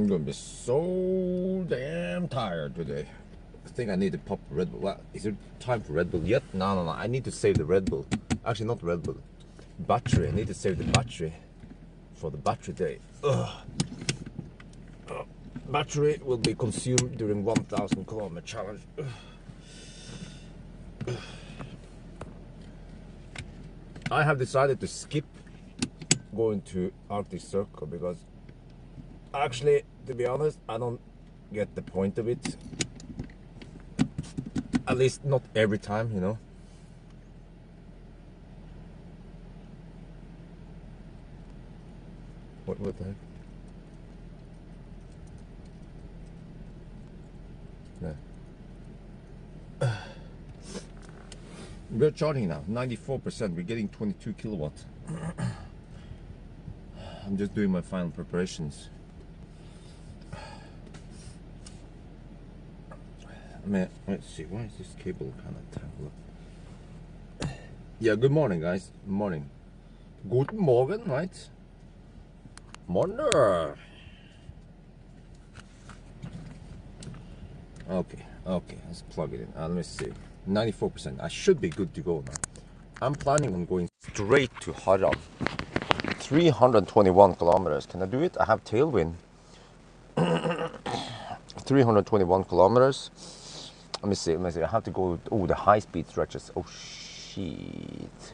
I'm gonna be so damn tired today. I think I need to pop Red Bull. Well, is it time for Red Bull yet? No. I need to save the Red Bull. Actually, not Red Bull. Battery. I need to save the battery for the battery day. Battery will be consumed during 1,000 kilometer challenge. I have decided to skip going to Arctic Circle because actually, to be honest, I don't get the point of it. At least not every time, you know. What the heck? Yeah. We're charging now, 94%. We're getting 22 kilowatts. I'm just doing my final preparations. Let's see, why is this cable kind of tangled up? Yeah, good morning, guys. Morning. Guten Morgen, right? Morning. Okay, let's plug it in. Let me see. 94%. I should be good to go now. I'm planning on going straight to Harran. 321 kilometers. Can I do it? I have tailwind. 321 kilometers. Let me see. I have to go. Oh, the high speed stretches. Oh, shit.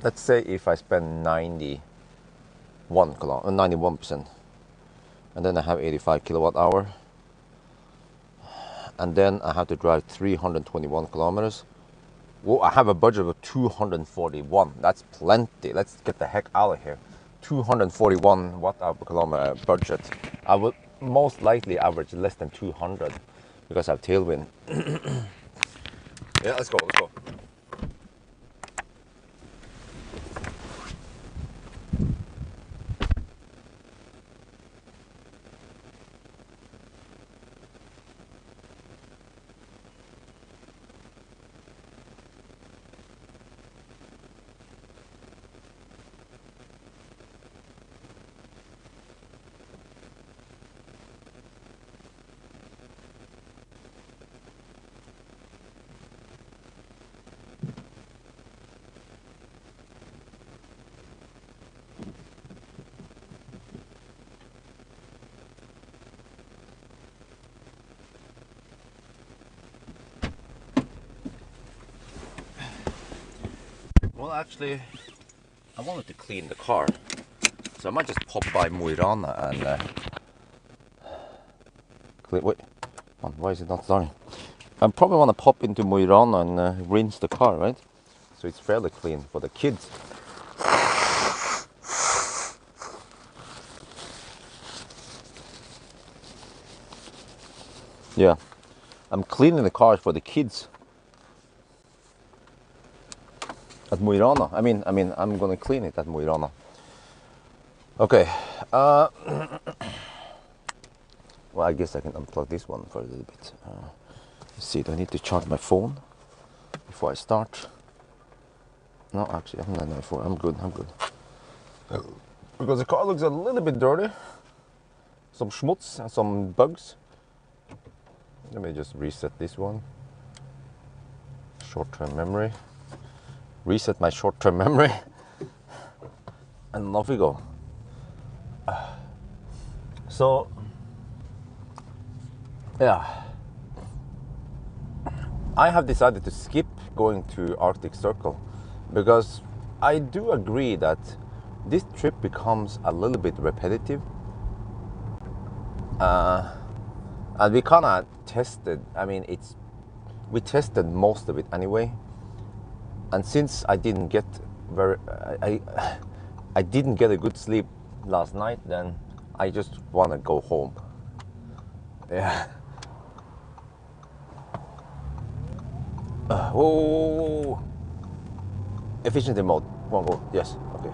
Let's say if I spend 91%, and then I have 85 kilowatt hour, and then I have to drive 321 kilometers. Well, I have a budget of 241. That's plenty. Let's get the heck out of here. 241 watt hour per kilometer budget. I will most likely average less than 200 because I have tailwind. Yeah, let's go. Well, actually, I wanted to clean the car, so I might just pop by Mo i Rana and clean. Wait, why is it not starting? I probably want to pop into Mo i Rana and rinse the car, right? So it's fairly clean for the kids. Yeah, I'm cleaning the cars for the kids. At Mo i Rana. I mean, I'm gonna clean it at Mo i Rana. Okay. Well, I guess I can unplug this one for a little bit. Let's see. Do I need to charge my phone before I start? No, actually, I haven't done that before. I'm good. Because the car looks a little bit dirty. Some schmutz and some bugs. Let me just reset this one. Short-term memory. Reset my short-term memory, and off we go. So, yeah, I have decided to skip going to Arctic Circle because I do agree that this trip becomes a little bit repetitive, and we kind of tested. I mean, we tested most of it anyway. And since I didn't get I didn't get a good sleep last night, then I just want to go home. Yeah. Whoa. Efficiency mode. One go. Yes. Okay.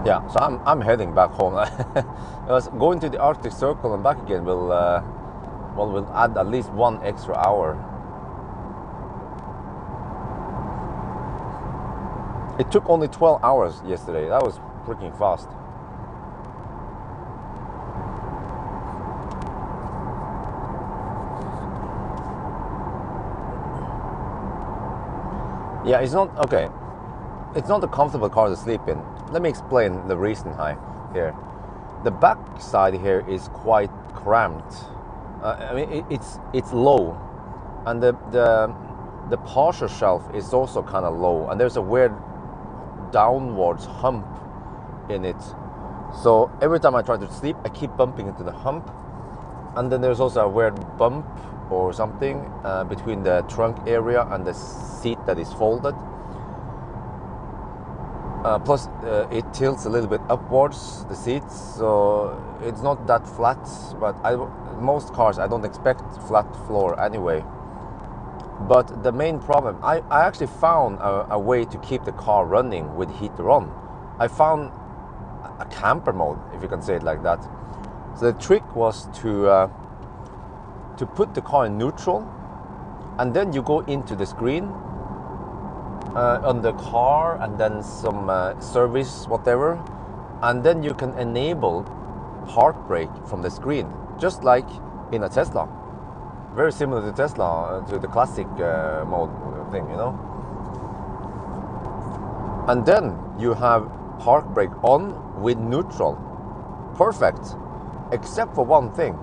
Yeah, so I'm heading back home. Because going to the Arctic Circle and back again will add at least 1 extra hour. It took only 12 hours yesterday. That was freaking fast. Yeah, it's not okay. It's not a comfortable car to sleep in. Let me explain the reason here. The back side here is quite cramped. I mean, it's low, and the partial shelf is also kind of low, and there's a weird downwards hump in it. So every time I try to sleep, I keep bumping into the hump, and then there's also a weird bump or something between the trunk area and the seat that is folded. Plus, it tilts a little bit upwards, the seats, so it's not that flat. But most cars, I don't expect flat floor anyway. But the main problem, I actually found a way to keep the car running with heater on. I found a camper mode, if you can say it like that. So the trick was to put the car in neutral, and then you go into the screen on the car, and then some service, whatever, and then you can enable park brake from the screen, just like in a Tesla. Very similar to Tesla, to the classic mode thing, you know. And then you have park brake on with neutral. Perfect, except for one thing.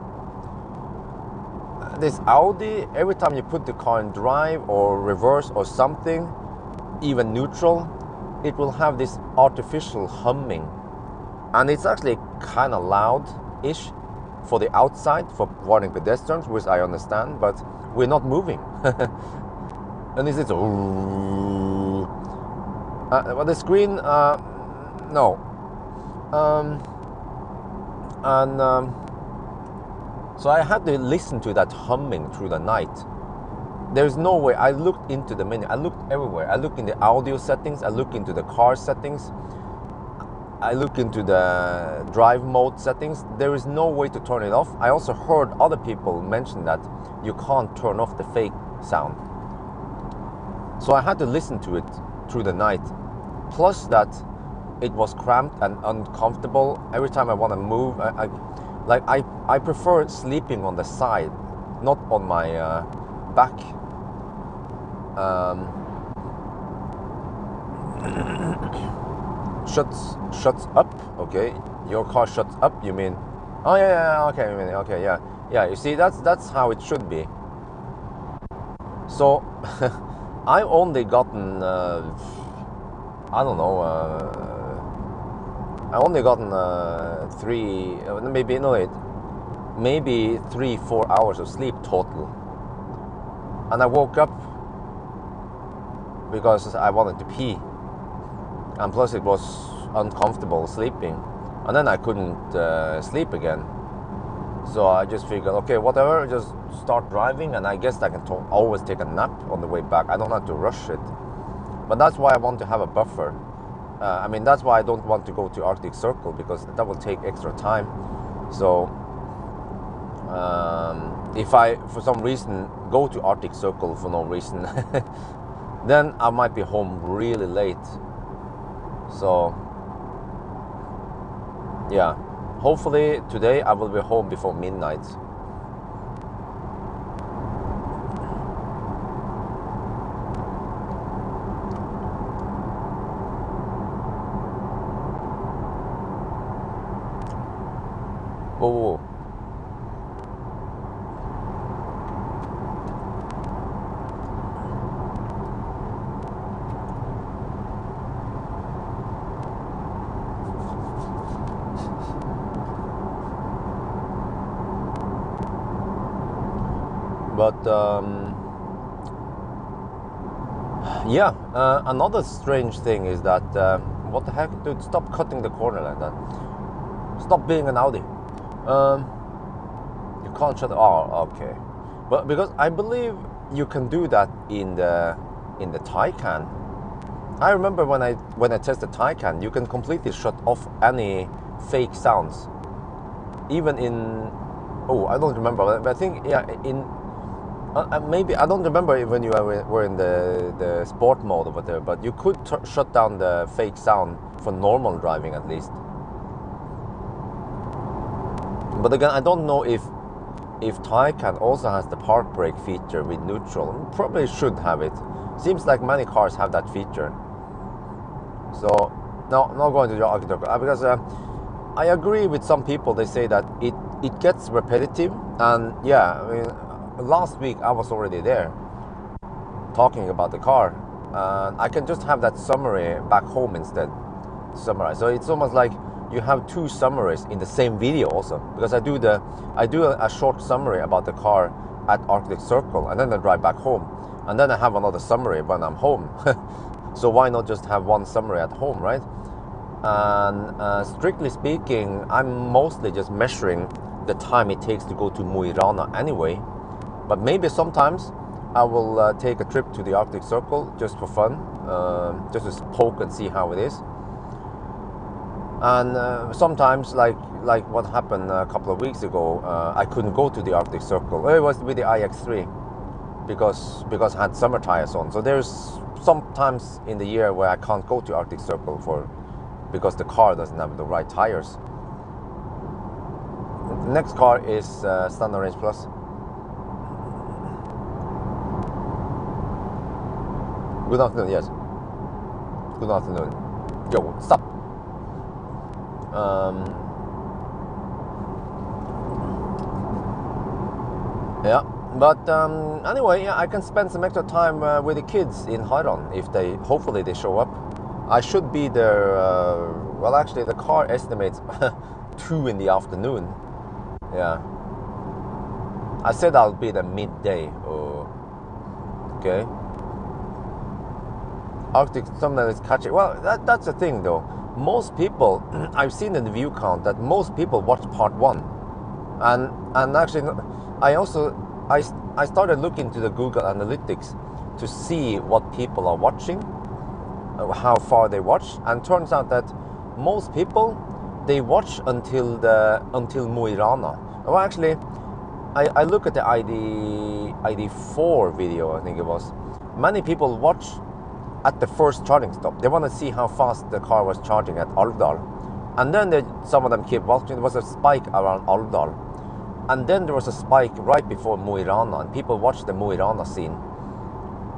This Audi, every time you put the car in drive or reverse or something, even neutral, it will have this artificial humming, and it's actually kind of loud-ish for the outside, for warning pedestrians, which I understand, but we're not moving. And this is but the screen, no. So I had to listen to that humming through the night. There's no way. I looked into the menu. I looked everywhere. I looked in the audio settings. I looked into the car settings. I looked into the drive mode settings. There is no way to turn it off. I also heard other people mention that you can't turn off the fake sound. So I had to listen to it through the night. Plus that it was cramped and uncomfortable. Every time I want to move, I prefer sleeping on the side, not on my back. Shuts up. Okay, your car shuts up. You mean? Oh yeah. Okay, yeah. You see, that's how it should be. So I've only gotten I don't know. I only gotten 3-4 hours of sleep total, and I woke up because I wanted to pee, and plus it was uncomfortable sleeping, and then I couldn't sleep again. So I just figured, okay, whatever, just start driving, and I guess I can always take a nap on the way back. I don't have to rush it. But that's why I want to have a buffer. I mean, that's why I don't want to go to Arctic Circle, because that will take extra time. So if I, for some reason, go to Arctic Circle for no reason, then I might be home really late. So yeah, hopefully today I will be home before midnight. Whoa. But yeah, another strange thing is that what the heck, dude, stop cutting the corner like that. Stop being an Audi. You can't shut. Oh, okay. But because I believe you can do that in the Taycan. I remember when I tested Taycan, you can completely shut off any fake sounds, even in, oh, I don't remember, but I think, yeah, in maybe I don't remember when you were in the sport mode over there, but you could shut down the fake sound for normal driving at least. But again, I don't know if Taycan also has the park brake feature with neutral. Probably should have it. Seems like many cars have that feature. So, no, not going to the architecture, because I agree with some people. They say that it gets repetitive, and yeah, I mean, last week I was already there talking about the car, and I can just have that summary back home instead. Summarize. So it's almost like you have two summaries in the same video also, because I do a short summary about the car at Arctic Circle, and then I drive back home, and then I have another summary when I'm home. So why not just have one summary at home, right? And strictly speaking, I'm mostly just measuring the time it takes to go to Mo i Rana anyway. But maybe sometimes I will take a trip to the Arctic Circle just for fun, just to poke and see how it is. And sometimes, like what happened a couple of weeks ago, I couldn't go to the Arctic Circle. It was with the iX3 because I had summer tires on. So there's sometimes in the year where I can't go to Arctic Circle because the car doesn't have the right tires. The next car is Standard Range Plus. Good afternoon. Yes. Good afternoon. Yo, stop. Yeah, but anyway, yeah, I can spend some extra time with the kids in Harran if hopefully they show up. I should be there. Well, actually, the car estimates 2 in the afternoon. Yeah, I said I'll be there midday. Okay. Arctic thumbnail is catchy. Well, that's the thing though. Most people, I've seen in the view count that most people watch part 1, and actually, I started looking to the Google Analytics to see what people are watching, how far they watch, and turns out that most people, they watch until Mo i Rana. Well, actually, I look at the ID4 video, I think it was. Many people watch at the first charging stop. They want to see how fast the car was charging at Alvdal. And then some of them keep watching. There was a spike around Alvdal. And then there was a spike right before Mo i Rana, and people watched the Mo i Rana scene.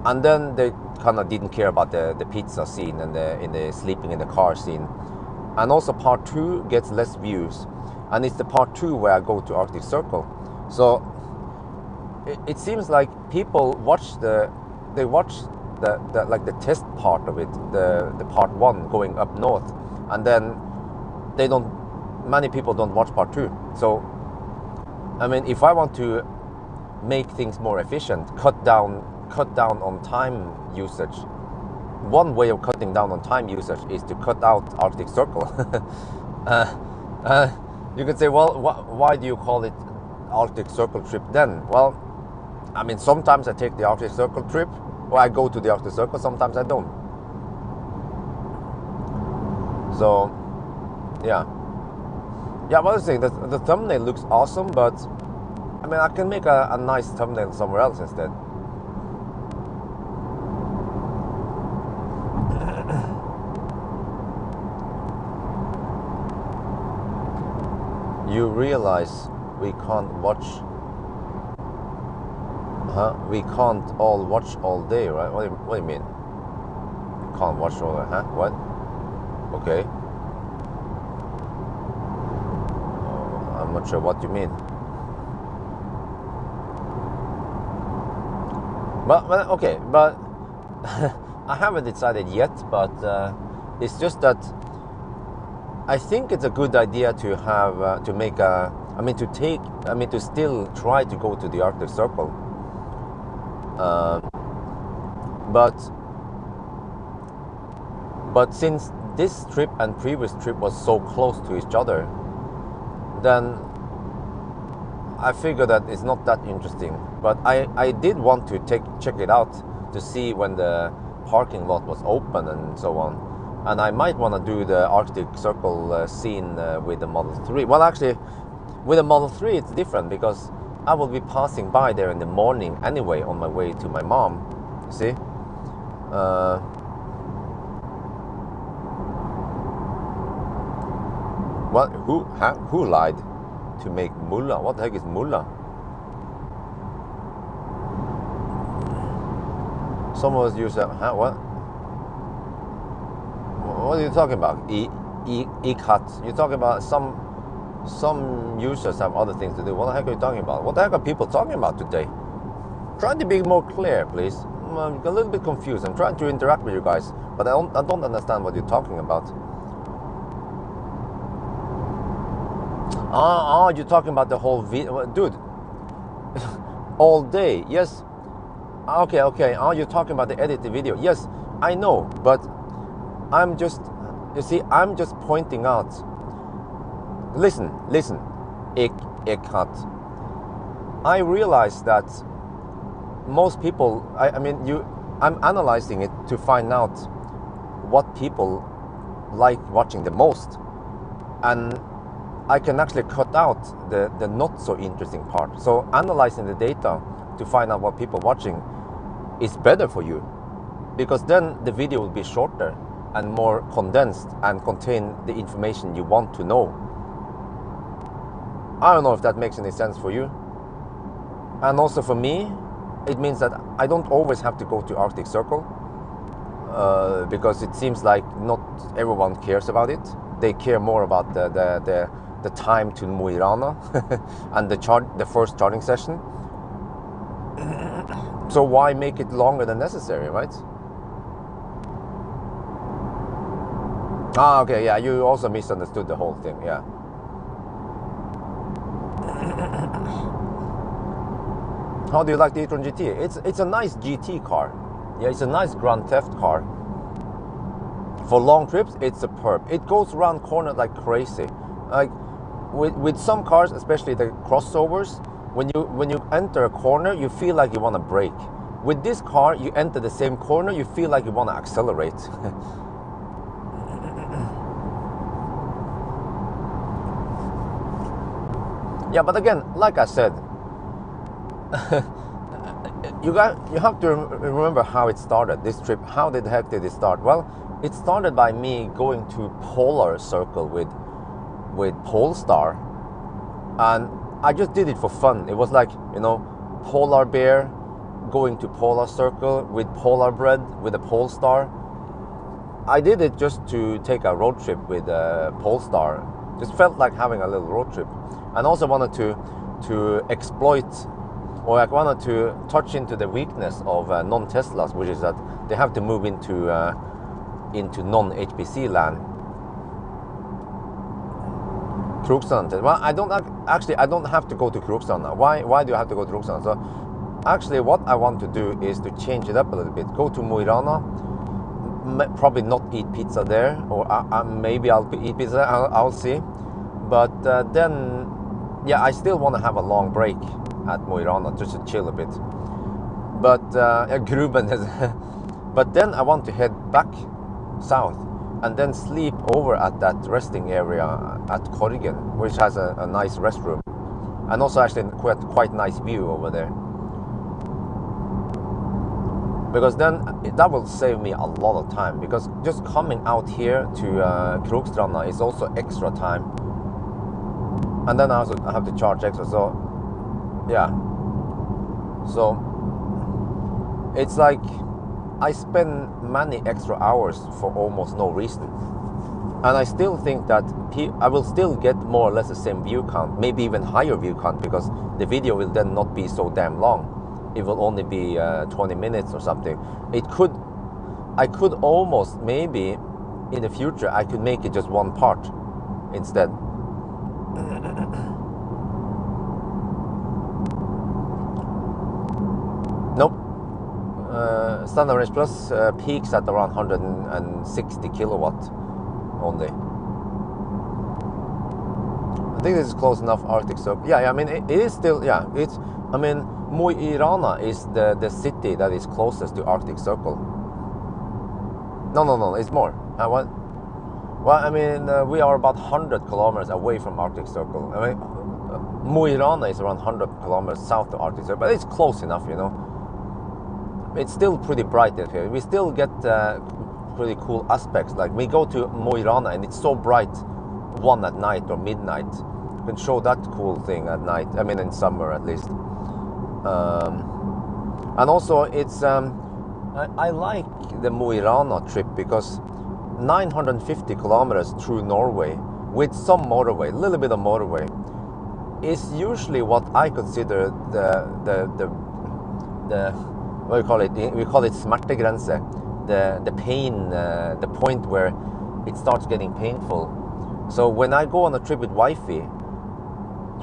And then they kind of didn't care about the pizza scene and the sleeping in the car scene. And also part 2 gets less views. And it's the part 2 where I go to Arctic Circle. So it seems like people watch the test part of it, the part 1 going up north, and then many people don't watch part 2. So I mean, if I want to make things more efficient, cut down on time usage, one way of cutting down on time usage is to cut out Arctic Circle. You could say, well, why do you call it Arctic Circle trip then? Well, I mean, sometimes I take the Arctic Circle trip, or I go to the Arctic Circle, sometimes I don't. So, yeah. Yeah, what I was saying, the thumbnail looks awesome, but I mean, I can make a nice thumbnail somewhere else instead. You realize we can't watch, we can't all watch all day, right? What do you mean? Can't watch all day, huh? What? Okay. I'm not sure what you mean. But okay, but I haven't decided yet, but it's just that I think it's a good idea to have to still try to go to the Arctic Circle. But since this trip and previous trip was so close to each other, then I figured that it's not that interesting. But I did want to check it out to see when the parking lot was open and so on. And I might want to do the Arctic Circle scene with the Model 3. Well, actually, with the Model 3 it's different because I will be passing by there in the morning anyway on my way to my mom. See? What? Who lied to make mullah? What the heck is mullah? Someone was using what? What are you talking about? E-cut. You're talking about some users have other things to do. What the heck are you talking about? What the heck are people talking about today? Try to be more clear, please. I'm a little bit confused. I'm trying to interact with you guys, but I don't understand what you're talking about. You're talking about the whole video, dude. All day, yes. Okay. You're talking about the edited video. Yes, I know, but I'm just pointing out. Listen, cut. I realize that most people, I'm analyzing it to find out what people like watching the most, and I can actually cut out the not so interesting part. So analyzing the data to find out what people are watching is better for you, because then the video will be shorter and more condensed and contain the information you want to know. I don't know if that makes any sense for you. And also for me, it means that I don't always have to go to Arctic Circle because it seems like not everyone cares about it. They care more about the time to Mo i Rana and the first charging session. So why make it longer than necessary, right? Okay, yeah, you also misunderstood the whole thing, yeah. How do you like the e-tron GT? It's a nice GT car. Yeah, it's a nice Grand Theft car. For long trips, it's superb. It goes around corners like crazy. Like with some cars, especially the crossovers, when you enter a corner, you feel like you want to brake. With this car, you enter the same corner, you feel like you want to accelerate. Yeah, but again, like I said, you have to remember how it started, this trip. How the heck did it start? Well, it started by me going to Polar Circle with Polestar, and I just did it for fun. It was like, polar bear going to Polar Circle with polar bread with a Polestar. I did it just to take a road trip with Polestar. Just felt like having a little road trip, and also wanted to exploit, or I wanted to touch into the weakness of non-Teslas, which is that they have to move into non-HPC land. Krokstrand. Well, I don't have to go to Krokstrand now. Why do I have to go to Krokstrand? So actually what I want to do is to change it up a little bit. Go to Mo i Rana, probably not eat pizza there, or maybe I'll eat pizza, I'll see. But then, yeah, I still want to have a long break at Mo i Rana just to chill a bit. But Gruben is but then I want to head back south and then sleep over at that resting area at Korgen, which has a nice restroom, and also actually quite nice view over there. Because then that will save me a lot of time, because just coming out here to Krokstranda is also extra time, and then I also have to charge extra. So yeah, so it's like I spend many extra hours for almost no reason, and I still think that I will still get more or less the same view count, maybe even higher view count, because the video will then not be so damn long. It will only be 20 minutes or something. I could almost, maybe in the future, I could make it just one part instead. Nope. Standard range plus peaks at around 160 kilowatt only. I think this is close enough Arctic Circle. Yeah, I mean, it is still, yeah, it's, I mean, Mo i Rana is the city that is closest to Arctic Circle. No, it's more. What? Well, I mean, we are about 100 kilometers away from Arctic Circle. I mean, Mo i Rana is around 100 kilometers south of Arctic Circle, but it's close enough, you know. It's still pretty bright out here. We still get pretty cool aspects. Like we go to Mo i Rana and it's so bright, one at night or midnight. You can show that cool thing at night. I mean, in summer at least. And also, it's I like the Mo i Rana trip because 950 kilometers through Norway with some motorway, a little bit of motorway, is usually what I consider the what do you call it? We call it smertegrense, the pain, the point where it starts getting painful. So when I go on a trip with wifey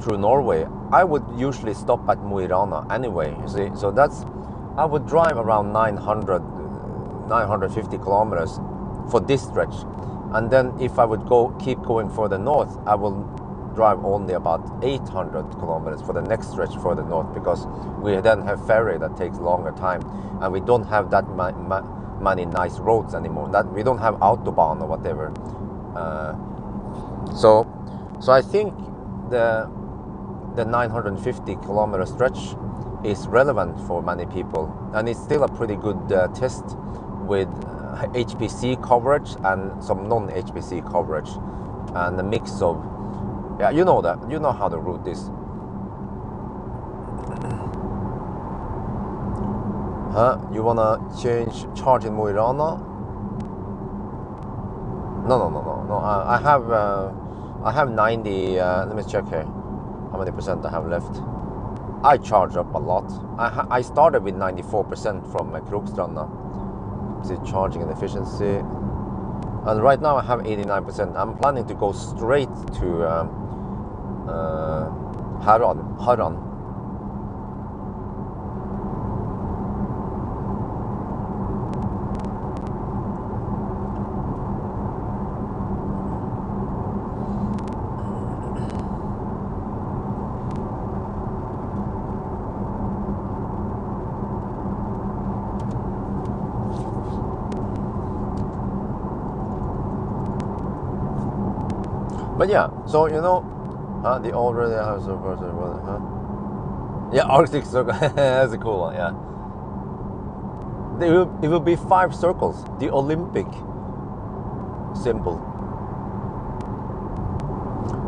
through Norway, I would usually stop at Mo i Rana anyway. You see, so I would drive around 950 kilometers for this stretch, and then if I would keep going further north, I will drive only about 800 kilometers for the next stretch further north, because we then have ferry that takes longer time, and we don't have that many nice roads anymore. That we don't have autobahn or whatever. So I think the 950 kilometer stretch is relevant for many people, and it's still a pretty good test with HPC coverage and some non-HPC coverage, and a mix of, yeah, you know how the route is. You wanna charge in Mo i Rana? No. I have 90. Let me check here. How many percent I have left? I charge up a lot. I started with 94% from Krokstranda. See, charging and efficiency. And right now I have 89%. I'm planning to go straight to Harran. But yeah, so you know, the already has a yeah, Arctic Circle. That's a cool one. Yeah, it will be 5 circles, the Olympic symbol.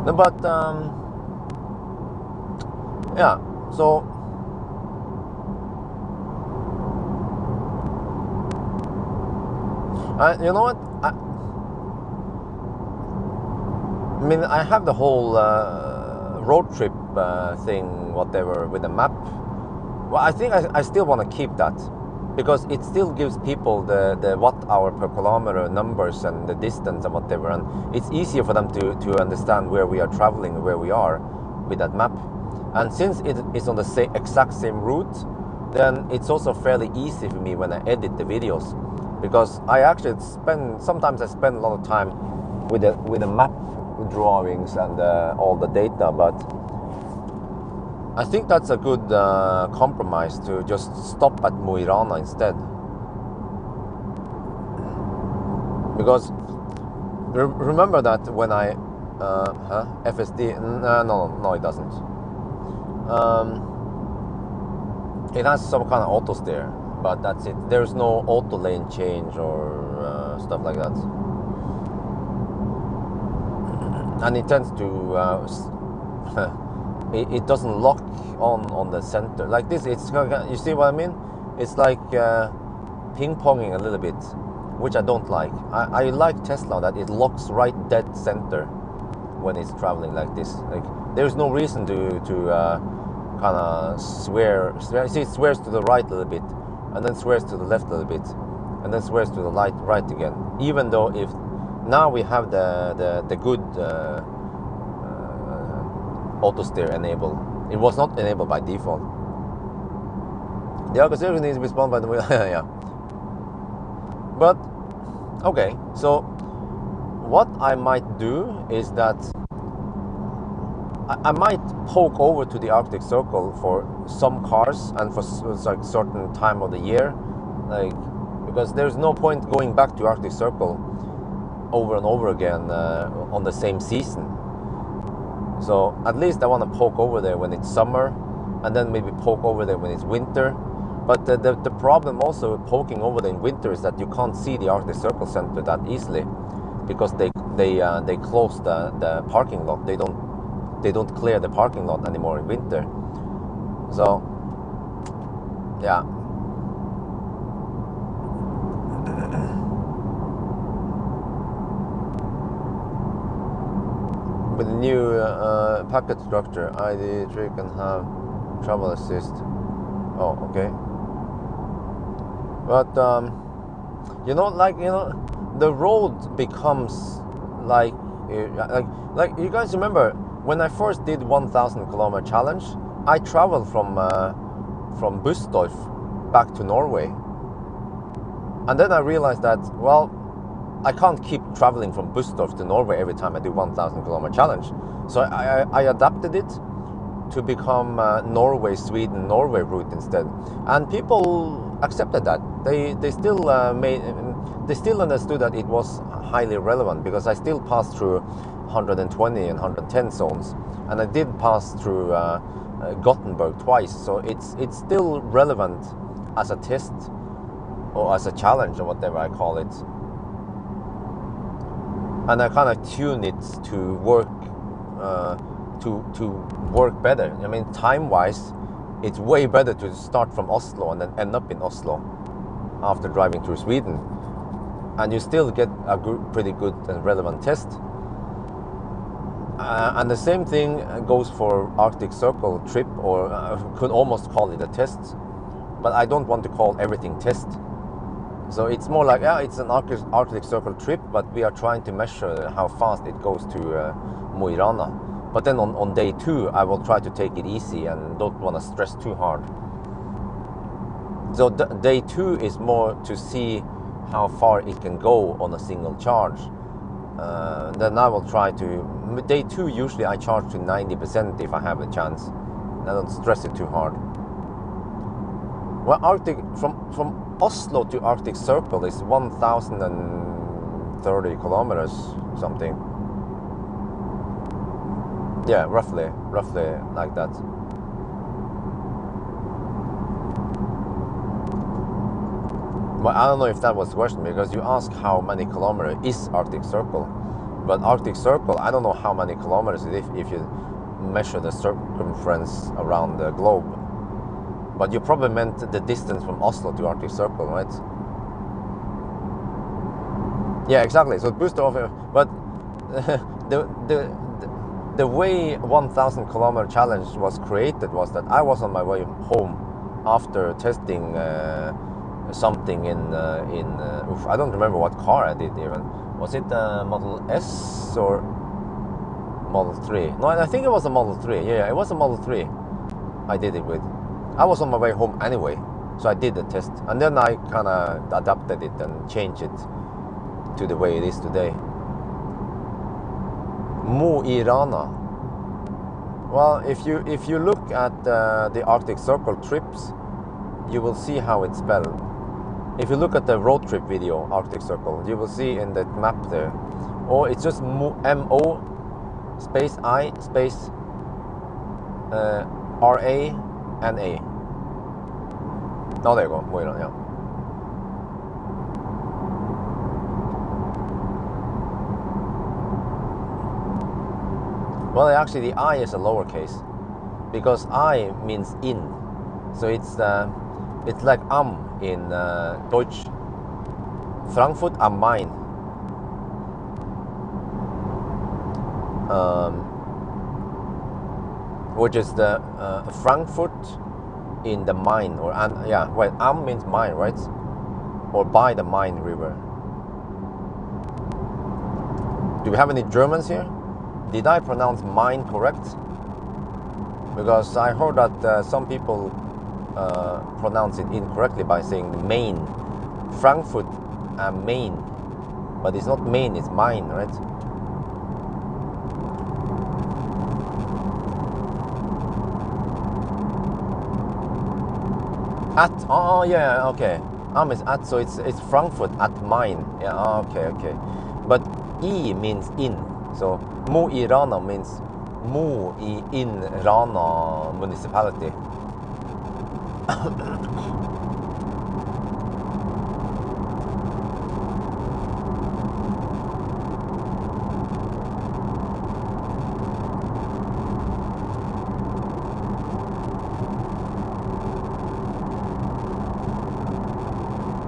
No, but yeah, so you know what? I mean, I have the whole road trip thing, whatever, with the map. Well, I think I still want to keep that, because it still gives people the watt-hour per kilometer numbers and the distance and whatever, and it's easier for them to understand where we are traveling and where we are with that map. And since it is on the exact same route, then it's also fairly easy for me when I edit the videos, because I actually sometimes I spend a lot of time with the map drawings and all the data, but I think that's a good compromise to just stop at Mo i Rana instead, because remember that when I FSD, no it doesn't. It has some kind of auto steer, but that's it. There's no auto lane change or stuff like that. And it tends to it doesn't lock on the center like this. It's, you see what I mean? It's like ping-ponging a little bit, which I don't like. I like Tesla that it locks right dead center when it's traveling like this. Like there's no reason to kind of swear. See, it swears to the right a little bit, and then swears to the left a little bit, and then swears to the right again. Even though if now we have the good auto steer enabled. It was not enabled by default. The Arctic Circle needs to be spawned by the yeah. But okay, so what I might do is that I might poke over to the Arctic Circle for some cars and for like certain time of the year. Like because there's no point going back to Arctic Circle over and over again on the same season. So at least I want to poke over there when it's summer, and then maybe poke over there when it's winter. But the problem also with poking over there in winter is that you can't see the Arctic Circle Center that easily, because they close the parking lot. They don't clear the parking lot anymore in winter. So yeah. With the new packet structure, ID tree can have travel assist. Oh, okay. But the road becomes like you guys remember when I first did 1,000 kilometer challenge, I traveled from Bustorf back to Norway, and then I realized that, well, I can't keep traveling from Bustorf to Norway every time I do 1,000 kilometer challenge. So I adapted it to become Norway, Sweden, Norway route instead, and people accepted that. They still understood that it was highly relevant, because I still passed through 120 and 110 zones, and I did pass through Gothenburg twice. So it's still relevant as a test or as a challenge or whatever I call it. And I kind of tune it to work to work better. I mean, time-wise, it's way better to start from Oslo and then end up in Oslo after driving through Sweden, and you still get a pretty good and relevant test. And the same thing goes for Arctic Circle trip, or could almost call it a test, but I don't want to call everything test. So it's more like, yeah, it's an Arctic Circle trip, but we are trying to measure how fast it goes to Mo i Rana. But then on day 2, I will try to take it easy and don't want to stress too hard. So day 2 is more to see how far it can go on a single charge. Then I will try to, day 2 usually I charge to 90% if I have a chance. I don't stress it too hard. Well, Arctic, from Oslo to Arctic Circle is 1,030 kilometers, something. Yeah, roughly like that. Well, I don't know if that was the question, because you asked how many kilometers is Arctic Circle. But Arctic Circle, I don't know how many kilometers it is if you measure the circumference around the globe. But you probably meant the distance from Oslo to Arctic Circle, right? Yeah, exactly. So Bustorf, but the way 1,000 kilometer challenge was created was that I was on my way home after testing something in I don't remember what car I did even. Was it Model S or Model 3? No, I think it was a Model 3. Yeah, it was a Model 3 I did it with. I was on my way home anyway, so I did the test, and then I kind of adapted it and changed it to the way it is today. Mo i Rana. Well, if you look at the Arctic Circle trips, you will see how it's spelled. If you look at the road trip video, Arctic Circle, you will see in the map there, or it's just M-O space I space R-A-N-A. Oh, there you go, Mo i Rana, yeah. Well, actually, the I is a lowercase, because I means in, so it's like in Deutsch. Frankfurt am Main. Which is the Frankfurt in the Main, or am means Main, right? Or by the Main River. Do we have any Germans here? Did I pronounce Main correct? Because I heard that some people pronounce it incorrectly by saying Main. Frankfurt am Main. But it's not Main, it's Main, right? Oh yeah, okay. Means at, so it's Frankfurt at Main. Yeah, okay, okay. But E means in. So Mo i Rana means Mo i in Rana municipality.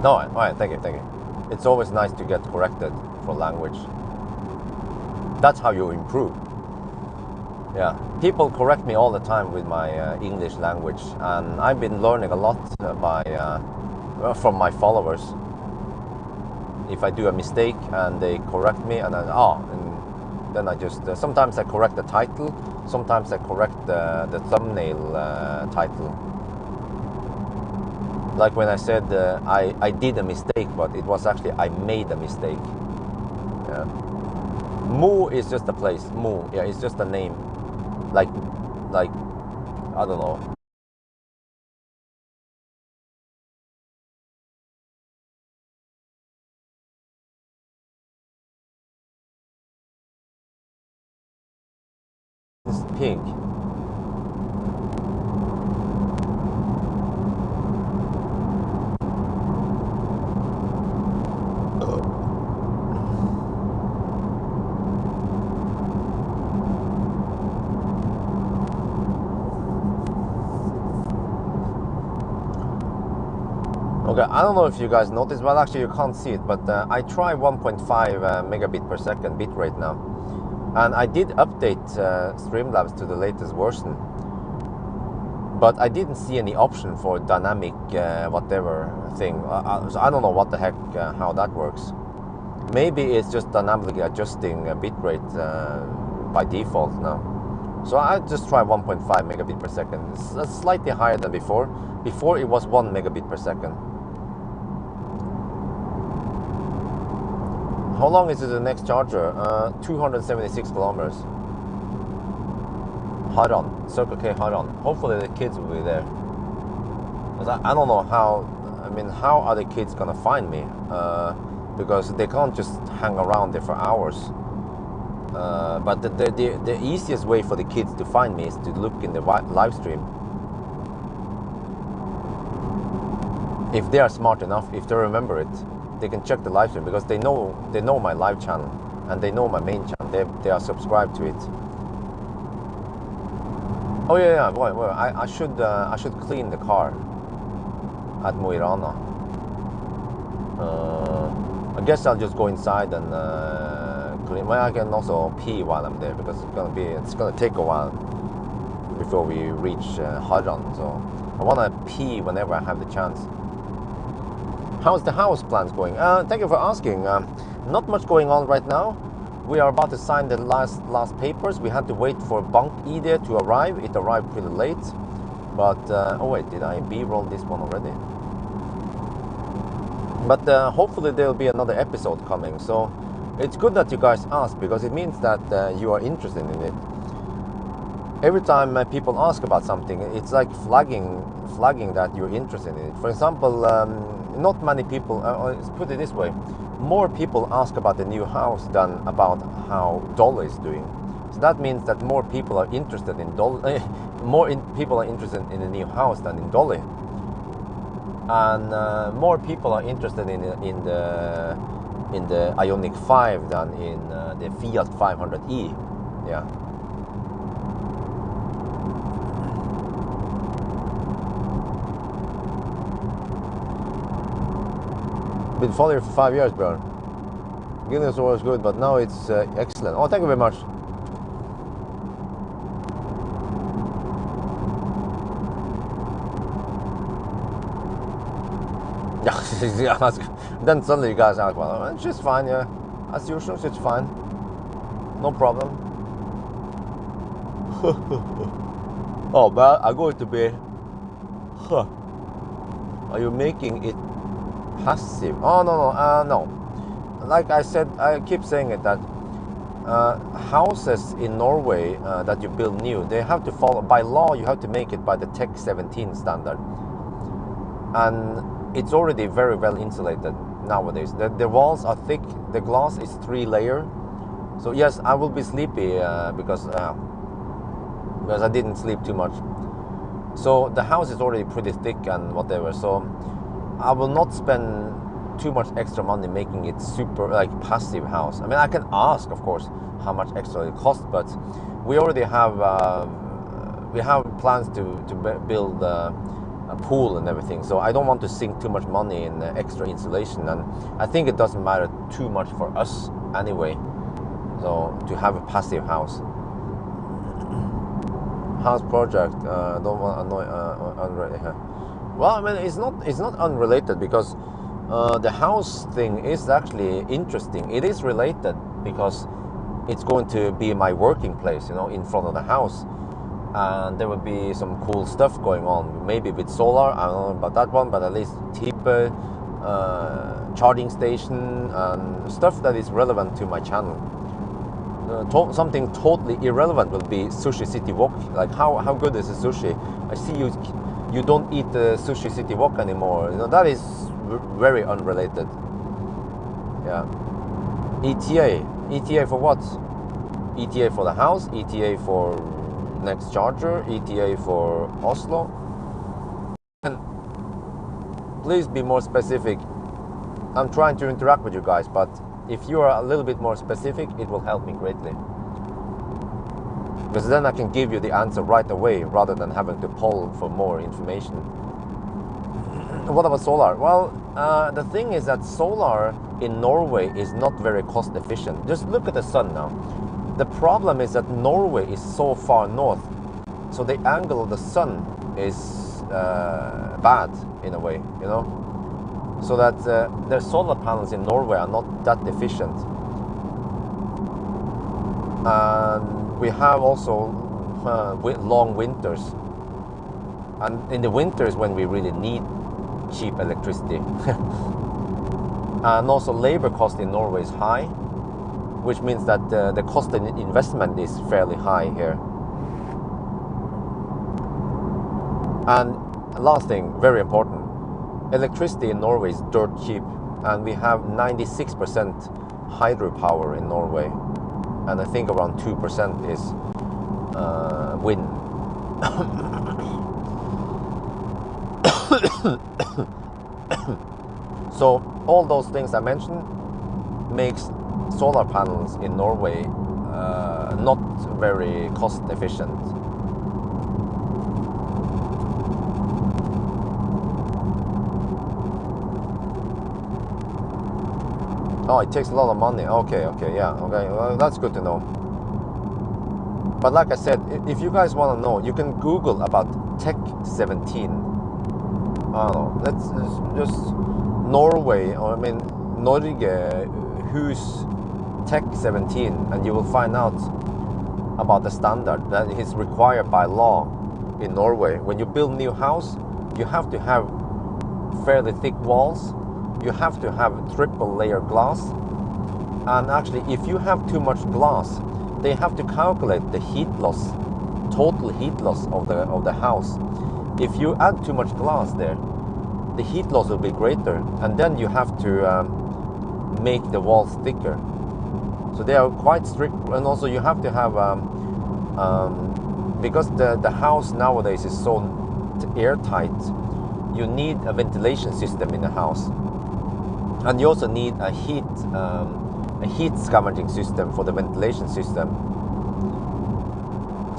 No, all right, thank you, thank you. It's always nice to get corrected for language. That's how you improve. Yeah, people correct me all the time with my English language, and I've been learning a lot from my followers. If I do a mistake and they correct me, and then I just sometimes I correct the title, sometimes I correct the thumbnail title. Like when I said I did a mistake, but it was actually I made a mistake. Yeah. Mo is just a place. Mo, yeah, it's just a name. Like I don't know. It's pink. Okay, I don't know if you guys noticed, well actually you can't see it, but I try 1.5 megabit per second bitrate now. And I did update Streamlabs to the latest version. But I didn't see any option for dynamic whatever thing. So I don't know what the heck, how that works. Maybe it's just dynamically adjusting bitrate by default now. So I just try 1.5 megabit per second. It's slightly higher than before. Before it was 1 megabit per second. How long is it the next charger? 276 kilometers. Haran, Circle K Haran. Hopefully the kids will be there. Because I don't know how, I mean, how are the kids gonna find me? Because they can't just hang around there for hours. But the easiest way for the kids to find me is to look in the live stream. If they are smart enough, if they remember it, they can check the live stream because they know my live channel and they know my main channel. They are subscribed to it. Oh yeah. Well, I should clean the car at Mo i Rana. I guess I'll just go inside and clean. Well, I can also pee while I'm there because it's gonna take a while before we reach Haran. So I wanna pee whenever I have the chance. How's the house plans going? Thank you for asking. Not much going on right now. We are about to sign the last papers. We had to wait for Bank ID to arrive. It arrived pretty late. But, oh wait, did I B-roll this one already? But hopefully there'll be another episode coming. So it's good that you guys asked because it means that you are interested in it. Every time people ask about something, it's like flagging that you're interested in it. For example, not many people, let's put it this way, more people ask about the new house than about how Dolly is doing. So that means that more people are interested in Dolly, people are interested in the new house than in Dolly. And more people are interested in the Ioniq 5 than in the Fiat 500e. Yeah. Been following for 5 years, Bjørn. Guinness was good, but now it's excellent. Oh, thank you very much. Yeah, then suddenly you guys ask, well, she's fine, yeah. As usual, she's fine. No problem. Oh, but I'm going to be... Huh. Are you making it passive? Oh, no. Like I said, I keep saying it, that houses in Norway that you build new, they have to follow, by law, you have to make it by the Tech 17 standard. And it's already very well insulated nowadays. The walls are thick, the glass is 3-layer. So yes, I will be sleepy because I didn't sleep too much. So the house is already pretty thick and whatever. So I will not spend too much extra money making it super like passive house. I mean, I can ask, of course, how much extra it costs, but we already have plans to build a pool and everything. So I don't want to sink too much money in extra insulation, and I think it doesn't matter too much for us anyway. So to have a passive house project, don't want to annoy unrelated. Well, I mean, it's not unrelated because the house thing is actually interesting. It is related because it's going to be my working place, you know, in front of the house, and there will be some cool stuff going on. Maybe with solar, I don't know about that one, but at least Tipe, charging station, and stuff that is relevant to my channel. Something totally irrelevant will be Sushi City Wok. Like how good is the sushi? I see you don't eat the Sushi City Wok anymore. You know, that is very unrelated. Yeah. ETA for what? ETA for the house, ETA for next charger, ETA for Oslo. And please be more specific. I'm trying to interact with you guys, but if you are a little bit more specific, it will help me greatly. Because then I can give you the answer right away rather than having to poll for more information. What about solar? Well, the thing is that solar in Norway is not very cost efficient. Just look at the sun now. The problem is that Norway is so far north, so the angle of the sun is bad in a way, you know? So that the solar panels in Norway are not that efficient. And we have also long winters. And in the winters when we really need cheap electricity. And also labor cost in Norway is high, which means that the cost of investment is fairly high here. And last thing, very important, electricity in Norway is dirt cheap, and we have 96% hydropower in Norway, and I think around 2% is wind. So all those things I mentioned makes solar panels in Norway not very cost efficient. Oh, it takes a lot of money. Okay, yeah, okay, well, that's good to know. But like I said, if you guys want to know, you can Google about Tech 17. I don't know, let's just Norway, or I mean Norge, who's Tech 17, and you will find out about the standard that is required by law in Norway. When you build a new house, you have to have fairly thick walls. You have to have triple layer glass, and actually if you have too much glass, they have to calculate the heat loss, total heat loss of the house. If you add too much glass there, the heat loss will be greater, and then you have to make the walls thicker. So they are quite strict, and also you have to have because the house nowadays is so airtight, you need a ventilation system in the house. And you also need a heat scavenging system for the ventilation system.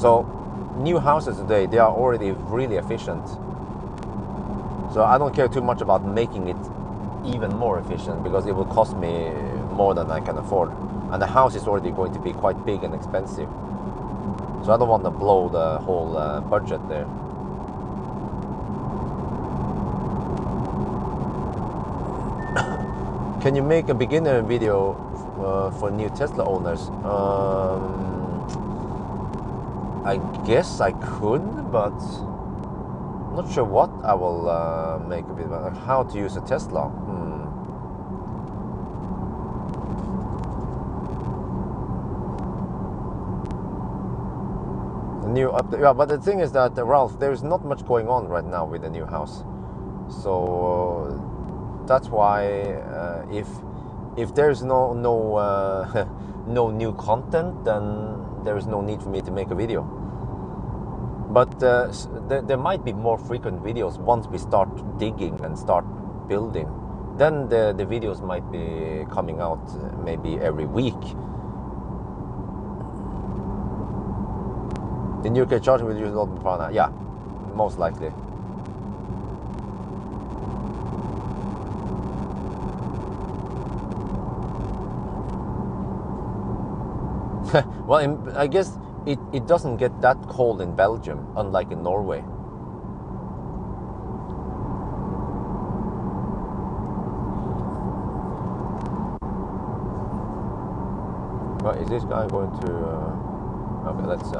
So new houses today, they are already really efficient. So I don't care too much about making it even more efficient, because it will cost me more than I can afford. And the house is already going to be quite big and expensive. So I don't want to blow the whole budget there. Can you make a beginner video for new Tesla owners? I guess I could, but I'm not sure what I will make a video about. How to use a Tesla. New update. Yeah, but the thing is that Ralph, there is not much going on right now with the new house. So that's why if there's no no new content, then there is no need for me to make a video. But there might be more frequent videos once we start digging and start building. Then the videos might be coming out maybe every week. The new car charging will use a lot of power. Yeah, most likely. Well, I guess it doesn't get that cold in Belgium, unlike in Norway. Well, is this guy going to... okay, let's...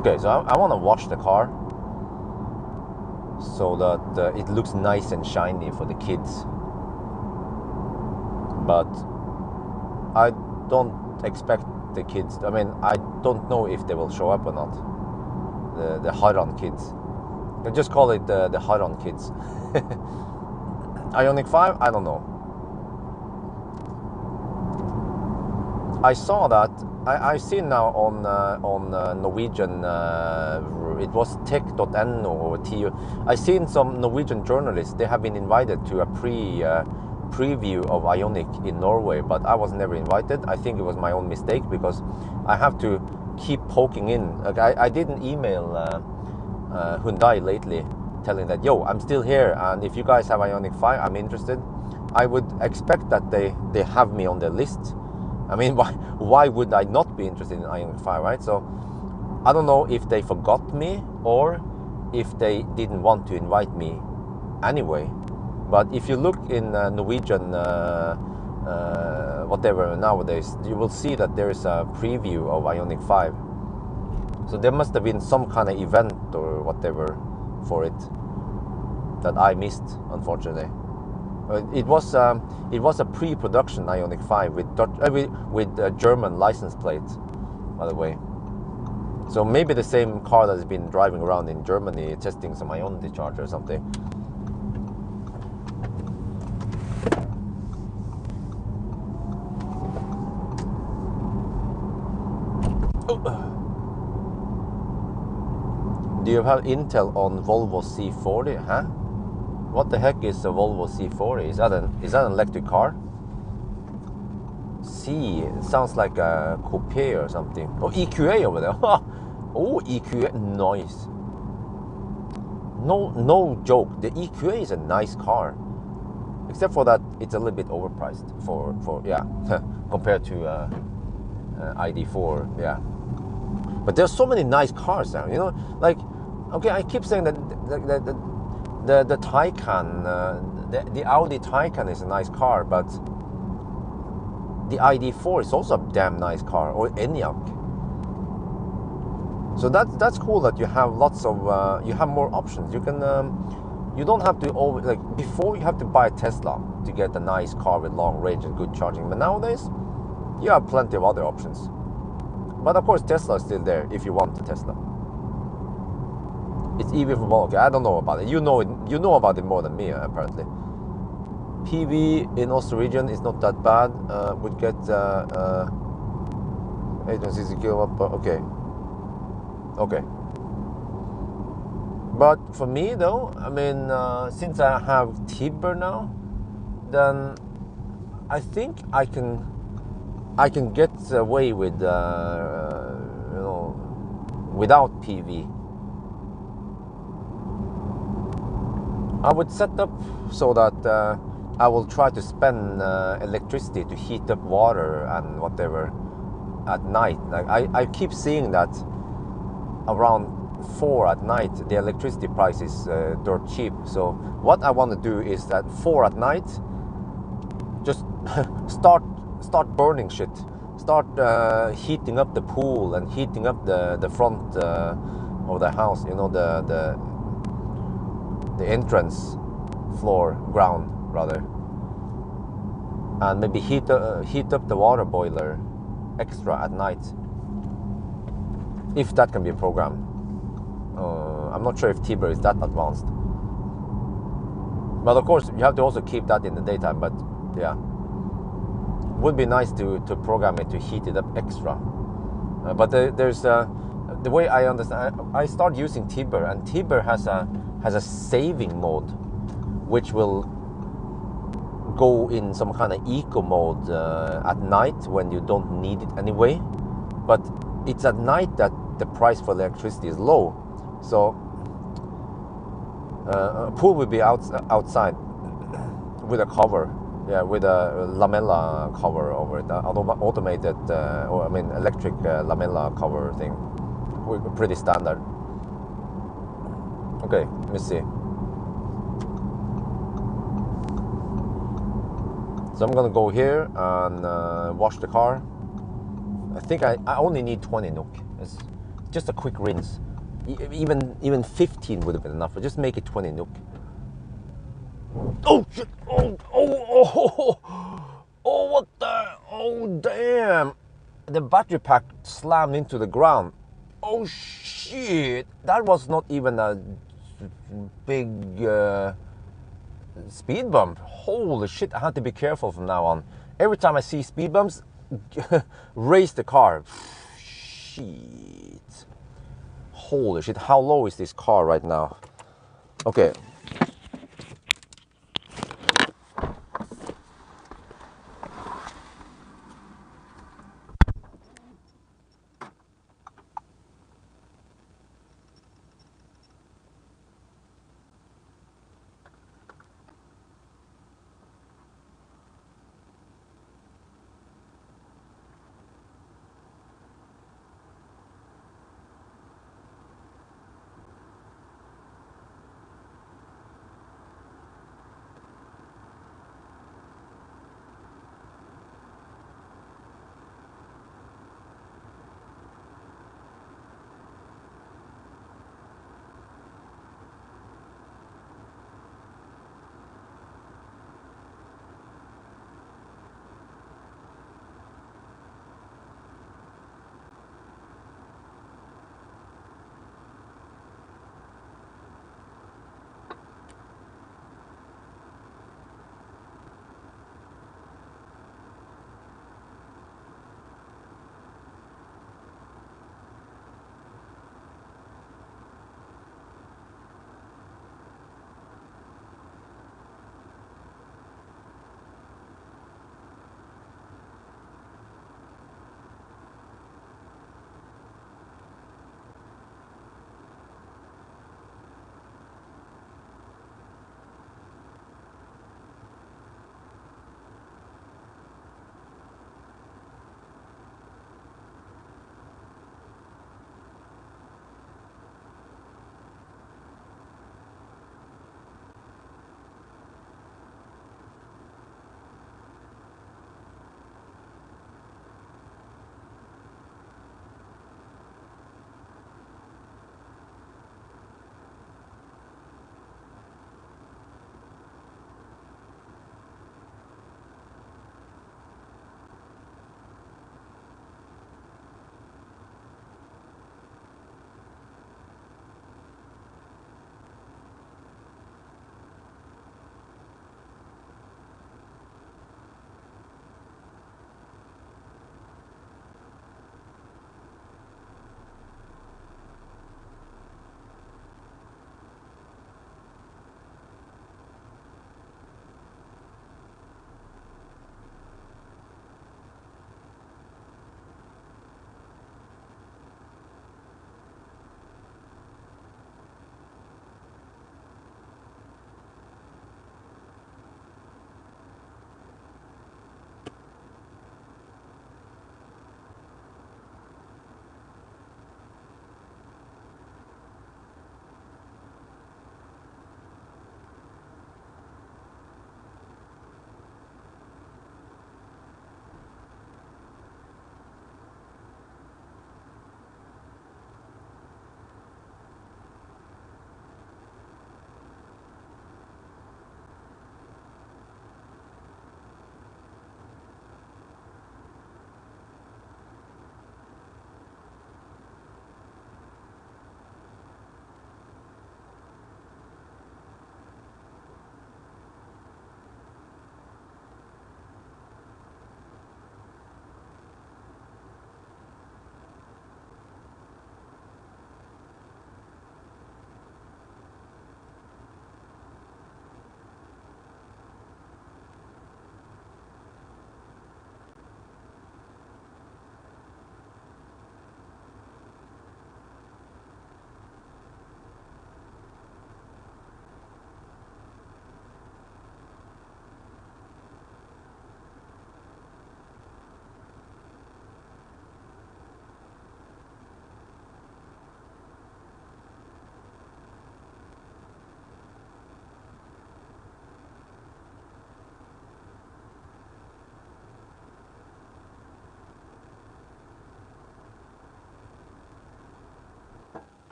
okay, so I want to wash the car so that it looks nice and shiny for the kids. But I don't expect the kids... I mean, I don't know if they will show up or not. The Harran kids. I just call it the Harran kids. Ioniq 5? I don't know. I saw that. I've seen now on Norwegian. It was tech.no or TU. I've seen some Norwegian journalists. They have been invited to a preview of Ioniq in Norway, but I was never invited. I think it was my own mistake because I have to keep poking in. Like I didn't email Hyundai lately telling that, yo, I'm still here, and if you guys have Ioniq 5, I'm interested. I would expect that they have me on their list. I mean, why would I not be interested in Ioniq 5, right? So I don't know if they forgot me or if they didn't want to invite me anyway. But if you look in Norwegian whatever nowadays, you will see that there is a preview of Ioniq 5. So there must have been some kind of event or whatever for it that I missed, unfortunately. It was a pre-production Ioniq 5 with German license plate, by the way. So maybe the same car that has been driving around in Germany testing some Ioniq charger or something. Do you have intel on Volvo C40? Huh? What the heck is a Volvo C40? Is that an electric car? C, it sounds like a coupe or something. Oh, EQA over there. Oh, EQA, nice. No joke. The EQA is a nice car, except for that it's a little bit overpriced for yeah, compared to ID4. Yeah, but there's so many nice cars now. You know, like, okay, I keep saying that the Taycan, the Audi Taycan is a nice car, but the ID4 is also a damn nice car, or Enyaq. So that's cool that you have lots of you have more options. You can you don't have to always, like before you have to buy a Tesla to get a nice car with long range and good charging, but nowadays you have plenty of other options. But of course Tesla is still there if you want a Tesla. It's EV for bulk. I don't know about it. You know about it more than me, apparently. PV in Oslo region is not that bad. Would get 860 kilowatt. Okay. But for me though, I mean, since I have Tibber now, then I think I can get away with you know, without PV. I would set up so that I will try to spend electricity to heat up water and whatever at night. Like I keep seeing that around 4 at night the electricity price is dirt cheap. So what I want to do is that 4 at night, just start burning shit. Start heating up the pool and heating up the front of the house. You know, the entrance ground rather, and maybe heat up the water boiler extra at night, if that can be programmed. I'm not sure if Tiber is that advanced, but of course you have to also keep that in the daytime. But yeah, would be nice to program it to heat it up extra. But there's the way I understand. I start using Tiber, and Tiber has a saving mode, which will go in some kind of eco mode at night when you don't need it anyway. But it's at night that the price for electricity is low, so a pool will be outside with a cover, yeah, with a lamella cover over it, automated, or I mean electric lamella cover thing, pretty standard. Okay, let me see. So I'm gonna go here and wash the car. I think I only need 20 NOK. It's just a quick rinse. Even 15 would have been enough, but just make it 20 NOK. Oh shit! Oh, what the? Oh, damn! The battery pack slammed into the ground. Oh shit! That was not even a big speed bump. Holy shit! I had to be careful from now on. Every time I see speed bumps, raise the car. Shit! Holy shit! How low is this car right now? Okay.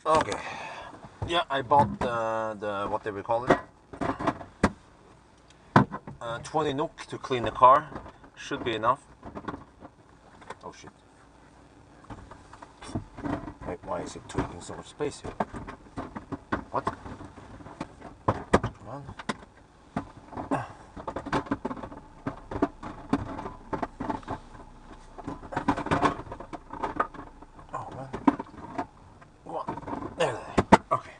Okay. Yeah, I bought the what they will call it, 20 NOK to clean the car. Should be enough. Oh shit. Wait, why is it taking so much space here? What? Come on. Oh man. Come on. There. Okay.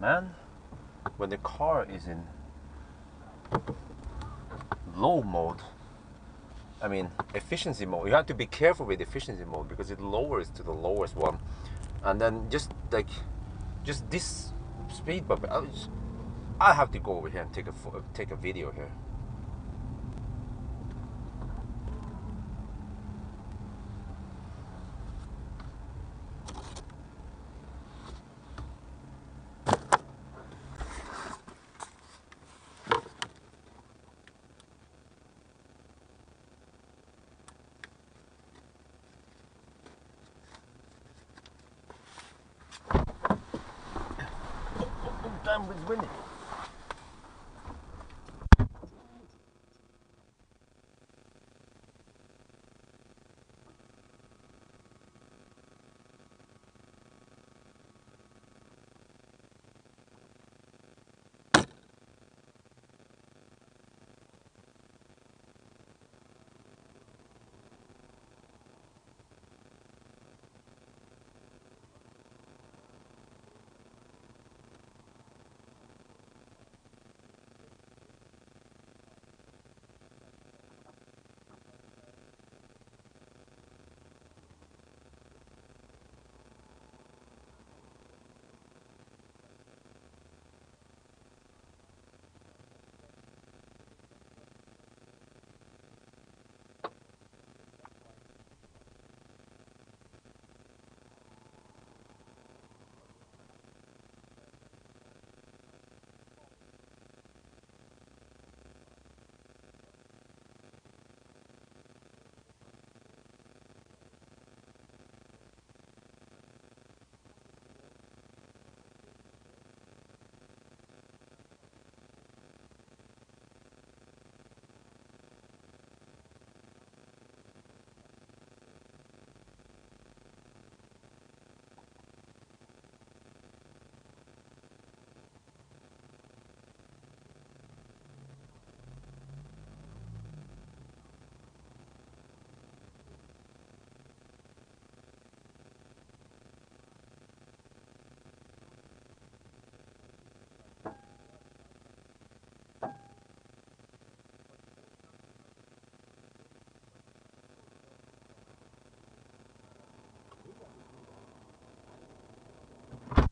Man, when the car is in low mode, I mean efficiency mode, you have to be careful with efficiency mode because it lowers to the lowest one, and then just this speed bump. I have to go over here and take a video here. Oh, damn, it's windy.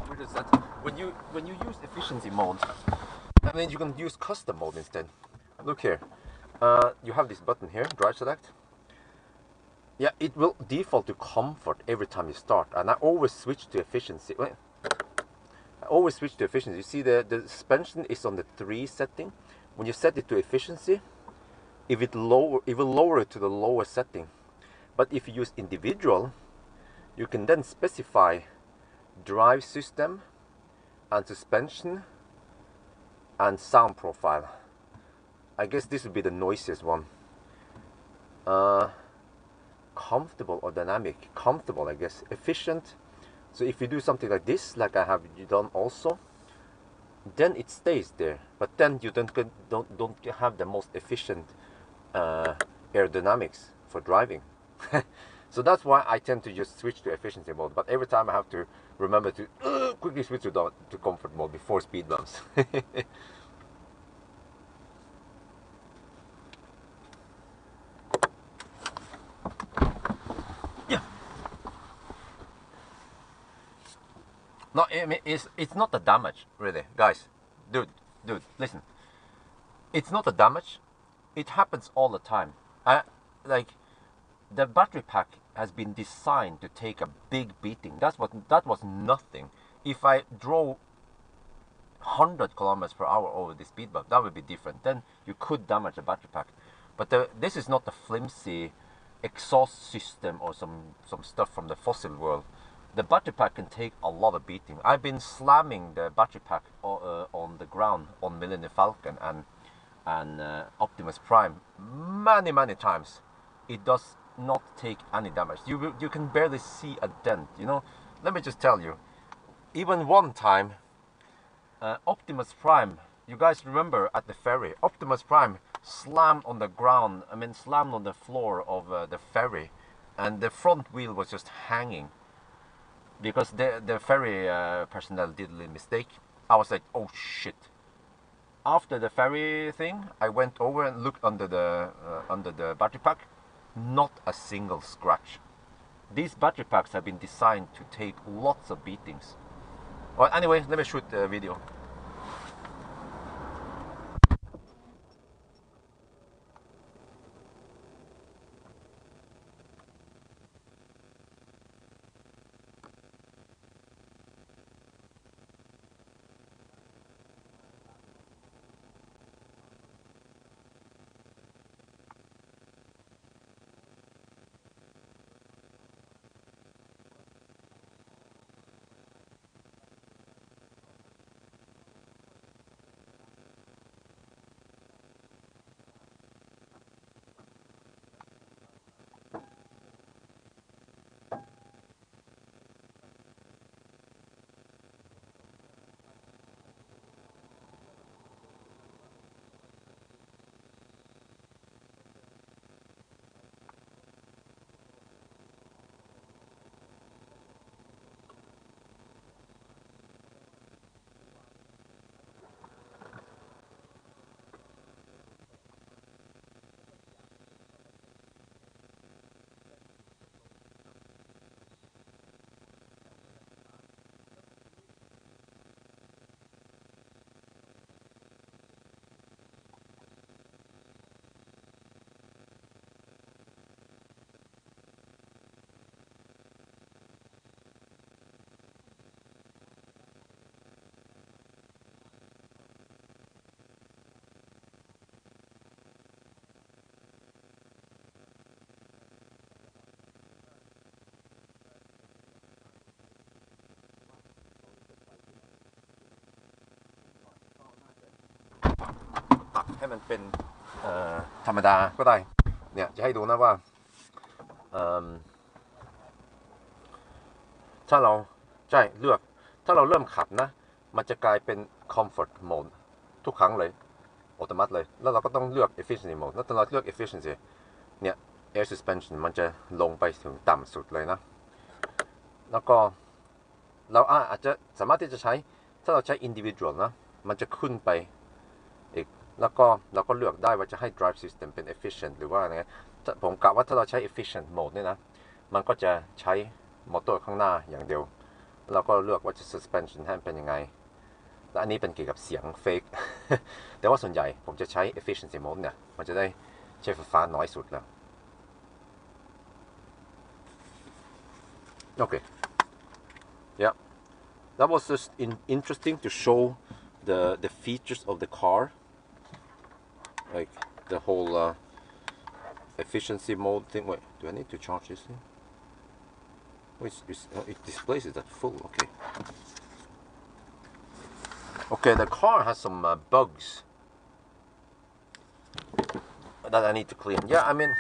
What is that? When you use efficiency mode, I mean you can use custom mode instead. Look here, you have this button here, drive select. Yeah, it will default to comfort every time you start, and I always switch to efficiency. I always switch to efficiency. You see the suspension is on the 3 setting. When you set it to efficiency, if it will lower it to the lowest setting. But if you use individual, you can then specify drive system and suspension and sound profile. I guess this would be the noisiest one. Comfortable or dynamic? Comfortable, I guess. Efficient. So if you do something like this, like I have done also, then it stays there. But then you don't have the most efficient aerodynamics for driving. So that's why I tend to just switch to efficiency mode. But every time I have to remember to quickly switch to comfort mode before speed bumps. Yeah. No, I mean it's not the damage really, guys. Dude, listen. It's not a damage. It happens all the time. Like the battery pack has been designed to take a big beating. That was nothing. If I drove 100 kilometers per hour over the speed bump, that would be different. Then you could damage the battery pack. But this is not a flimsy exhaust system or some stuff from the fossil world, the battery pack can take a lot of beating. I've been slamming the battery pack on the ground on Millennium Falcon and Optimus Prime many times. It does not take any damage. You can barely see a dent. You know, let me just tell you. Even one time, Optimus Prime. You guys remember at the ferry, Optimus Prime slammed on the ground. I mean, slammed on the floor of the ferry, and the front wheel was just hanging because the ferry personnel did a little mistake. I was like, oh shit. After the ferry thing, I went over and looked under the battery pack. Not a single scratch. These battery packs have been designed to take lots of beatings. Well, anyway, let me shoot the video.ให้มันเป็นธรรมดาก็ได้เนี่ยจะให้ดูนะว่าถ้าเราใช่เลือกถ้าเราเริ่มขับนะมันจะกลายเป็น comfort mode ทุกครั้งเลยอัตโนมัติเลยแล้วเราก็ต้องเลือก efficiency mode แล้วตอนเราเลือก efficiency เนี่ย air suspension มันจะลงไปถึงต่ำสุดเลยนะแล้วก็เราอาจจะสามารถที่จะใช้ถ้าเราใช้ individual นะมันจะขึ้นไปอีกแล้วก็เราก็เลือกได้ว่าจะให้ drive system เป็น efficient หรือว่าไงผมกะว่าถ้าเราใช้ efficient mode เนี่ยนะมันก็จะใช้มอเตอร์ข้างหน้าอย่างเดียวเราก็เลือกว่าจะ suspension ให้เป็นยังไงและอันนี้เป็นเกี่ยวกับเสียง fake แต่ว่าส่วนใหญ่ผมจะใช้ efficiency mode เนี่ยมันจะได้ใช้ไฟฟ้าน้อยสุดแล้วโอเค yeah that was just interesting to show the features of the car, like the whole efficiency mode thing. Wait, do I need to charge this thing? Wait, it displays it at full. Okay. Okay, the car has some bugs that I need to clean. Yeah, I mean,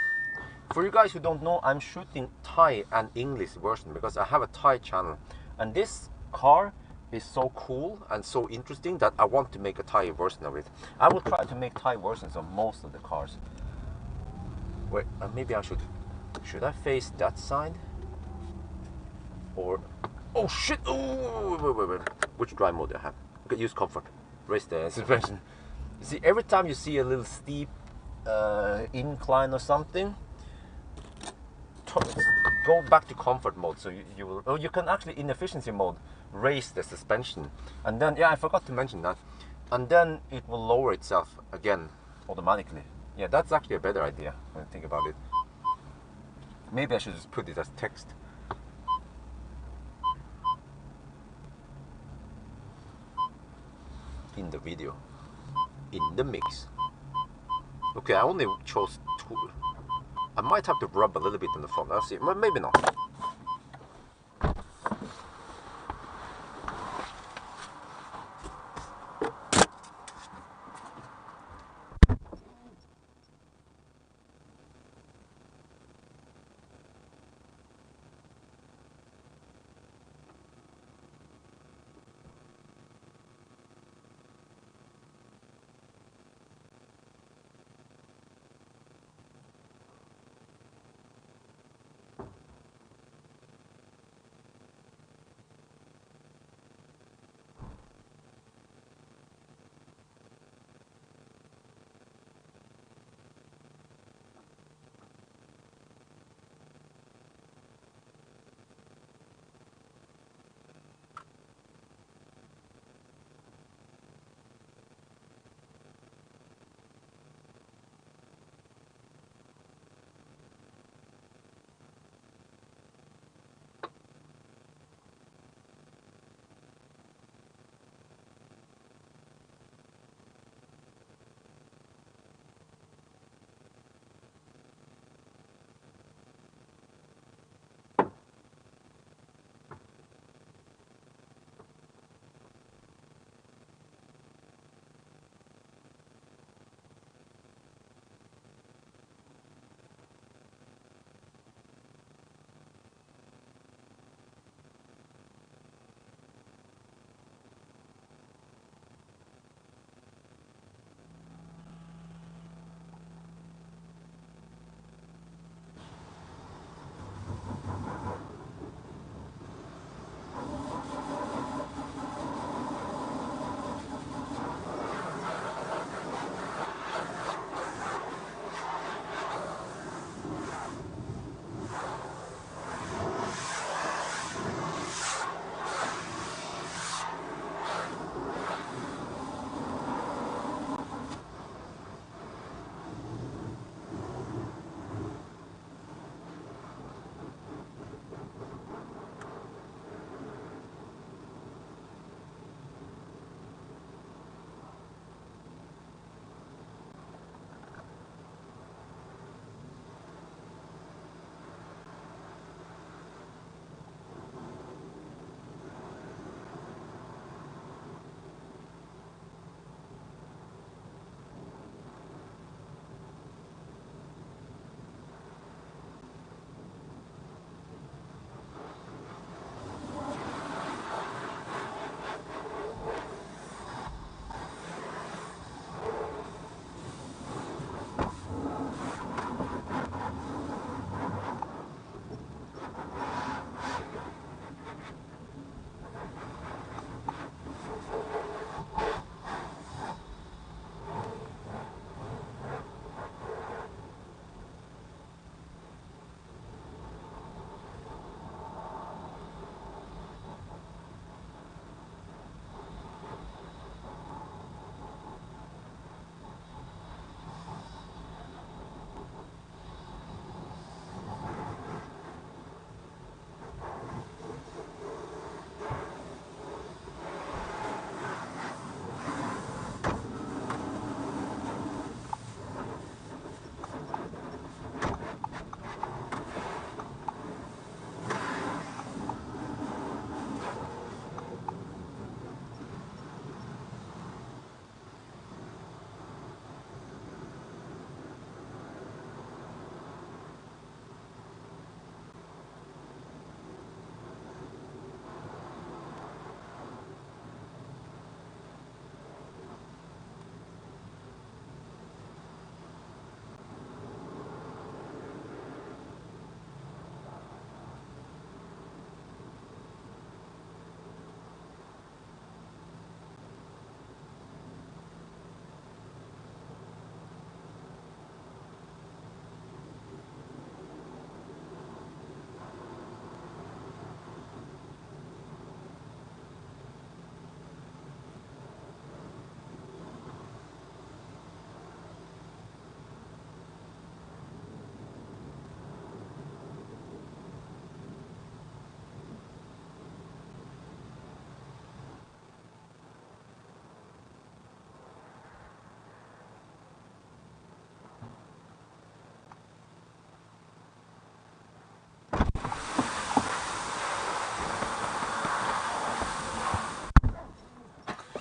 for you guys who don't know, I'm shooting Thai and English version because I have a Thai channel, and this car is so cool and so interesting that I want to make a Thai version of it. I will try to make Thai versions of most of the cars. Wait, maybe I should I face that side? Or, oh shit, oh, wait. Which drive mode do I have? Okay, use comfort, raise the suspension. You see, every time you see a little steep incline or something, go back to comfort mode, so you will, oh, you can actually in efficiency mode raise the suspension, and then, yeah, I forgot to mention that, and then it will lower itself again automatically. Yeah, that's actually a better idea when you think about it. Maybe I should just put it as text. In the video, in the mix. Okay, I only chose I might have to rub a little bit on the front. I'll see. Maybe not.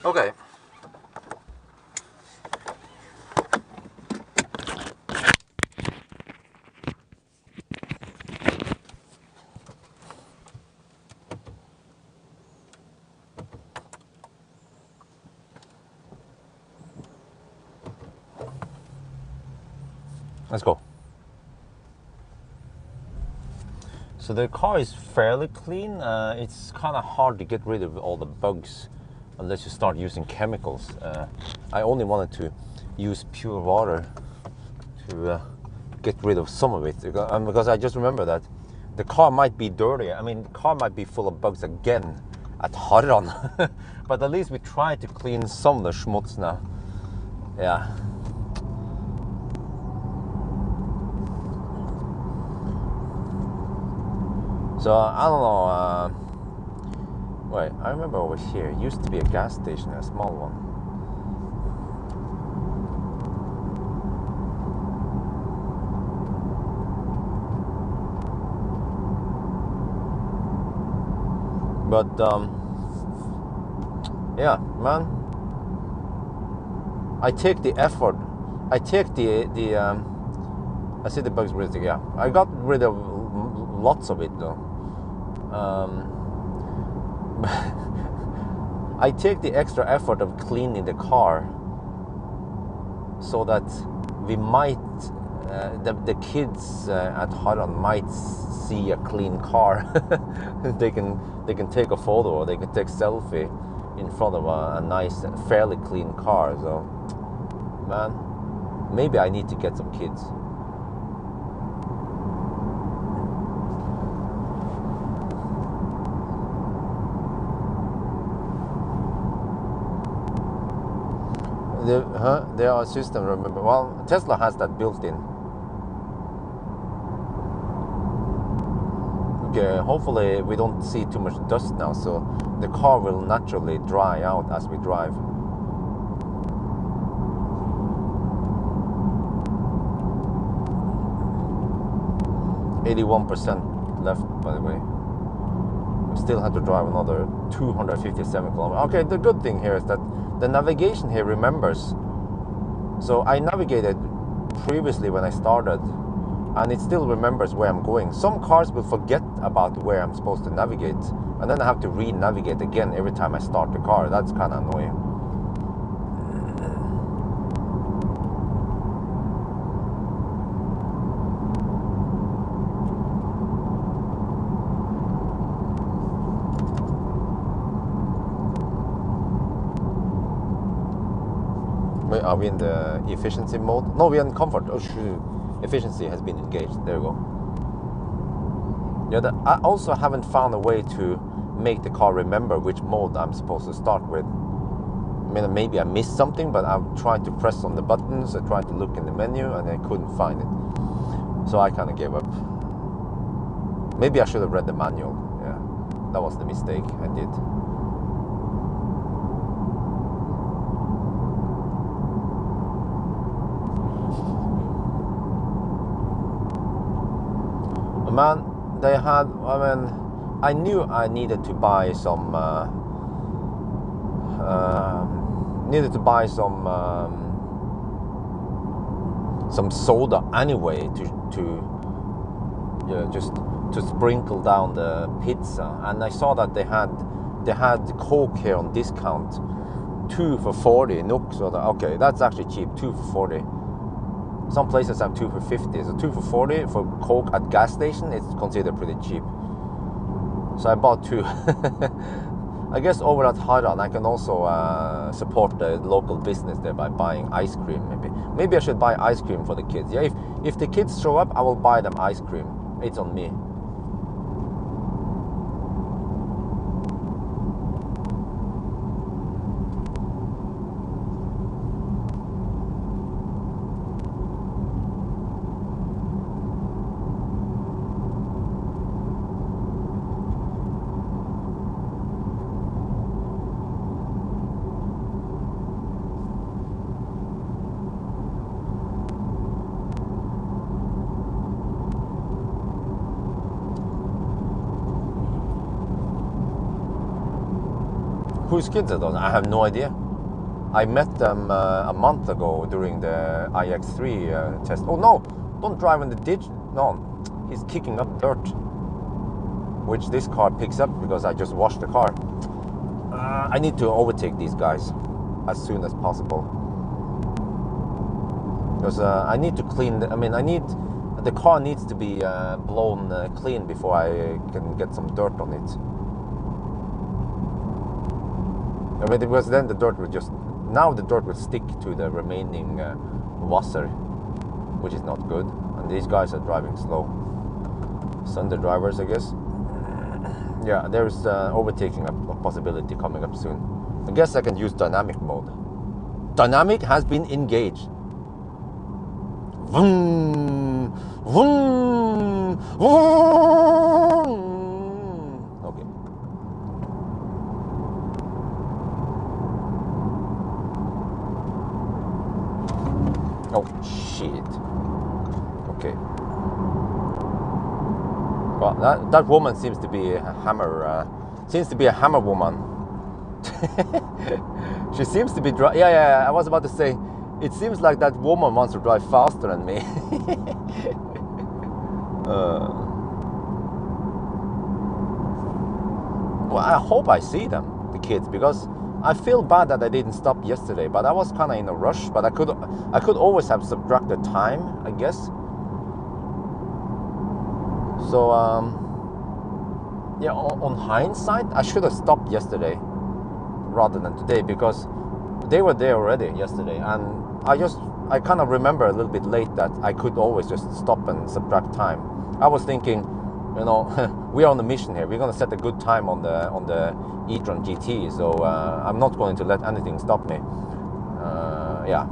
Okay. Let's go. So the car is fairly clean. It's kind of hard to get rid of all the bugs unless you start using chemicals. I only wanted to use pure water to get rid of some of it, because I just remember that the car might be dirty. I mean, the car might be full of bugs again at Harran, but at least we tried to clean some of the schmutz now. Yeah. So I don't know. Wait, I remember over here it used to be a gas station, a small one. But yeah, man, I take the effort. I take I see the bugs breathing. Yeah, I got rid of lots of it though. I take the extra effort of cleaning the car so that we might, the kids at Harran might see a clean car. they can take a photo or they can take selfie in front of a nice, fairly clean car. So, man, maybe I need to get some kids. There are system, remember. Well, Tesla has that built in. Okay, hopefully we don't see too much dust now, so the car will naturally dry out as we drive. 81% left, by the way. We still have to drive another 257 kilometers. Okay, the good thing here is that the navigation here remembers. So I navigated previously when I started, and it still remembers where I'm going. Some cars will forget about where I'm supposed to navigate, and then I have to re-navigate again every time I start the car. That's kind of annoying. Are we in the efficiency mode? No, we're in comfort. Oh, shoot. Efficiency has been engaged. There we go. Yeah, I also haven't found a way to make the car remember which mode I'm supposed to start with. I mean, maybe I missed something, but I've tried to press on the buttons. I tried to look in the menu, and I couldn't find it. So I kind of gave up. Maybe I should have read the manual. Yeah, that was the mistake I did. Man, they had, I mean, I knew I needed to buy some, some soda anyway to just to sprinkle down the pizza. And I saw that they had Coke here on discount, 2 for 40 NOK. So okay, that's actually cheap, 2 for 40. Some places have 2 for 50, so 2 for 40 for Coke at gas station, it's considered pretty cheap. So I bought 2. I guess over at Harran I can also support the local business there by buying ice cream. Maybe I should buy ice cream for the kids. Yeah, if the kids show up, I will buy them ice cream. It's on me. Whose kids are those? I have no idea. I met them a month ago during the iX3 test. Oh no, don't drive in the ditch. No, he's kicking up dirt, which this car picks up because I just washed the car. I need to overtake these guys as soon as possible. Because I need to clean, the car needs to be blown clean before I can get some dirt on it. Because then the dirt would now the dirt would stick to the remaining wasser, which is not good. And these guys are driving slow. Sunday drivers, I guess. Yeah, there's overtaking a possibility coming up soon. I guess I can use dynamic mode. Dynamic has been engaged. Vroom, vroom, vroom. Okay. Oh shit. Okay. Well, that woman seems to be a hammer. Seems to be a hammer woman. She seems to be yeah. I was about to say, it seems like that woman wants to drive faster than me. Well, I hope I see them, the kids, because I feel bad that I didn't stop yesterday. But I was kind of in a rush. But I could always have subtracted time, I guess. So yeah, on hindsight, I should have stopped yesterday rather than today, because they were there already yesterday, and I kind of remember a little bit late that I could always just stop and subtract time. I was thinking, you know, we are on a mission here. We're going to set a good time on the e-tron GT, so I'm not going to let anything stop me. Yeah.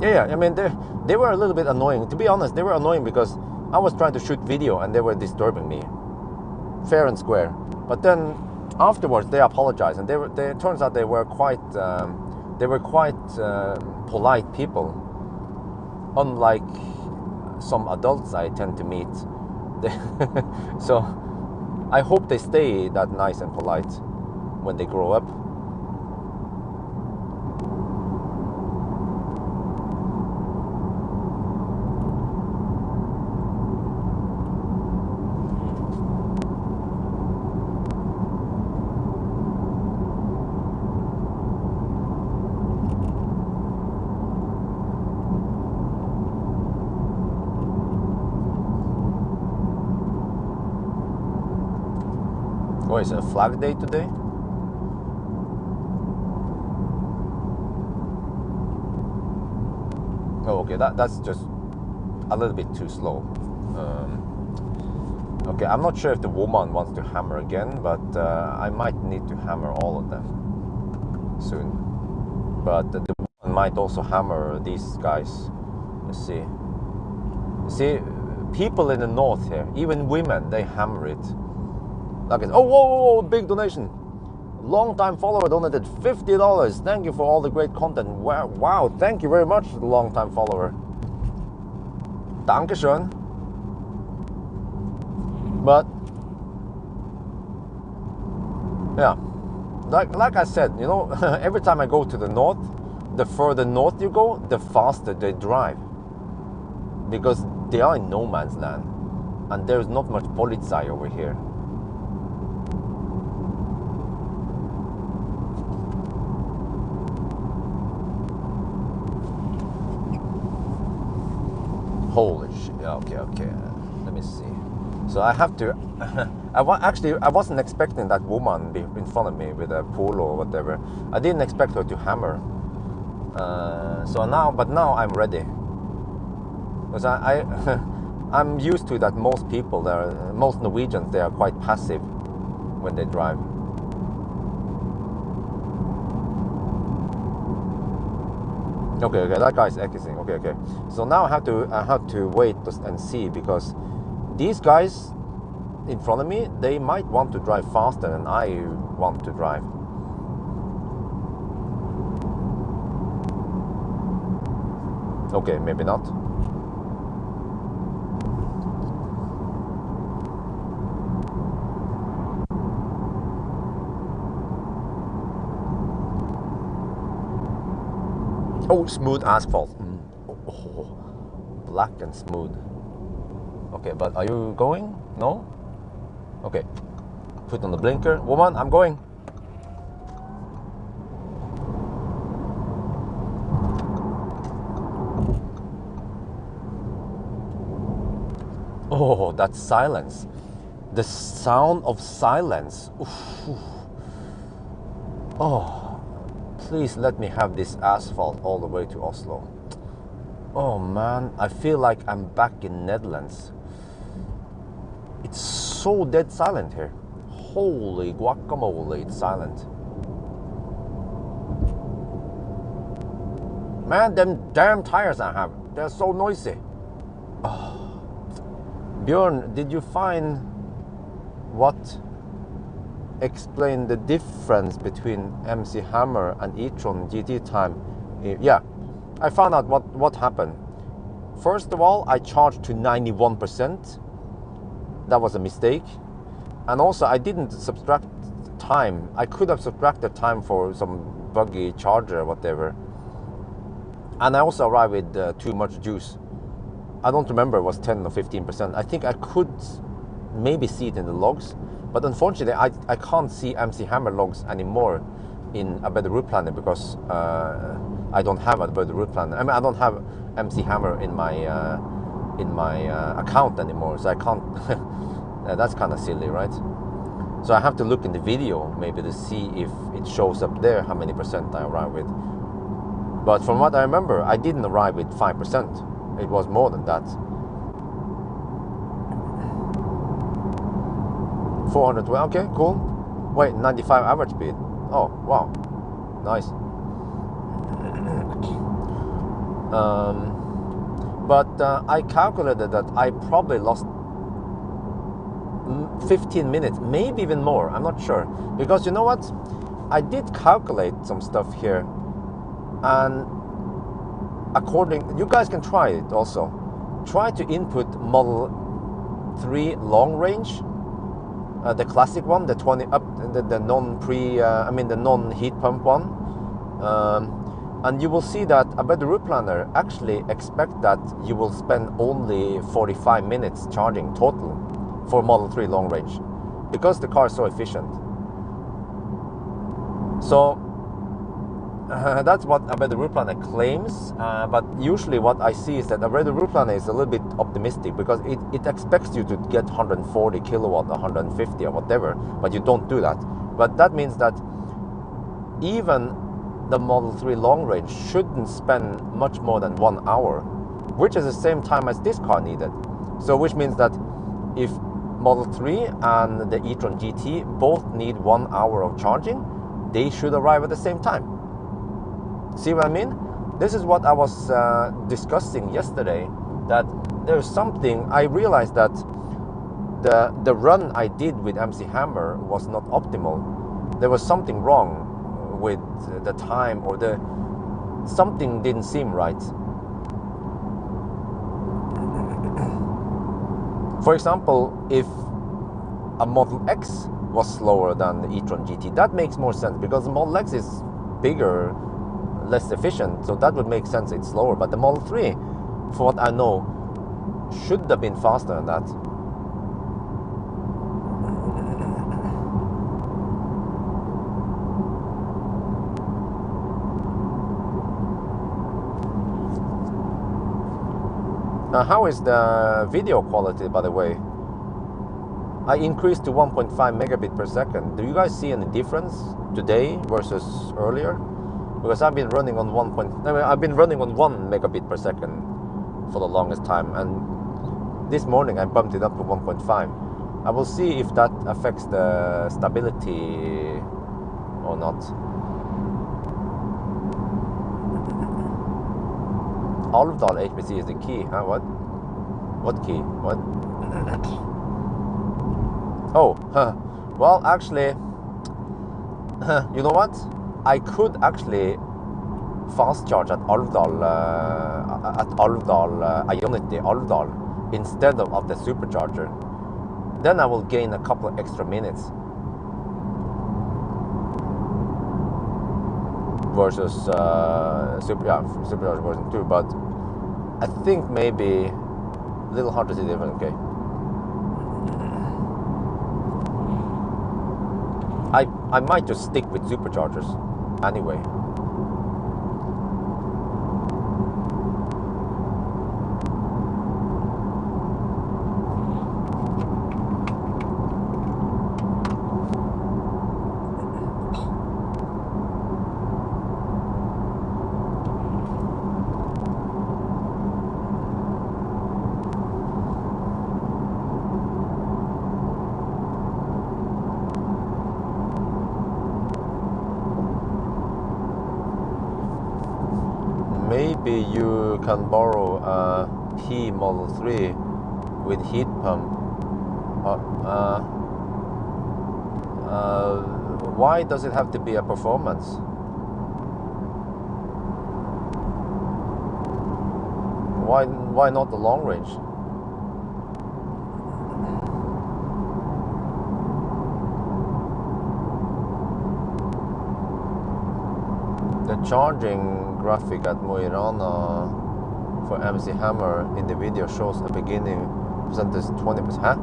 Yeah, I mean, they were a little bit annoying. To be honest, they were annoying because I was trying to shoot video and they were disturbing me, fair and square. But then afterwards, they apologized, and it turns out they were quite polite people, unlike some adults I tend to meet. So I hope they stay that nice and polite when they grow up. Oh, is it a flag day today? Oh, okay, that's just a little bit too slow. Okay, I'm not sure if the woman wants to hammer again, but I might need to hammer all of them soon. But the woman might also hammer these guys. Let's see. See, people in the north here, even women, they hammer it. Like it's, oh, whoa, big donation. Long-time follower donated $50. Thank you for all the great content. Wow, thank you very much, long-time follower. Dankeschön. But yeah, like I said, you know, every time I go to the north, the further north you go, the faster they drive, because they are in no man's land, and there's not much Polizei over here. Holy shit. Okay. Let me see. So I have to. I wasn't expecting that woman be in front of me with a polo or whatever. I didn't expect her to hammer. But now I'm ready. Because I'm used to that most Norwegians, they are quite passive when they drive. Okay, that guy's exiting. Okay. So now I have to wait and see, because these guys in front of me, they might want to drive faster than I want to drive. Okay, maybe not. Oh, smooth asphalt. Oh, black and smooth. Okay, but are you going? No? Okay. Put on the blinker. Woman, I'm going. Oh, that silence. The sound of silence. Oof. Oh, please let me have this asphalt all the way to Oslo. Oh man, I feel like I'm back in Netherlands. It's so dead silent here. Holy guacamole, it's silent. Man, them damn tires I have, they're so noisy. Oh. Bjørn, did you find what explained the difference between MC Hammer and e-tron GT time? Yeah, I found out what happened. First of all, I charged to 91%. That was a mistake. And also, I didn't subtract time. I could have subtracted time for some buggy charger or whatever. And I also arrived with too much juice. I don't remember, it was 10 or 15%. I think I could maybe see it in the logs, but unfortunately I can't see MC Hammer logs anymore in a better route planner because I don't have a better route planner. I mean, I don't have MC Hammer in my account anymore, so I can't. That's kind of silly, right? So I have to look in the video maybe to see if it shows up there how many percent I arrive with. But from what I remember, I didn't arrive with 5%. It was more than that. 412, okay, cool. Wait, 95 average speed. Oh, wow, nice. But I calculated that I probably lost 15 minutes, maybe even more, I'm not sure. Because you know what? I did calculate some stuff here, and you guys can try it also. Try to input Model 3 long range, the classic one, the 20 up, the the non-heat pump one, and you will see that a better route planner actually expect that you will spend only 45 minutes charging total for Model 3 long range, because the car is so efficient. So that's what a better route planner claims, but usually what I see is that a better route planner is a little bit optimistic, because it expects you to get 140 kilowatt, 150 or whatever, but you don't do that. But that means that even the Model 3 long range shouldn't spend much more than 1 hour, which is the same time as this car needed. So which means that if Model 3 and the e-tron GT both need 1 hour of charging, they should arrive at the same time. See what I mean? This is what I was discussing yesterday, that there's something, I realized that the run I did with MC Hammer was not optimal. There was something wrong with the time, or something didn't seem right. For example, if a Model X was slower than the e-tron GT, that makes more sense, because the Model X is bigger, less efficient, so that would make sense it's slower. But the Model 3, for what I know, should have been faster than that. Now, how is the video quality, by the way? I increased to 1.5 megabit per second. Do you guys see any difference today versus earlier? Because I've been running on 1 megabit per second for the longest time, and this morning I bumped it up to 1.5. I will see if that affects the stability or not. Alvdal HPC is the key, huh? What key? What? Oh, well, actually, you know what? I could actually fast charge at Alvdal, Ionity Alvdal, instead of the supercharger. Then I will gain a couple of extra minutes. versus supercharged version 2, but I think maybe a little hard to see the difference. Okay. I might just stick with superchargers anyway. Maybe you can borrow a P Model 3 with heat pump. Why does it have to be a performance? Why not the long range? The charging graphic at Mo i Rana for MC Hammer in the video shows a beginning percentage 20%. Huh?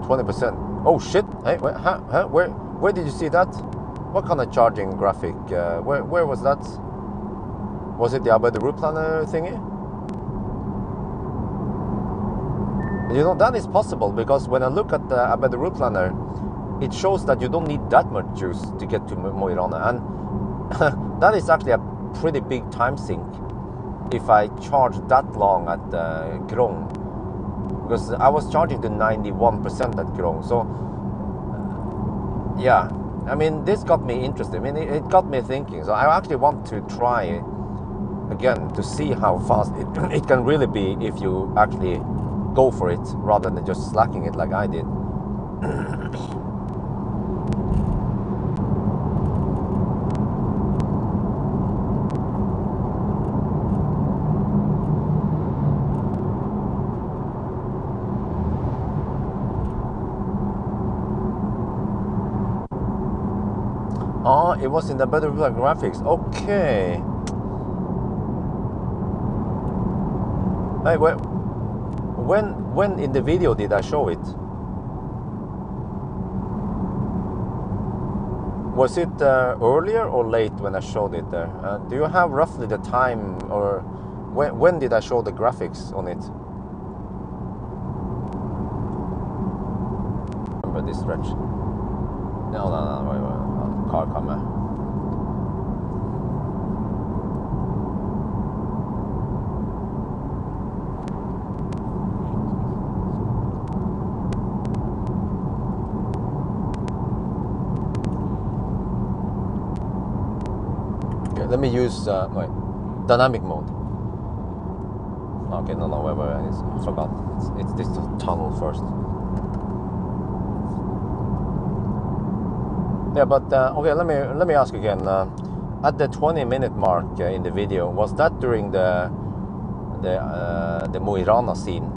20%. Oh shit! Hey, where did you see that? What kind of charging graphic? Where was that? Was it the Abed Route Planner thingy? You know, that is possible, because when I look at the Abed Route Planner, it shows that you don't need that much juice to get to Mo i Rana, and that is actually a pretty big time sink if I charge that long at Grong, because I was charging to 91% at Grong. So yeah, I mean, this got me interested. I mean, it got me thinking. So I actually want to try again to see how fast it can really be if you actually go for it rather than just slacking it like I did. Oh, it was in the better graphics. Okay. Hey, when in the video did I show it? Was it earlier or late when I showed it there? Do you have roughly the time, or when did I show the graphics on it? Remember this stretch? No, wait. Car coming. Okay, let me use dynamic mode. Okay, no, wait, I forgot. It's this tunnel first. Yeah, but okay. Let me ask again. At the 20-minute mark in the video, was that during the Mo i Rana scene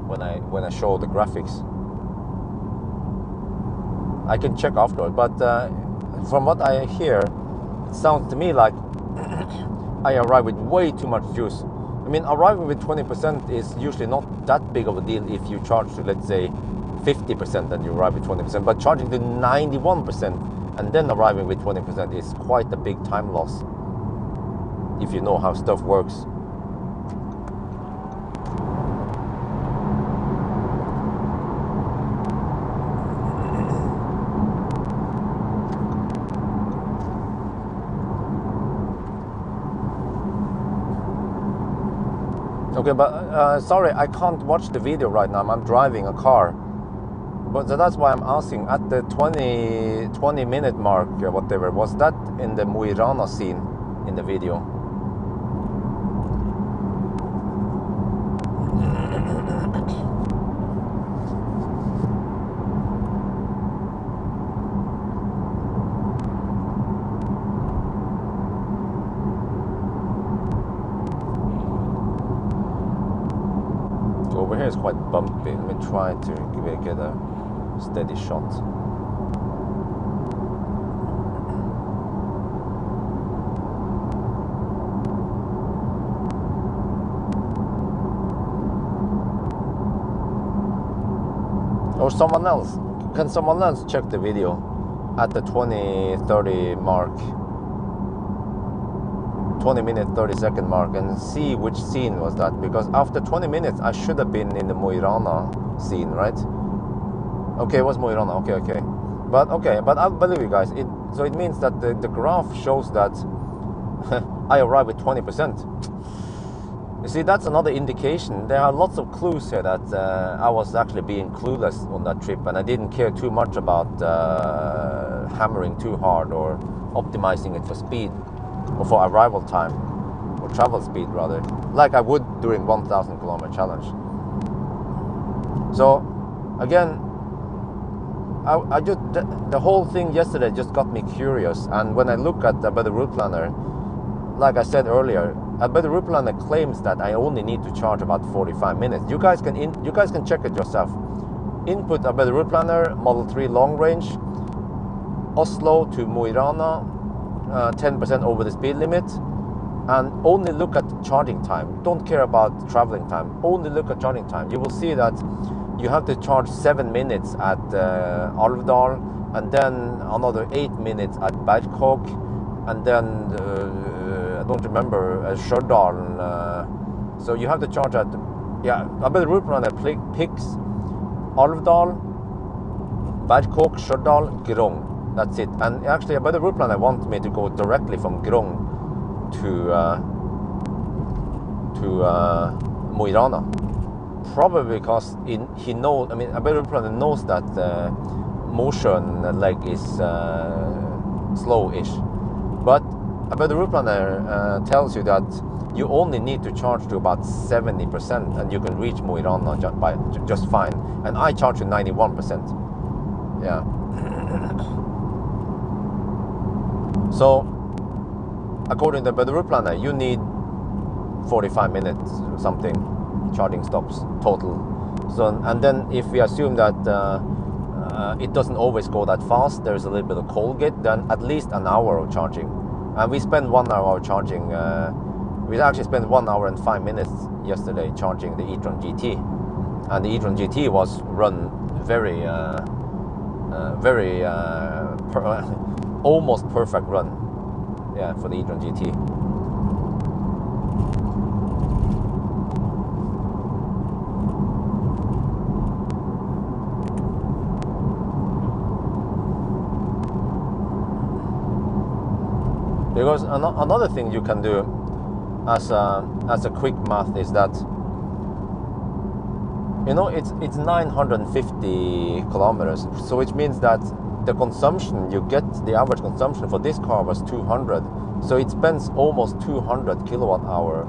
when I showed the graphics? I can check afterward, but from what I hear, it sounds to me like I arrive with way too much juice. I mean, arriving with 20% is usually not that big of a deal if you charge to, let's say, 50% and you arrive with 20%, but charging to 91% and then arriving with 20% is quite a big time loss if you know how stuff works. Okay, but sorry, I can't watch the video right now. I'm driving a car. But so that's why I'm asking, at the 20-minute mark, whatever, was that in the Mo i Rana scene in the video? Over here is quite bumpy. Let me try to get a steady shot. Or someone else. Can someone else check the video at the 20-30 mark? 20-minute, 30-second mark, and see which scene was that, because after 20 minutes I should have been in the Mo i Rana scene, right? Okay, it was Mo i Rana, okay. But I'll believe you guys. So it means that the graph shows that I arrived with 20%. You see, that's another indication. There are lots of clues here that I was actually being clueless on that trip, and I didn't care too much about hammering too hard or optimizing it for speed, or for arrival time, or travel speed rather, like I would during 1,000 kilometer challenge. So again, I just, the whole thing yesterday just got me curious. And when I look at the Better Route Planner, like I said earlier, a Better Route Planner claims that I only need to charge about 45 minutes. You guys can check it yourself. Input a Better Route Planner, Model 3 long range, Oslo to Mo i Rana, 10% over the speed limit, and only look at charging time. Don't care about traveling time, only look at charging time. You will see that you have to charge 7 minutes at Alvdal, and then another 8 minutes at Berkåk, and then I don't remember, Stjørdal. So you have to charge at, a Better Route Planner picks Alvdal, Berkåk, Stjørdal, Grong. That's it. And actually, a Better Route Planner wants me to go directly from Grong to Mo i Rana. Probably because he knows. I mean, a Better Route Planner knows that Mosjøen leg is slow-ish, but a Better Route Planner tells you that you only need to charge to about 70%, and you can reach Mo i Rana just fine. And I charge to 91%. Yeah. So, according to the Better Route Planner, you need 45 minutes or something charging stops total. So, and then if we assume that it doesn't always go that fast, there's a little bit of Colgate, then at least an hour of charging. And we spent 1 hour charging. We actually spent 1 hour and 5 minutes yesterday charging the e-tron GT, and the e-tron GT was run very, almost perfect run, for the e-tron GT. Because another thing you can do as a quick math is that, it's 950 kilometers, so which means that the consumption you get, the average consumption for this car was 200, so it spends almost 200 kilowatt hour.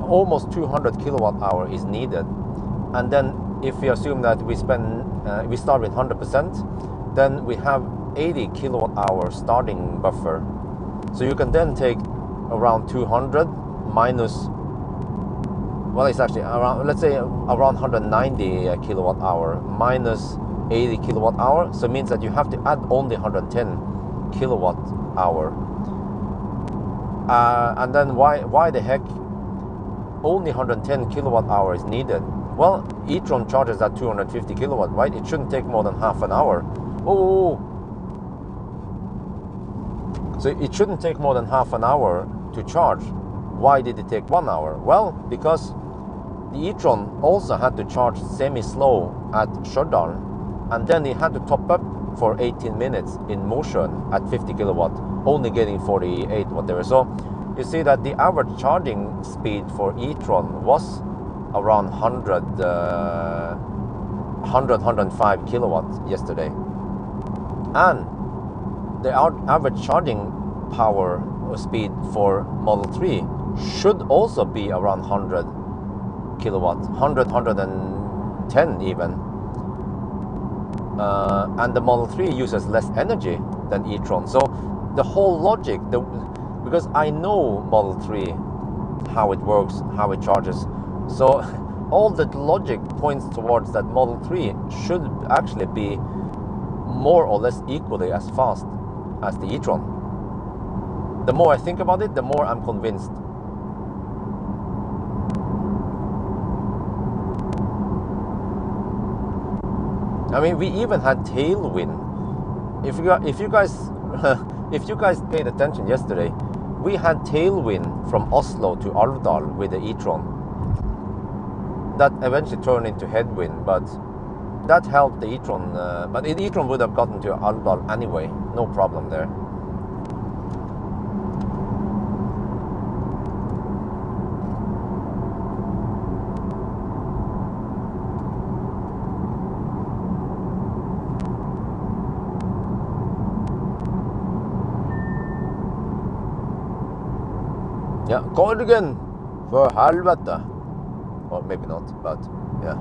Almost 200 kilowatt hour is needed, and then if we assume that we start with 100%, then we have 80 kilowatt hour starting buffer. So you can then take around 200 minus, well, it's actually around, let's say around 190 kilowatt hour minus 80 kilowatt hour. So it means that you have to add only 110 kilowatt hour. And then why the heck only 110 kilowatt hour is needed? Well, e-tron charges at 250 kilowatt, right? It shouldn't take more than half an hour. So it shouldn't take more than half an hour to charge. Why did it take 1 hour? Well, because the e-tron also had to charge semi-slow at Stjørdal, and then it had to top up for 18 minutes in Mosjøen at 50 kilowatt, only getting 48 whatever. So you see that the average charging speed for e-tron was around 105 kilowatts yesterday. And the average charging power or speed for Model 3 should also be around 100 kilowatt, 110 even. And the Model 3 uses less energy than e-tron. So the whole logic, because I know Model 3, how it works, how it charges. So all the logic points towards that Model 3 should actually be more or less equally as fast as the e-tron. The more I think about it, the more I'm convinced. I mean, we even had tailwind. If you guys if you guys paid attention yesterday, we had tailwind from Oslo to Alvdal with the e-tron. That eventually turned into headwind, but that helped the e-tron. But the e-tron would have gotten to Alvdal anyway, no problem there. Yeah, Korgen, for helvete. Or maybe not, but yeah.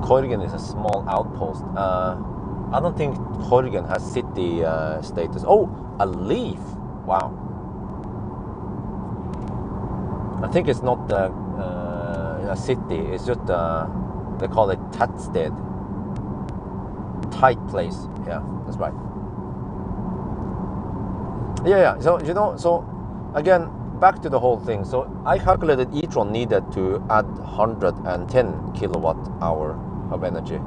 Korgen is a small outpost. I don't think Korgen has city status. Oh, a leaf. Wow. I think it's not a city. It's just they call it Tattsted. Tight place. Yeah, that's right. Yeah. So so again, back to the whole thing. So I calculated e-tron needed to add 110 kilowatt hour of energy,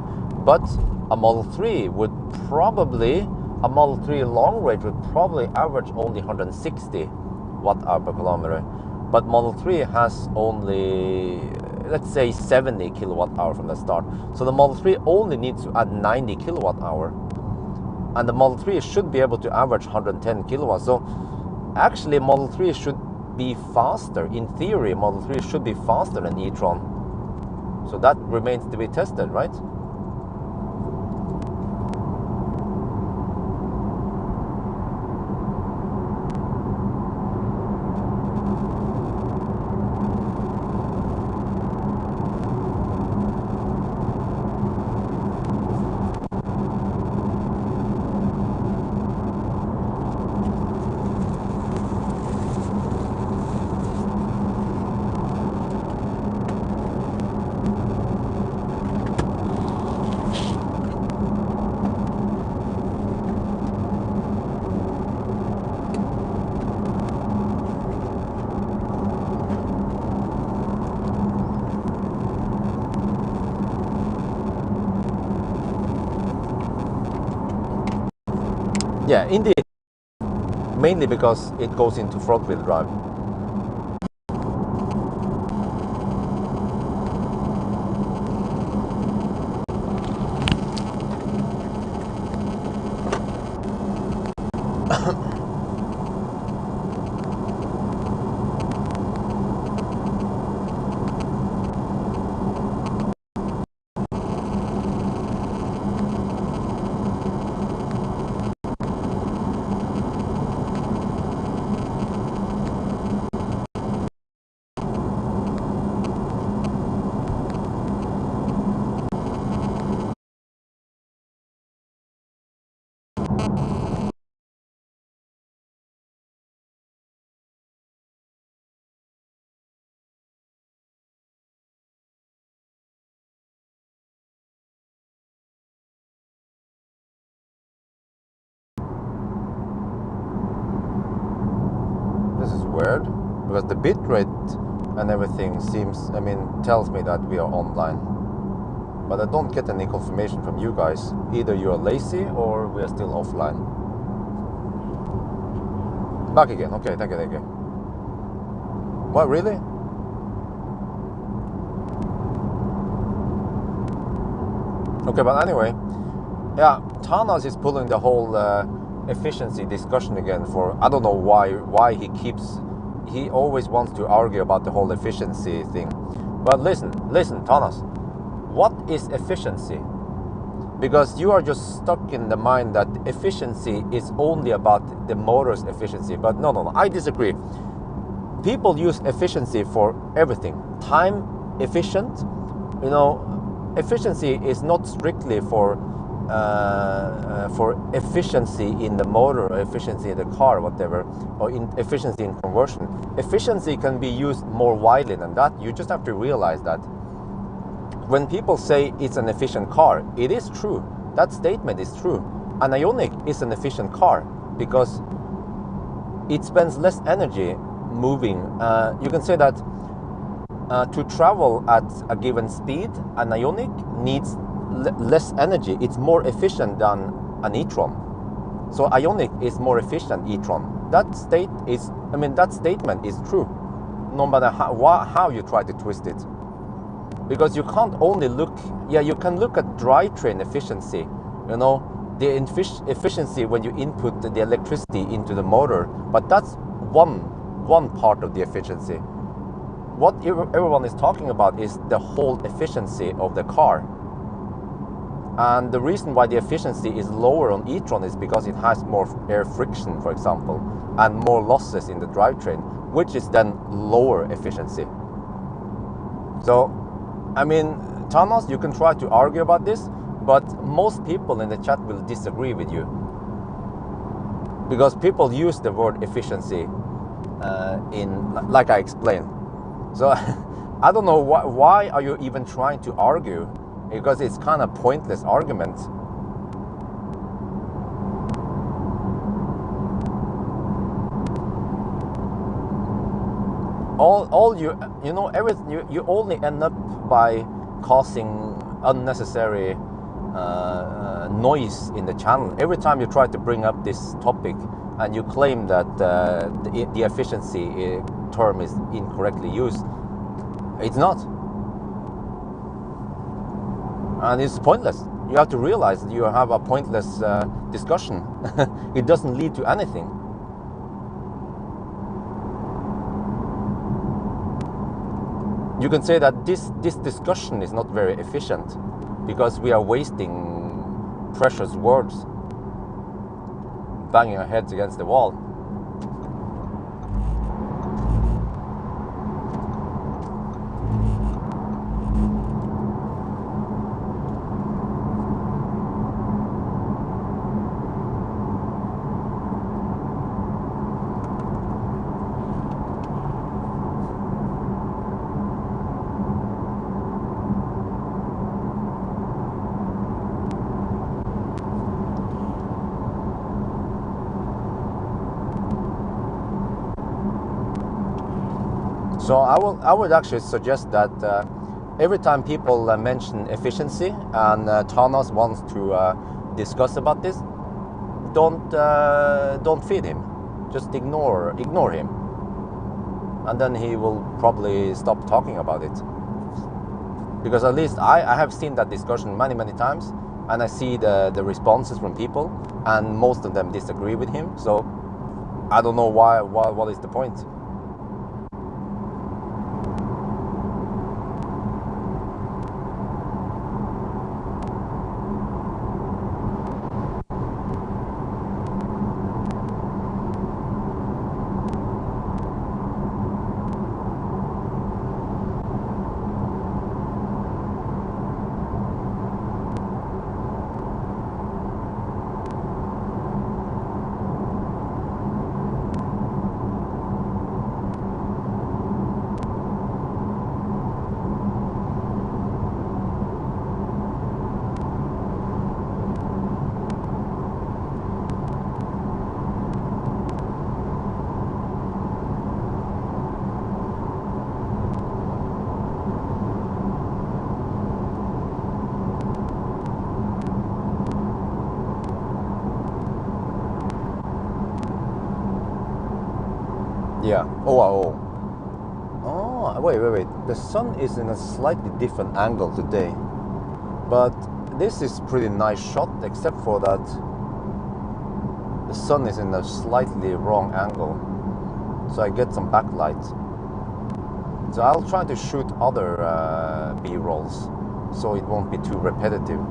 but a Model 3 would probably, a Model 3 long range would probably average only 160 watt hour per kilometer, but Model 3 has only, let's say, 70 kilowatt hour from the start. So the Model 3 only needs to add 90 kilowatt hour, and the Model 3 should be able to average 110 kilowatts. So actually Model 3 should be faster. In theory, Model 3 should be faster than e-tron. So that remains to be tested, right? Yeah, indeed. Mainly because it goes into front wheel drive. This is weird, because the bit rate and everything seems, tells me that we are online. But I don't get any confirmation from you guys. Either you are lazy or we are still offline. Back again. Okay, thank you. What, really? Okay, but anyway, yeah, Thanos is pulling the whole efficiency discussion again for, I don't know why he always wants to argue about the whole efficiency thing. But listen, Thanos, what is efficiency? Because you are just stuck in the mind that efficiency is only about the motor's efficiency. But no, I disagree. People use efficiency for everything. Time efficient, efficiency is not strictly for efficiency in the motor, or efficiency in the car, whatever, or efficiency in conversion. Efficiency can be used more widely than that. You just have to realize that when people say it's an efficient car, it is true. That statement is true. An Ioniq is an efficient car because it spends less energy moving. You can say that to travel at a given speed, an ionic needs less energy. It's more efficient than an e-tron. So ionic is more efficient than e-tron. That statement is true, no matter how you try to twist it. Because you can't only look, you can look at drivetrain efficiency, the efficiency when you input the electricity into the motor, but that's one part of the efficiency. What everyone is talking about is the whole efficiency of the car. And the reason why the efficiency is lower on e-tron is because it has more air friction, for example, and more losses in the drivetrain, which is then lower efficiency. So, Thanos, you can try to argue about this, but most people in the chat will disagree with you. Because people use the word efficiency like I explained. So I don't know why are you even trying to argue, because it's kind of pointless argument. You only end up by causing unnecessary noise in the channel. Every time you try to bring up this topic and you claim that the efficiency term is incorrectly used, it's not. And it's pointless. You have to realize that you have a pointless discussion. It doesn't lead to anything. You can say that this discussion is not very efficient because we are wasting precious words, banging our heads against the wall. So I would actually suggest that every time people mention efficiency and Thanos wants to discuss about this, don't feed him. Just ignore him, and then he will probably stop talking about it. Because at least I have seen that discussion many times, and I see the responses from people, and most of them disagree with him. So I don't know what is the point. Yeah. Oh, wait. The sun is in a slightly different angle today. But this is pretty nice shot, except for that the sun is in a slightly wrong angle. So I get some backlight. So I'll try to shoot other B-rolls so it won't be too repetitive.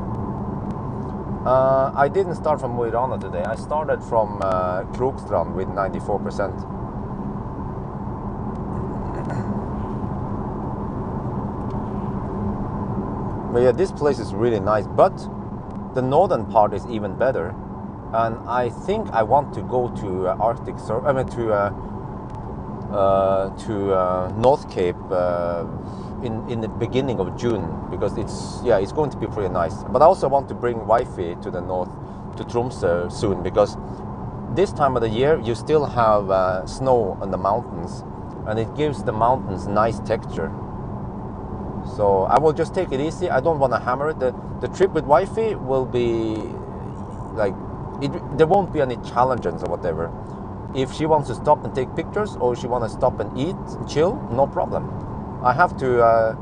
I didn't start from Mo i Rana today. I started from Krokstrand with 94%. But yeah, this place is really nice, but the northern part is even better. And I think I want to go to Arctic Circle, to North Cape in the beginning of June, because it's going to be pretty nice. But I also want to bring Wi-Fi to the north, to Tromsø soon, because this time of the year you still have snow on the mountains, and it gives the mountains nice texture. So I will just take it easy. I don't want to hammer it. The trip with wifey will be like, there won't be any challenges or whatever. If she wants to stop and take pictures, or she wants to stop and eat and chill, no problem. I have to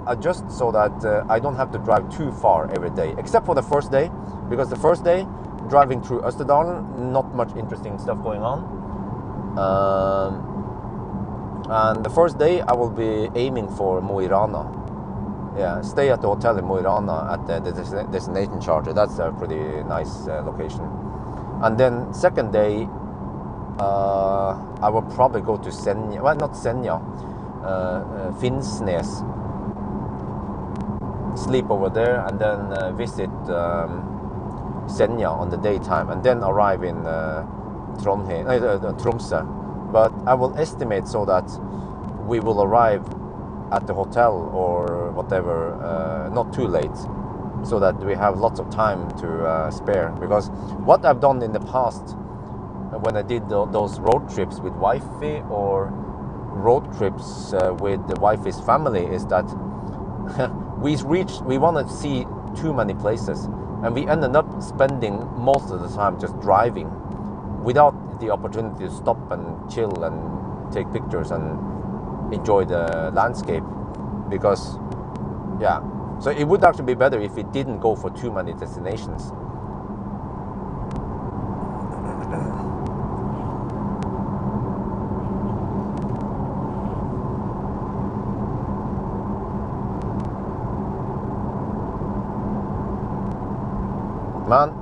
adjust so that I don't have to drive too far every day, except for the first day, because the first day driving through Østerdalen, not much interesting stuff going on. And the first day I will be aiming for Mo i Rana. Yeah, stay at the hotel in Mo i Rana at the destination charter. That's a pretty nice location. And then second day, I will probably go to Senja. Well, not Senja, Finnsnes. Sleep over there, and then visit Senja on the daytime, and then arrive in Tromsø. But I will estimate so that we will arrive at the hotel or whatever not too late, so that we have lots of time to spare. Because what I've done in the past, when I did those road trips with wifey or road trips with the wifey's family, is that we want to see too many places, and we ended up spending most of the time just driving without the opportunity to stop and chill and take pictures and enjoy the landscape. Because yeah, so it would actually be better if we didn't go for too many destinations. Man,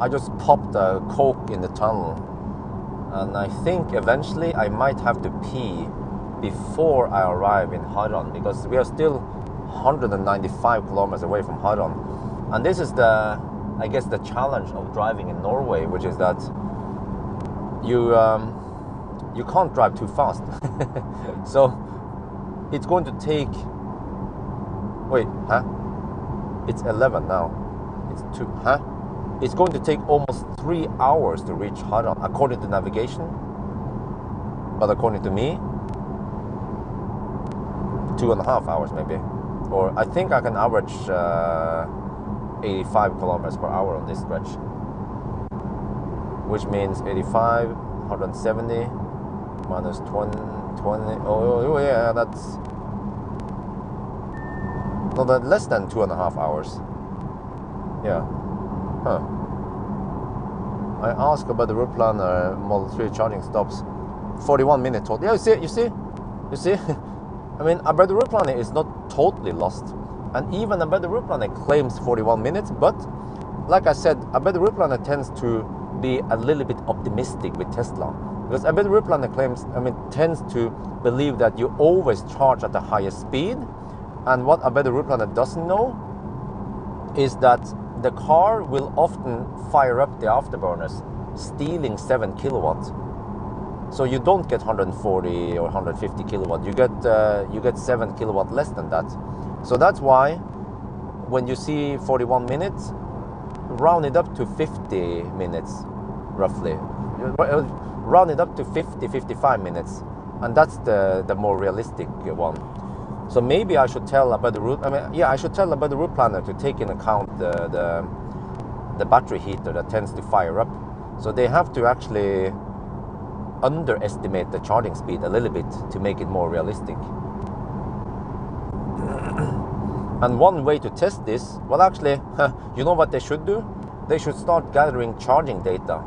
I just popped a Coke in the tunnel, and I think eventually I might have to pee before I arrive in Harran, because we are still 195 kilometers away from Harran. And this is I guess the challenge of driving in Norway, which is that you can't drive too fast. So it's going to take, wait, huh? It's 11 now. It's 2, huh? It's going to take almost 3 hours to reach Harran, according to navigation. But according to me, 2.5 hours maybe. Or I think I can average 85 kilometers per hour on this stretch. Which means 85, 170, minus 20, oh yeah, that's... No, that's less than 2.5 hours. Yeah. Huh. I asked about the route planner, Model 3 charging stops. 41 minutes total. Yeah, you see? I mean, a better route planner is not totally lost. And even a better route planner claims 41 minutes, but like I said, a better route planner tends to be a little bit optimistic with Tesla. Because a better route planner tends to believe that you always charge at the highest speed. And what a better route planner doesn't know is that the car will often fire up the afterburners, stealing 7 kilowatts. So you don't get 140 or 150 kilowatt. You get 7 kilowatt less than that. So that's why when you see 41 minutes, round it up to 50 minutes, roughly. Round it up to 50, 55 minutes, and that's the more realistic one. So maybe I should tell about the route. I should tell about the route planner to take in account the battery heater that tends to fire up. So they have to actually underestimate the charging speed a little bit to make it more realistic. And one way to test this, well, actually, you know what they should do? They should start gathering charging data.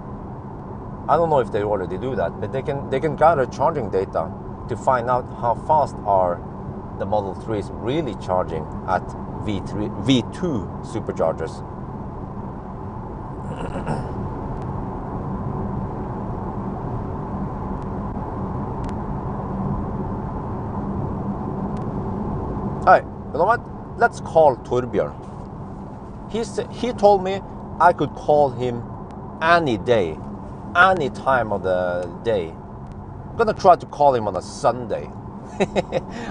I don't know if they already do that, but they can gather charging data to find out how fast are the Model 3s really charging at V2 superchargers. Hey, you know what? Let's call Torbjørn. He told me I could call him any day, any time of the day. I'm gonna try to call him on a Sunday.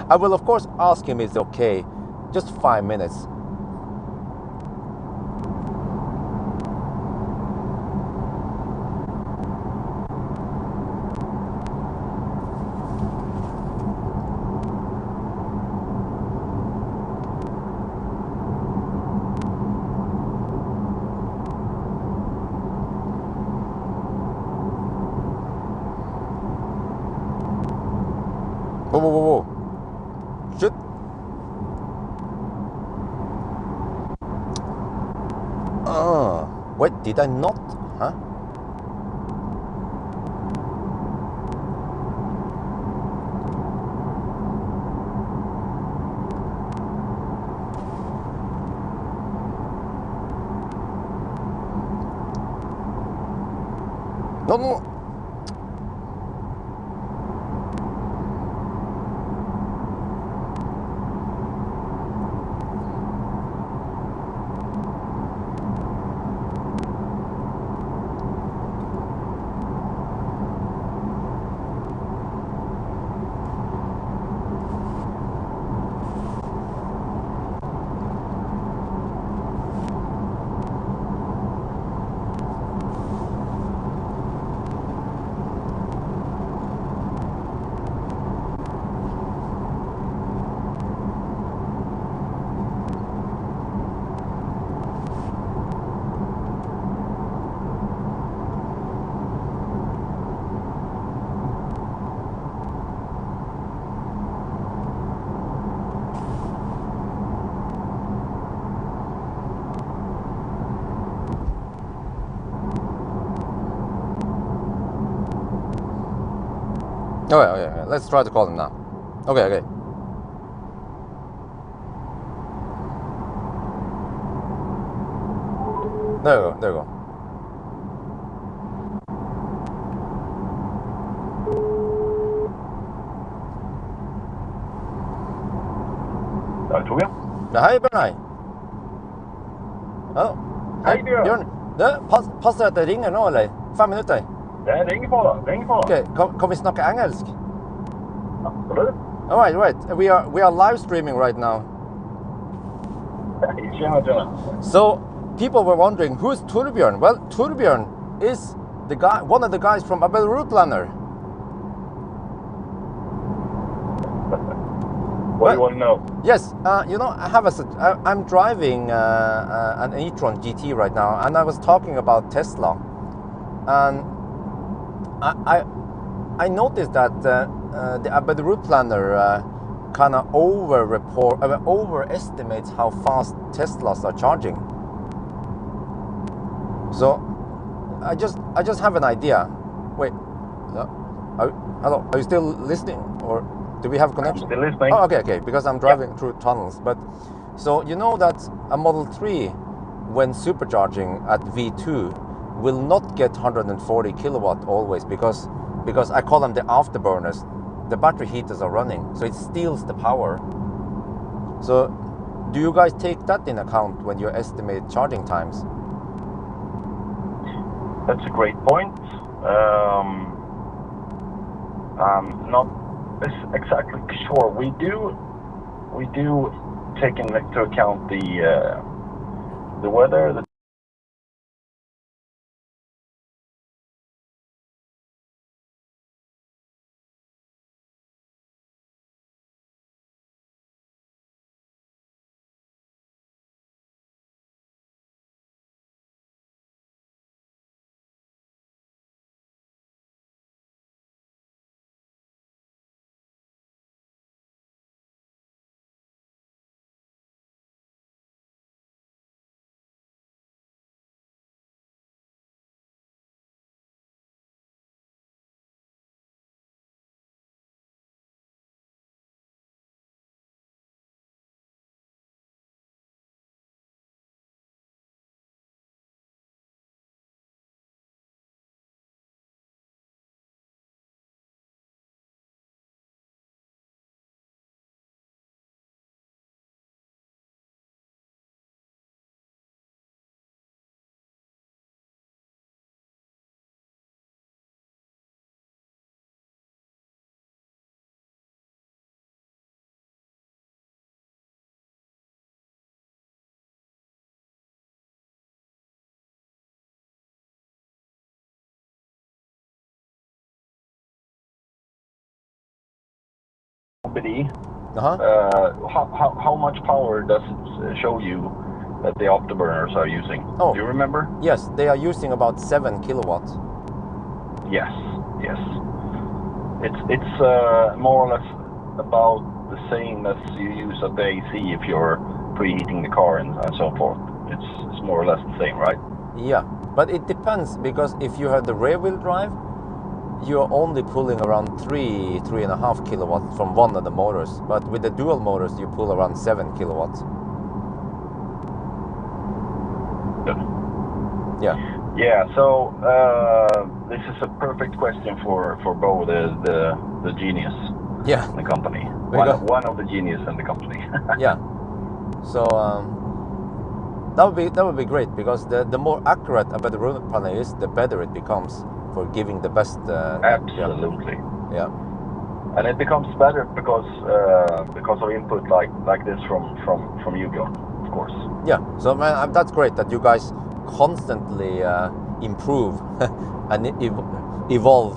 I will of course ask him if it's okay, just 5 minutes. Whoa, whoa, whoa, whoa. Shit. Wait, did I not? Huh? No, no. Okay. Let's try to call him now. Okay. There you go. Torbjørn? Ja, hei, Bjørn. Hei. Ja. Hei, Bjørn. Pass deg at det ringer nå, eller? 5 minutter? Det ringer på da. Okay, kan vi snakke engelsk? Absolutt. All right. We are live streaming right now. Tjena. So people were wondering, who's Torbjørn? Well, Torbjørn is the guy, one of the guys from a route planner. What do you want to know? Yes, you know, I'm driving an e-tron GT right now, and I was talking about Tesla, and I noticed that the route planner kind of overestimates how fast Teslas are charging. So I just have an idea. Wait, hello, are you still listening, or do we have a connection? I'm still listening. Oh, okay, because I'm driving through tunnels. But so you know that a Model 3, when supercharging at V2, will not get 140 kilowatt always, because I call them the afterburners. The battery heaters are running, so it steals the power. So do you guys take that in account when you estimate charging times? That's a great point. I'm not exactly sure. We do take into account the weather, the how much power does it show you that the afterburners are using? Oh, do you remember? Yes, they are using about 7 kilowatts. Yes. It's more or less about the same as you use at the AC if you're preheating the car and so forth. It's more or less the same, right? Yeah, but it depends, because if you have the rear wheel drive, you're only pulling around 3.5 kilowatts from one of the motors. But with the dual motors, you pull around 7 kilowatts. Good. Yeah. Yeah, so this is a perfect question for Bo, the genius Yeah. in the company. One of the genius in the company. Yeah. So that would be great, because the more accurate a better route planner is, the better it becomes for giving the best. Absolutely. Yeah. And it becomes better because of input like this from you, Bjørn, of course. Yeah. So man, that's great that you guys constantly improve and evolve.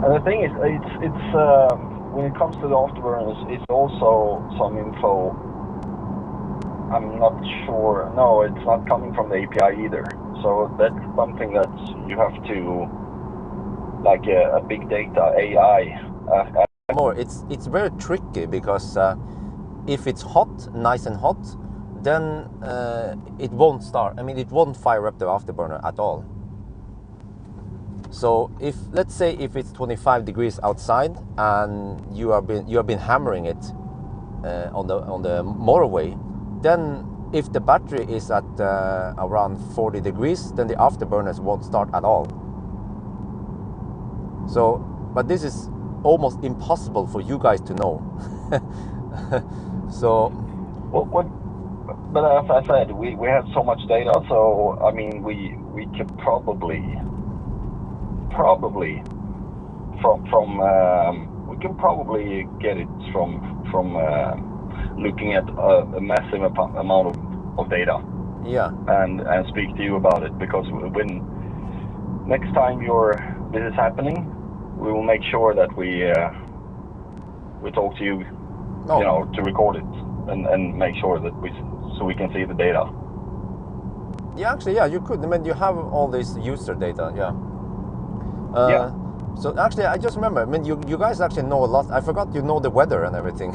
And the thing is, it's when it comes to the afterburners, it's also some info. I'm not sure. No, it's not coming from the API either. So that's something that you have to, like a big data AI. More, it's very tricky, because if it's hot, nice and hot, then it won't start. I mean, it won't fire up the afterburner at all. So if, let's say, if it's 25 degrees outside and you have been hammering it on the motorway, then if the battery is at around 40 degrees, then the afterburners won't start at all. So, but this is almost impossible for you guys to know. So, but as I said, we have so much data. So I mean, we could probably we can probably get it from looking at a massive amount of data. Yeah. And speak to you about it, because when next time this is happening, we will make sure that we talk to you, you know, to record it and make sure that we can see the data. Yeah, actually, yeah, you could. I mean, you have all this user data, yeah. Yeah. So actually, I just remember, I mean, you guys actually know a lot. I forgot you know the weather and everything,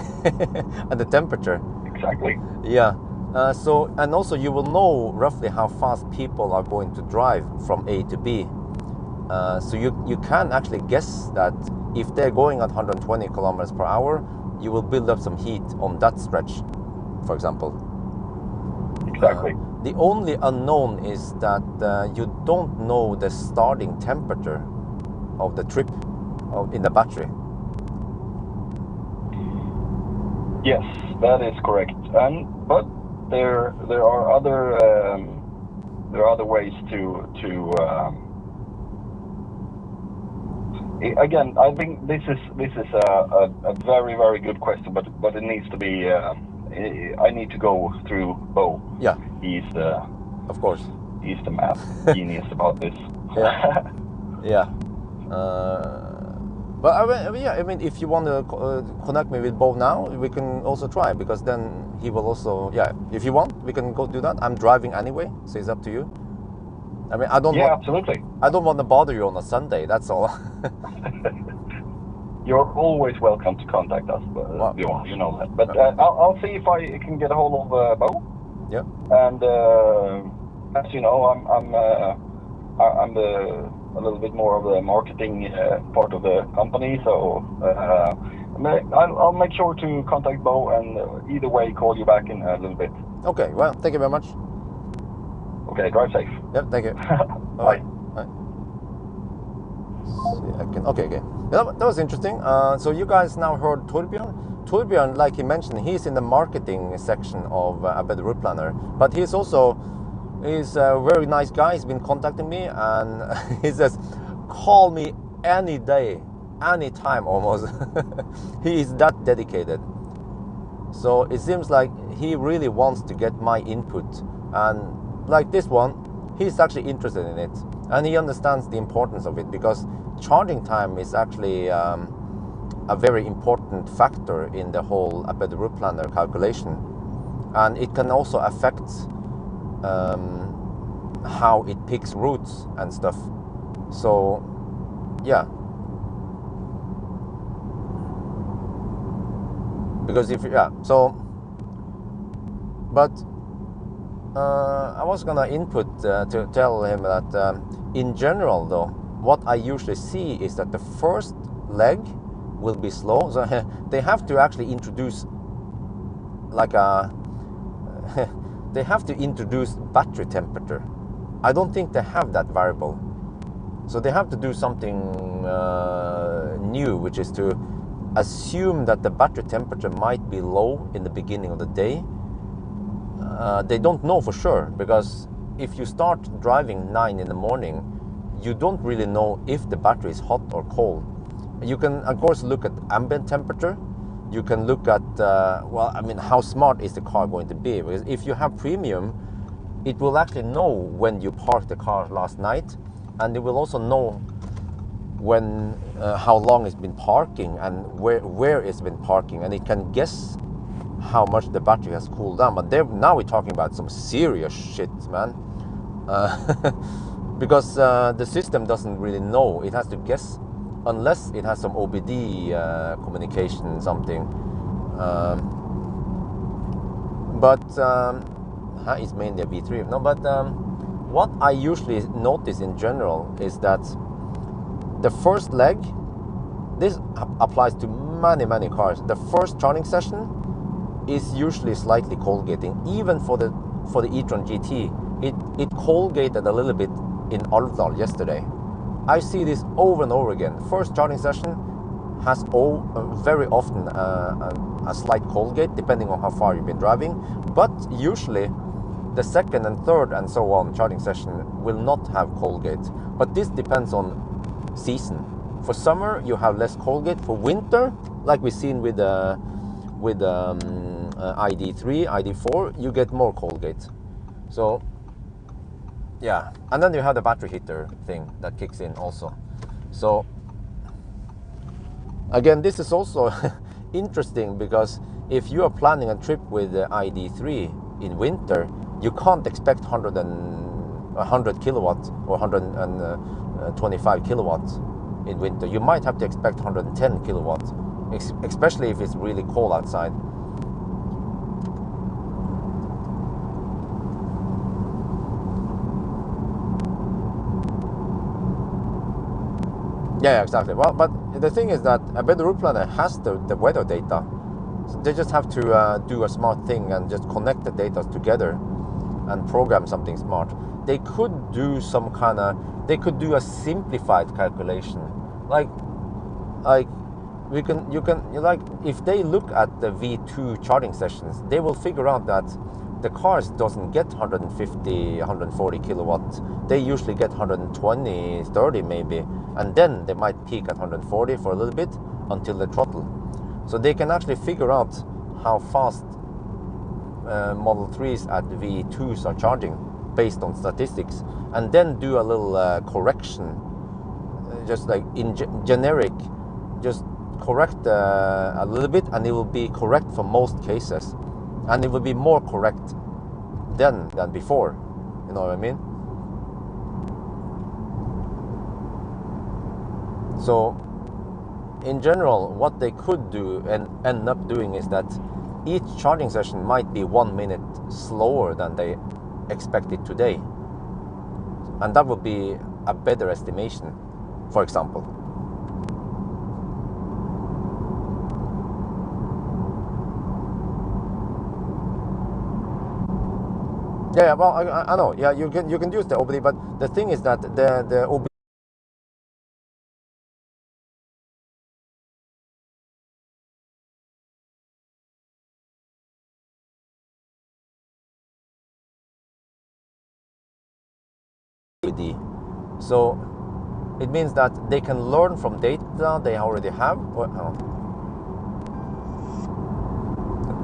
and the temperature. Exactly. Yeah. So, and also you will know roughly how fast people are going to drive from A to B. So you can actually guess that if they're going at 120 kilometers per hour, you will build up some heat on that stretch, for example. Exactly. The only unknown is that you don't know the starting temperature of the trip in the battery. Yes, that is correct. But there are other ways to again, I think this is a very, very good question, but it needs to be. I need to go through Bo. Yeah. Of course. He's the math genius about this. Yeah. Yeah. But I mean, if you want to connect me with Bo now, we can also try, because then he will also. Yeah. If you want, we can go do that. I'm driving anyway, so it's up to you. I mean, absolutely. I don't want to bother you on a Sunday. That's all. You're always welcome to contact us, Bjørn, you know that. But I'll see if I can get a hold of Bo. Yeah. And as you know, I'm a little bit more of the marketing part of the company, so I'll make sure to contact Bo, and either way, call you back in a little bit. Okay. Well, thank you very much. Okay, drive safe. Yep, thank you. Bye. Bye. See, okay. Yeah, that was interesting. So you guys now heard Torbjørn. Torbjørn, like he mentioned, he's in the marketing section of A Better Route Planner, but he's a very nice guy. He's been contacting me, and he says, call me any day, any time almost. He is that dedicated. So it seems like he really wants to get my input, and like this one, he's actually interested in it, and he understands the importance of it, because charging time is actually a very important factor in the whole A Better Route Planner calculation, and it can also affect how it picks routes and stuff. So yeah, because if yeah, so but I was gonna input to tell him that in general though, what I usually see is that the first leg will be slow, so they have to actually introduce like a they have to introduce battery temperature. I don't think they have that variable, so they have to do something new, which is to assume that the battery temperature might be low in the beginning of the day. They don't know for sure, because if you start driving 9 in the morning, you don't really know if the battery is hot or cold. You can of course look at ambient temperature. You can look at well, I mean, how smart is the car going to be? Because if you have premium, it will actually know when you parked the car last night, and it will also know when how long it's been parking and where it's been parking, and it can guess how much the battery has cooled down. But now we're talking about some serious shit, man. Because the system doesn't really know. It has to guess, unless it has some OBD communication, something. But it's mainly a V3. No, but what I usually notice in general is that the first leg, this applies to many cars. The first charging session is usually slightly cold gating. Even for the e-tron GT, it cold gated a little bit in Alvdal yesterday. I see this over and over again. First charging session has very often a slight cold gate, depending on how far you've been driving. But usually the second and third and so on charging session will not have cold gate. But this depends on season. For summer you have less cold gate. For winter, like we've seen with ID3, ID4, you get more cold gate. So yeah, and then you have the battery heater thing that kicks in also. So again, this is also interesting, because if you are planning a trip with the ID3 in winter, you can't expect 100 kilowatts or 125 kilowatts in winter. You might have to expect 110 kilowatts, especially if it's really cold outside. Yeah, exactly. Well, but the thing is that a better route planner has the weather data. So they just have to do a smart thing and just connect the data together and program something smart. They could do they could do a simplified calculation. Like if they look at the V2 charging sessions, they will figure out that the cars doesn't get 150, 140 kilowatts. They usually get 120, 30 maybe, and then they might peak at 140 for a little bit until they throttle. So they can actually figure out how fast Model 3s at V2s are charging based on statistics, and then do a little correction, just like in generic, just correct a little bit, and it will be correct for most cases, and it will be more correct then than before. You know what I mean? So in general, what they could do and end up doing is that each charging session might be 1 minute slower than they expected today, and that would be a better estimation, for example. Yeah, well, I know. Yeah, you can use the OBD, but the thing is that the OBD so it means that they can learn from data they already have. Oh.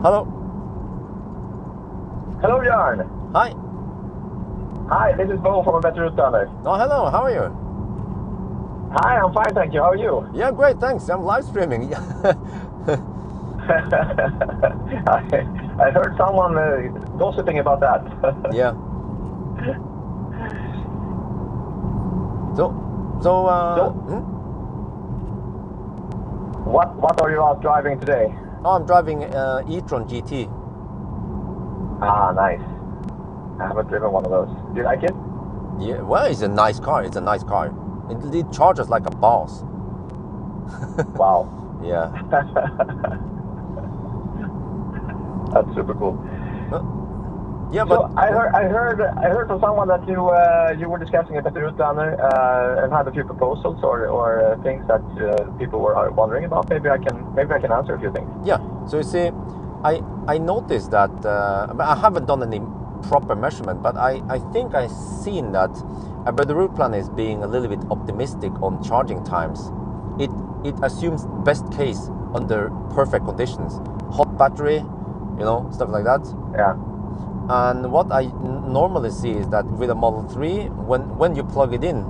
Hello. Hello, Bjørn. Hi. Hi, this is Bo from A Better Route Planner. Oh, hello. How are you? Hi, I'm fine, thank you. How are you? Yeah, great. Thanks. I'm live streaming. I heard someone gossiping about that. Yeah. So, what are you out driving today? Oh, I'm driving e-tron GT. Ah, nice. I haven't driven one of those. Do you like it? Yeah, well, it's a nice car. It's a nice car. It charges like a boss. Wow. Yeah. That's super cool. Yeah, so but I heard from someone that you were discussing a better route planner and had a few proposals or things that people were wondering about. Maybe I can answer a few things. yeah. So you see, I noticed that I haven't done any proper measurement, but I think I've seen that a better route planner is being a little bit optimistic on charging times. It assumes best case under perfect conditions, hot battery, stuff like that. Yeah. And what I normally see is that with a Model 3, when you plug it in,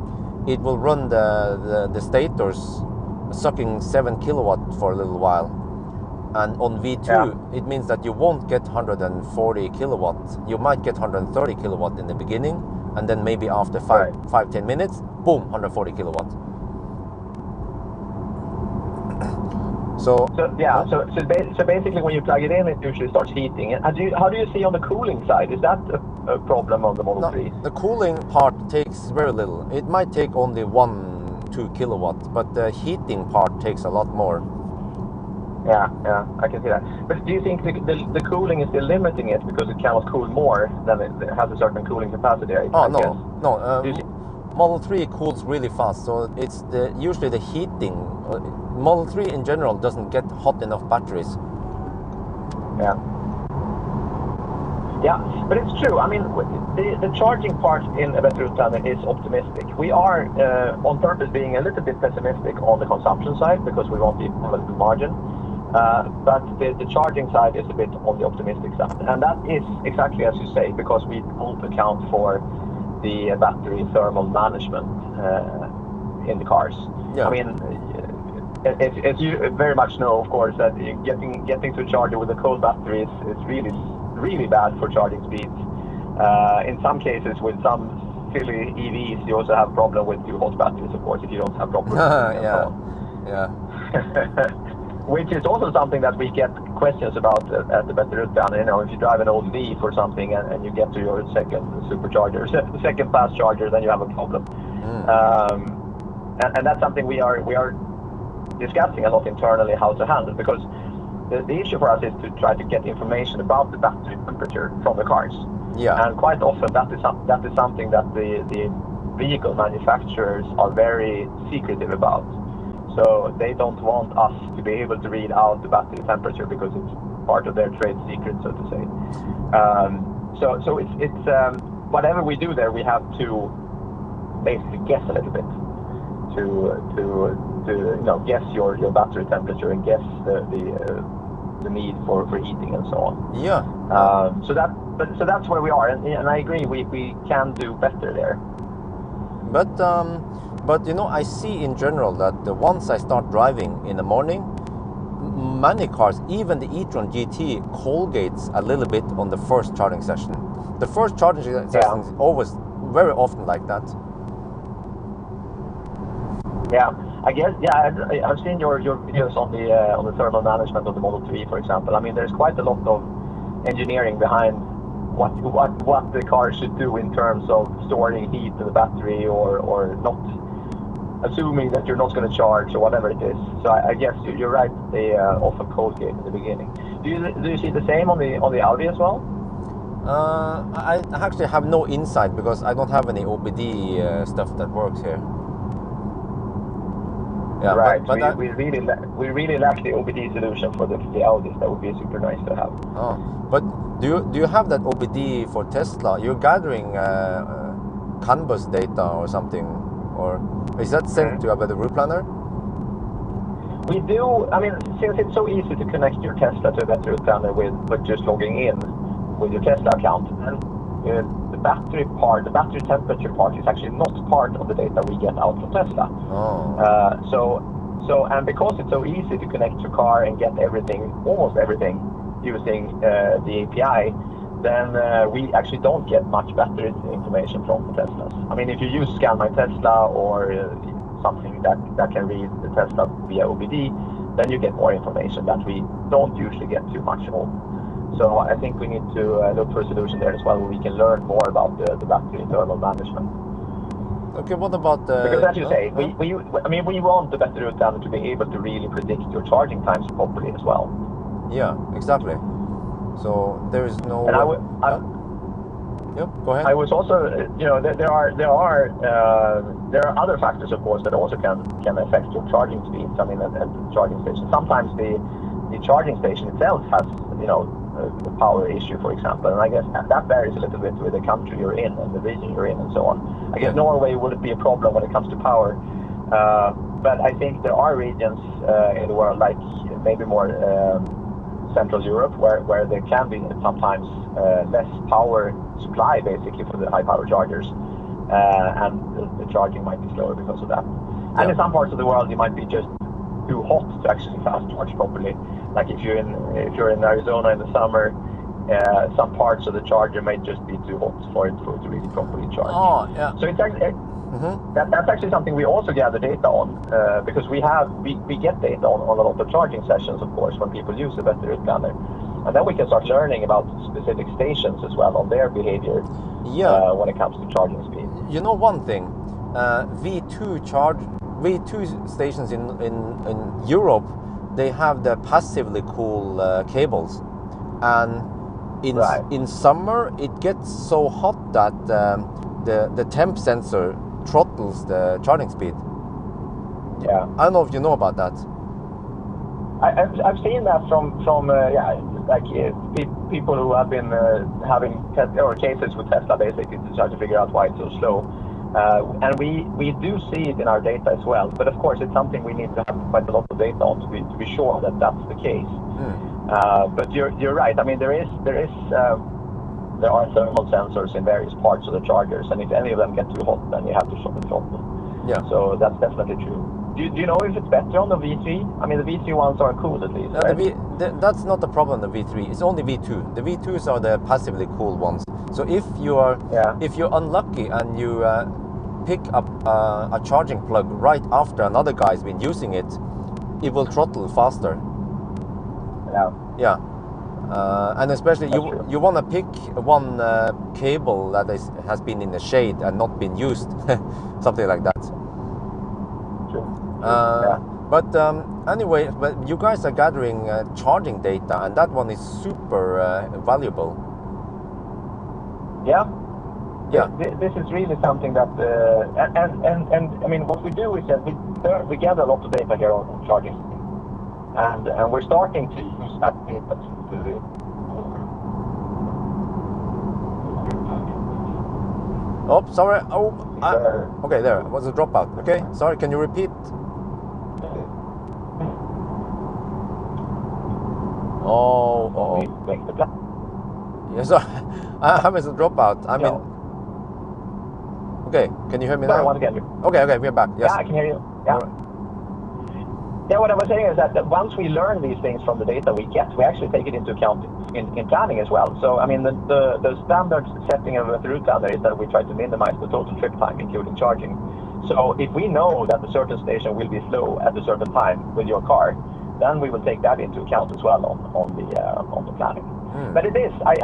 it will run the stators sucking 7 kilowatt for a little while. And on V2, it means that you won't get 140 kilowatt. You might get 130 kilowatt in the beginning, and then maybe after 5-10 minutes, boom, 140 kilowatt. So basically, when you plug it in, it usually starts heating. And how do you see on the cooling side? Is that a problem on the Model 3? The cooling part takes very little. It might take only 1-2 kilowatt, but the heating part takes a lot more. Yeah, I can see that. But do you think the cooling is still limiting it because it cannot cool more than it has a certain cooling capacity? Model 3 cools really fast, so it's usually the heating. Model 3 in general doesn't get hot enough batteries. Yeah, but it's true. I mean, the charging part in a better route planner is optimistic. We are on purpose being a little bit pessimistic on the consumption side because we want to have a little margin. But the charging side is a bit on the optimistic side. And that is exactly as you say, because we don't account for the battery thermal management in the cars. Yeah. I mean, as you very much know, of course, that getting to a charger with a cold battery is really bad for charging speeds. In some cases, with some silly EVs, you also have a problem with too hot batteries, of course, if you don't have proper Yeah. Which is also something that we get questions about at the better route planner. If you drive an old Leaf or something and you get to your second supercharger, second fast charger, then you have a problem. And that's something we are discussing a lot internally how to handle, because the issue for us is to try to get information about the battery temperature from the cars. Yeah. And quite often that is something that the vehicle manufacturers are very secretive about. So they don't want us to be able to read out the battery temperature because it's part of their trade secret, so to say. So it's whatever we do there, we have to basically guess a little bit to guess your battery temperature and guess the need for heating and so on. Yeah. So that's where we are, and I agree we can do better there. But I see in general that once I start driving in the morning, many cars, even the e-tron GT, colgates a little bit on the first charging session. The first charging session is always very often like that. Yeah, I guess. Yeah, I've seen your videos on the thermal management of the Model 3, for example. I mean, there's quite a lot of engineering behind what the car should do in terms of storing heat in the battery or not, assuming that you're not going to charge or whatever it is. So I guess you're right. They often cold gate in the beginning. Do you see the same on the Audi as well? I actually have no insight because I don't have any OBD stuff that works here. Yeah, right. But we really lack the OBD solution for the Audis. That would be super nice to have. Oh, but do you have that OBD for Tesla? You're gathering CAN bus data or something, or is that sent to a better route planner? We do. I mean, since it's so easy to connect your Tesla to a better route planner with just logging in with your Tesla account, and the battery temperature part is actually not part of the data we get out from Tesla. So and because it's so easy to connect your car and get almost everything using the API, then we actually don't get much battery information from the Teslas. I mean, if you use Scan My Tesla or something that can read the Tesla via OBD, then you get more information that we don't usually get too much of. So I think we need to look for a solution there as well, where we can learn more about the battery thermal management. Okay, what about the... Because as you say, we want the battery route planner to be able to really predict your charging times properly as well. Yeah, exactly. So there is no... And yeah, go ahead. I was also, there are other factors, of course, that also can affect your charging speeds. I mean, at the charging station, sometimes the charging station itself has, a power issue, for example, and I guess that varies a little bit with the country you're in and the region you're in and so on. I guess Norway wouldn't be a problem when it comes to power, but I think there are regions in the world, like maybe more Central Europe, where there can be sometimes less power supply, basically, for the high power chargers, and the charging might be slower because of that. And in some parts of the world, it might be just too hot to actually fast charge properly. Like if you're in Arizona in the summer, some parts of the charger may just be too hot for it to really properly charge. Oh, yeah. So it's actually that's actually something we also gather data on, because we get data on a lot of charging sessions, of course, when people use the battery planner, and then we can start learning about specific stations as well on their behavior. Yeah. When it comes to charging speed. You know one thing, V2 stations in Europe, they have the passively cool cables, and in summer it gets so hot that the temp sensor throttles the charging speed. Yeah. I don't know if you know about that. I've seen that from people who have been having cases with Tesla, basically, to try to figure out why it's so slow. And we do see it in our data as well. But of course, it's something we need to have quite a lot of data on to be sure that that's the case. But you're right. I mean, there are thermal sensors in various parts of the chargers, and if any of them get too hot, then you have to stop the throttle. Yeah. So that's definitely true. Do you know if it's better on the V3? I mean, the V3 ones are cool at least, right? That's not the problem, the V3. It's only V2. The V2s are the passively cool ones. So if you're unlucky and you pick up a charging plug right after another guy's been using it, it will throttle faster. Yeah. And especially you want to pick one cable that has been in the shade and not been used, something like that. But anyway, but you guys are gathering charging data, and that one is super valuable. Yeah. This is really something that, and I mean, what we do is that we gather a lot of data here on charging, and we're starting to use that data to. Oh, sorry. Okay, there was a dropout. Okay, sorry. Can you repeat? Oh. Yes, I was a dropout. I mean. Okay, can you hear me now? Okay, we're back. Yes. Yeah, I can hear you. Yeah. Right. Yeah, what I was saying is that once we learn these things from the data we get, we actually take it into account in planning as well. So, I mean, the standard setting of the route planner is that we try to minimize the total trip time, including charging. So, if we know that a certain station will be slow at a certain time with your car, then we will take that into account as well on the planning. But it is, I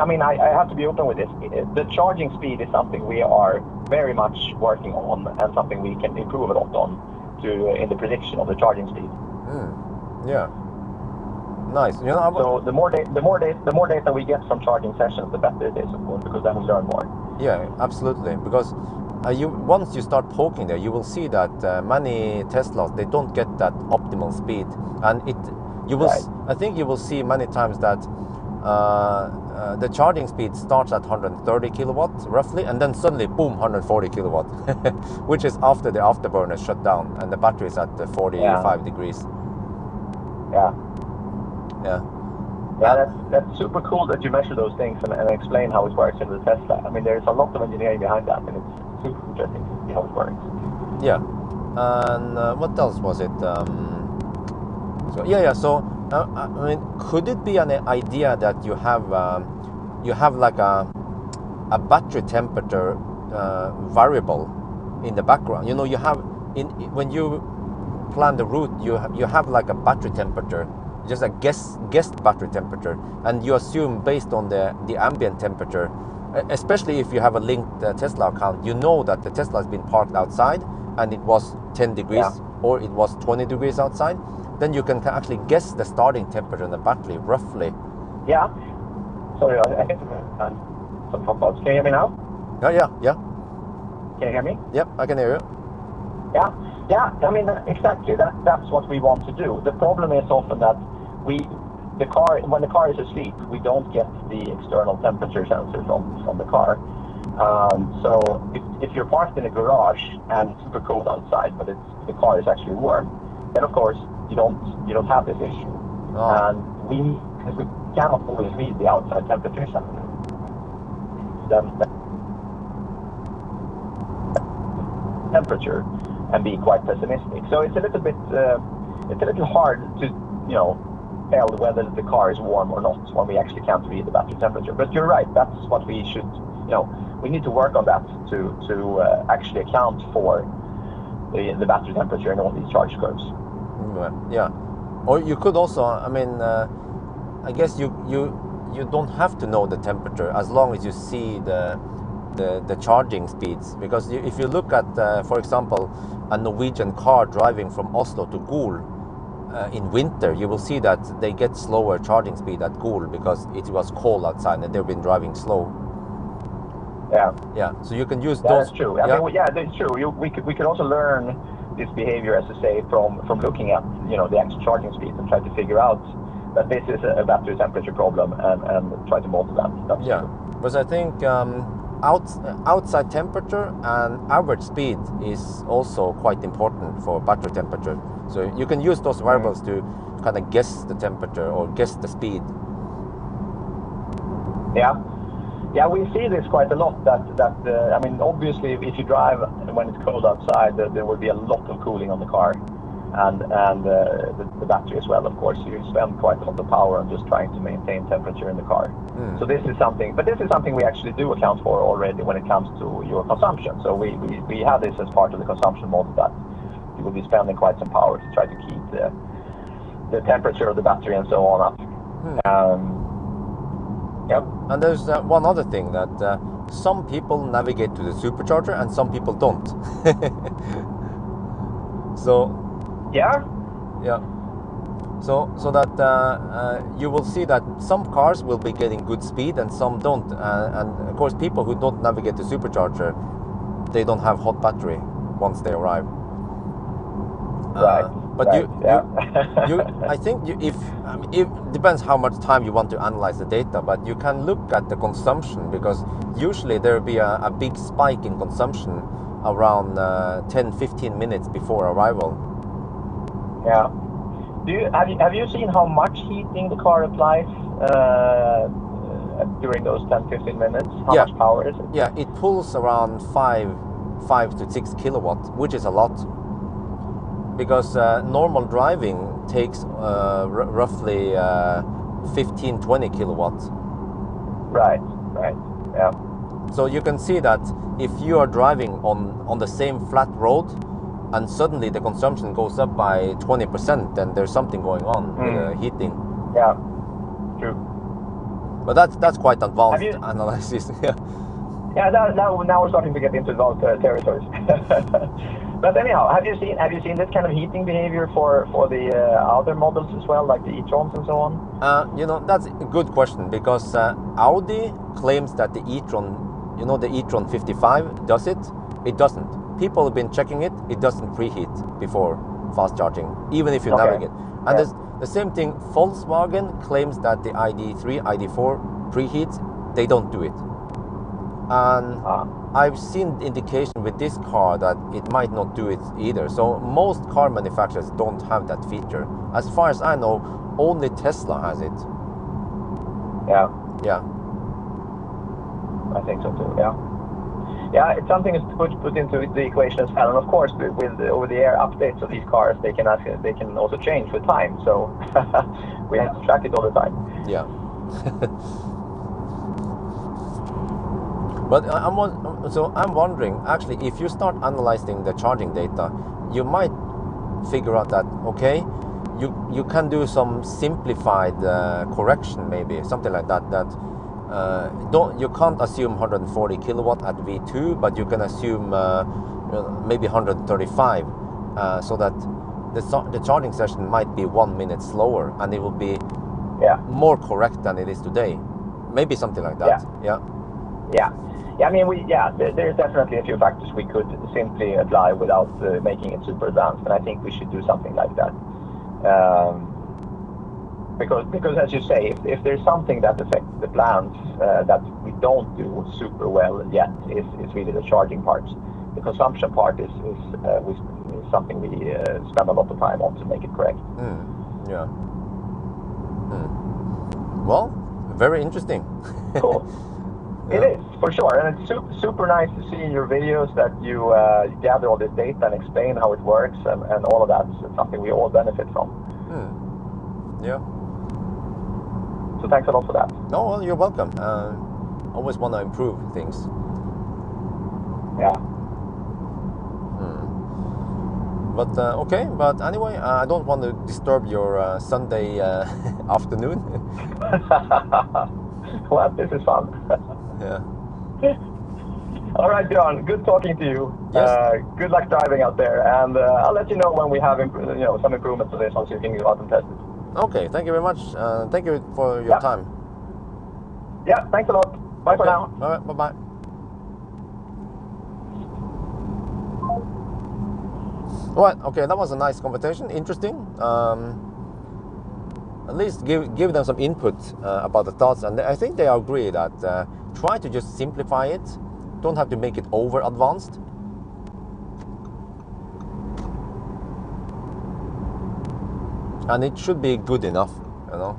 have to be open with this. The charging speed is something we are very much working on, and something we can improve a lot on in the prediction of the charging speed. Yeah. Nice. You know, so the more data we get from charging sessions, the better it is, of course, because then we learn more. Yeah, absolutely. Because once you start poking there, you will see that many Teslas, they don't get that optimal speed, and I think you will see many times that the charging speed starts at 130 kilowatts roughly, and then suddenly boom, 140 kilowatts, which is after the afterburner is shut down and the battery is at 45 degrees. Yeah, that's super cool that you measure those things and explain how it works in the Tesla. I mean, there's a lot of engineering behind that, and it's super interesting to see how it works. Yeah, and what else was it? So I mean, could it be an idea that you have like a battery temperature variable in the background? You know, you have when you plan the route, you have like a battery temperature, just a guessed battery temperature, and you assume based on the ambient temperature, especially if you have a linked Tesla account, you know that the Tesla has been parked outside and it was 10 degrees or it was 20 degrees outside, then you can actually guess the starting temperature in the battery roughly. Yeah. Sorry, I hit some phone calls. Can you hear me now? Yeah. Can you hear me? Yep, I can hear you. Yeah. I mean, exactly. That's what we want to do. The problem is often that when the car is asleep, we don't get the external temperature sensor from the car. So if you're parked in a garage and it's super cold outside, but the car is actually warm, then of course you don't have this issue. And because we cannot always read the outside temperature sensor, then temperature and be quite pessimistic. So it's a little hard to tell whether the car is warm or not when we actually can't read the battery temperature. But you're right, that's what we should, we need to work on that to actually account for the battery temperature in all these charge curves. Yeah. Or you could also, I mean, I guess you don't have to know the temperature as long as you see the charging speeds, because if you look at, for example, a Norwegian car driving from Oslo to Gol in winter, you will see that they get slower charging speed at Gol because it was cold outside and they've been driving slow. Yeah. So you can use those. That's true. I mean, that's true. We could also learn this behavior, as to say, from looking at the actual charging speeds and try to figure out that this is a battery temperature problem and try to model that. That's true. Because I think outside temperature and average speed is also quite important for battery temperature. So you can use those variables to kind of guess the temperature or guess the speed. Yeah, we see this quite a lot. I mean, obviously, if you drive when it's cold outside, there will be a lot of cooling on the car, and the battery as well. Of course, you spend quite a lot of power on just trying to maintain temperature in the car. So this is something we actually do account for already when it comes to your consumption. So we have this as part of the consumption model, that you will be spending quite some power to try to keep the temperature of the battery and so on up. Yep. And there's one other thing, that some people navigate to the supercharger and some people don't. So yeah. So that you will see that some cars will be getting good speed and some don't. And of course, people who don't navigate the supercharger, they don't have hot battery once they arrive. Right. But right, I think it depends how much time you want to analyze the data, but you can look at the consumption, because usually there will be a big spike in consumption around 10-15 minutes before arrival. Yeah. Have you seen how much heating the car applies during those 10-15 minutes? How much power is it? Yeah, it pulls around 5 to 6 kilowatts, which is a lot. Because normal driving takes roughly 15-20 kilowatts. Right, yeah. So you can see that if you are driving on the same flat road and suddenly the consumption goes up by 20%, then there's something going on with the heating. Yeah, true. But that's quite advanced analysis. Yeah, now we're starting to get into advanced territories. But anyhow, have you seen this kind of heating behavior for the other models as well, like the e-trons and so on? That's a good question, because Audi claims that the e-tron, the e-tron 55 does it. It doesn't. People have been checking it. It doesn't preheat before fast charging, even if you navigate. And there's the same thing. Volkswagen claims that the ID3, ID4 preheats. They don't do it. And I've seen indication with this car that it might not do it either. So most car manufacturers don't have that feature. As far as I know, only Tesla has it. Yeah. I think so too. Yeah, it's something to put into the equation as well. And of course, with over-the-air updates of these cars, they can also change with time. So we have to track it all the time. Yeah. But I'm wondering, actually, if you start analyzing the charging data, you might figure out that, okay, you can do some simplified correction, maybe something like that. You can't assume 140 kilowatt at V2, but you can assume maybe 135, so that the charging session might be 1 minute slower, and it will be more correct than it is today. Maybe something like that. Yeah. I mean, there's definitely a few factors we could simply apply without making it super advanced, and I think we should do something like that. Because as you say, if there's something that affects the plans that we don't do super well yet, is really the charging part. The consumption part is something we spend a lot of time on to make it correct. Well, very interesting. Cool. It is, for sure, and it's super nice to see in your videos that you gather all this data and explain how it works, and all of that. It's something we all benefit from. Yeah. So thanks a lot for that. No, well, you're welcome. Always want to improve things. Yeah. But okay, but anyway, I don't want to disturb your Sunday afternoon. Well, this is fun. Yeah. All right, Bjørn. Good talking to you. Yes. Good luck driving out there, and I'll let you know when we have some improvements to this one, so you can go out and test it. Okay. Thank you very much. Thank you for your time. Yeah. Thanks a lot. Bye for now. All right. Bye bye. Right. Okay. That was a nice conversation. Interesting. At least give them some input about the thoughts, and I think they agree that try to just simplify it. Don't have to make it over advanced. And it should be good enough, you know.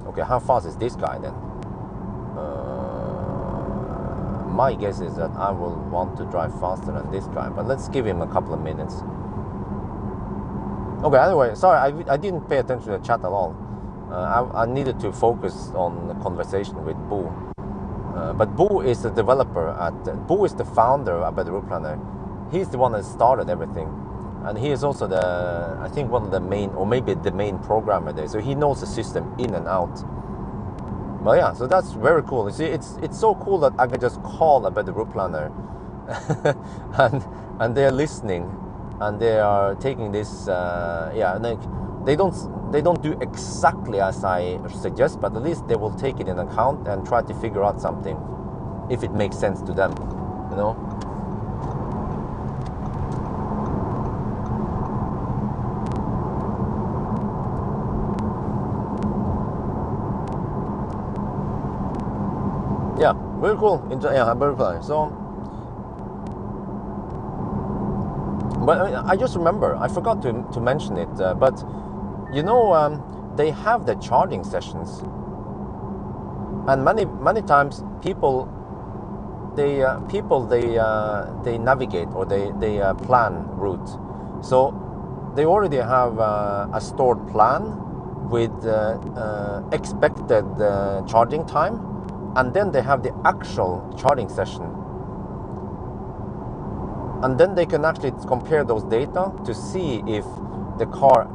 Okay, how fast is this guy then? My guess is that I will want to drive faster than this guy, but let's give him a couple of minutes. Okay, anyway, sorry, I didn't pay attention to the chat at all. I needed to focus on the conversation with Bo. But Bo is the developer Bo is the founder of the Route Planner. He's the one that started everything. And he is also I think one of the main, or maybe the main programmer there. So he knows the system in and out. But yeah, so that's very cool. You see, it's so cool that I can just call about the Route Planner, and they're listening, and they are taking this. They don't do exactly as I suggest, but at least they will take it in account and try to figure out something, if it makes sense to them, you know. Yeah, very cool. Yeah, very fun. So, but I just remember, I forgot to mention it, but you know, they have the charging sessions, and many times people they navigate, or they plan route. So they already have a stored plan with expected charging time. And then they have the actual charging session. And then they can actually compare those data to see if the car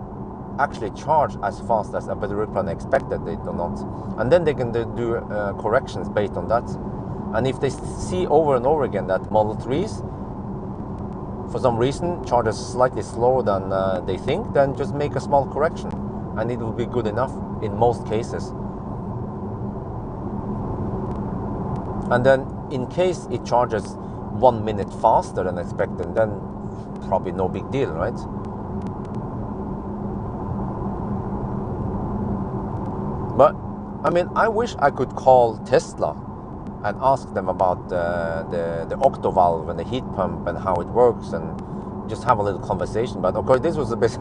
actually charged as fast as a better route plan expected it or not. And then they can do corrections based on that. And if they see over and over again that Model 3s, for some reason, charges slightly slower than they think, then just make a small correction. And it will be good enough in most cases. And then, in case it charges 1 minute faster than expected, then probably no big deal, right? But, I mean, I wish I could call Tesla and ask them about the octovalve and the heat pump and how it works, and just have a little conversation. But of course, this was a bit,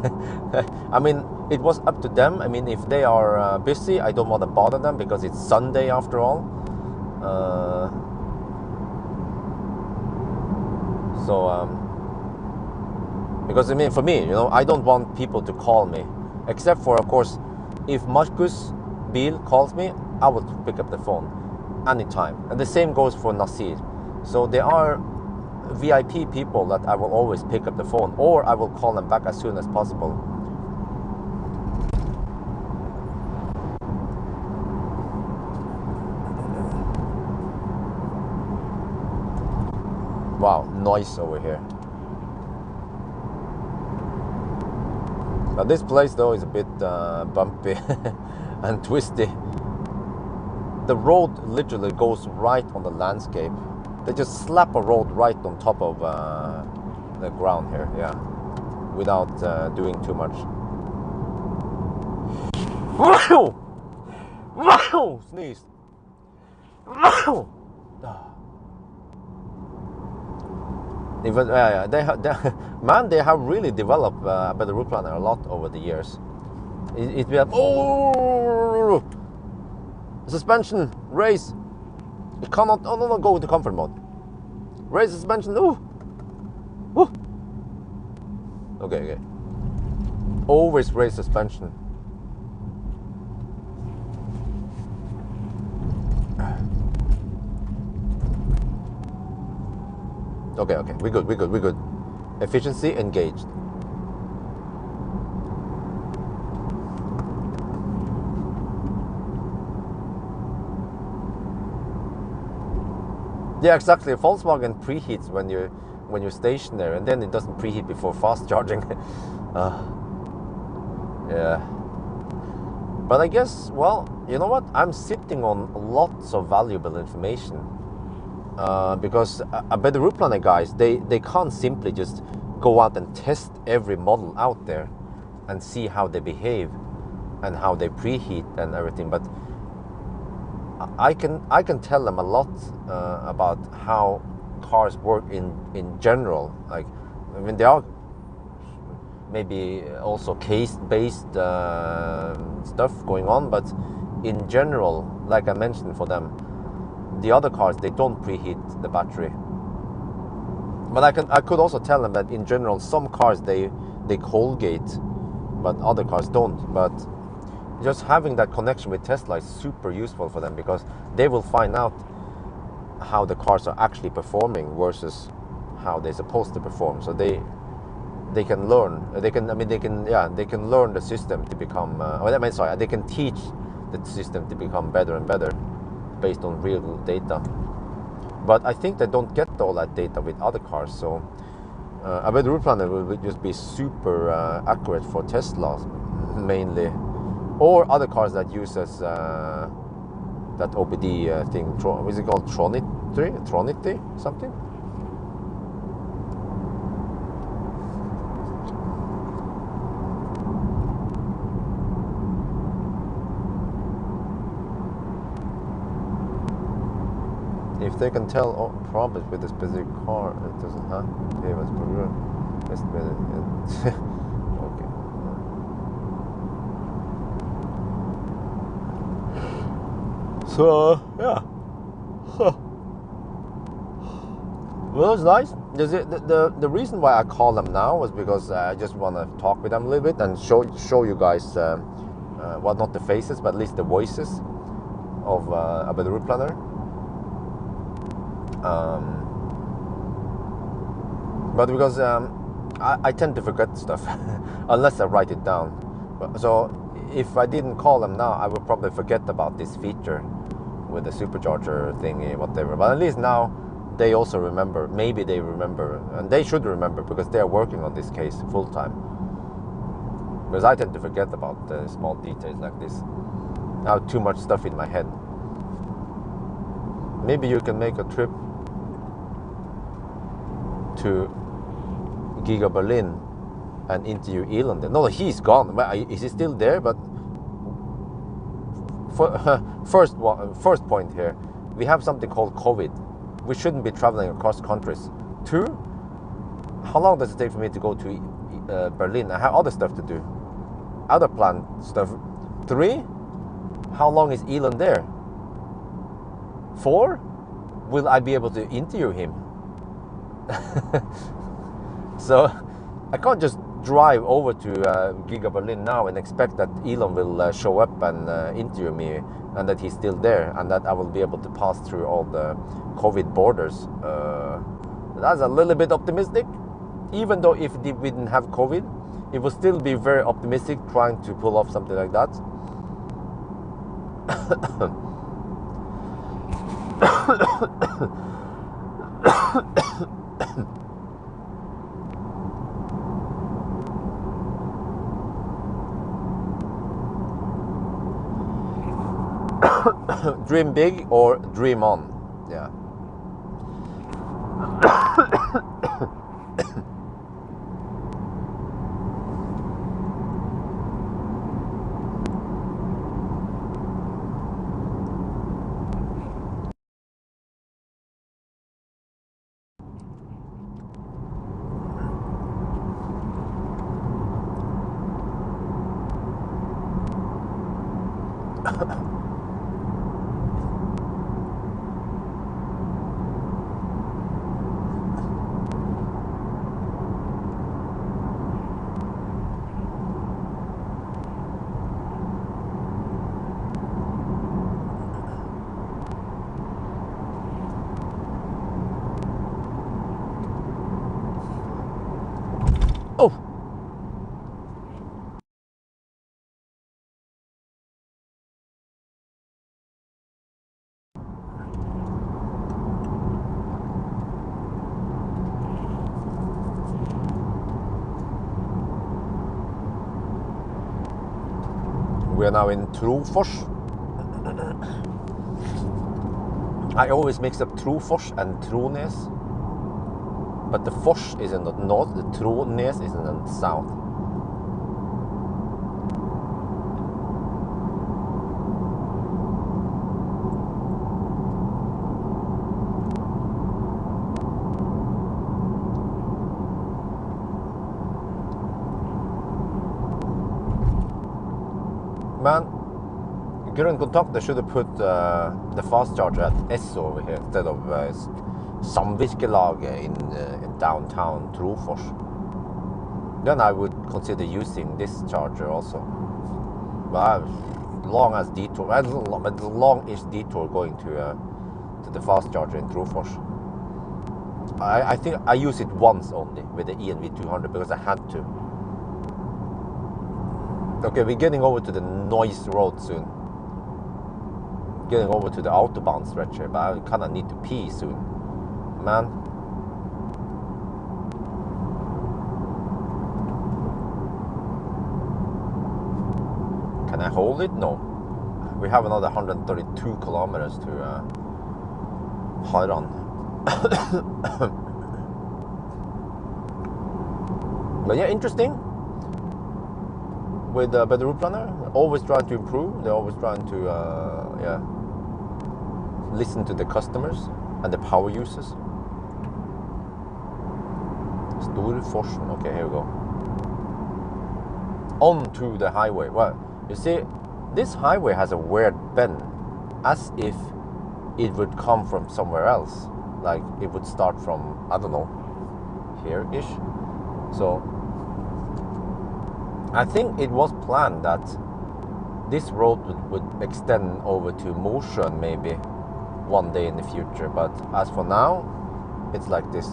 I mean, it was up to them. I mean, if they are busy, I don't want to bother them, because it's Sunday after all. Because I mean, for me, you know, I don't want people to call me, except for, of course, if Marcus Biel calls me, I will pick up the phone anytime. And the same goes for Nasir. So they are VIP people that I will always pick up the phone, or I will call them back as soon as possible. Wow, noise over here. Now this place though is a bit bumpy and twisty. The road literally goes right on the landscape. They just slap a road right on top of the ground here, yeah, without doing too much. Sneeze. Even, they have really developed by the route planner a lot over the years. It be like, oh, suspension, race. It cannot, no, go into comfort mode. Raise suspension, ooh. Okay. Always raise suspension. Okay, we're good. Efficiency engaged. Yeah, exactly. Volkswagen preheats when you're stationary, and then it doesn't preheat before fast charging. Yeah. But I guess, well, you know what? I'm sitting on lots of valuable information. Because by the route planner guys, they can't simply just go out and test every model out there and see how they behave and how they preheat and everything. But I can tell them a lot about how cars work in general. Like, I mean, there are maybe also case-based stuff going on, but in general, like I mentioned for them, the other cars, they don't preheat the battery. But I could also tell them that in general, some cars they cold gate, but other cars don't. But just having that connection with Tesla is super useful for them, because they will find out how the cars are actually performing versus how they're supposed to perform. So they can learn. They can learn the system to become. They can teach the system to become better and better, based on real data. But I think they don't get all that data with other cars, so I bet the route planner will just be super accurate for Tesla mainly, or other cars that uses that OBD thing. What is it called? Tronity something. If they can tell problems with a specific car, it doesn't have payments per year. Estimated. Okay. So yeah. Well, it's nice. The reason why I call them now was because I just want to talk with them a little bit and show you guys, well, not the faces, but at least the voices of about the route planner. But because I tend to forget stuff unless I write it down. So if I didn't call them now, I would probably forget about this feature with the supercharger thingy, whatever. But at least now they also remember. Maybe they remember, and they should remember, because they are working on this case full time. Because I tend to forget about small details like this. I have too much stuff in my head. Maybe you can make a trip to Giga Berlin and interview Elon. No, he's gone. Is he still there? But first point here, we have something called COVID. We shouldn't be traveling across countries. 2, how long does it take for me to go to Berlin? I have other stuff to do, other planned stuff. 3, how long is Elon there? 4, will I be able to interview him? So I can't just drive over to Giga Berlin now and expect that Elon will show up and interview me, and that he's still there, and that I will be able to pass through all the COVID borders. That's a little bit optimistic. Even though if we didn't have COVID, it would still be very optimistic trying to pull off something like that. Dream big or dream on. Yeah. Oh. We are now in Trofors. I always mix up Trofors and Trones, but the Fors is in the north, the Trones is in the south. Man, Grønn Kontakt should have put the fast charger at S over here instead of Samvirkelaget in downtown Trofors. Then I would consider using this charger also. But long as detour, it's a longish detour going to the fast charger in Trofors. I think I used it once only with the ENV200 because I had to. Okay, we're getting over to the noise road soon. Getting over to the Autobahn stretch here, but I kind of need to pee soon. Man. Can I hold it? No. We have another 132 kilometers to Harran. But yeah, interesting. With the route planner, always trying to improve. They're always trying to listen to the customers and the power users. Storforsen. Okay, here we go. Onto the highway. Well, you see, this highway has a weird bend, as if it would come from somewhere else. Like it would start from, I don't know, here-ish. So I think it was planned that this road would extend over to Mosjøen maybe one day in the future, but as for now, it's like this.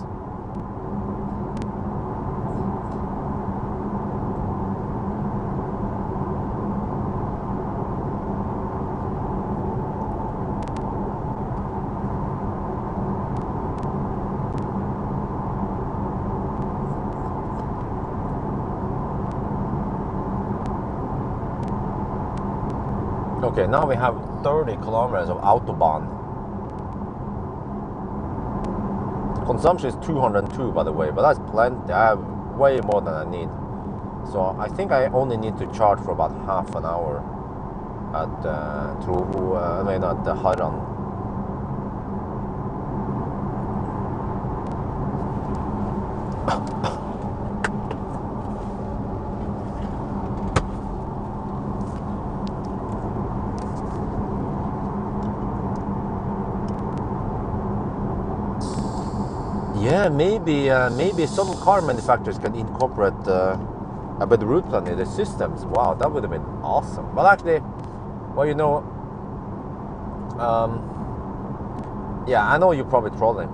Okay, now we have 30 kilometers of Autobahn. Consumption is 202, by the way, but that's plenty. I have way more than I need. So I think I only need to charge for about half an hour at at Harran. Yeah, maybe some car manufacturers can incorporate a better route plan in their systems. Wow, that would have been awesome. But actually, well, you know, yeah, I know you're probably trolling.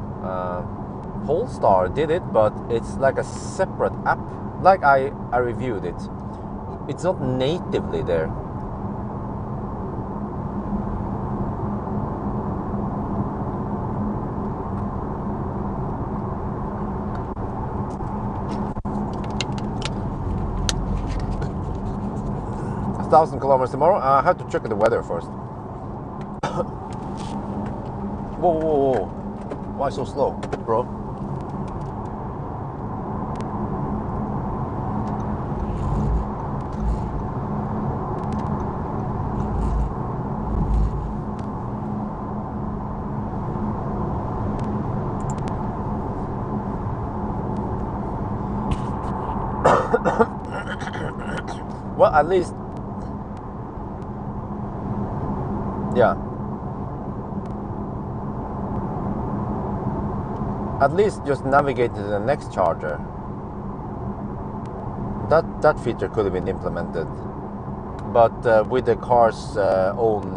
Polestar did it, but it's like a separate app. Like I reviewed it. It's not natively there. A 1,000 kilometers tomorrow. I have to check the weather first. Whoa, whoa, whoa. Why so slow, bro? Well, at least, yeah. At least just navigate to the next charger. That feature could have been implemented, but with the car's own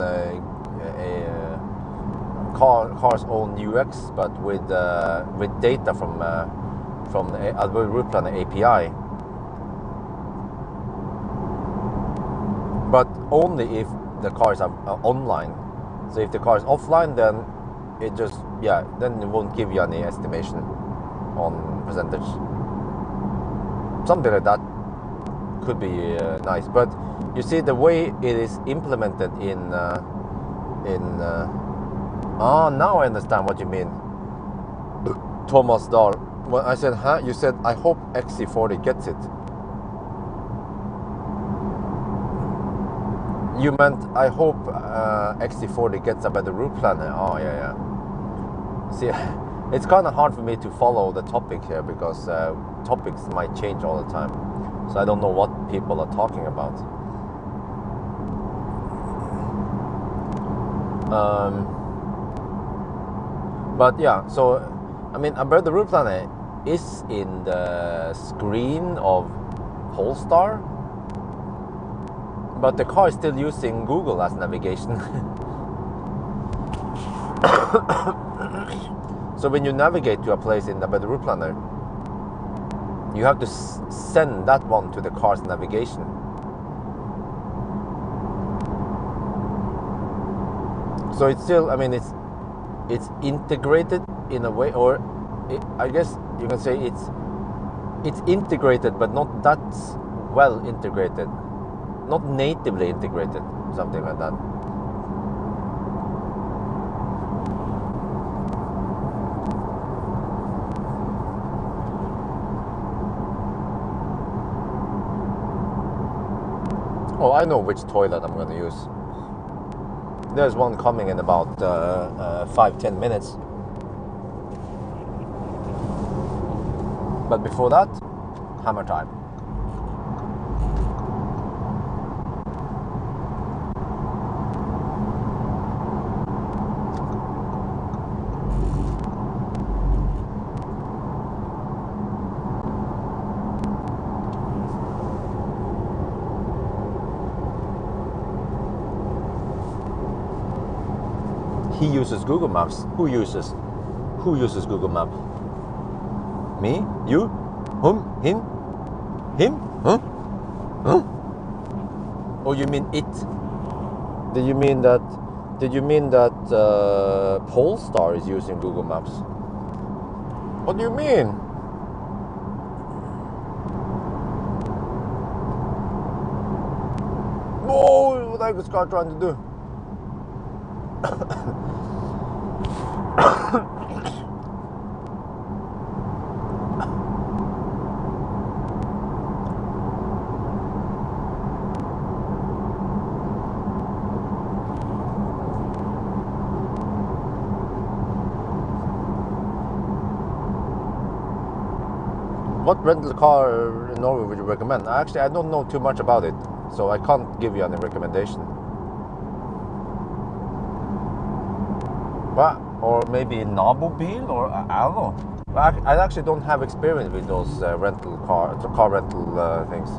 car's own UX, but with data from the route planner API. But only if the cars are online. So if the car is offline, then it just, yeah, then it won't give you any estimation on percentage. Something like that could be nice. But you see, the way it is implemented now I understand what you mean. Thomas Dahl. Well, I said, huh? You said, I hope XC40 gets it. You meant, I hope XC40 gets a better route planner. Oh, yeah. See, it's kind of hard for me to follow the topic here because topics might change all the time. So I don't know what people are talking about. But yeah, so, I mean, a better route planner is in the screen of Polestar. But the car is still using Google as navigation. So when you navigate to a place in the better route planner, you have to send that one to the car's navigation. So it's still, I mean, it's integrated in a way, or I guess you can say it's integrated, but not that well integrated. Not natively integrated, something like that. Oh, I know which toilet I'm going to use. There's one coming in about 5-10 minutes. But before that, hammer time. He uses Google Maps. Who uses Google Map? Me? You? Whom? Him? Him? Huh? Huh? Oh, you mean it? Did you mean that Polestar is using Google Maps? What do you mean? Whoa, what is this car trying to do? What rental car in Norway would you recommend? Actually, I don't know too much about it, so I can't give you any recommendation. But, or maybe Nabobil, or I don't know. I actually don't have experience with those car rental things.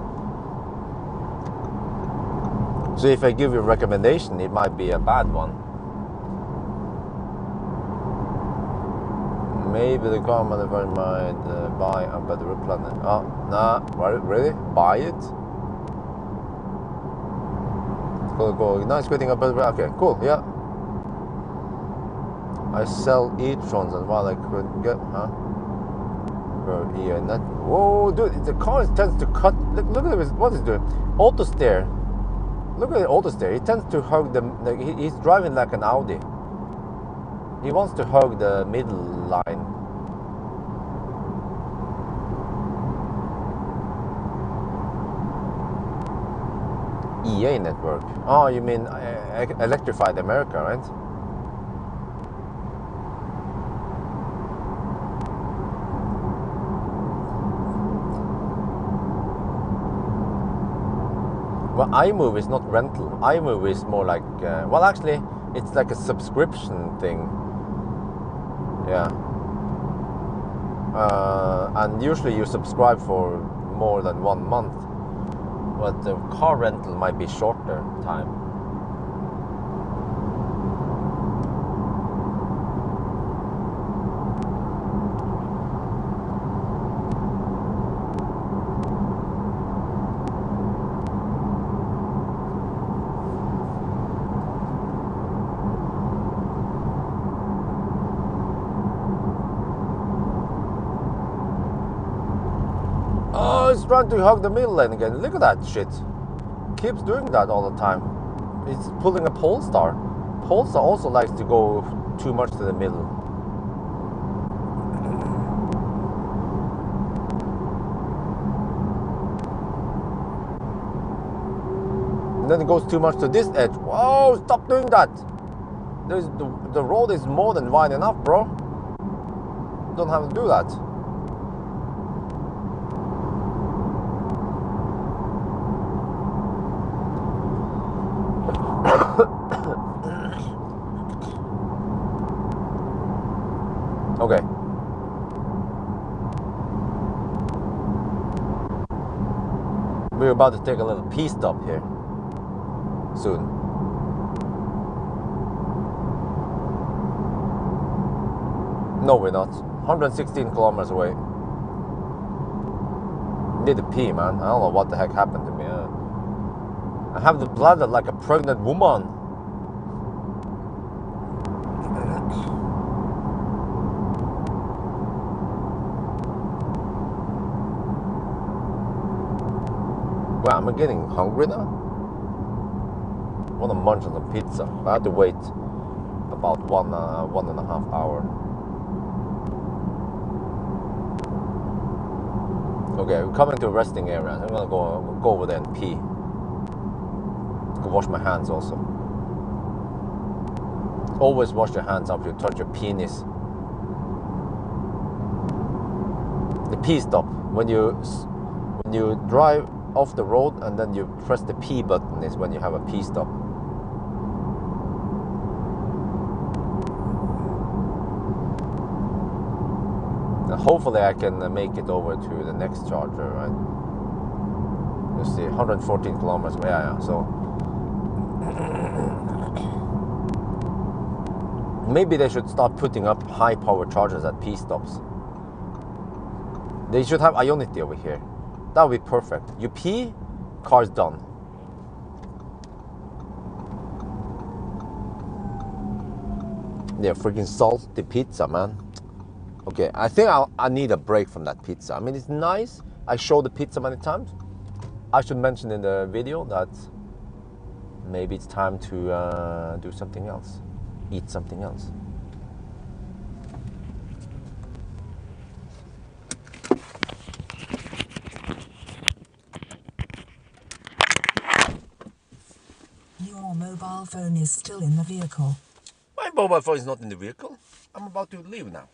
So if I give you a recommendation, it might be a bad one. Maybe the car manufacturer might buy a better planet. Oh, nah, really? Buy it? Cool. Nice creating a better. Okay, cool, yeah. I sell e-trons, and while I couldn't get, Whoa, dude, the car tends to cut. Look at this, what it's doing. Auto steer. Look at the auto steer. He tends to hug the. He's driving like an Audi. He wants to hug the middle line. EA network. Oh, you mean electrified America, right? Well, iMove is not rental. iMove is more like, well, actually, it's like a subscription thing. Yeah. And usually you subscribe for more than 1 month, but the car rental might be shorter time. Oh, it's trying to hug the middle lane again. Look at that shit. Keeps doing that all the time. It's pulling a Polestar. Polestar also likes to go too much to the middle. And then it goes too much to this edge. Whoa, stop doing that. The road is more than wide enough, bro. You don't have to do that. Okay. We're about to take a little pee stop here soon. No, we're not. 116 kilometers away. Need to pee, man. I don't know what the heck happened to me. I have the bladder like a pregnant woman. Wow, am I getting hungry now? I want to munch on some pizza. I have to wait about 1.5 hours. Okay, we're coming to a resting area. I'm gonna go over there and pee. Go wash my hands also. Always wash your hands after you touch your penis. The pee stop. When you drive off the road and then you press the P button is when you have a pee stop. And hopefully I can make it over to the next charger, right? Let's see, 114 kilometers. Yeah. So maybe they should start putting up high power chargers at pee stops. They should have Ionity over here. That would be perfect. You pee, car's done. Yeah, freaking salty pizza, man. Okay, I think I need a break from that pizza. I mean, it's nice. I showed the pizza many times. I should mention in the video that maybe it's time to do something else. Eat something else. Your mobile phone is still in the vehicle. My mobile phone is not in the vehicle. I'm about to leave now.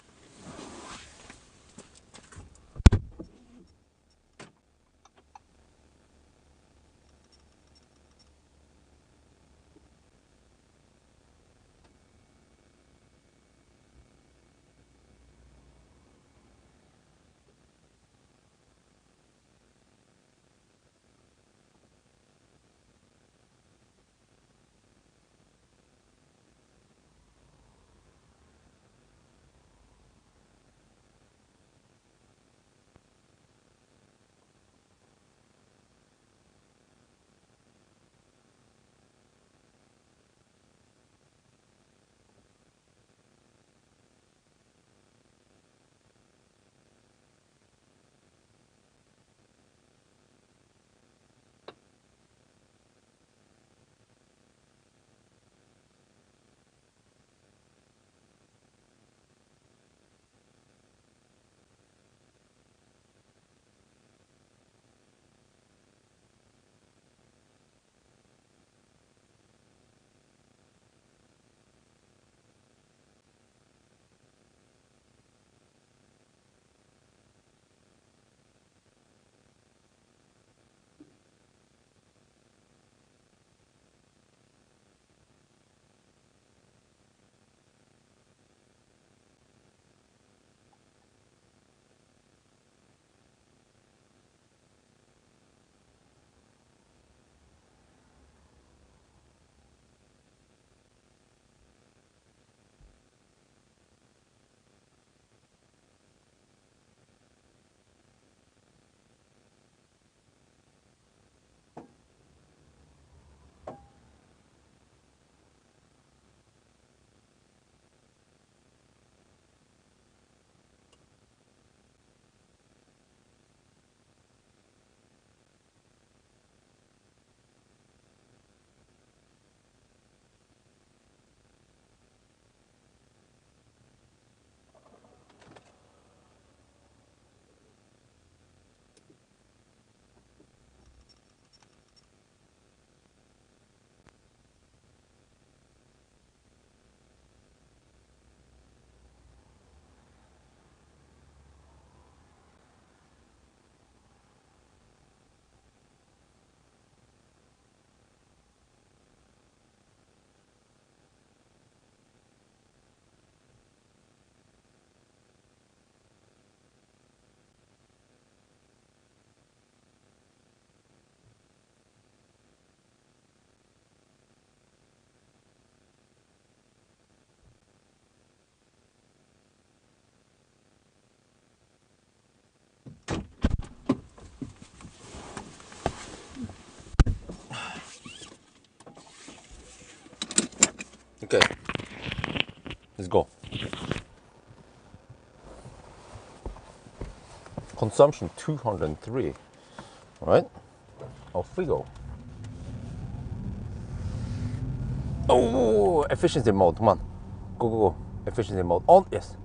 Okay, let's go. Consumption 203. All right, off we go. Oh, efficiency mode. Come on, go, go, go. Efficiency mode on. Yes.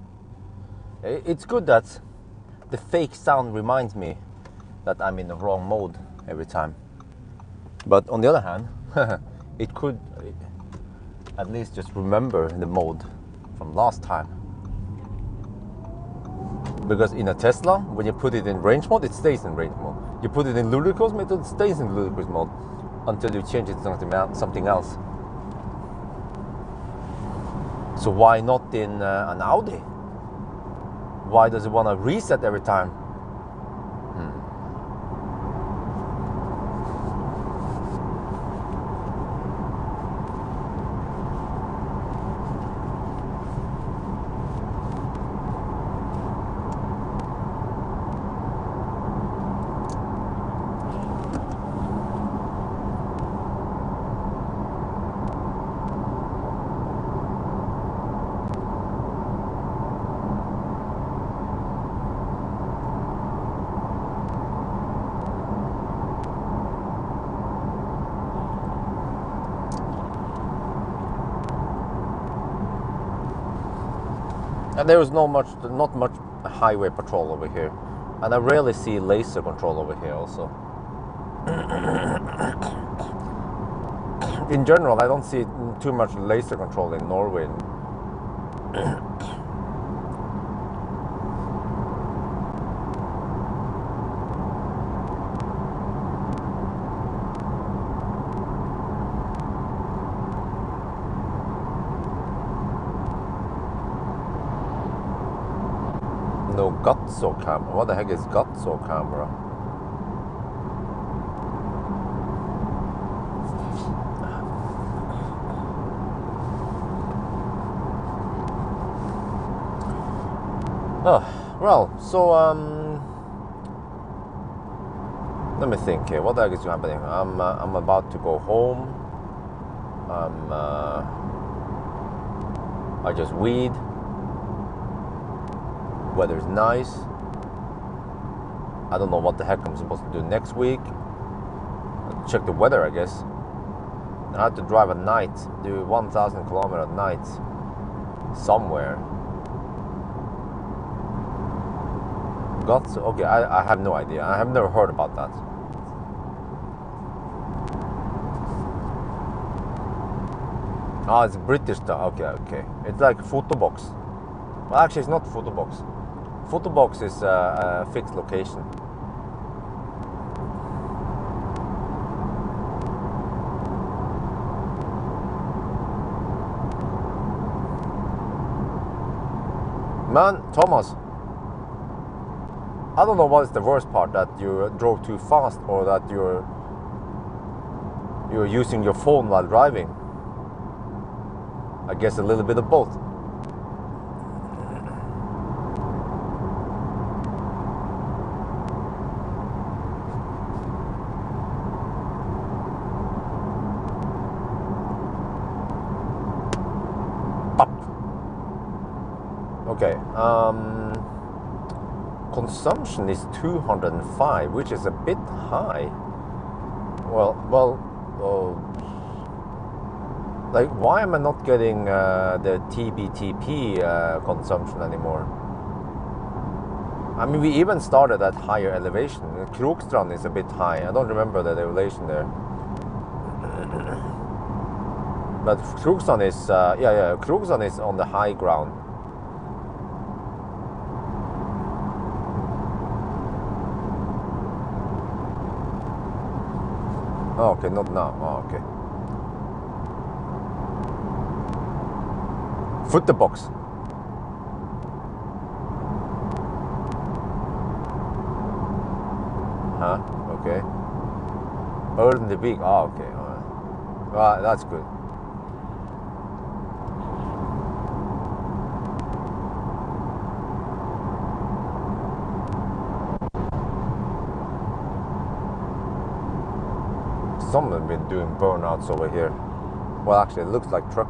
It's good that the fake sound reminds me that I'm in the wrong mode every time. But on the other hand, it could at least just remember the mode from last time. Because in a Tesla, when you put it in range mode, it stays in range mode. You put it in ludicrous mode, it stays in ludicrous mode until you change it to something else. So why not in an Audi? Why does it want to reset every time? And there is not much highway patrol over here, and I rarely see laser control over here also. In general, I don't see too much laser control in Norway. No Gatso camera. What the heck is Gatso camera? Oh, well, so let me think here. What the heck is happening? I'm about to go home. I just weed. Weather's nice. I don't know what the heck I'm supposed to do next week. Check the weather, I guess. I have to drive at night, do 1,000 kilometers at night somewhere. Okay, I have no idea. I have never heard about that. Ah, it's British stuff. Okay. It's like photo box. Well, actually, it's not photo box. Photo box is a fixed location. Man, Thomas, I don't know what is the worst part, that you drove too fast or that you're using your phone while driving. I guess a little bit of both. Okay, consumption is 205, which is a bit high. Like, why am I not getting the TBTP consumption anymore? I mean, we even started at higher elevation. Krokstrand is a bit high. I don't remember the elevation there. But Krokstrand is, Krokstrand is on the high ground. Oh, okay, not now. Oh, okay. Foot the box. Huh? Okay. Earn the week. Oh, okay. All right. Well, that's good. Someone been doing burnouts over here. Well, actually, it looks like truck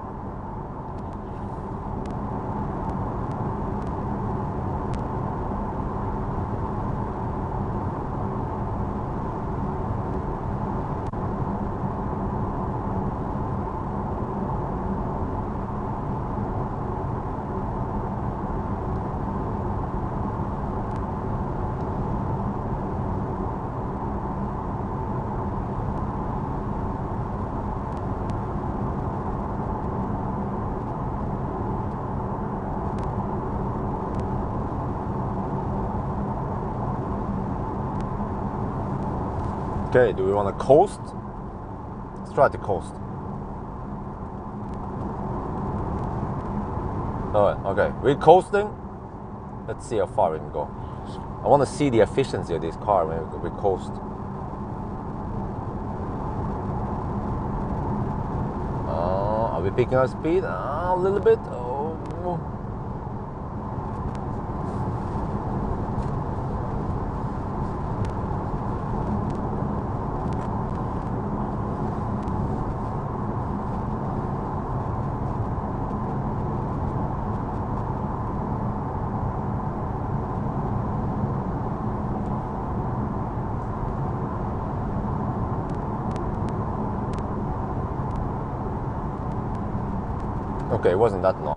Okay, do we want to coast? Let's try to coast. Alright, okay, we're coasting. Let's see how far we can go. I want to see the efficiency of this car when we coast. Are we picking up speed? A little bit. Oh. Okay, it wasn't that long.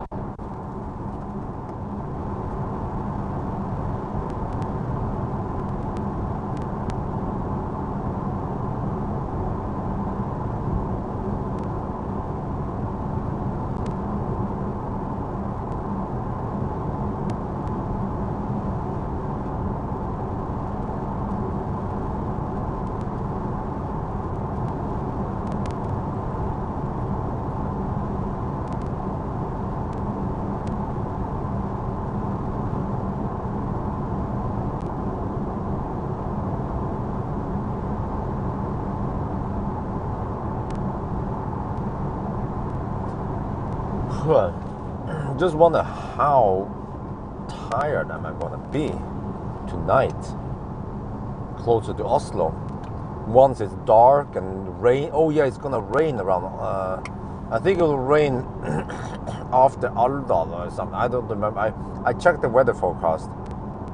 Just wonder how tired am I gonna be tonight closer to Oslo. Once it's dark and rain. Oh yeah, it's gonna rain around. I think it will rain after Alvdal or something. I don't remember. I checked the weather forecast.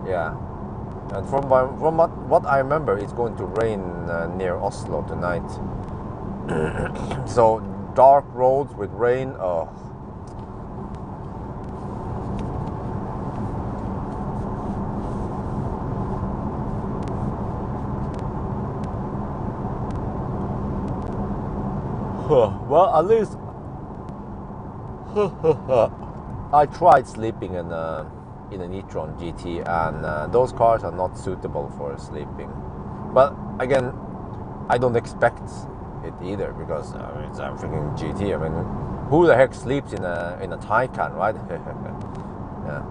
Yeah, and from what I remember, it's going to rain near Oslo tonight. So dark roads with rain. Oh. Well, at least I tried sleeping in an e-tron GT, and those cars are not suitable for sleeping. But again, I don't expect it either, because I'm thinking GT. I mean, who the heck sleeps in a Taycan, right? Yeah.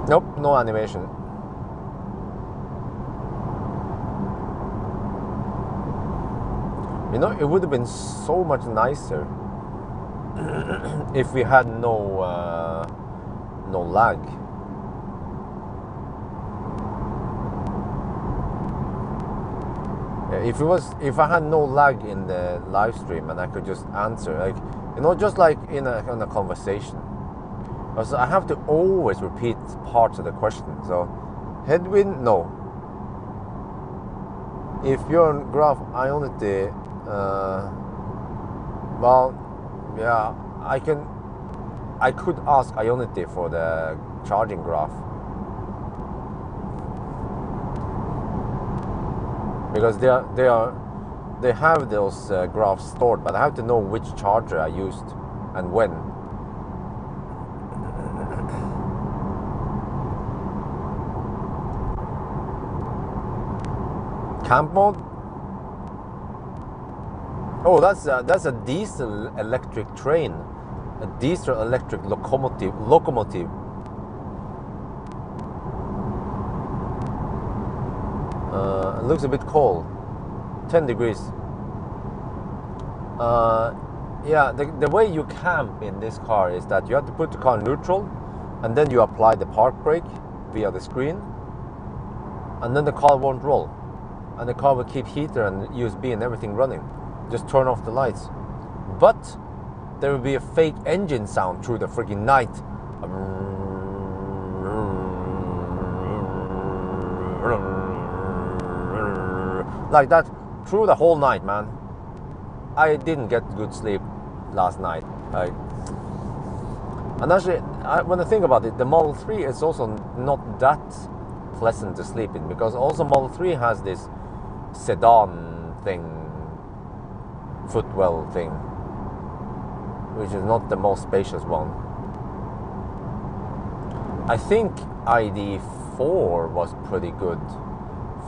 Nope, no animation. You know, it would have been so much nicer if we had no lag. If I had no lag in the live stream and I could just answer, like, you know, just like in a conversation. So I have to always repeat parts of the question. So, headwind, no. If Bjørn graph ionity, well, yeah, I could ask ionity for the charging graph, because they have those graphs stored, but I have to know which charger I used and when. Camp mode? Oh, that's a diesel electric train, a diesel electric locomotive. It looks a bit cold. 10 degrees. Yeah, the way you camp in this car is that you have to put the car in neutral, and then you apply the park brake via the screen, and then the car won't roll. And the car will keep heater and USB and everything running. Just turn off the lights. But there will be a fake engine sound through the freaking night. Like that through the whole night, man. I didn't get good sleep last night. And actually, when I think about it, the Model 3 is also not that pleasant to sleep in, because also Model 3 has this sedan thing, footwell thing, which is not the most spacious one. I think ID4 was pretty good.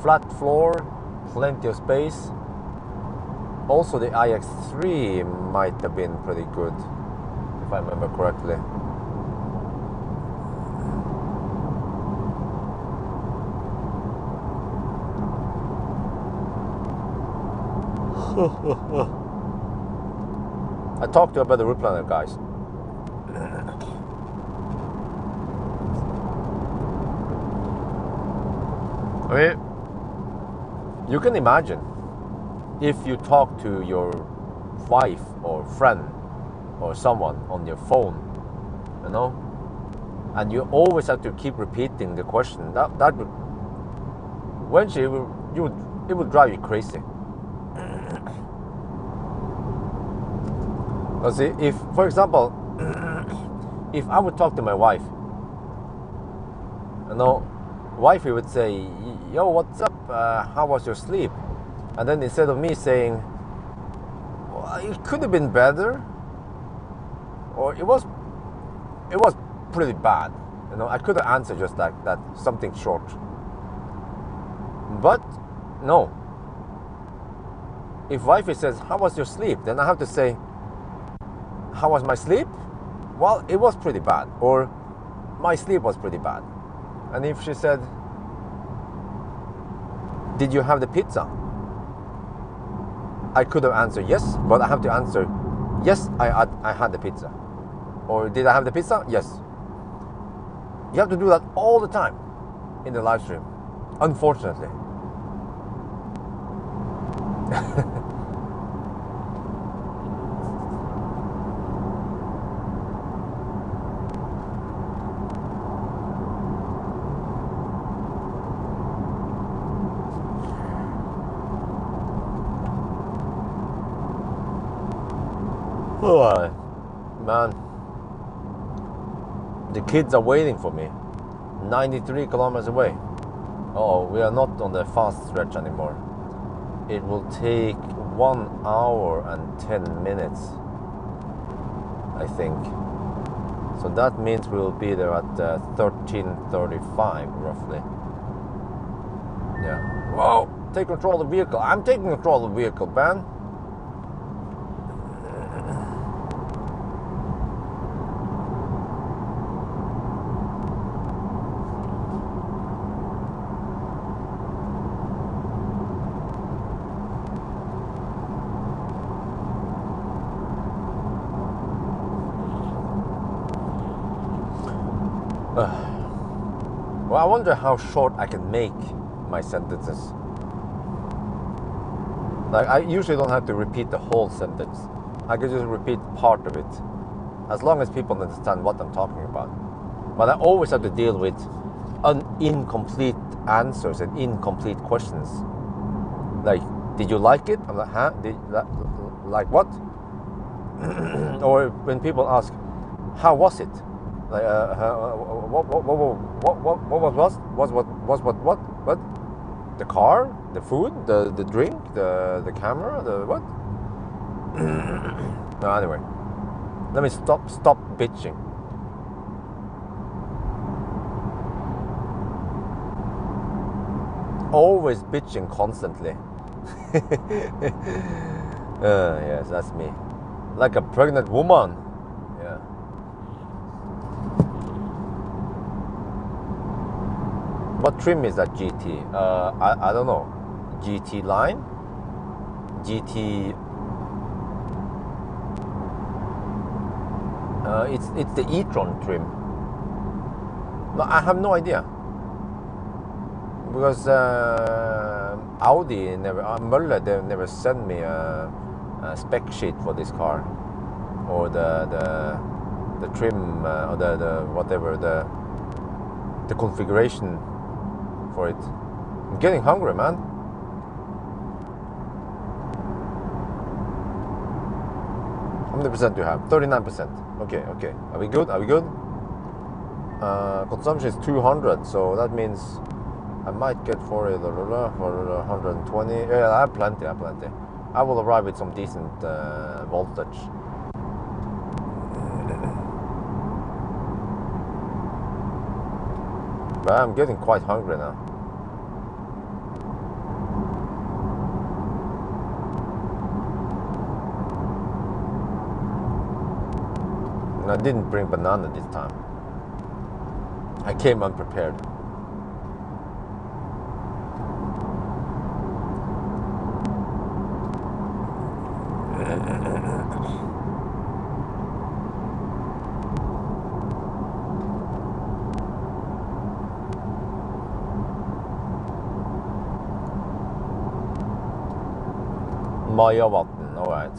Flat floor, plenty of space. Also the iX3 might have been pretty good, if I remember correctly. I talked to about the route planner guys. I mean, you can imagine if you talk to your wife or friend or someone on your phone, you know, and you always have to keep repeating the question. That would eventually it would drive you crazy. See, if, for example, if I would talk to my wife, you know, wifey would say, "Yo, what's up? How was your sleep?" And then instead of me saying, "Well, it could have been better," or it was pretty bad, you know, I could have answered just like that, something short. But no. If wifey says, "How was your sleep?" then I have to say, "How was my sleep? Well, it was pretty bad," or "My sleep was pretty bad." And if she said, "Did you have the pizza?" I could have answered yes, but I have to answer, "Yes, I had the pizza." Or "Did I have the pizza?" Yes. You have to do that all the time in the live stream, unfortunately. Oh, man. The kids are waiting for me. 93 kilometers away. Oh, we are not on the fast stretch anymore. It will take 1 hour and 10 minutes, I think. So that means we will be there at 13:35 roughly. Yeah. Whoa! Take control of the vehicle. I'm taking control of the vehicle, man. Well, I wonder how short I can make my sentences. Like, I usually don't have to repeat the whole sentence. I can just repeat part of it, as long as people understand what I'm talking about. But I always have to deal with incomplete answers and incomplete questions. Like, "Did you like it?" I'm like, "Huh? Like what?" Or when people ask, "How was it?" Like, what the car, the food, the drink, the camera, the what? No, anyway, let me stop bitching. Always bitching constantly. Yes, that's me, like a pregnant woman. Yeah. What trim is that GT? I don't know. GT line? GT. It's the e-tron trim. No, I have no idea. Because Audi never, Möller, they never sent me a spec sheet for this car, or the trim, or the whatever, the configuration for it. I'm getting hungry, man. How many percent do you have? 39%. Okay. Are we good? Consumption is 200, so that means I might get for 120. Yeah, I have plenty. I will arrive with some decent voltage. But I'm getting quite hungry now. And I didn't bring banana this time. I came unprepared. Majavatn, alright.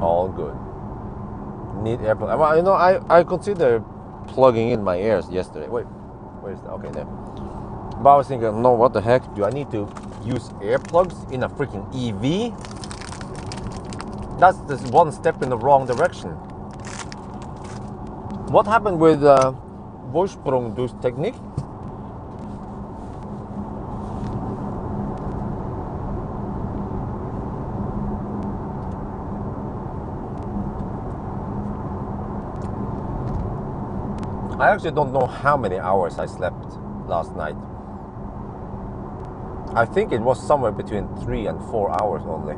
All good. Need airplug. Well, you know, I considered plugging in my ears yesterday. Wait, where is that? Okay, there. But I was thinking, no, what the heck? Do I need to use earplugs in a freaking EV? That's just one step in the wrong direction. What happened with Vorsprung-technique? I actually don't know how many hours I slept last night. I think it was somewhere between 3 and 4 hours only.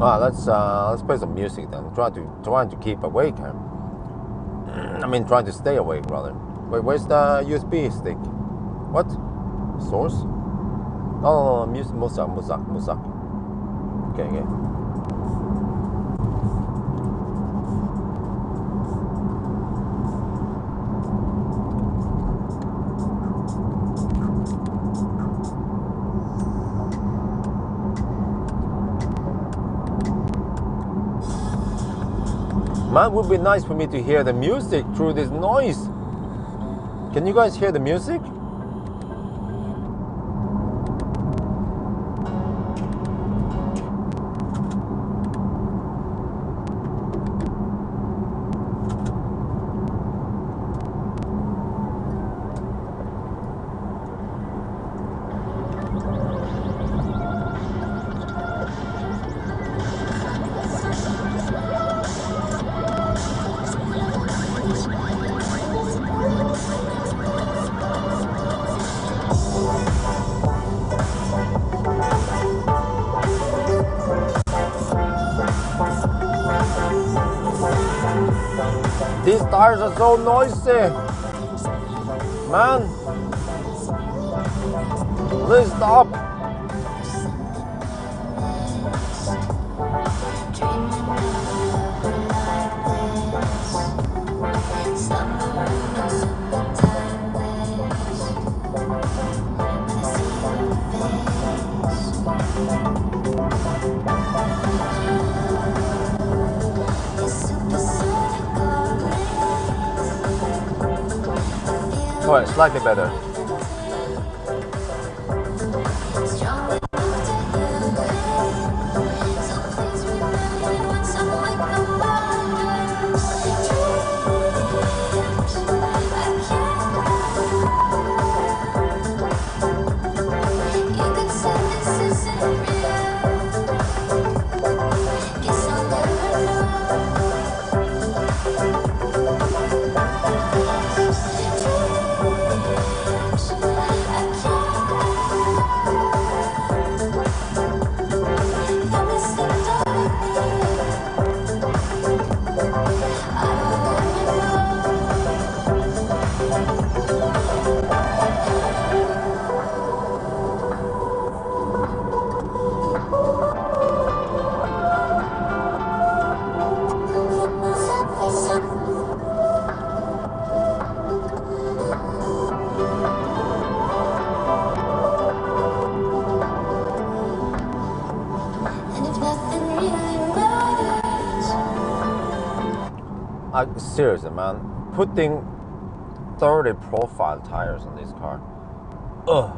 Let's play some music then. Trying to keep awake here. I mean, trying to stay awake rather. Wait, where's the USB stick? What? Source? No, music, Musak. Okay. Man, it would be nice for me to hear the music through this noise. Can you guys hear the music? These tires are so noisy. Man, please stop. Oh, slightly better. seriously, man, putting 30 profile tires on this car. Ugh.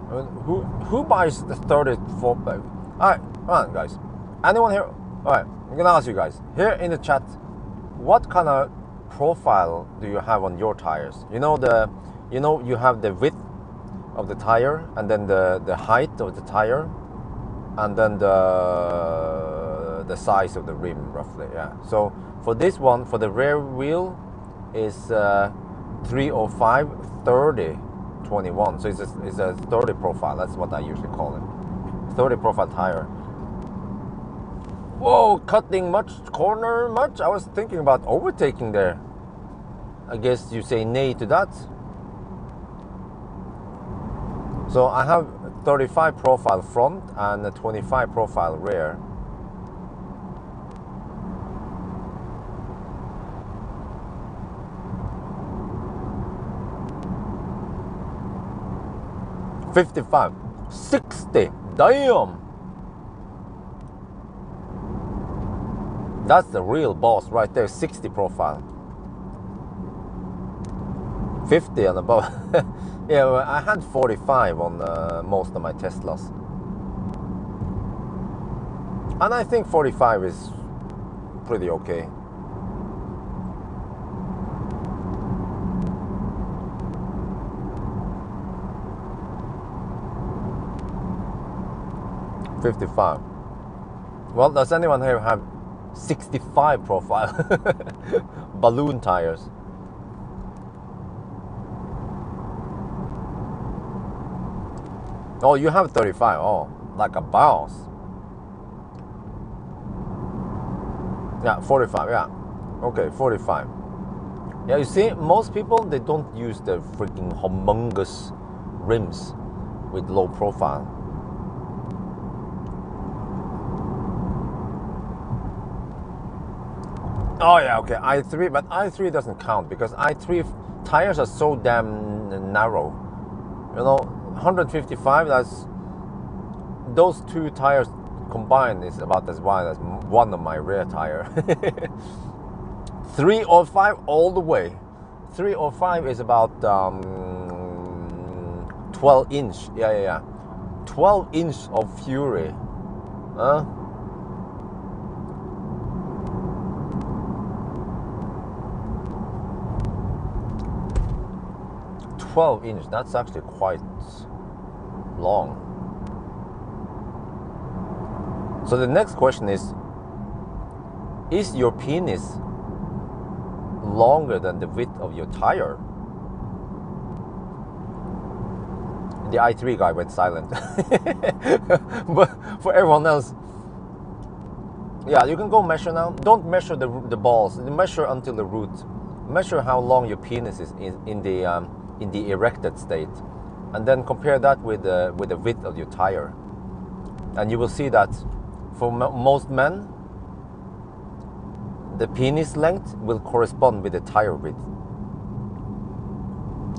I mean, who buys the 34? All right, come on, guys. Anyone here? All right, I'm gonna ask you guys here in the chat. What kind of profile do you have on your tires? You know you have the width of the tire, and then the height of the tire, and then the size of the rim, roughly. Yeah. So for this one, for the rear wheel, is 305 30 21. So it's a 30 profile. That's what I usually call it. 30 profile tire. Whoa, cutting much, corner much? I was thinking about overtaking there. I guess you say nay to that. So I have 35 profile front and a 25 profile rear. $55, $60, damn! That's the real boss right there, 60 profile. 50 and above. Yeah, well, I had 45 on most of my Teslas. And I think 45 is pretty okay. $55. Well, does anyone here have 65 profile balloon tires? Oh, you have 35. Oh, like a boss. Yeah, 45. Yeah. Okay, 45. Yeah, you see, most people, they don't use the freaking humongous rims with low profile. Oh yeah, okay, i3, but i3 doesn't count because i3 tires are so damn narrow. You know, 155, that's, those two tires combined is about as wide as one of my rear tire. 305 all the way. 305 is about 12 inch. Yeah. 12 inch of fury. Huh? 12 inch, that's actually quite long. So the next question is your penis longer than the width of your tire? The i3 guy went silent. But for everyone else, yeah, you can go measure now. Don't measure the balls, measure until the root. Measure how long your penis is in the erected state, and then compare that with the width of your tire, and you will see that for most men, the penis length will correspond with the tire width,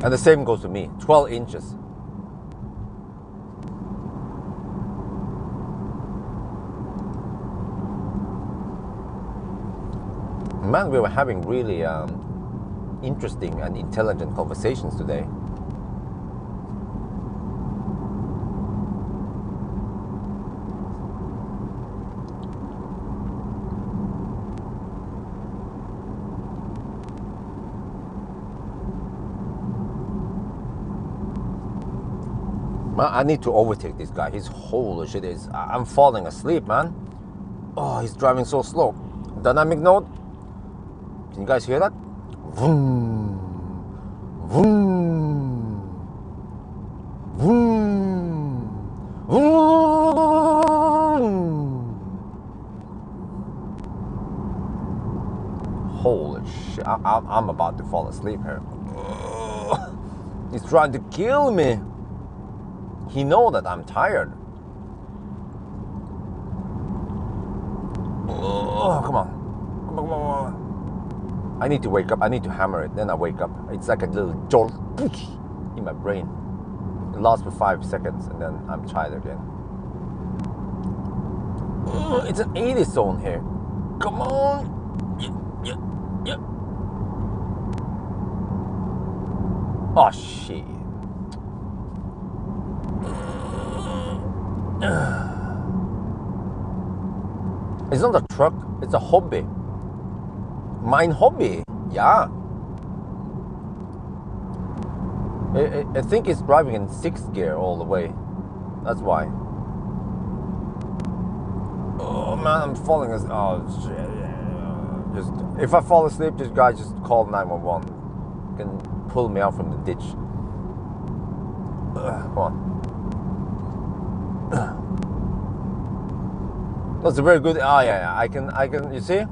and the same goes to me. 12 inches. Man, we were having really interesting and intelligent conversations today. I need to overtake this guy. He's holy shit. I'm falling asleep, man. Oh, he's driving so slow. Dynamic note. Can you guys hear that? Vroom, vroom, vroom, vroom. Holy shit, I'm about to fall asleep here. He's trying to kill me. He knows that I'm tired. Oh, come on. Come on. I need to wake up. I need to hammer it. Then I wake up. It's like a little jolt in my brain. It lasts for 5 seconds and then I'm tired again. It's an 80 zone here. Come on. Yeah, yeah. Oh shit. It's not a truck, it's a hobby. Mine hobby, yeah. I think it's driving in 6th gear all the way. That's why. Oh man, I'm falling as oh shit. Just if I fall asleep, just guys just call 911. You can pull me out from the ditch. Come on. That's a very good. Oh yeah, I can. You see,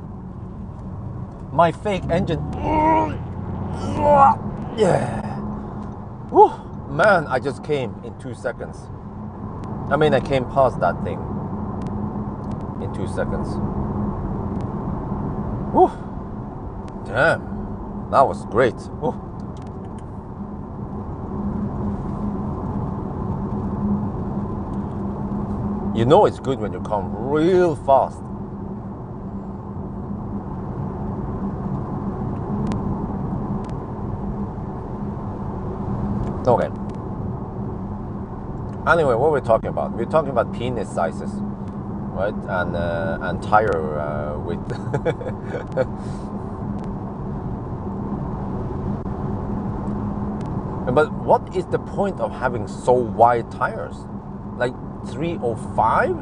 my fake engine. Yeah. Whew. Man, I just came in 2 seconds. I mean, I came past that thing in 2 seconds. Whew. Damn, that was great. Whew. You know it's good when you come real fast. Okay. Anyway, what we're talking about? We're talking about penis sizes, right? And tire width. But what is the point of having so wide tires? Like 305?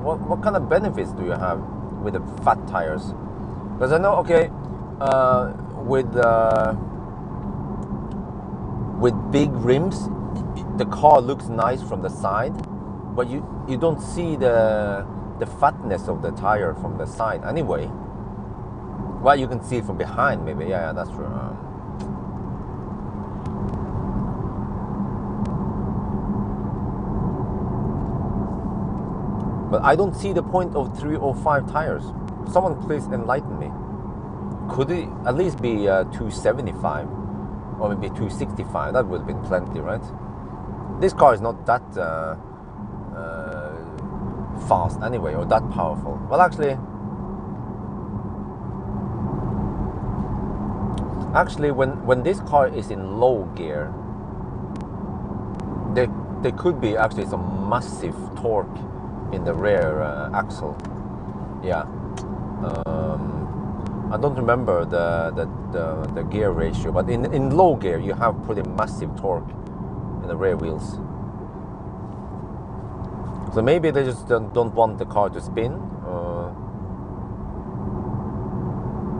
What kind of benefits do you have with the fat tires? Because I know, okay, with big rims, the car looks nice from the side, but you don't see the fatness of the tire from the side anyway. Well, you can see it from behind, maybe. Yeah, that's true. But I don't see the point of 305 tires. Someone please enlighten me. Could it at least be 275 or maybe 265? That would have been plenty, right? This car is not that fast anyway, or that powerful. Well, actually, when this car is in low gear, there could be actually some massive torque in the rear axle. Yeah. I don't remember the gear ratio, but in low gear you have pretty massive torque in the rear wheels. So maybe they just don't want the car to spin.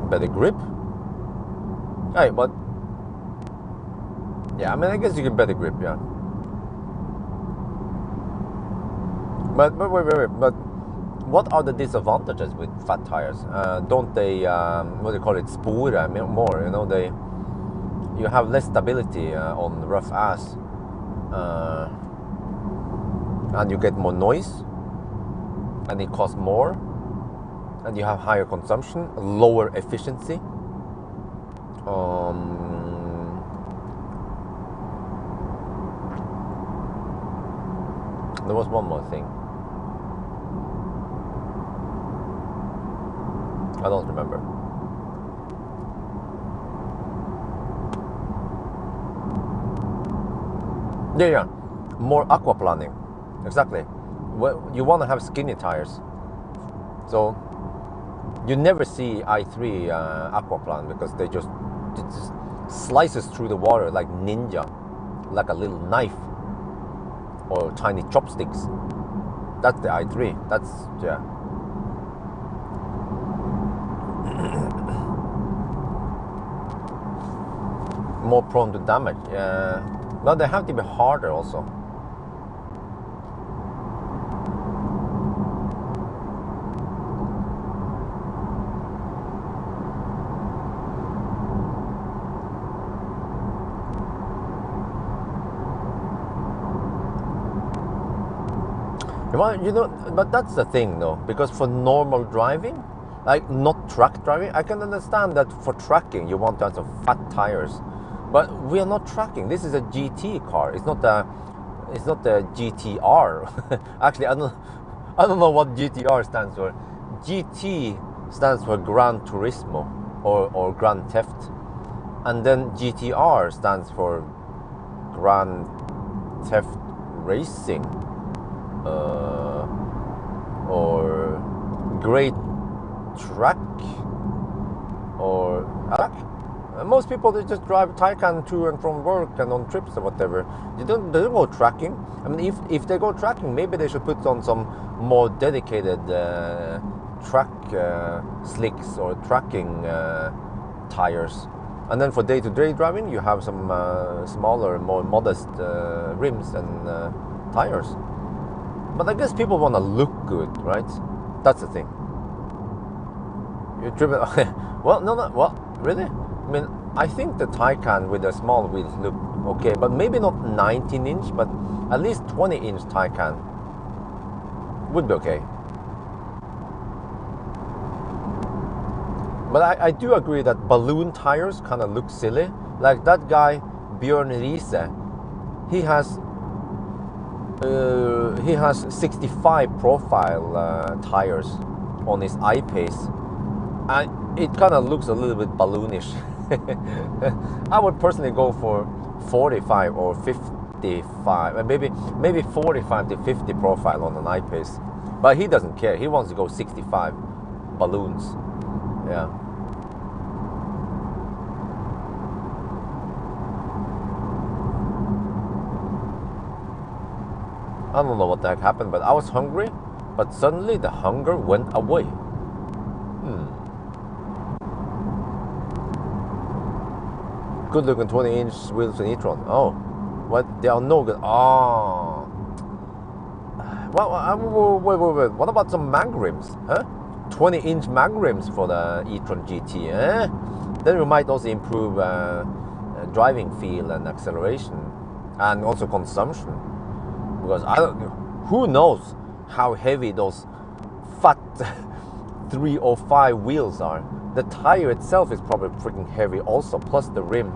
Better grip. Hey, but yeah, I mean, I guess you get better grip, yeah. But what are the disadvantages with fat tires? Don't they, what do you call it, spore more? You know, you have less stability on rough ass, and you get more noise, and it costs more, and you have higher consumption, lower efficiency. There was one more thing. I don't remember. Yeah. More aquaplaning. Exactly. Well, you want to have skinny tires. So you never see i3 aquaplan because it just slices through the water like ninja, like a little knife or tiny chopsticks. That's the i3. That's, yeah. More prone to damage. Well, they have to be harder also. Well, you know, but that's the thing though, because for normal driving, like not track driving, I can understand that for tracking you want to have some fat tires. But we are not tracking. This is a GT car. It's not a GTR. Actually, I don't know what GTR stands for. GT stands for Gran Turismo or Grand Theft. And then GTR stands for Grand Theft Racing or Great Track or most people, they just drive Taycan to and from work and on trips or whatever. They don't go tracking. I mean, if they go tracking, maybe they should put on some more dedicated track slicks or tracking tires. And then for day-to-day driving, you have some smaller, more modest rims and tires. But I guess people want to look good, right? That's the thing. You're driven. Well, no, well, really? I mean, I think the Taycan with the small wheels look okay, but maybe not 19-inch, but at least 20-inch Taycan would be okay. But I do agree that balloon tires kind of look silly. Like that guy, Bjørn Nyland, he has 65 profile tires on his I-Pace. And it kind of looks a little bit balloonish. I would personally go for 45 or 55, and maybe 45 to 50 profile on an I-Pace. But he doesn't care. He wants to go 65 balloons. Yeah. I don't know what the heck happened, but I was hungry, but suddenly the hunger went away. Good looking 20-inch wheels and e-tron. Oh, what? They are no good. Oh. Well, wait. What about some mag rims? Huh? 20-inch mag rims for the e-tron GT. Eh? Then we might also improve driving feel and acceleration, and also consumption. Because who knows how heavy those fat 305 wheels are. The tire itself is probably freaking heavy also, plus the rim.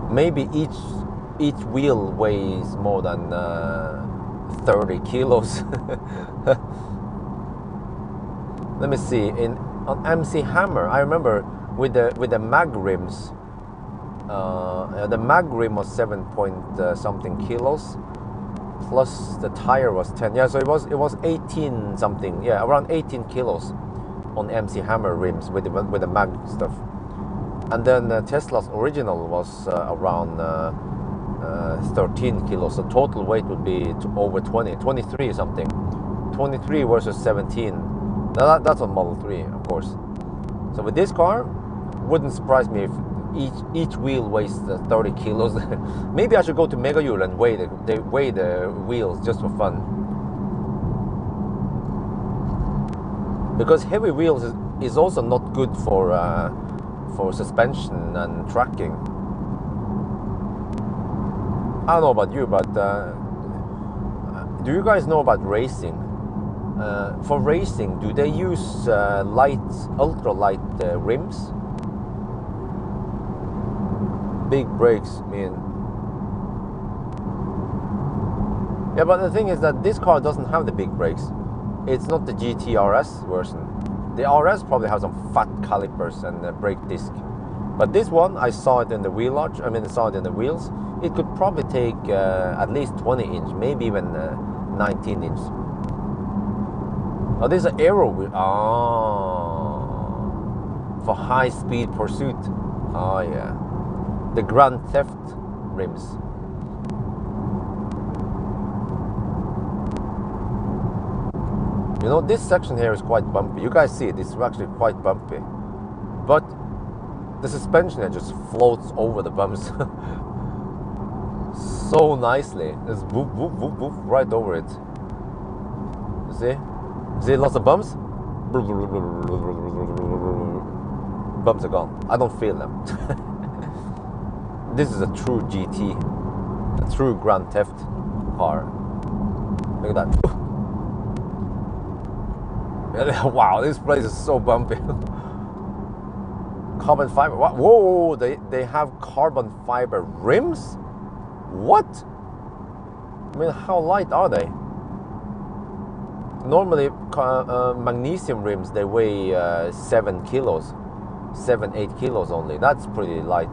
Maybe each wheel weighs more than 30 kilos. Let me see. On MC Hammer, I remember with the mag rims. The mag rim was 7 point something kilos, plus the tire was 10. Yeah, so it was 18 something. Yeah, around 18 kilos on MC Hammer rims with the mag stuff. And then Tesla's original was around 13 kilos. So total weight would be over 23 something. 23 versus 17. Now that's on Model 3, of course. So with this car, wouldn't surprise me if each wheel weighs 30 kilos. Maybe I should go to Megahjul and weigh the wheels just for fun. Because heavy wheels is also not good for suspension and tracking. I don't know about you, but do you guys know about racing? For racing, do they use ultra light rims? Big brakes, man. Yeah, but the thing is that this car doesn't have the big brakes. It's not the GT RS version. The RS probably has some fat calipers and a brake disc. But this one, I saw it in the wheel arch. I mean, I saw it in the wheels. It could probably take at least 20-inch, maybe even 19-inch. Oh, this is an aero wheel. Oh, for high-speed pursuit. Oh, yeah. The Grand Theft rims. You know, this section here is quite bumpy. You guys see it, it's actually quite bumpy. But the suspension here just floats over the bumps so nicely. Just whoop, whoop, whoop, whoop, right over it. You see? See lots of bumps? Bumps are gone. I don't feel them. This is a true GT, a true Grand Theft car. Look at that. Wow, this place is so bumpy. Carbon fiber. Whoa, they have carbon fiber rims? What? I mean, how light are they? Normally, magnesium rims, they weigh 7 kilos, 8 kilos only. That's pretty light.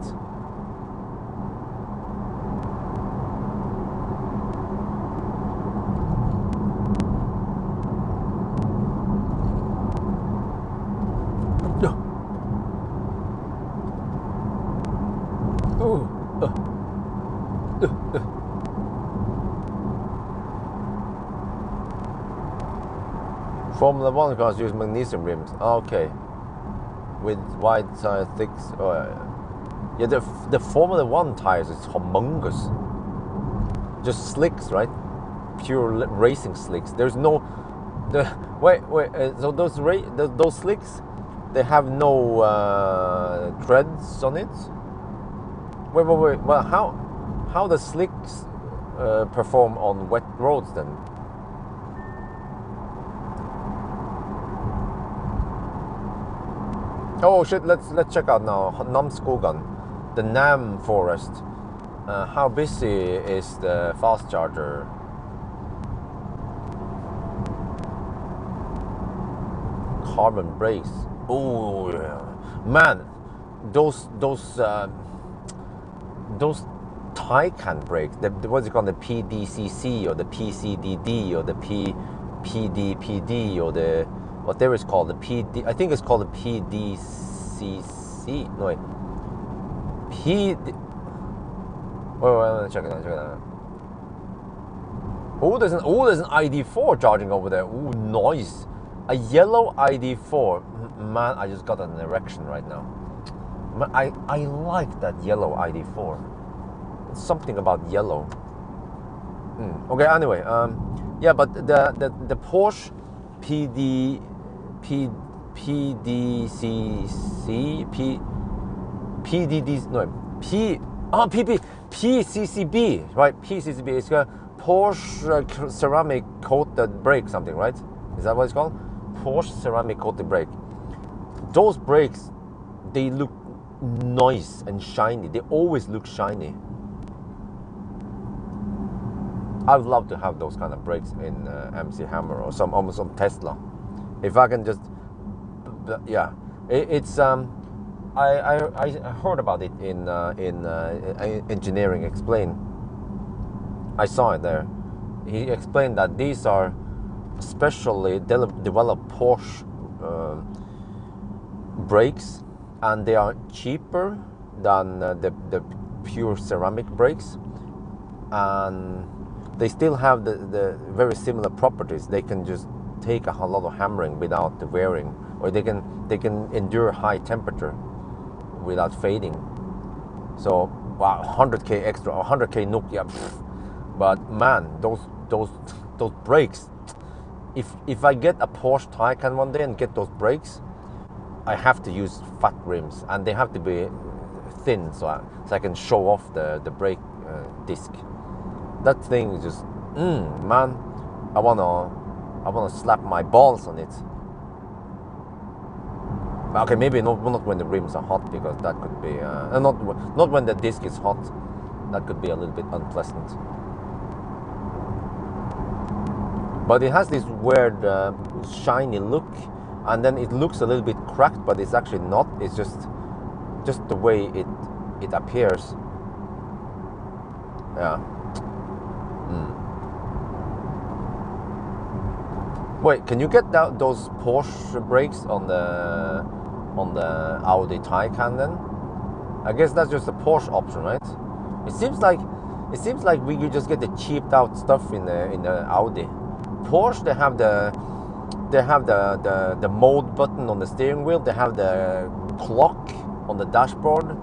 Formula One cars use magnesium rims. Okay, with wide tire thick. Yeah, the Formula One tires is humongous. Just slicks, right? Pure racing slicks. There's no. Wait. So those slicks, they have no treads on it. Wait. Well, how the slicks perform on wet roads then? Oh shit! Let's check out now. Namskogan, the Nam forest. How busy is the fast charger? Carbon brakes. Oh yeah, man, those Taycan brakes. What's it called? The PDCC or the PCDD or the PDPD or the whatever it's called, the PD, I think it's called the PDCC. No wait, wait, check it out. Oh, there's an ID4 charging over there. Oh, nice, a yellow ID4. Man, I just got an erection right now. Man, I like that yellow ID4. It's something about yellow. Okay, anyway, yeah, but the Porsche PDCC, PCCB, right? PCCB is a Porsche ceramic coated brake, something, right? Is that what it's called? Porsche ceramic coated brake. Those brakes, they look nice and shiny. They always look shiny. I'd love to have those kind of brakes in MC Hammer or some Tesla. If I can just, yeah, it's I heard about it in Engineering Explain. I saw it there. He explained that these are specially developed Porsche brakes, and they are cheaper than the pure ceramic brakes, and they still have the very similar properties. They can just take a lot of hammering without the wearing, or they can endure high temperature without fading. So wow, 100k extra, 100k NOK, yeah. But man, those brakes. If I get a Porsche Taycan one day and get those brakes, I have to use fat rims, and they have to be thin so I can show off the brake disc. That thing is just, man, I wanna slap my balls on it. Okay, maybe not when the rims are hot, because that could be not when the disc is hot. That could be a little bit unpleasant. But it has this weird shiny look, and then it looks a little bit cracked, but it's actually not. It's just the way it appears. Yeah. Wait, can you get those Porsche brakes on the Audi Taycan then? I guess that's just a Porsche option, right? It seems like we could just get the cheaped out stuff in the Audi. Porsche, they have the mode button on the steering wheel. They have the clock on the dashboard.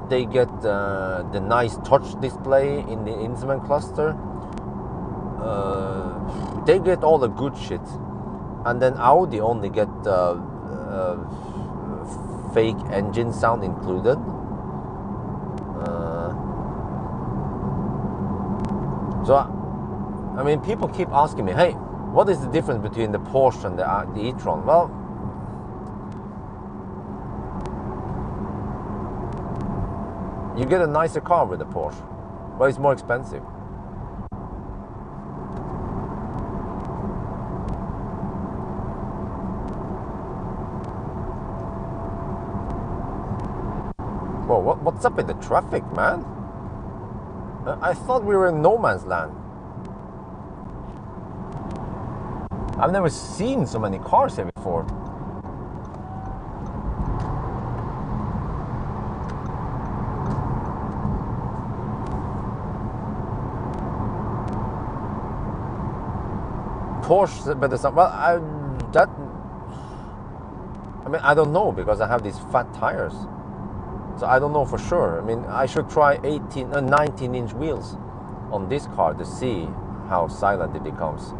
They get the nice touch display in the instrument cluster. They get all the good shit, and then Audi only get fake engine sound included. So, I mean, people keep asking me, hey, what is the difference between the Porsche and the e-tron? Well, you get a nicer car with the Porsche, but it's more expensive. what's up with the traffic, man? I thought we were in no man's land. I've never seen so many cars here before. Porsche, but it's not, well, I mean, I don't know because I have these fat tires. So I don't know for sure. I mean, I should try 19-inch wheels on this car to see how silent it becomes.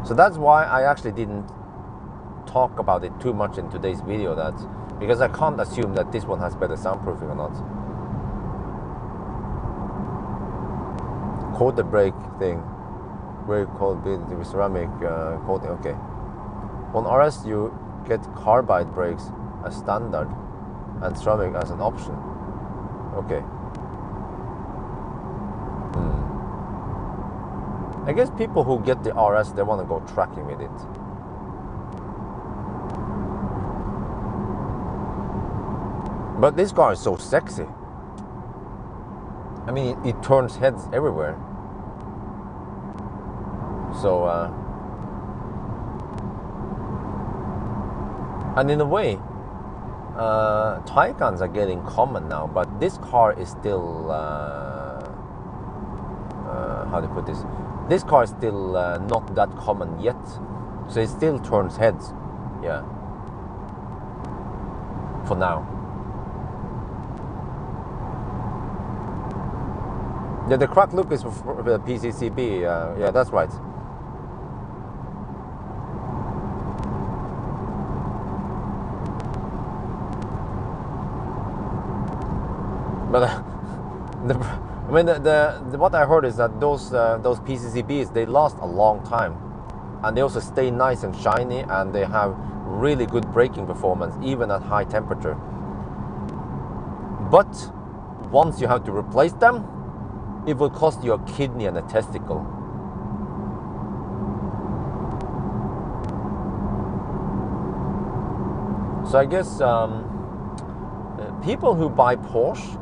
So that's why I actually didn't talk about it too much in today's video, because I can't assume that this one has better soundproofing or not. Coated brake thing. Very cold with ceramic coating. Okay. On RS you get carbide brakes as standard and ceramic as an option. Okay. I guess people who get the RS, they want to go tracking with it. But this car is so sexy. I mean, it turns heads everywhere. So, and in a way, Taycans are getting common now, but this car is still, how to put this? This car is still not that common yet, so it still turns heads, yeah, for now. Yeah, the cracked look is for the PCCB, yeah, that's right. But I mean, what I heard is that those PCCBs, they last a long time, and they also stay nice and shiny, and they have really good braking performance even at high temperature. But once you have to replace them, it will cost you a kidney and a testicle. So I guess people who buy Porsche,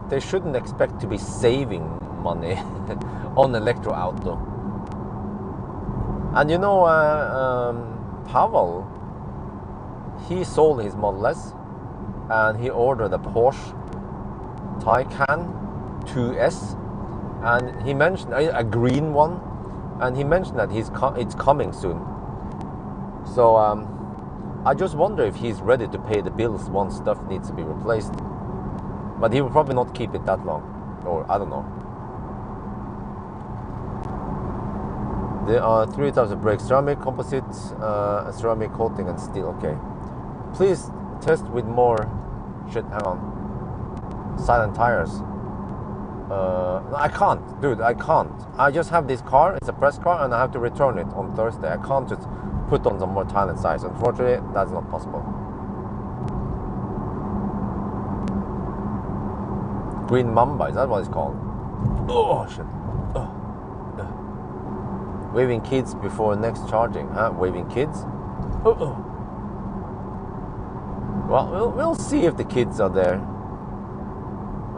they shouldn't expect to be saving money on electro auto. And you know, Pawel, he sold his Model S and he ordered a Porsche Taycan 2S, and he mentioned a green one, and he mentioned that it's coming soon. So I just wonder if he's ready to pay the bills once stuff needs to be replaced. But he will probably not keep it that long, or I don't know. There are 3 types of brakes: ceramic, composite, ceramic coating, and steel. Okay. Please test with more. Shit, hang on. Silent tires. No, I can't, dude. I can't. I just have this car. It's a press car, and I have to return it on Thursday. I can't just put on some more silent tires. Unfortunately, that's not possible. Green Mamba, is that what it's called? Oh shit. Waving kids before next charging, huh? Waving kids? Well, we'll see if the kids are there.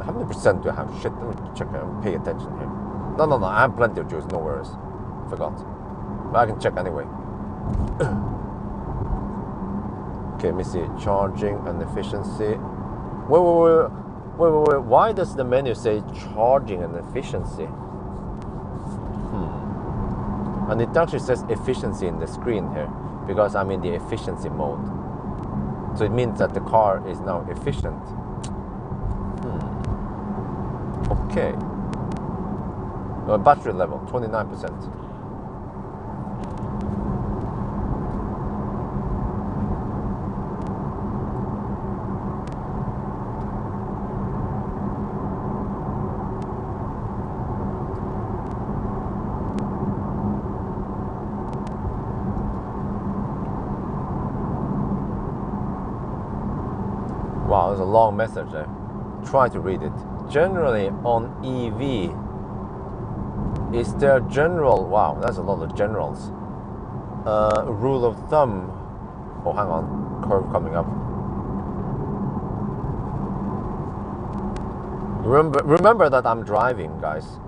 How many percent do I have? Shit, let me check. Pay attention here. No, I have plenty of juice, no worries. Forgot. But I can check anyway. Okay, let me see. Charging and efficiency. Wait. Why does the menu say charging and efficiency? And it actually says efficiency in the screen here, because I'm in the efficiency mode. So it means that the car is now efficient. Okay. Battery level, 29%. Wow, there's a long message there. Try to read it. Generally on EV, is there general, wow, that's a lot of generals. Rule of thumb, oh hang on, curve coming up. Remember that I'm driving, guys.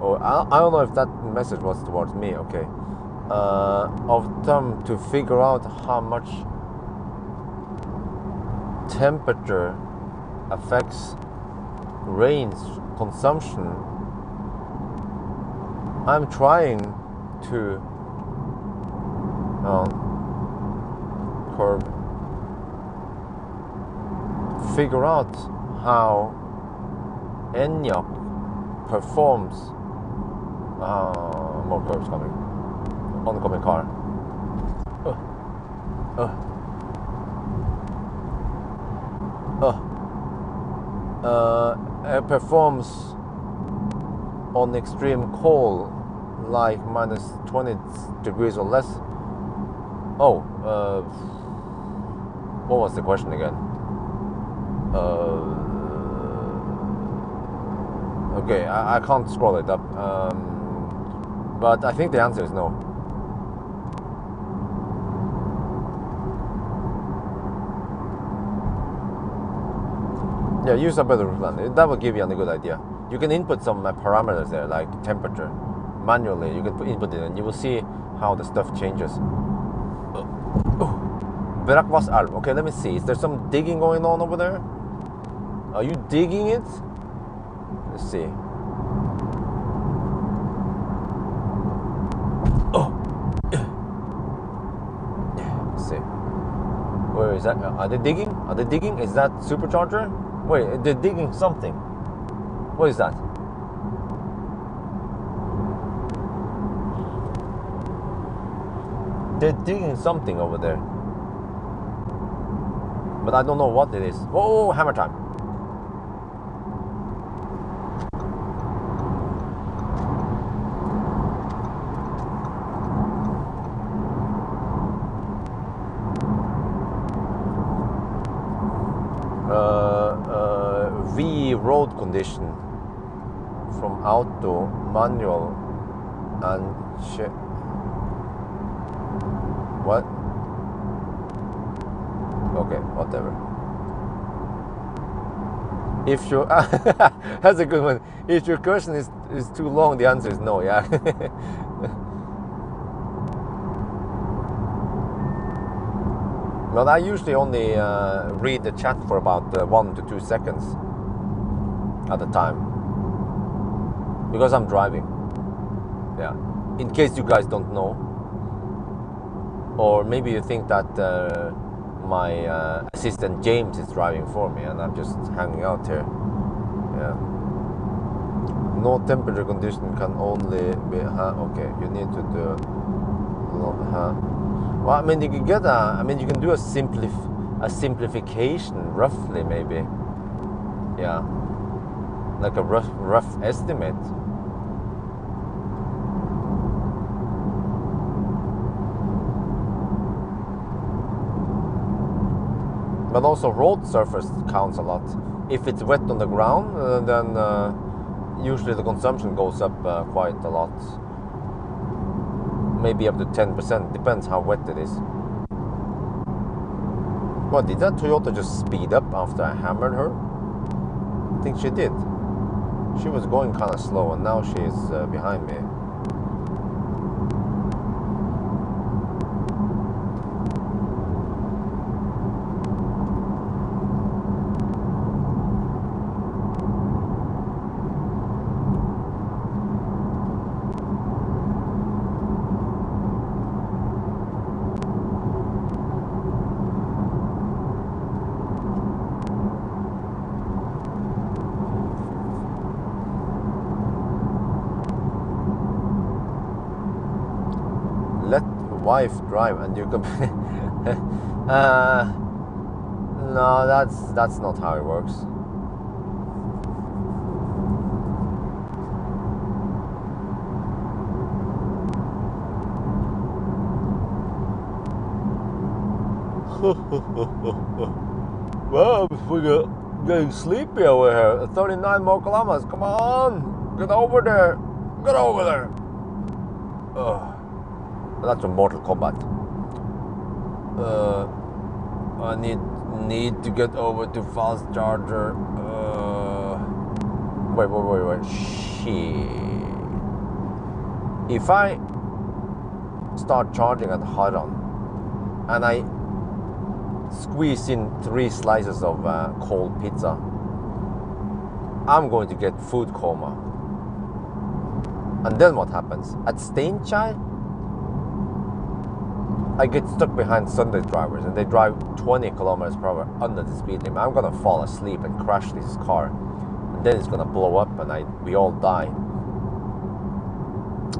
Oh, I don't know if that message was towards me. Okay. Of them to figure out how much temperature affects range consumption. I'm trying to figure out how ENIAC performs. More curves coming. Oncoming car. It performs on extreme cold, like minus 20 degrees or less. Oh, what was the question again? Okay, I can't scroll it up. But I think the answer is no. Yeah, use a better plan. That will give you a good idea. You can input some parameters there, like temperature, manually. You can input it, and you will see how the stuff changes. Brakvassälv. Okay, let me see. Is there some digging going on over there? Are you digging it? Let's see. Let's see. Where is that? Are they digging? Are they digging? Is that supercharger? Wait, they're digging something. What is that? They're digging something over there. But I don't know what it is. Oh, hammer time. V road condition from auto, manual, and what? Okay, whatever. If your that's a good one. If your question is too long, the answer is no. Yeah. Well, I usually only read the chat for about 1 to 2 seconds at a time because I'm driving. Yeah. In case you guys don't know, or maybe you think that my assistant James is driving for me and I'm just hanging out here. Yeah. No temperature condition can only be. Okay, you need to do. Well, I mean, you can get you can do a simplification, roughly, maybe. Yeah. Like a rough estimate. But also road surface counts a lot. If it's wet on the ground, then usually the consumption goes up quite a lot. Maybe up to 10%, depends how wet it is. What, did that Toyota just speed up after I hammered her? I think she did. She was going kind of slow and now she's behind me. Wife drive and you can no, that's not how it works. Well, we're getting sleepy over here. 39 more kilometers. Come on, get over there. Get over there. Ugh. That's a Mortal Kombat. I need to get over to fast charger. Wait. Shit. If I start charging at Haran and I squeeze in 3 slices of cold pizza, I'm going to get food coma. And then what happens? At Steinkjer, I get stuck behind Sunday drivers and they drive 20 kilometers per hour under the speed limit. I'm gonna fall asleep and crash this car, and then it's gonna blow up and we all die.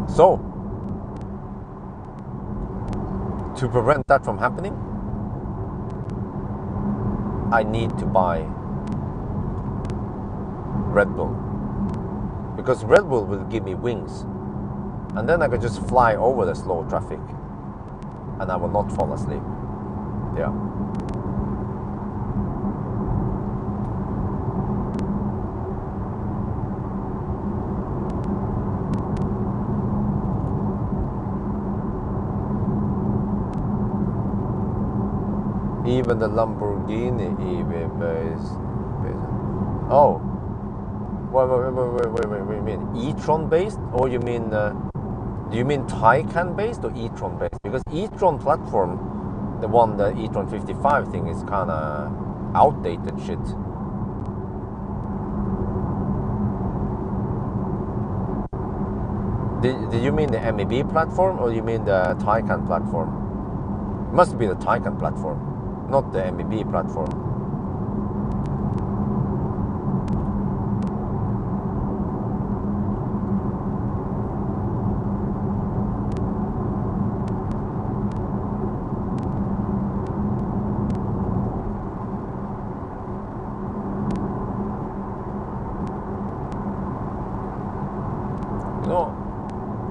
So, to prevent that from happening, I need to buy Red Bull, because Red Bull will give me wings, and then I can just fly over the slow traffic and I will not fall asleep. Yeah. Even the Lamborghini is. Oh. Wait, you mean e-tron based? Or you mean, do you mean Taycan based or e-tron based? Because e-tron platform, the e-tron 55 thing is kinda outdated shit. Did you mean the MEB platform or you mean the Taycan platform? It must be the Taycan platform, not the MEB platform.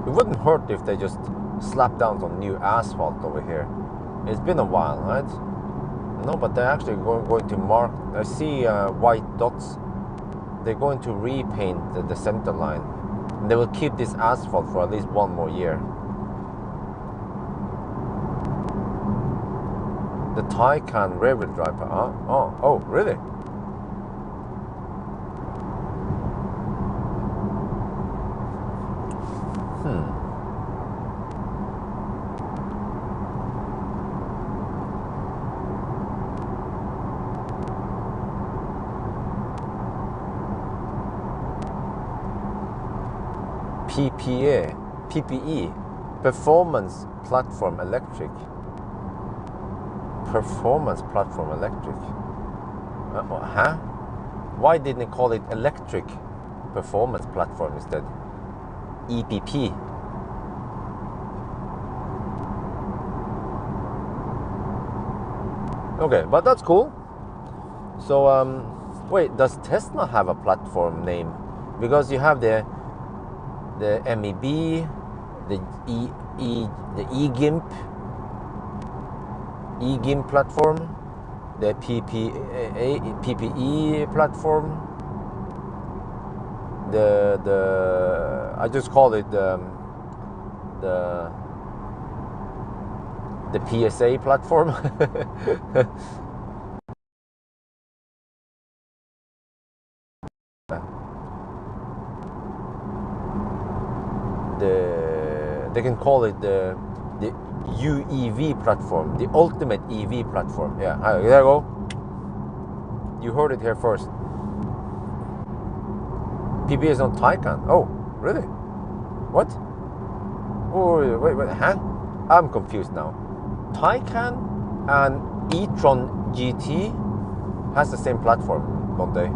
It wouldn't hurt if they just slapped down some new asphalt over here. It's been a while, right? No, but they're actually going to mark. I see white dots. They're going to repaint the center line. And they will keep this asphalt for at least 1 more year. The Taycan rear-wheel drive. Oh, really? PPE, Performance Platform Electric. Performance Platform Electric. Huh? Why didn't they call it Electric Performance Platform instead? EPP. Okay, but that's cool. So, wait, does Tesla have a platform name? Because you have the MEB, the eGIMP platform, the PPE platform, the I just call it the PSA platform. They can call it the UEV platform, the ultimate EV platform. Yeah, there you go. You heard it here first. PB is on Taycan. Oh, really? What? Oh, wait, huh? I'm confused now. Taycan and e-tron GT has the same platform, don't they?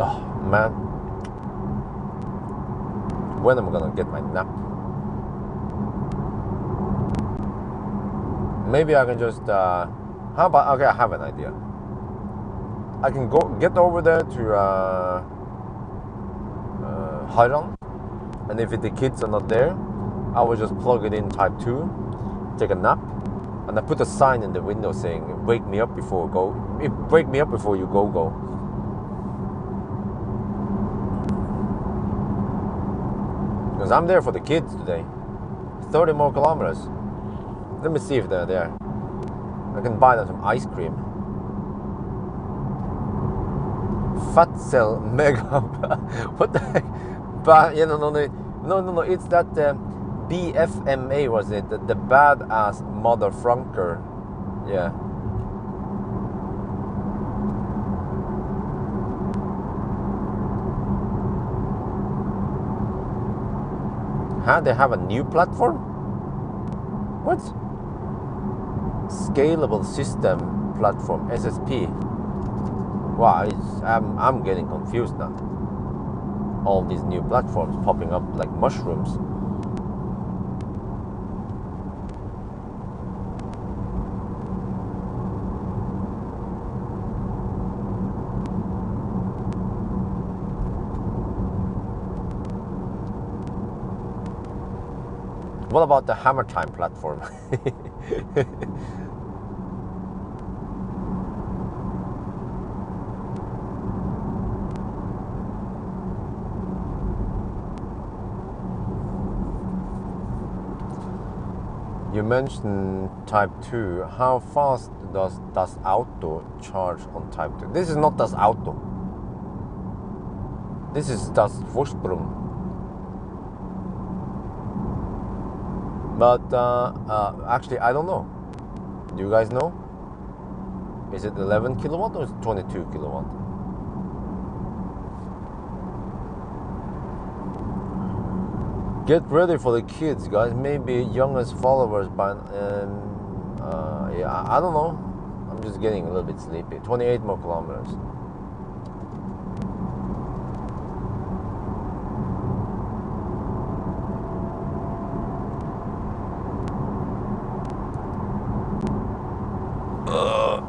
Oh man, when am I gonna get my nap? Maybe I can just how about, okay, I have an idea. I can get over there to Haran, and if the kids are not there, I will just plug it in type 2, take a nap, and I put a sign in the window saying, wake me up before you go. Because I'm there for the kids today. 30 more kilometers. Let me see if they're there. I can buy them some ice cream. Fat cell mega. What the heck? But you know, no. It's that BFMA, was it? The badass mother frunker. Yeah. Huh? They have a new platform? What? Scalable system platform, SSP. Wow, I'm getting confused now. All these new platforms popping up like mushrooms. What about the Hammer Time platform? You mentioned Type 2. How fast does Auto charge on Type 2? This is not Das Auto. This is Das Vorsprung. But actually, I don't know. Do you guys know? Is it 11 kilowatt or is it 22 kilowatt? Get ready for the kids, guys. Maybe youngest followers by yeah, I don't know. I'm just getting a little bit sleepy. 28 more kilometers. Uh,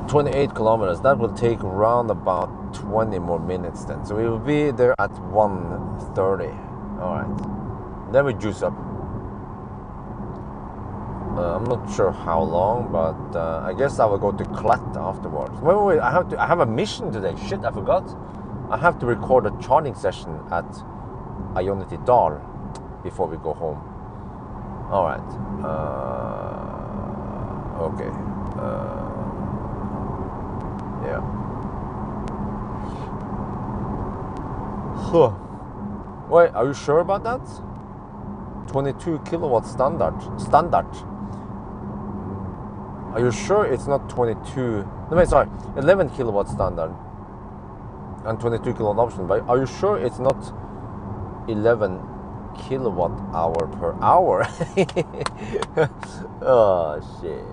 28 kilometers. That will take around about 20 more minutes then. So we will be there at 1:30. All right. Then we juice up. I'm not sure how long, but I guess I will go to Klatt afterwards. Wait. I have a mission today. Shit, I forgot. I have to record a charting session at Ionity Dal before we go home. All right. Okay. Yeah. Huh. Wait, are you sure about that? 22 kilowatt standard. Are you sure it's not 22? No, wait, sorry. 11 kilowatt standard and 22 kilowatt option. But are you sure it's not 11 kilowatt hour per hour? Oh shit.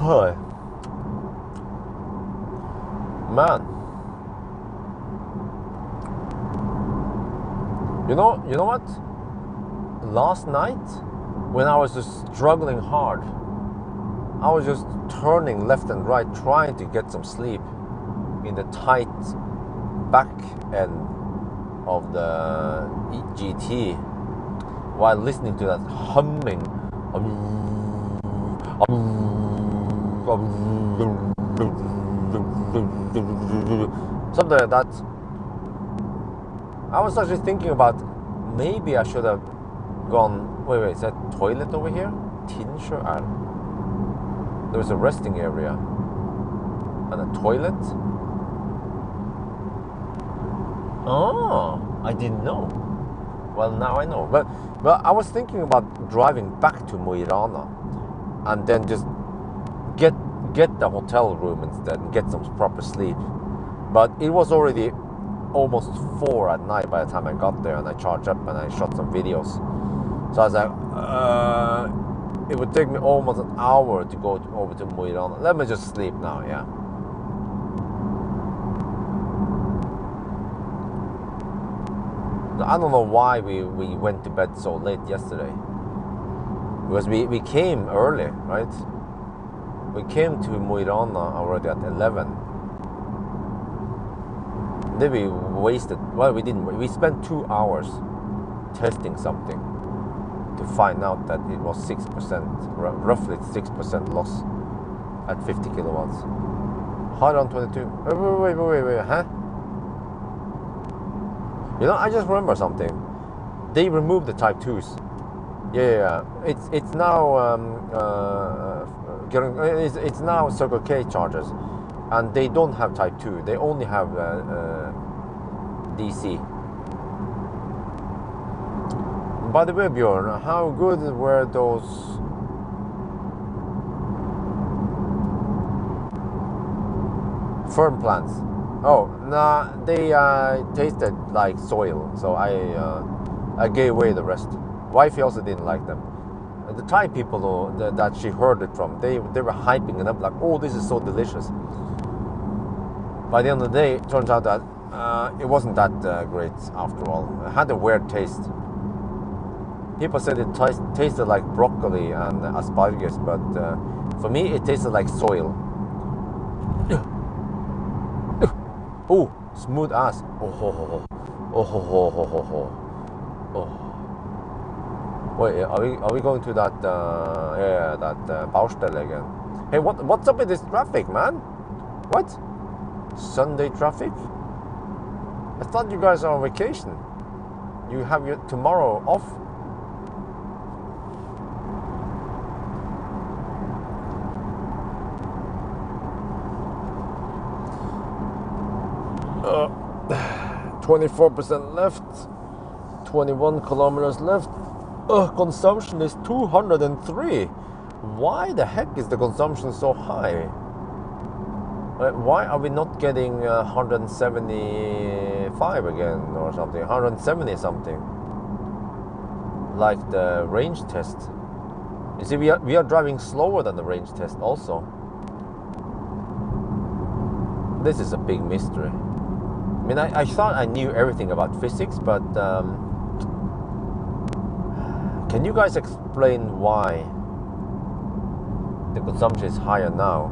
Hi. Man, you know what? Last night, when I was just struggling hard, I was just turning left and right, trying to get some sleep in the tight back end of the GT, while listening to that humming. Something like that. I was actually thinking about maybe I should have gone. Wait, is that toilet over here? Tinsjø er. There's a resting area and a toilet. Oh, I didn't know. Well, now I know. But I was thinking about driving back to Mo i Rana and then just get the hotel room instead and get some proper sleep. But it was already almost 4 at night by the time I got there, and I charged up and I shot some videos. So I was like, it would take me almost an hour to go over to Mo i Rana. Let me just sleep now, yeah. I don't know why we went to bed so late yesterday. Because we came early, right? We came to Mo i Rana already at 11. Then we wasted, well, we didn't, we spent 2 hours testing something to find out that it was 6%, roughly 6% loss at 50 kilowatts. 122. Wait, huh? You know, I just remember something. They removed the Type 2s. Yeah. It's now it's now Circle K chargers, and they don't have Type 2. They only have DC. By the way, Bjørn, how good were those firm plants? Oh, nah, they tasted like soil, so I gave away the rest. Wifey also didn't like them. The Thai people, though, that she heard it from, they were hyping it up like, oh, this is so delicious. By the end of the day, it turns out that it wasn't that great after all. It had a weird taste. People said it tasted like broccoli and asparagus, but for me, it tasted like soil. Oh, smooth ass. Oh. Wait, are we going to that Baustelle again? Hey, what's up with this traffic, man? What? Sunday traffic? I thought you guys are on vacation. You have your tomorrow off. Uh, 24% left. 21 kilometers left. Consumption is 203. Why the heck is the consumption so high? Why are we not getting 175 again or something? 170 something? Like the range test. You see, we are driving slower than the range test also. This is a big mystery. I mean, I thought I knew everything about physics, but can you guys explain why the consumption is higher now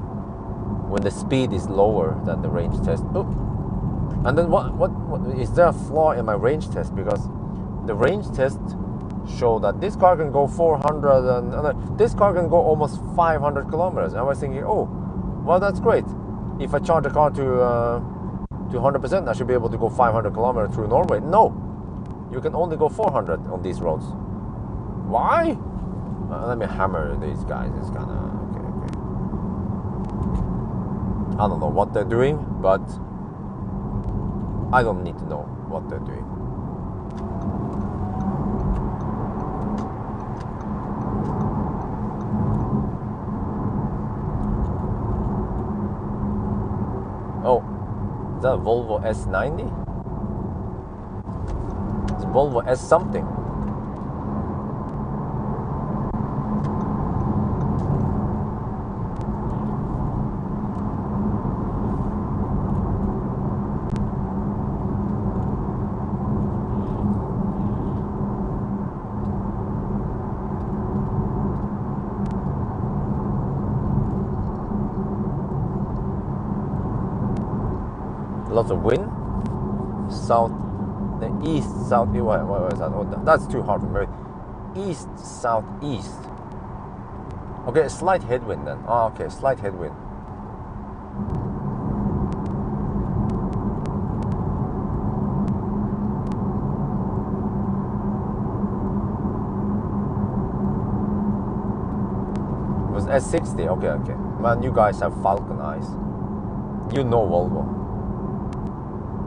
when the speed is lower than the range test? Oh. And then what is there a flaw in my range test? Because the range test showed that this car can go 400 and this car can go almost 500 kilometers. I was thinking, oh, well, that's great. If I charge the car to 100%, I should be able to go 500 kilometers through Norway. No, you can only go 400 on these roads. Why? Let me hammer these guys. It's kind of okay. I don't know what they're doing, but I don't need to know what they're doing. Oh, is that a Volvo S90? It's a Volvo S something. Lots of wind. South, the east, south. What is that? Oh, that's too hard for me. East, southeast. Okay, slight headwind then. Oh, okay, slight headwind. It was S60. Okay. Man, you guys have Falcon eyes. You know Volvo.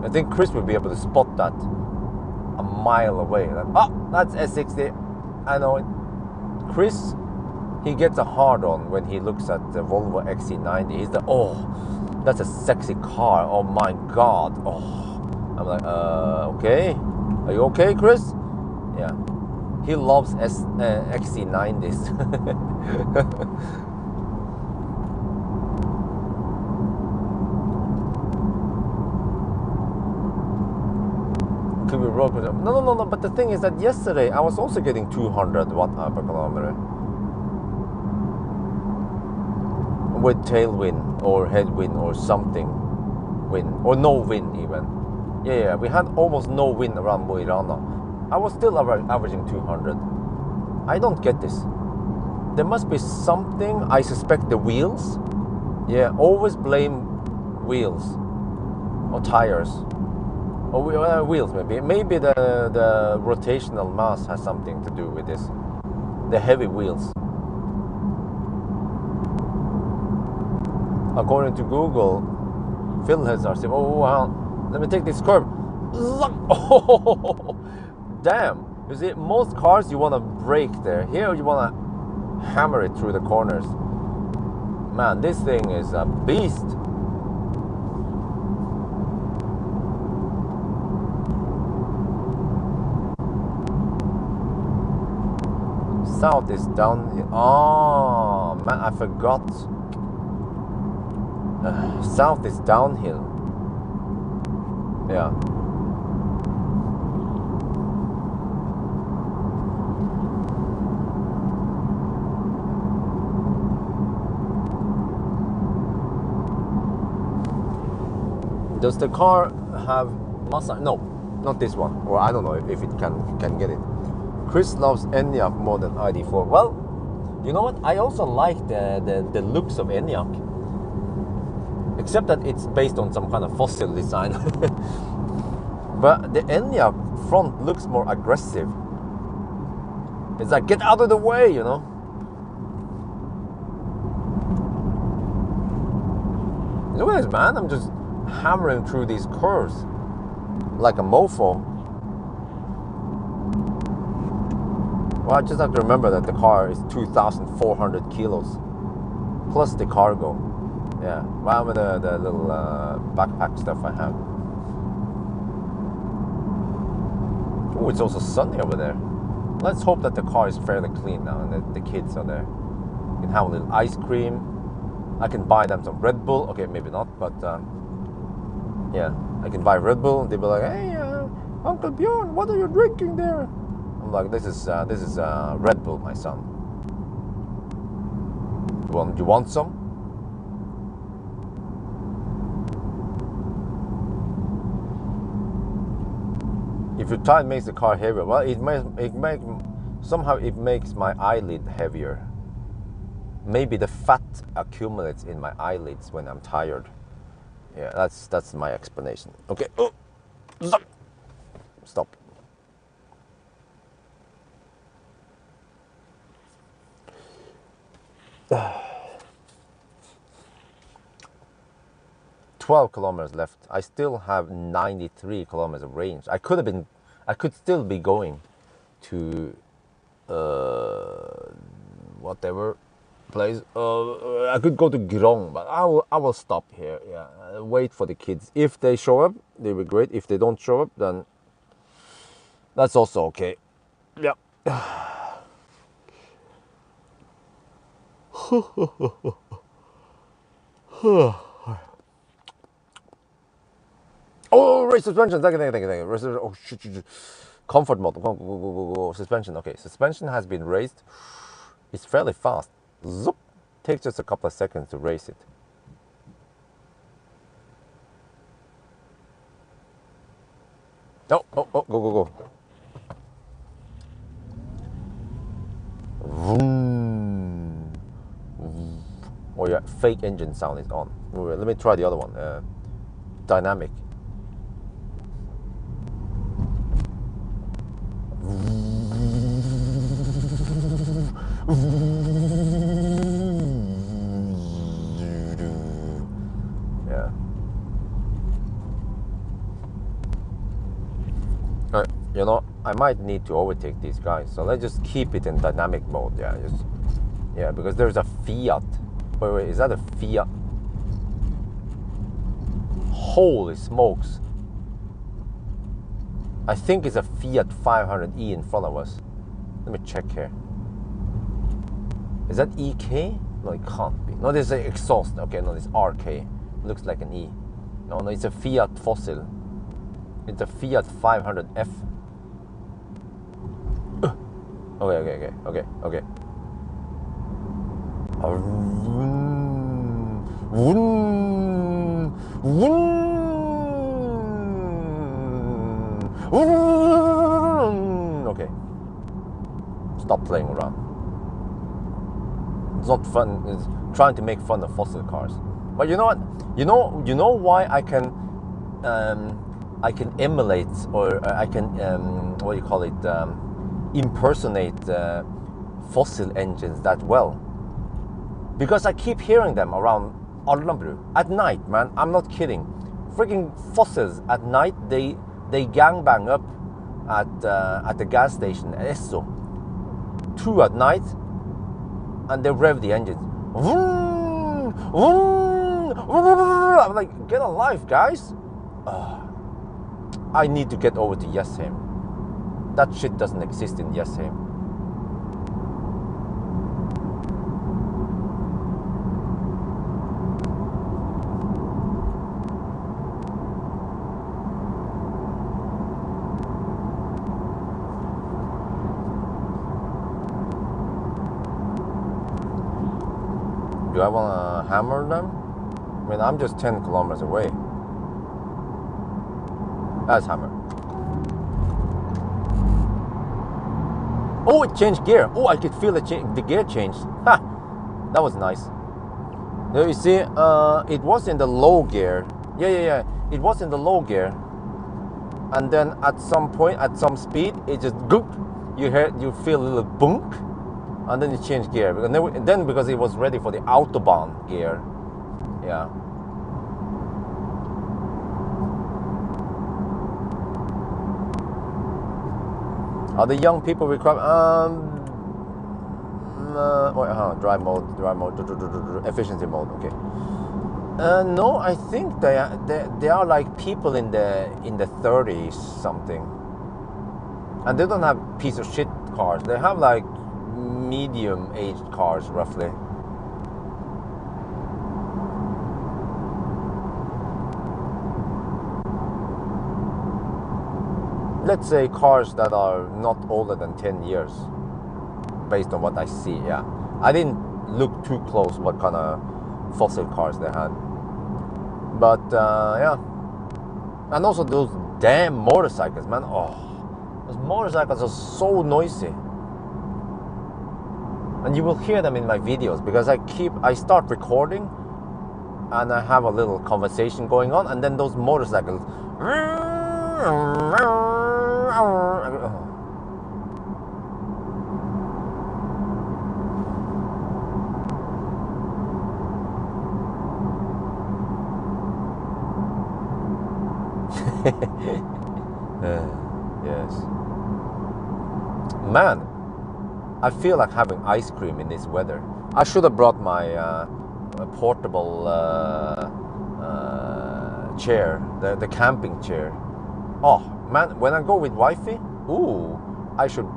I think Chris would be able to spot that a mile away. Like, oh, that's S60. I know it. Chris, he gets a hard on when he looks at the Volvo XC90. He's like, oh, that's a sexy car. Oh my God. Oh, I'm like, okay. Are you okay, Chris? Yeah. He loves XC90s. Could be wrong with them. No. But the thing is that yesterday I was also getting 200 watt per kilometer. with tailwind or headwind or something, wind or no wind even. Yeah, we had almost no wind around Mo i Rana. I was still averaging 200. I don't get this. There must be something. I suspect the wheels. Yeah, always blame wheels or tires or wheels. Maybe the rotational mass has something to do with this. The heavy wheels. According to Google, fill heads are saying, oh wow, let me take this curve. Oh, damn. You see, most cars you want to brake there. Here you want to hammer it through the corners. Man, this thing is a beast. South is downhill. Oh, man, I forgot. South is downhill. Yeah. Does the car have massage? No, not this one. Or I don't know if it can get it. Chris loves Enyaq more than ID4. Well, you know what? I also like the looks of Enyaq. Except that it's based on some kind of fossil design. But the Enyaq front looks more aggressive. It's like, get out of the way, you know? Look at this, man. I'm just hammering through these curves like a mofo. Well, I just have to remember that the car is 2,400 kilos plus the cargo. Yeah, well, with the little backpack stuff I have. Oh, it's also sunny over there. Let's hope that the car is fairly clean now and that the kids are there. You can have a little ice cream. I can buy them some Red Bull. Okay, maybe not, but yeah, I can buy Red Bull. They'll be like, hey, Uncle Bjørn, what are you drinking there? I'm like, this is Red Bull, my son. You want some? If your tire makes the car heavier, well, somehow it makes my eyelid heavier. Maybe the fat accumulates in my eyelids when I'm tired. Yeah, that's my explanation. Okay. Oh, stop. Stop. 12 kilometers left. I still have 93 kilometers of range. I could still be going to whatever place. I could go to Grong, but I will stop here. Yeah, wait for the kids. If they show up, they'll be great. If they don't show up, then that's also okay. Yeah. Oh, race suspension. Thank you. Oh, shit. Comfort mode. Go. Suspension. Okay, suspension has been raised. It's fairly fast. Zoop. Takes just a couple of seconds to raise it. Oh, go. Vroom. Oh yeah, fake engine sound is on. Let me try the other one. Dynamic. Yeah. You know, I might need to overtake these guys, so let's just keep it in dynamic mode. Yeah, because there's a Fiat. Wait, is that a Fiat? Holy smokes! I think it's a Fiat 500e in front of us. Let me check here. Is that EK? No, it can't be. No, this is an exhaust. Okay, no, it's RK. Looks like an E. No, it's a Fiat Fossil. It's a Fiat 500F. Okay. Vroom, vroom, vroom. Okay. Stop playing around. It's not fun. It's trying to make fun of fossil cars. But you know what? You know why I can emulate, or I can what do you call it? Impersonate fossil engines that well. Because I keep hearing them around Alnabru at night, man. I'm not kidding. Freaking fossils at night. They gangbang up at the gas station Esso. 2 at night, and they rev the engines. Vroom, vroom, vroom. I'm like, get a life, guys. I need to get over to Jessheim. That shit doesn't exist in Jessheim. Do I want to hammer them? I mean, I'm just 10 kilometers away. That's hammer. Oh, it changed gear. Oh, I could feel the gear change. Ha! That was nice. There you see, it was in the low gear. Yeah. It was in the low gear. And then at some point, at some speed, it just goop. You feel a little bunk. And then it changed gear. And then because it was ready for the Autobahn gear. Yeah. Are the young people require drive mode, efficiency mode? Okay. No, I think they are like people in the 30s something, and they don't have piece of shit cars. They have like medium-aged cars roughly. Let's say cars that are not older than 10 years, based on what I see, yeah. I didn't look too close what kind of fossil cars they had. But, yeah. And also those damn motorcycles, man. Oh, those motorcycles are so noisy. And you will hear them in my videos, because I start recording, and I have a little conversation going on, and then those motorcycles... Yes. Man, I feel like having ice cream in this weather. I should have brought my portable chair, the camping chair. Oh man, when I go with wifey, I should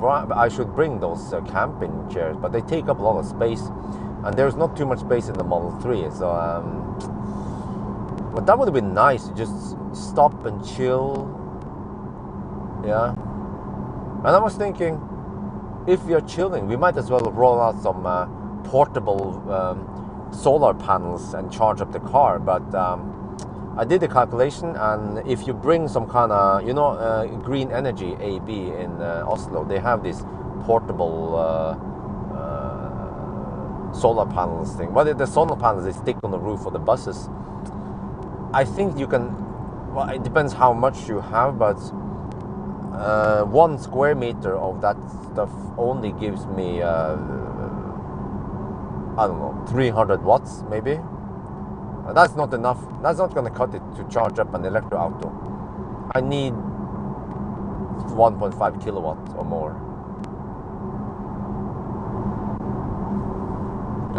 bring those camping chairs, but they take up a lot of space, and there's not too much space in the Model 3. So, but that would have been nice to just stop and chill. Yeah. And I was thinking, if we are chilling, we might as well roll out some portable solar panels and charge up the car. But I did the calculation, and if you bring some kind of, Green Energy AB in Oslo, they have this portable solar panels thing. Well, the solar panels, they stick on the roof of the buses. I think you can, well, it depends how much you have, but 1 square meter of that stuff only gives me, I don't know, 300 watts maybe. That's not enough. That's not going to cut it to charge up an electric auto. I need 1.5 kilowatts or more.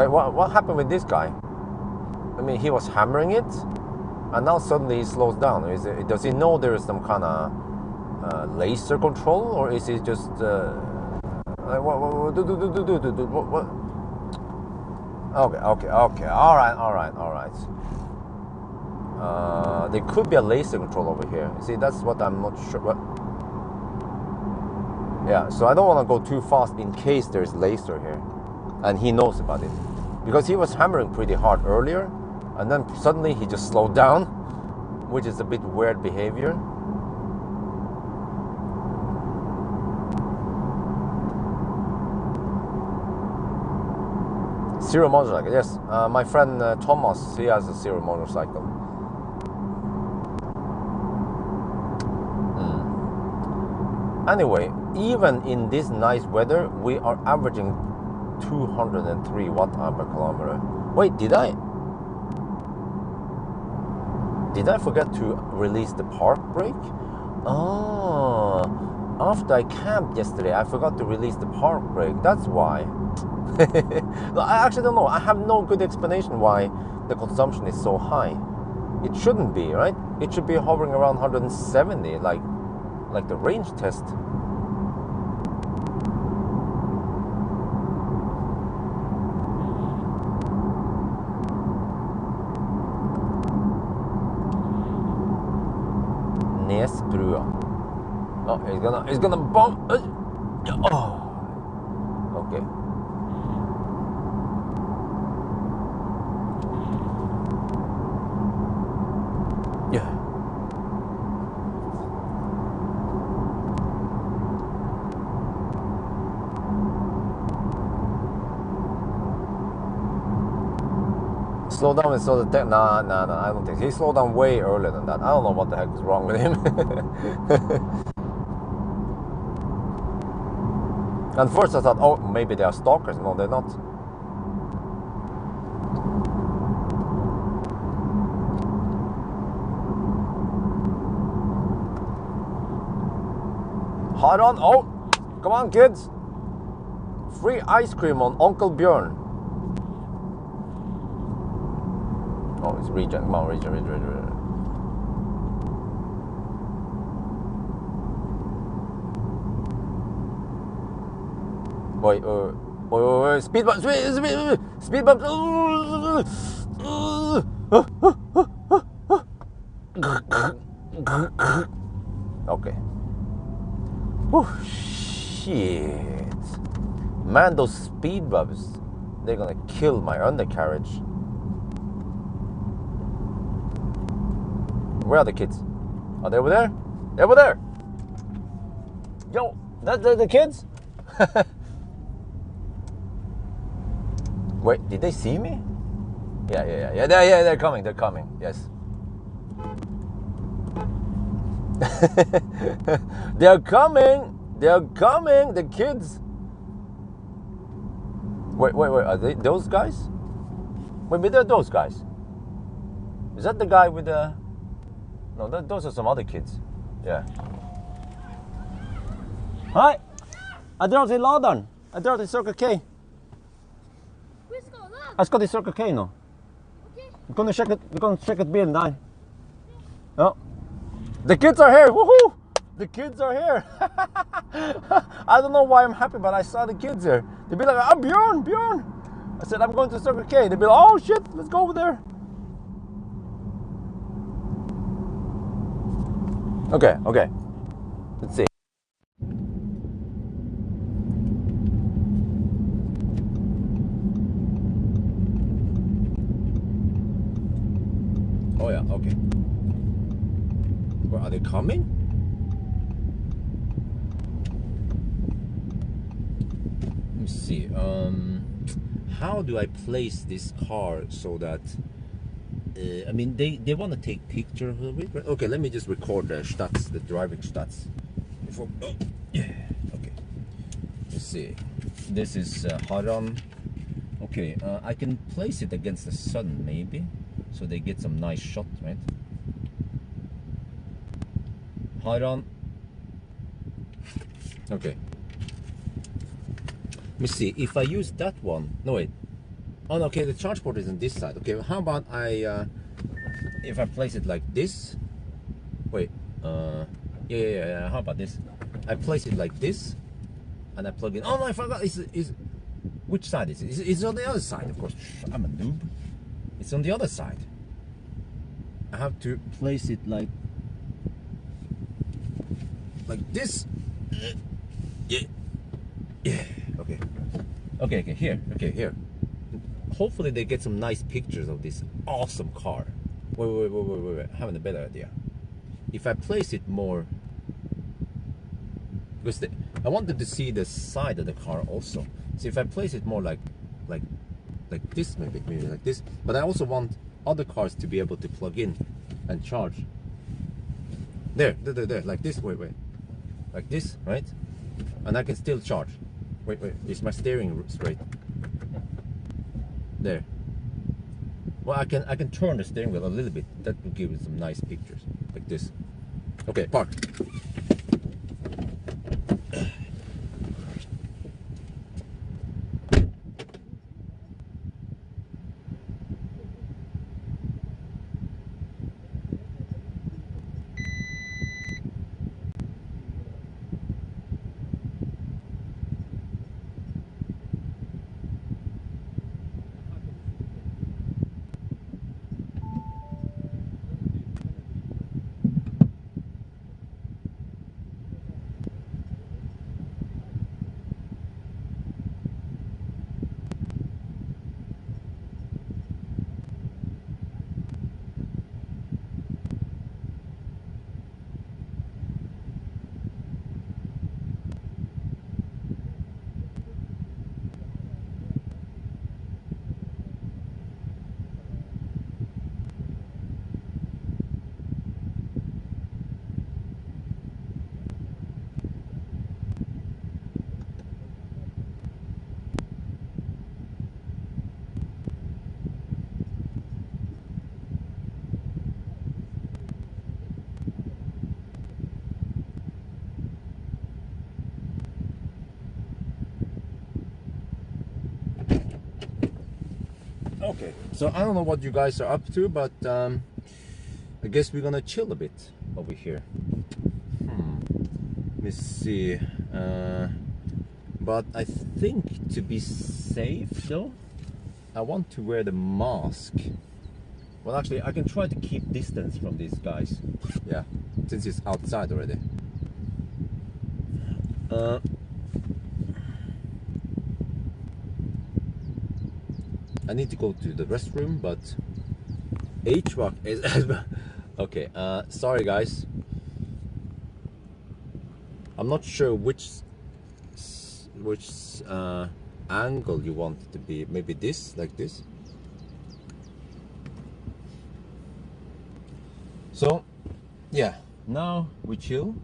What happened with this guy? I mean, he was hammering it, and now suddenly he slows down. Does he know there is some kind of laser control, or is he just what? Okay. All right. There could be a laser control over here. See, that's what I'm not sure. Yeah, so I don't want to go too fast in case there's laser here, and he knows about it, because he was hammering pretty hard earlier, And then suddenly he just slowed down, which is a bit weird behavior. Zero motorcycle, yes. My friend Thomas, he has a zero motorcycle. Anyway, even in this nice weather, we are averaging 203 watt-hour per kilometer. Wait, did I forget to release the park brake? Oh, after I camped yesterday, I forgot to release the park brake. That's why. No, I actually don't know. I have no good explanation why the consumption is so high. It shouldn't be, right? It should be hovering around 170, like the range test. Nesbrua. Oh, he's gonna bump. Oh, okay. Yeah. Slow down and slow the tech. Nah, I don't think. He slowed down way earlier than that. I don't know what the heck is wrong with him. And first I thought, oh, maybe they are stalkers. No, they're not. Hot on. Oh, come on, kids. Free ice cream on Uncle Bjørn. Oh, it's regen. Come on, regen. Wait, speed bump, speed bump. Okay. Oh, shit. Man, those speed bumps, they're gonna kill my undercarriage. Where are the kids? Are they over there? They're over there. Yo, that's the kids? Wait, did they see me? Yeah. They're coming. Yes. They're coming. The kids. Wait. Are they those guys? Maybe they're those guys. Is that the guy with the? No, those are some other kids. Yeah. Hei! Jeg drar til laderen. Jeg drar til Circle K. Hvor skal du? Jeg skal til Circle K nå. Du kan sjekke bilen der. Ja. The kids are here! Woohoo! The kids are here! I don't know why I'm happy, but I saw the kids here. They'd be like, oh, Bjørn! I said, I'm going to Circle K. They'd be like, oh shit, let's go over there. Okay. Let's see. Oh yeah, okay. Well, are they coming? Let me see. How do I place this car so that I mean, they want to take picture of it, right? Okay, let me just record the stats, the driving stats. Before, oh, yeah, okay. Let's see. This is Haran. Okay, I can place it against the sun, maybe, so they get some nice shot, right? Haran. Okay. Let me see. If I use that one, no wait. Oh, no, okay, the charge port is on this side. Okay, how about if I place it like this? Wait, yeah. How about this? I place it like this, and I plug in. Oh no, I forgot. Which side is it? It's on the other side, of course. I'm a noob. It's on the other side. I have to place it like this. Yeah. Okay. Okay. Here. hopefully they get some nice pictures of this awesome car. Wait. I'm having a better idea. If I place it more, because I wanted to see the side of the car also. So if I place it more like this, maybe like this. But I also want other cars to be able to plug in and charge. There, like this. Wait, like this, right? And I can still charge. Wait, is my steering straight? There. Well, I can turn the steering wheel a little bit. That will give it some nice pictures, like this. Okay, park. Okay, so I don't know what you guys are up to, but I guess we're gonna chill a bit over here. Let me see. But I think to be safe though, I want to wear the mask. Well, actually, I can try to keep distance from these guys. Yeah, since it's outside already. I need to go to the restroom, but HVAC is okay. Sorry guys, I'm not sure which angle you want it to be. Maybe this, like this. So yeah, now we chill.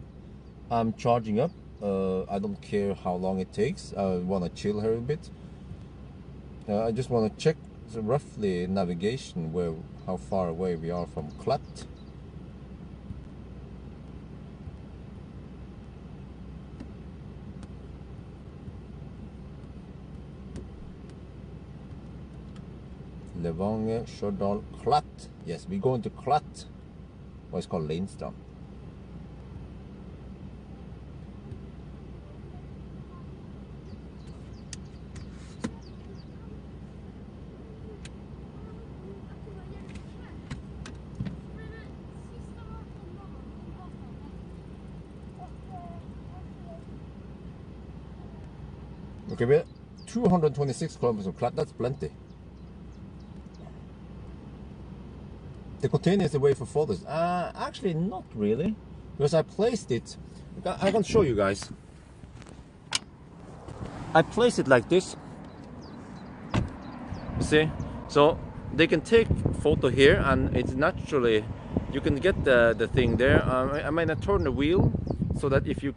I'm charging up. I don't care how long it takes. I want to chill here a bit. I just want to check the roughly navigation, how far away we are from Klatt. Levanger, Stjørdal, Klatt. Yes, we're going to Klatt. Well, it's called Leinstrand. Okay, we're 226 kilometers of Klatt. That's plenty. The container is away for photos. Actually, not really, because I placed it. I can show you guys. I placed it like this. You see, so they can take photo here, and it's naturally you can get the thing there. I mean, I turn the wheel so that if you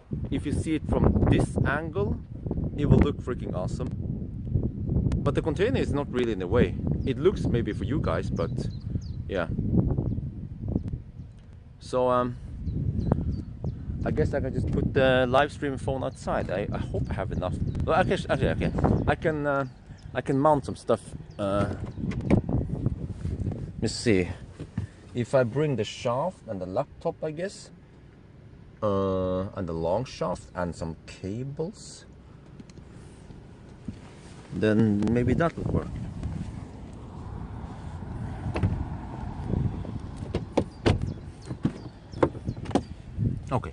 see it from this angle, it will look freaking awesome. But the container is not really in the way. It looks maybe for you guys, but yeah. So I guess I can just put the live stream phone outside. I hope I have enough. Well, actually, I can mount some stuff. Let me see. If I bring the shaft and the laptop, I guess, and the long shaft and some cables, then maybe that will work. Okay.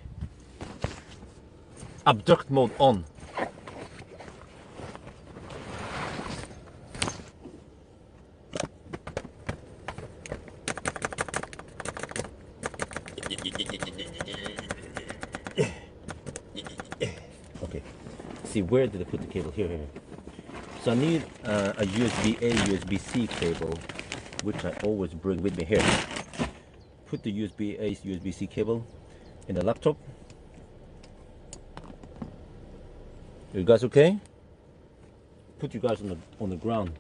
Abduct mode on. see, where did I put the cable? Here. So I need a USB-A, USB-C cable, which I always bring with me here. Put the USB-A, USB-C cable in the laptop. You guys okay? Put you guys on the ground.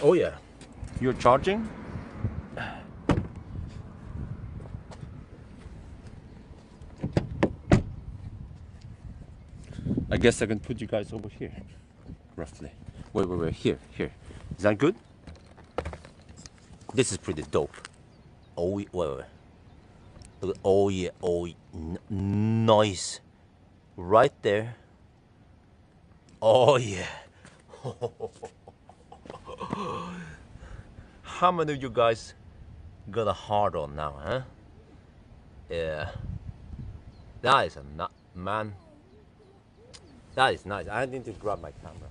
Oh yeah, you're charging? I guess I can put you guys over here, roughly. Wait, here. Is that good? This is pretty dope. Oh, wait. Oh yeah, nice. Right there. Oh yeah. How many of you guys got a hard on now, huh? Yeah. That is a man. That is nice. I need to grab my camera.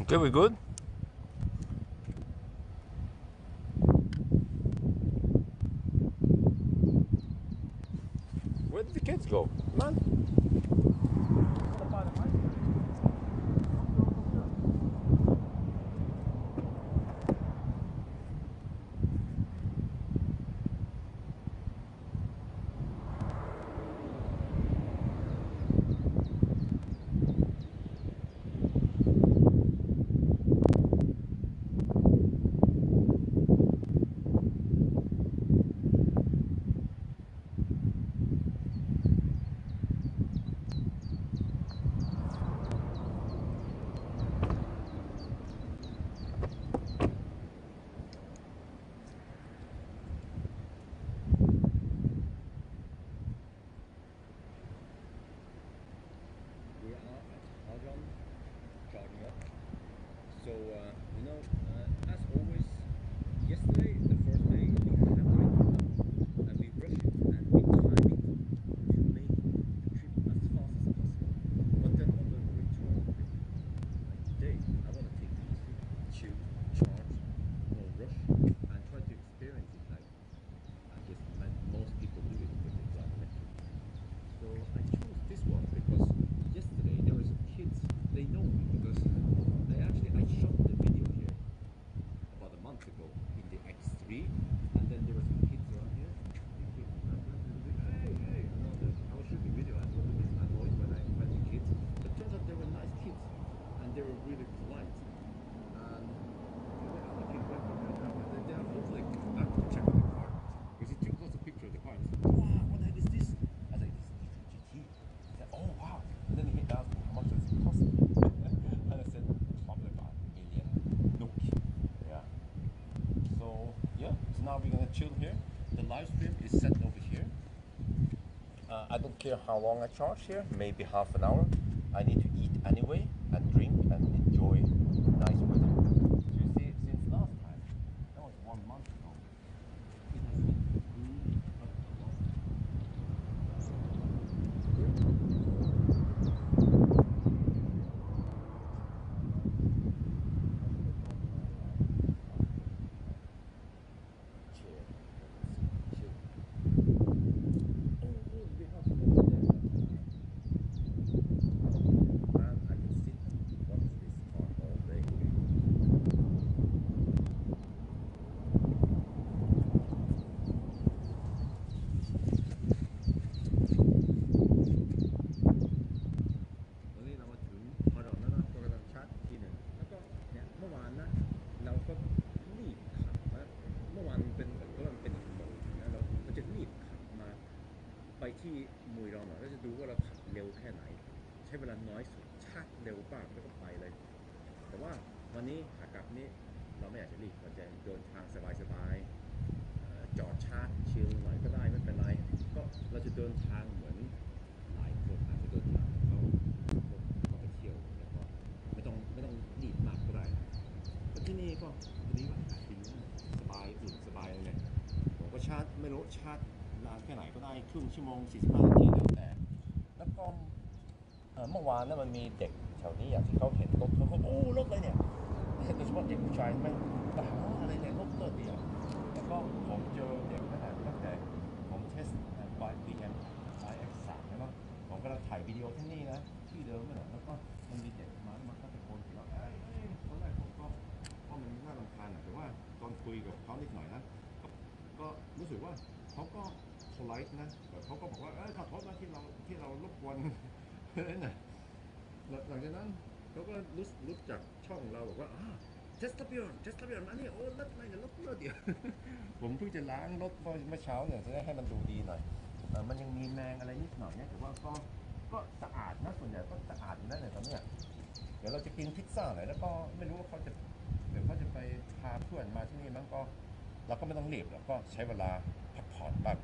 Okay, we good? Where did the kids go, man? So, as always, yesterday, the first day, we had it and we rushed it and we timed it to make the trip as fast as possible. But then on the return of it, like today, I want to take it easy, chill, charge, no rush, and try to experience it like I guess most people do it when they drive electric. So I chose this one because yesterday there were some kids, they know me because I shot the video here about a month ago in the X3, and then there were some kids around here. Hey, I was shooting video. I was a little bit annoyed when I met the kids. But it turns out they were nice kids, and they were really polite. And the other kid went up and they are hopefully back to check on the car because he took lots of pictures of the car. And he said, "Wow, what the heck is this?" I was like, "This is GT." He said, "Oh wow!" And then he asked me, "How much does it cost?" And I said, "Probably about a million NOK." Yeah. So yeah. So now we're gonna chill here. The live stream is set over here. I don't care how long I charge here. Maybe half an hour. I need to eat anyway and drink and enjoy nice weather. So you see, since last time, that was 1 month ago, it has been really up a lot. ที่มือเราหน่อยก็จะดูว่าเราขับเร็วแค่ไหนใช้เวลาน้อยสุดชาร์จเร็วบ้างแล้วก็ไปเลยแต่ว่าวันนี้ขากลับนี้เราไม่อยากจะรีบเราจะเดินทางสบายๆจอดชาร์จชิลหน่อยก็ได้ไม่เป็นไรก็เราจะเดินทางเหมือนหลายคนอาจจะเดินทางเขาไปเที่ยวแล้วก็ไม่ต้องรีบมากก็ได้แต่ที่นี่ก็ดีว่าอากาศดีสบายอุ่นสบายเลยผมก็ชาร์จไม่รู้ชาร์จนานแค่ไหนก็ได้ครึ่งชั่วโมง45 นาทีแล้วแต่แล้วก็เมื่อวานนั้นมันมีเด็กแถวนี้อย่างที่เขาเห็นรถเขาโอ้รถอะไรเนี่ยโดยเฉพาะเด็กผู้ชายมันมาหาอะไรเนี่ยรถเดียวแล้วก็ผมเจอเด็กตั้งแต่ผมเทสบายBM iX3แล้วก็ผมก็ถ่ายวิดีโอที่นี่นะที่เดิมนั่นแหละแล้วก็มันมีเด็กมาแล้วมันก็ตะโกนแล้วตอนแรกผมก็มันน่ารำคาญแต่ว่าตอนคุยกับเขานิดหน่อยนะก็รู้สึกว่าเขาก็politeนะแต่เขาก็บอกว่าขอโทษนะที่เรารบกวนนะหลังจากนั้นเขาก็รู้จักช่องเราบอกว่าเทสต์เบียร์อันนี้โอ้รถอะไรเนี่ยรถเดียว ผมเพิ่งจะล้างรถเมื่อเช้าเนี่ยจะได้ให้มันดูดีหน่อยมันยังมีแมงอะไรนิดหน่อยเนี่ยแต่ว่าก็สะอาดนะส่วนใหญ่ก็สะอาดอยู่แล้วเนี่ยตอนเนี้ยเดี๋ยวเราจะกินพิซซ่าหน่อยแล้วก็ไม่รู้ว่าเขาจะไปพาเพื่อนมาที่นี่มั้งก็เราก็ไม่ต้องรีบแล้วก็ใช้เวลาพักผ่อนบ้าง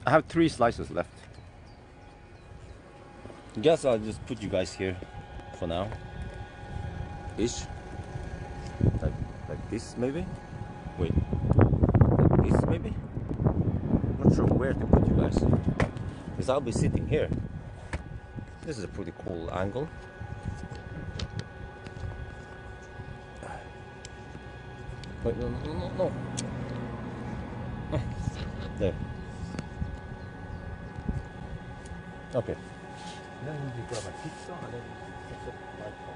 I have 3 slices left. Guess I'll just put you guys here for now. Ish. Like this maybe? Wait. Like this maybe? Not sure where to put you guys. Because I'll be sitting here. This is a pretty cool angle. Wait, no. There. Okay. Then we grab a pizza and then we fix it like that.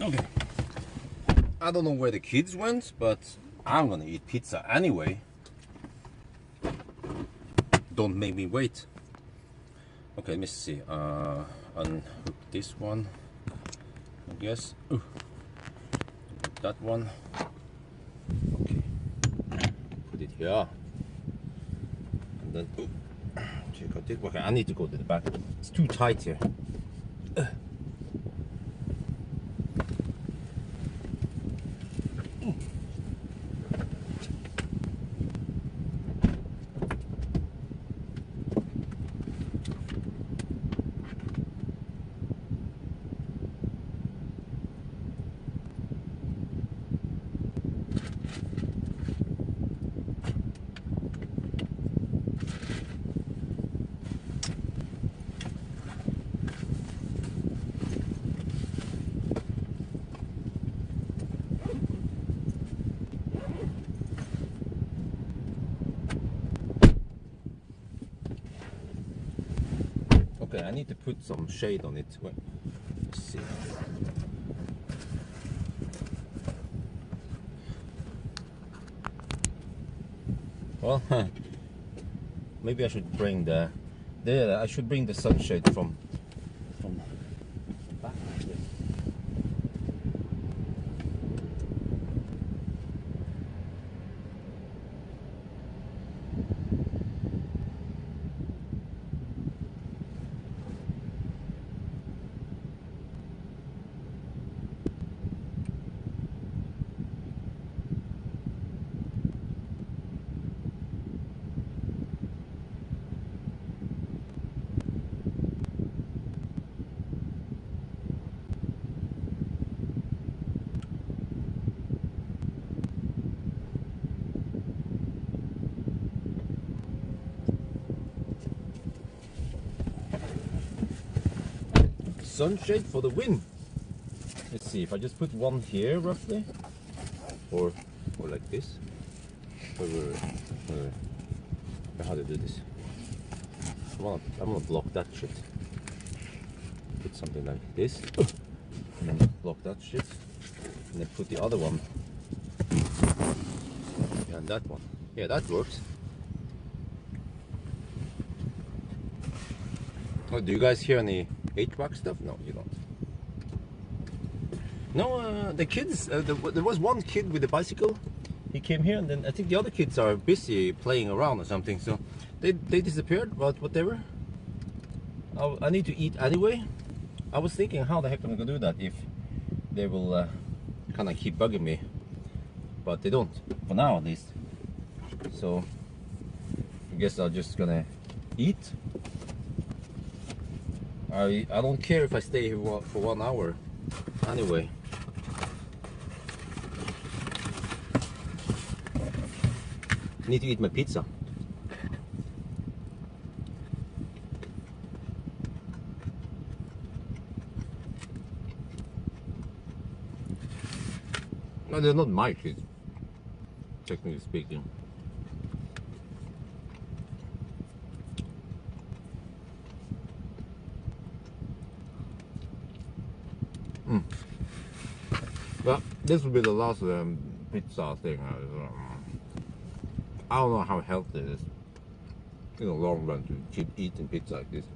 Okay. I don't know where the kids went, but I'm gonna eat pizza anyway. Don't make me wait. Okay, let me see. Unhook this one, I guess. Ooh. That one. Okay. Put it here. And then, ooh. Check out this. Okay, I need to go to the back. It's too tight here. Okay, I need to put some shade on it. Wait, let's see. Well, maybe I should bring I should bring the sunshade from back like this. Sunshade for the win. Let's see if I just put one here roughly, or like this. How to do this? I'm gonna block that shit. Put something like this, and then block that shit, and then put the other one and that one. Yeah, that works. Oh, do you guys hear any HVAC stuff? No, you don't. No, the kids, there was one kid with a bicycle. He came here, and then I think the other kids are busy playing around or something, so they disappeared, but whatever. I need to eat anyway. I was thinking how the heck am I gonna do that if they will kind of keep bugging me, but they don't, for now at least. So I guess I'm just gonna eat. I don't care if I stay here for 1 hour anyway. I need to eat my pizza. No, they're not my kids, technically speaking. Well, this will be the last pizza thing. I don't know how healthy it is in the long run to keep eating pizza like this.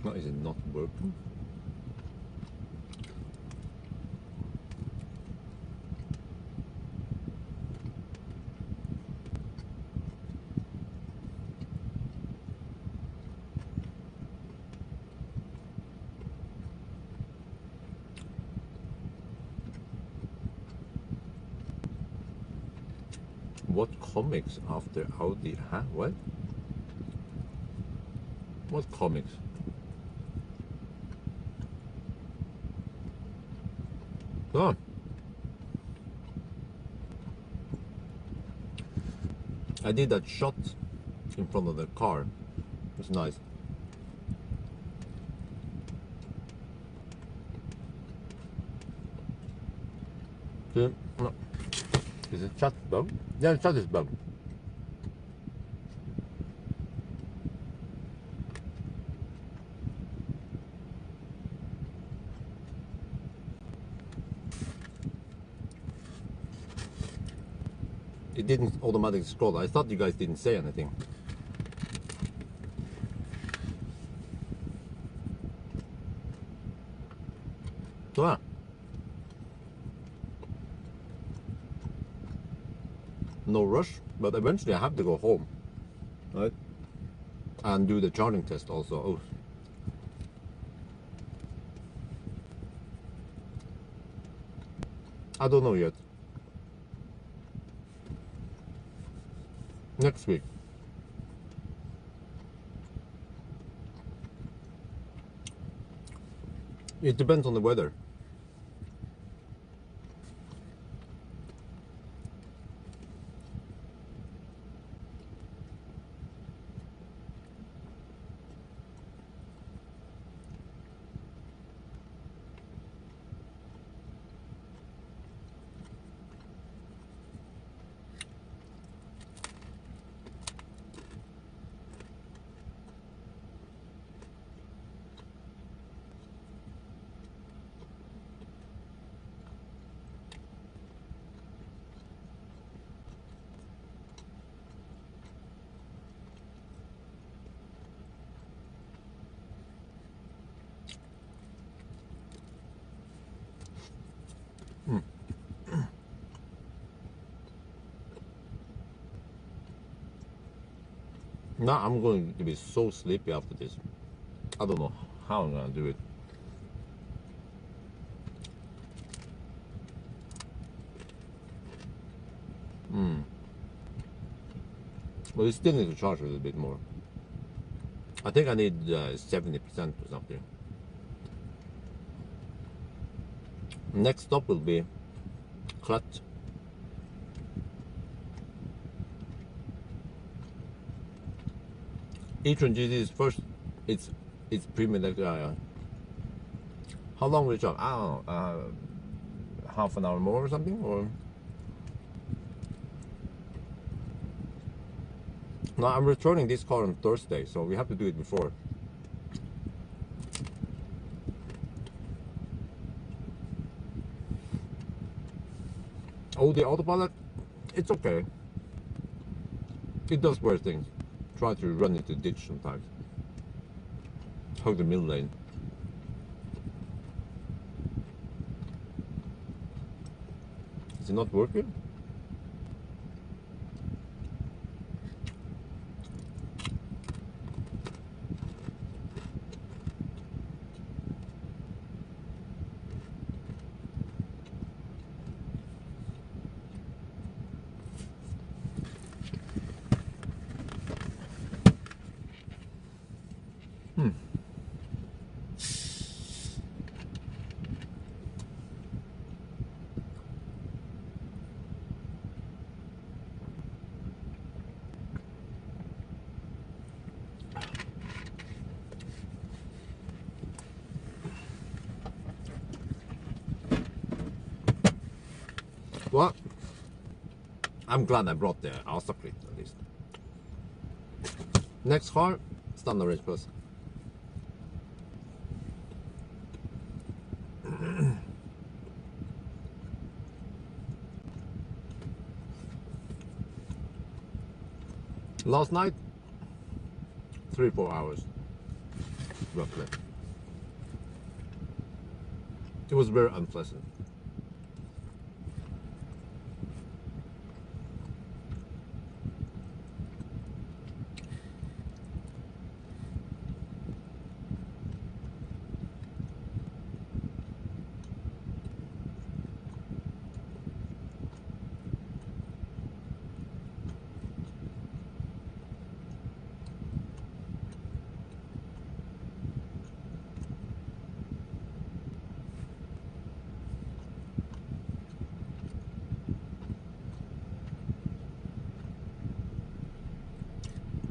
Why is it not working? What comics after Audi? Huh? What? What comics? Oh. I did that shot in front of the car. It's nice. See? No. Is it chat bug? Yeah, chat is bug. It didn't automatically scroll. I thought you guys didn't say anything. So yeah. No rush, but eventually I have to go home, right? And do the charging test also. Oh. I don't know yet. Next week. It depends on the weather. Now I'm going to be so sleepy after this. I don't know how I'm gonna do it. But we still need to charge a little bit more. I think I need 70% or something. Next stop will be clutch. e-tron GT is first. It's premium. How long will it charge? I don't know. Half an hour more or something, or no? I'm returning this car on Thursday, so we have to do it before. Oh, the autopilot, it's okay. It does worse things. Try to run into the ditch sometimes. Hug the middle lane. Is it not working? Well, I'm glad I brought the Asa kit at least. Next car, Standard Range Plus. Last night, 3-4 hours, roughly. It was very unpleasant.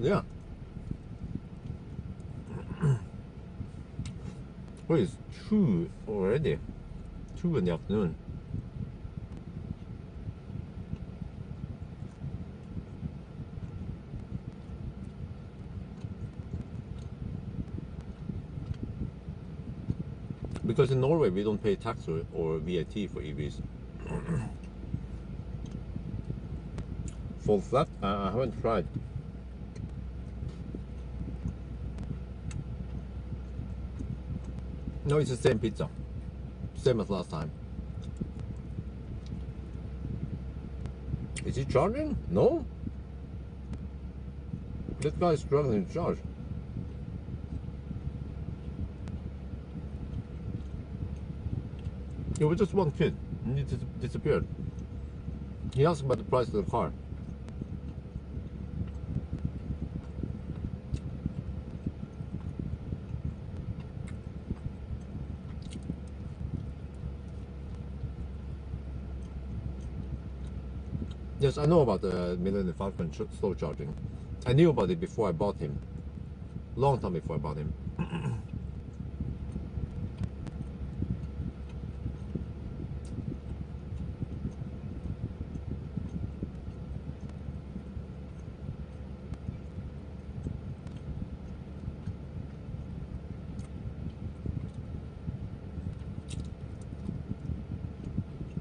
Yeah. Well, it's 2 already. 2 in the afternoon. Because in Norway we don't pay tax or VAT for EVs. Full flat, I haven't tried. No, it's the same pizza. Same as last time. Is he charging? No? This guy is struggling to charge. It was just one kid, and he disappeared. He asked about the price of the car. Yes, I know about the Millennium Falcon slow charging. I knew about it before I bought him. Long time before I bought him.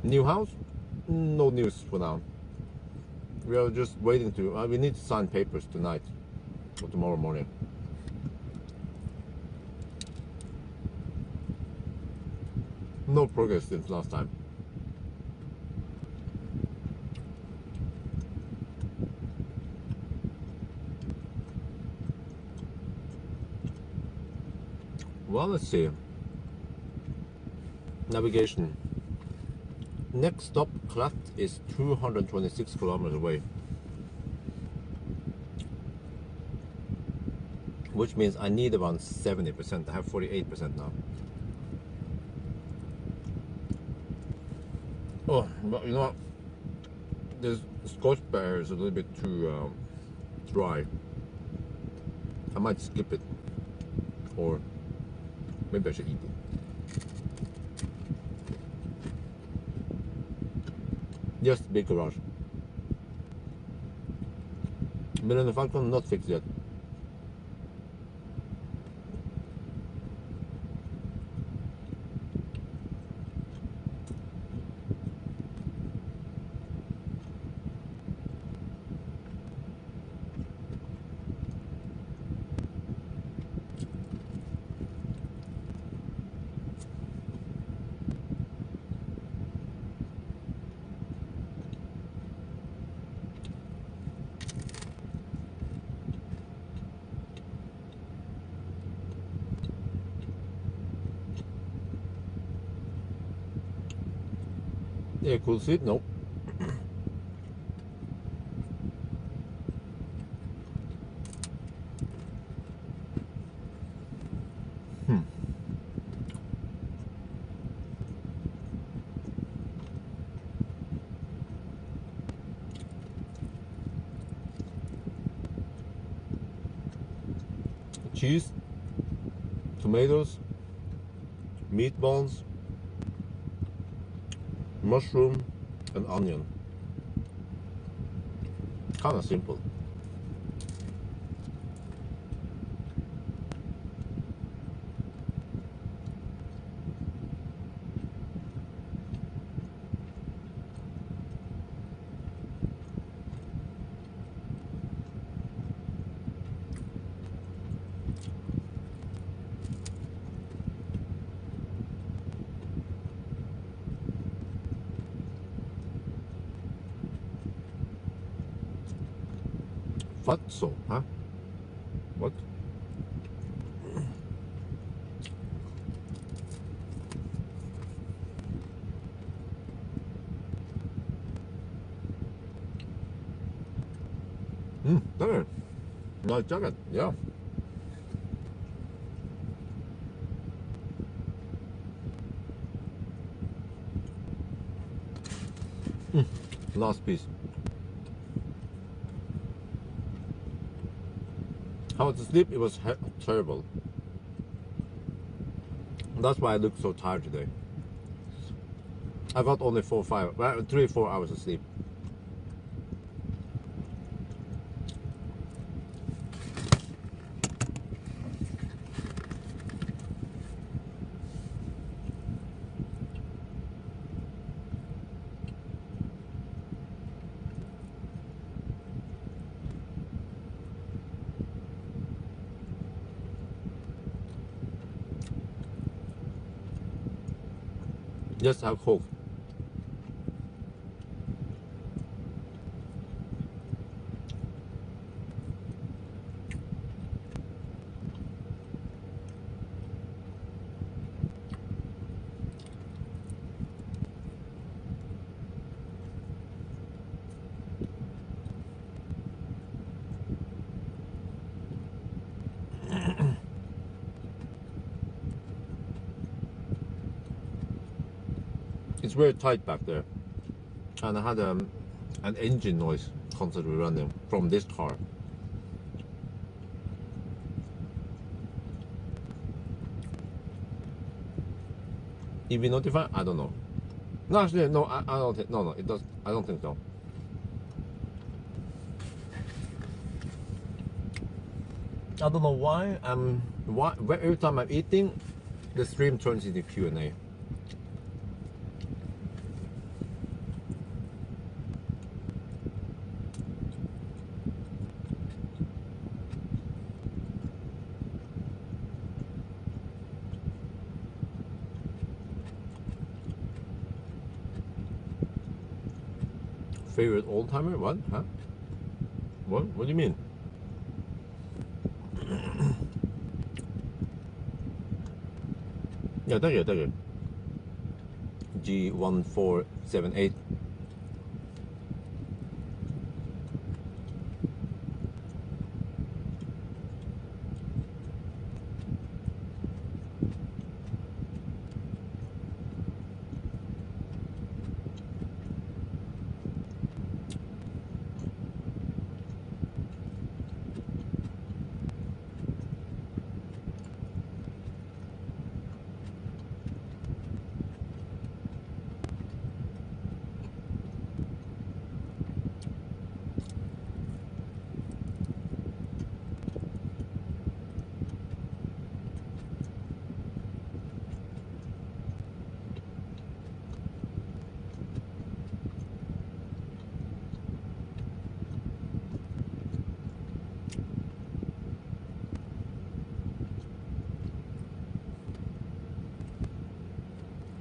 New house? No news for now. We are just waiting to. We need to sign papers tonight or tomorrow morning. No progress since last time. Well, let's see. Navigation. Next stop, Klatt, is 226 kilometers away. Which means I need around 70%. I have 48% now. Oh, but you know what? This Scotch bear is a little bit too dry. I might skip it. Or maybe I should eat it. Just big garage. Millennium Falcon not fixed yet. Yeah, cool seat? Nope. Cheese, tomatoes, meatballs, mushroom, and onion. Kind of simple. Fatso, huh? What? There. Nice jacket, yeah. Last piece. How was the sleep? It was terrible. That's why I look so tired today. I got only 3 or 4 hours of sleep. Just have Coke. It's very tight back there, and I had an engine noise constantly running from this car. EV notify? I don't know. No, actually, no. I don't think. No, it does. I don't think so. I don't know why. Every time I'm eating, the stream turns into Q&A. Favorite old timer? What? Huh? What? What do you mean? Yeah, thank you. G1478.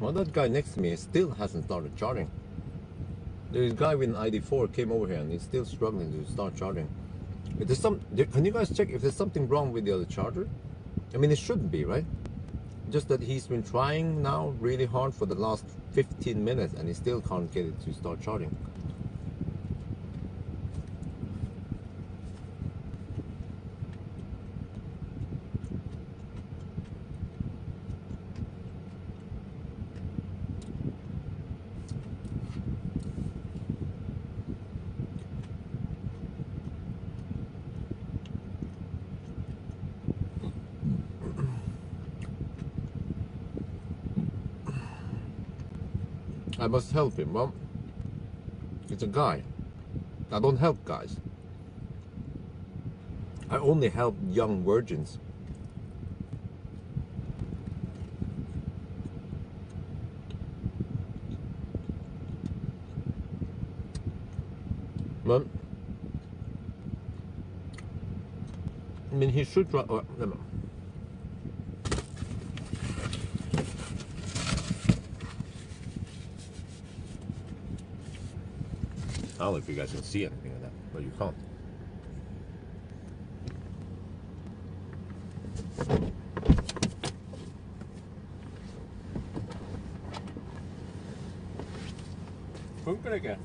Well, that guy next to me still hasn't started charging. There's a guy with an ID4 came over here and he's still struggling to start charging. If there's can you guys check if there's something wrong with the other charger? I mean, it shouldn't be, right? Just that he's been trying now really hard for the last 15 minutes and he still can't get it to start charging. I must help him. Well, it's a guy. I don't help guys. I only help young virgins. Well, I mean, he should try. Oh, never mind. I don't know if you guys can see anything of that, but you can't. Funkar det ikke?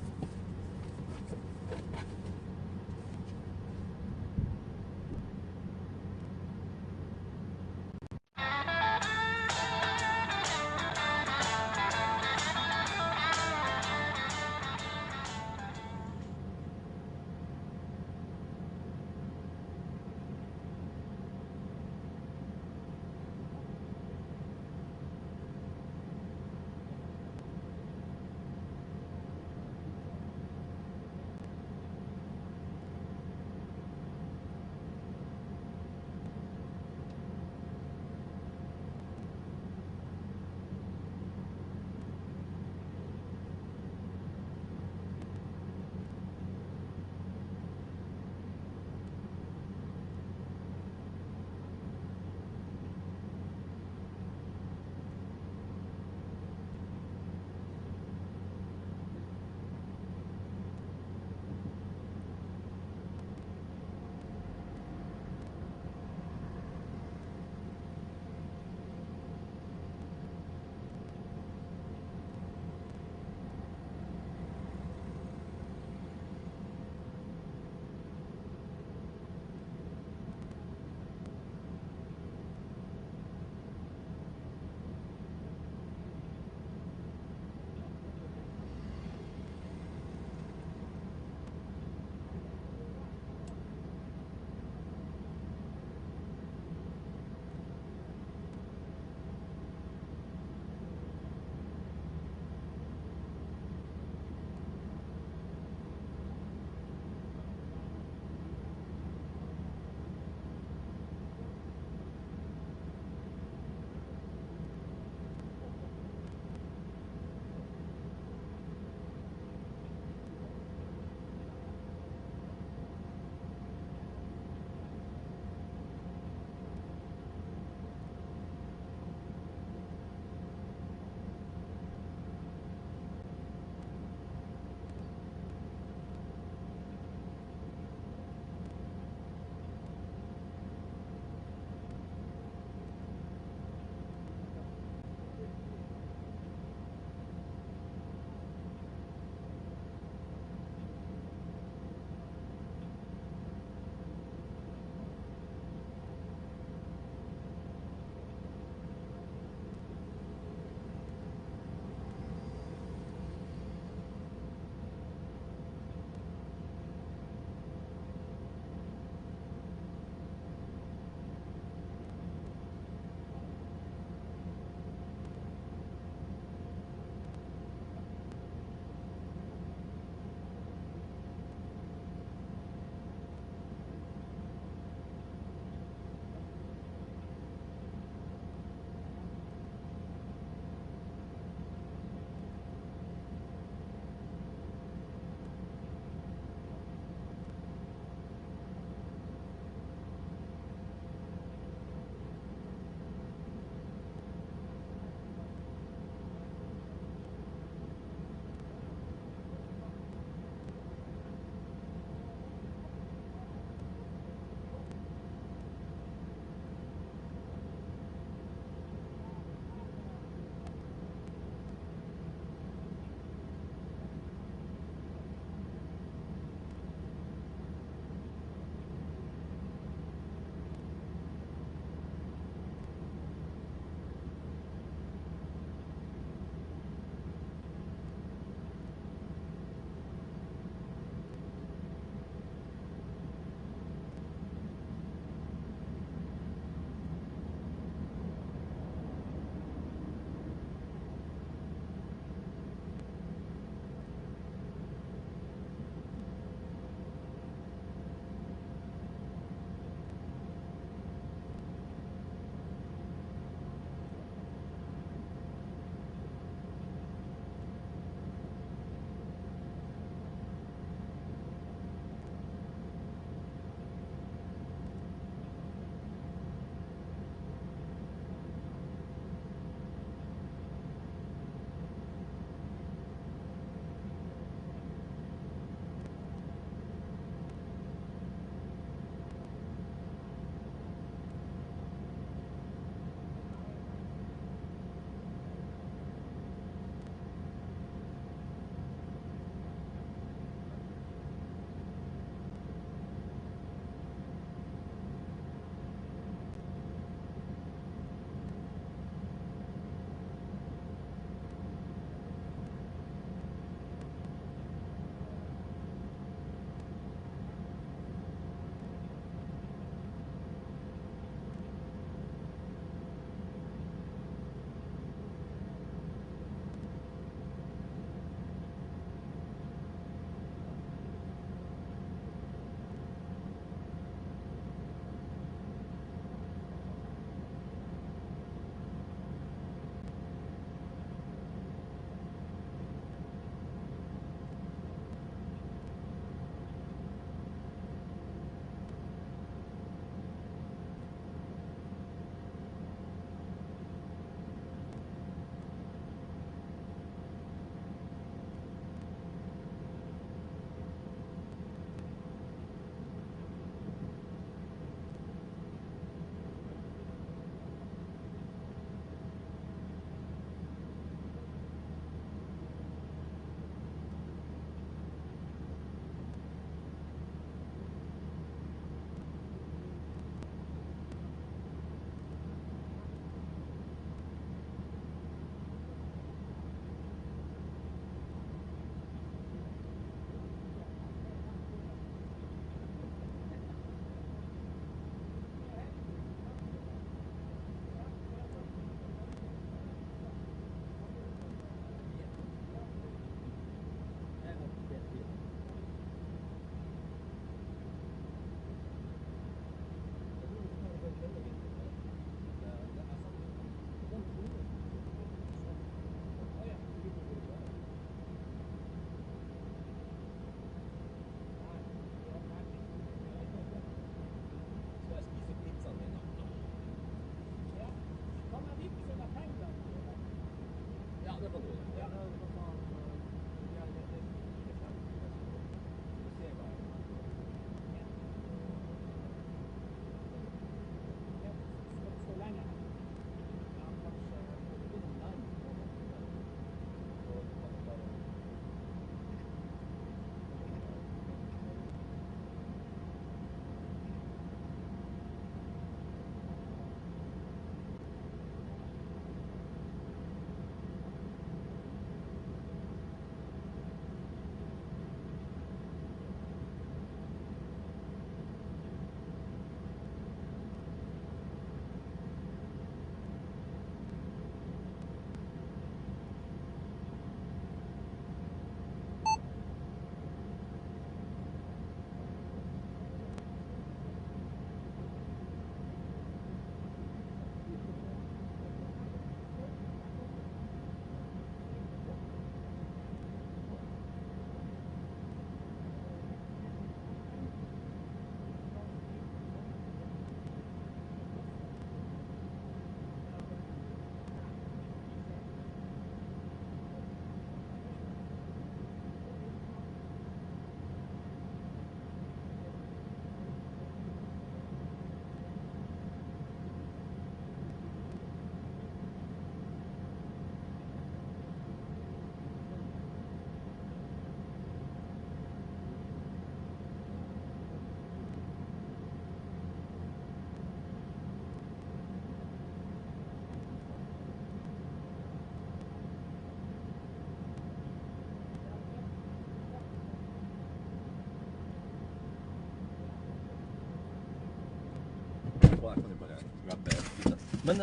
rabbe ute. Men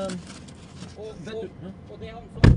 vet du Og det han sa.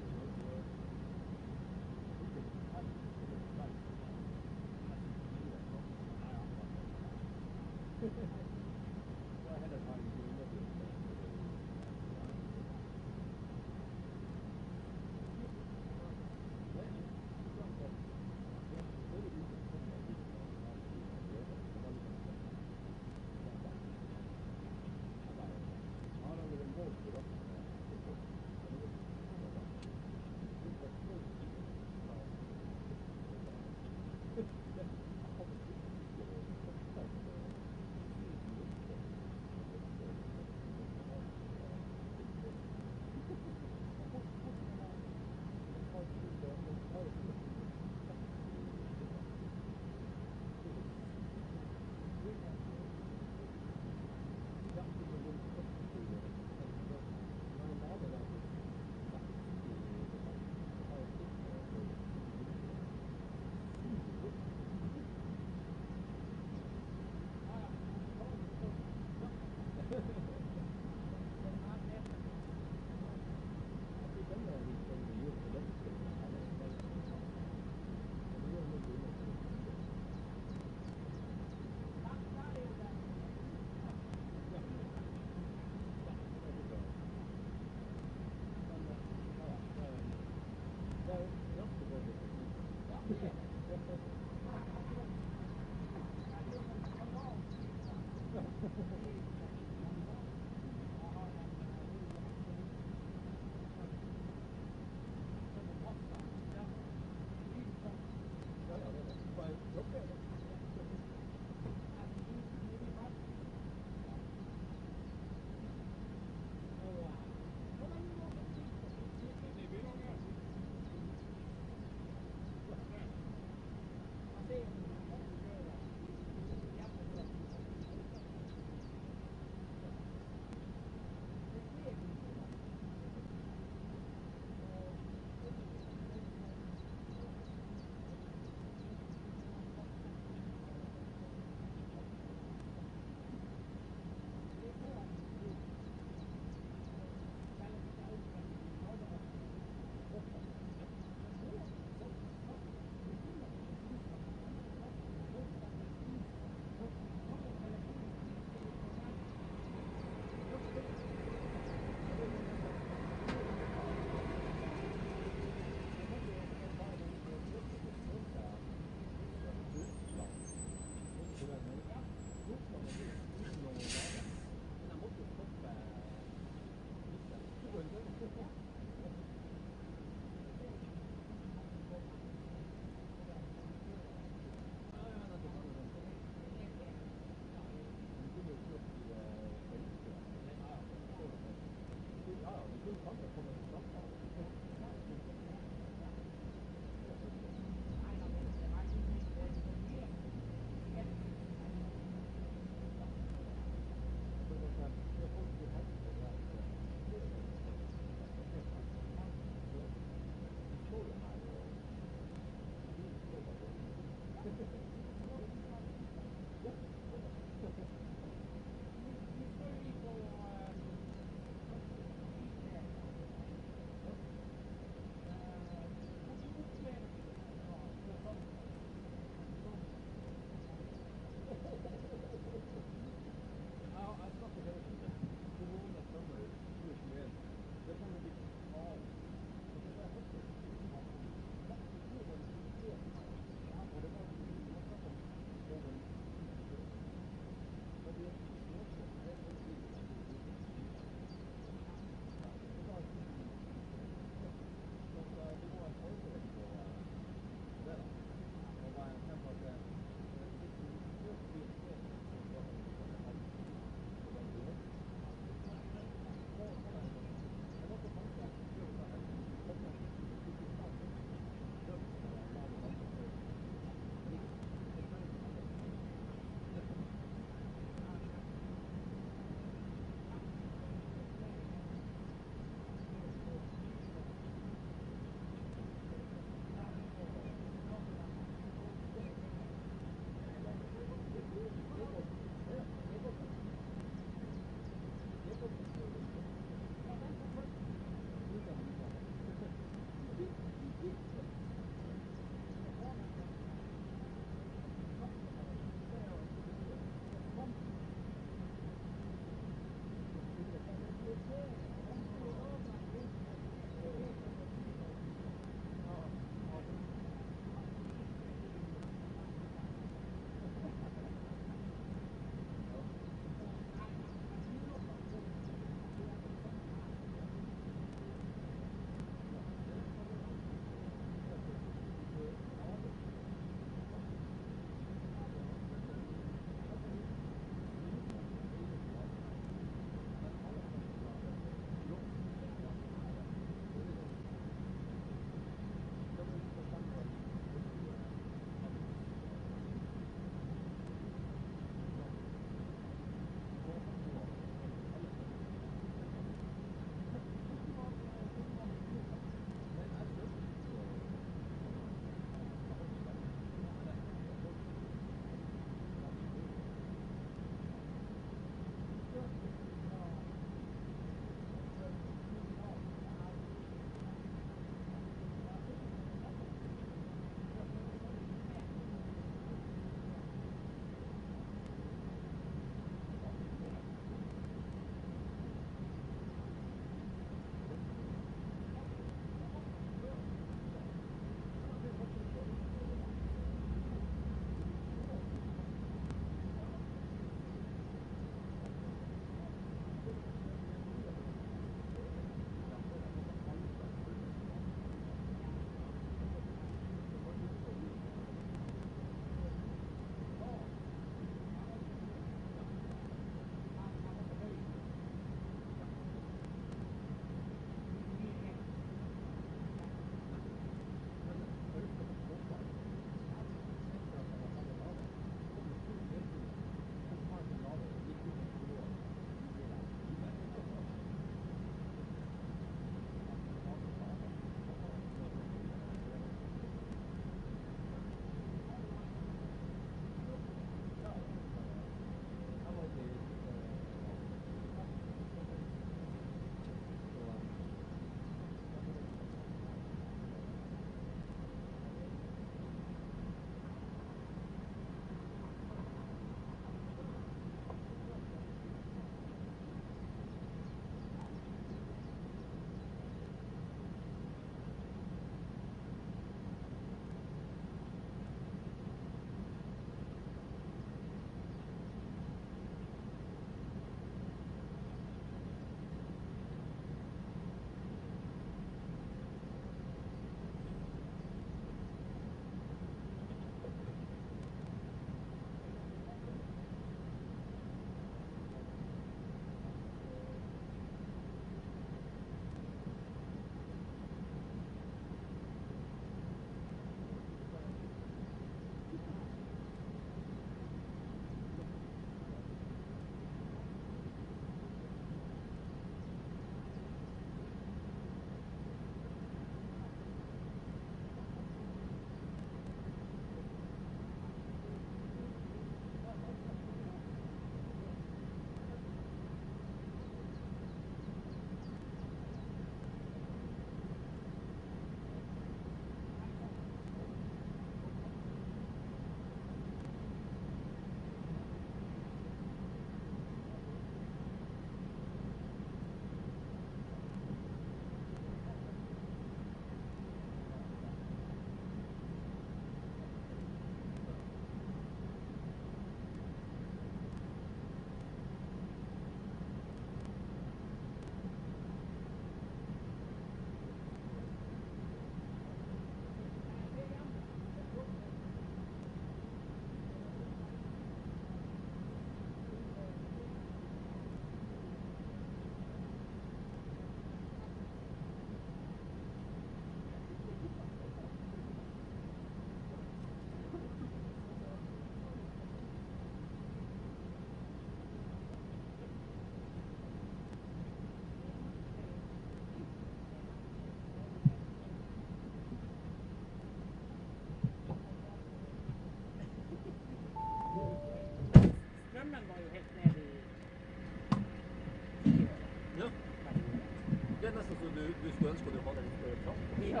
du skulle ønske at du hadde litt mer kraft. Ja.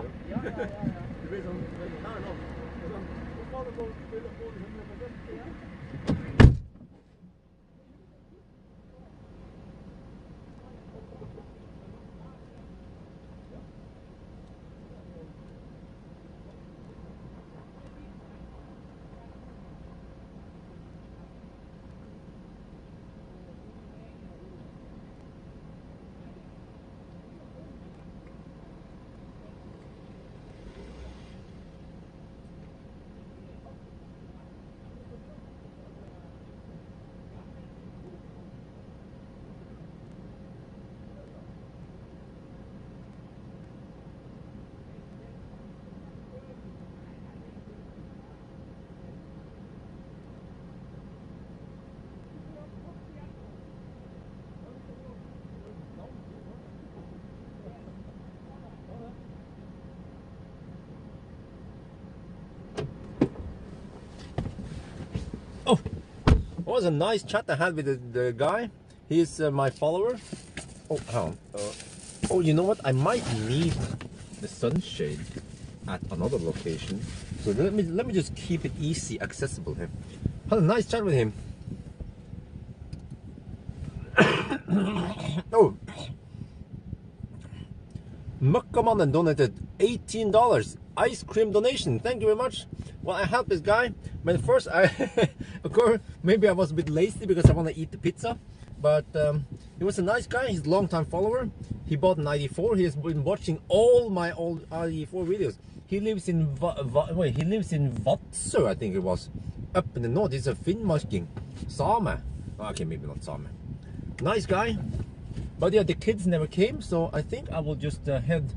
Det blir sånn, her nå. Sånn, så skal du gå og spille på 100%. Ja. It was a nice chat I had with the guy. He's my follower. Oh, hang on. Oh, you know what? I might need the sunshade at another location. So let me just keep it easy accessible here. Had a nice chat with him. Oh, Muckamannen donated $18 ice cream donation. Thank you very much. Well, I helped this guy. But first, of course, maybe I was a bit lazy because I want to eat the pizza. But he was a nice guy. He's a long-time follower. He bought an ID4. He has been watching all my old ID4 videos. He lives in he lives in Vadsø, I think it was, up in the north. He's a Finnmarking, Same. Okay, maybe not Same. Nice guy. But yeah, the kids never came, so I think I will just head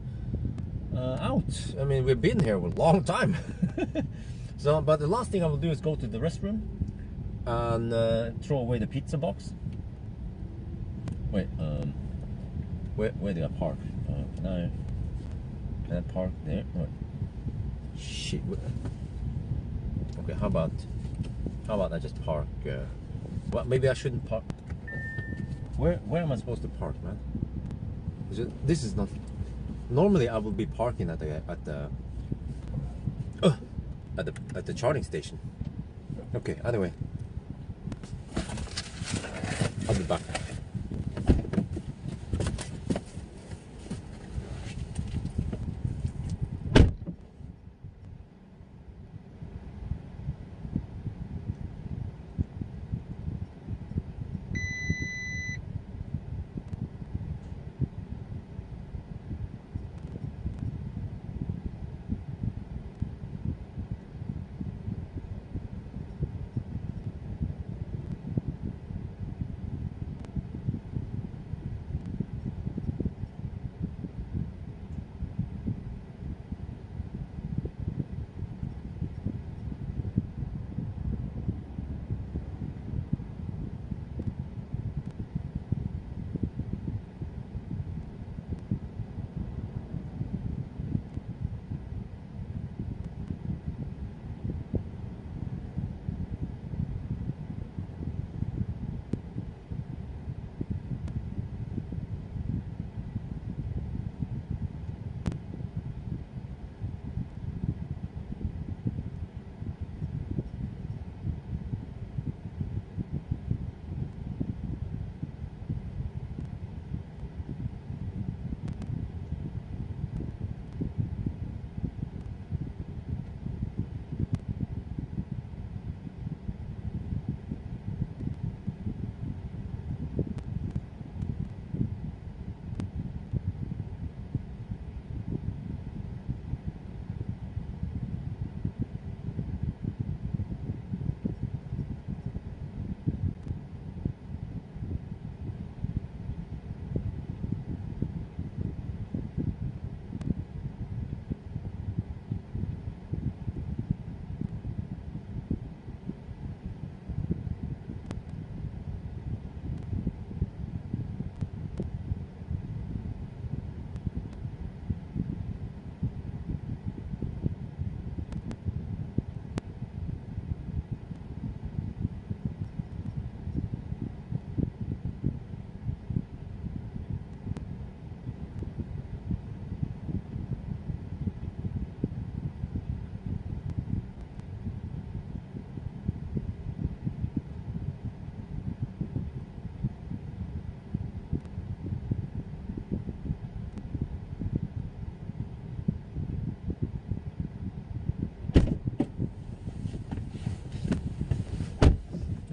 out. I mean, we've been here for a long time. So, but the last thing I will do is go to the restroom and throw away the pizza box. Wait, where did I park? Can I park there? Wait. Shit. Okay, how about I just park? Well, maybe I shouldn't park. Where am I supposed to park, man? This is not. Normally, I will be parking at the charging station. Okay. Anyway, I'll be back.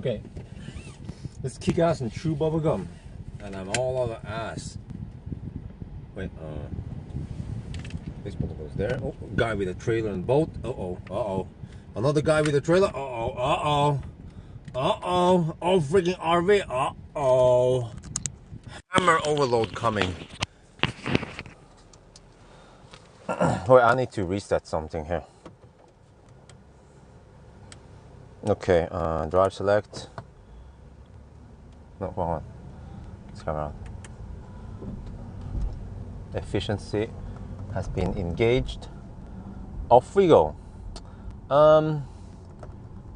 Okay, let's kick ass and chew bubble gum, and I'm all out of ass. Wait, this one goes there. Oh, guy with a trailer and boat. Another guy with a trailer. Oh, freaking RV. Hammer overload coming. Wait, I need to reset something here. Okay, drive select. No, wrong one. Let's come around. Efficiency has been engaged. Off we go. So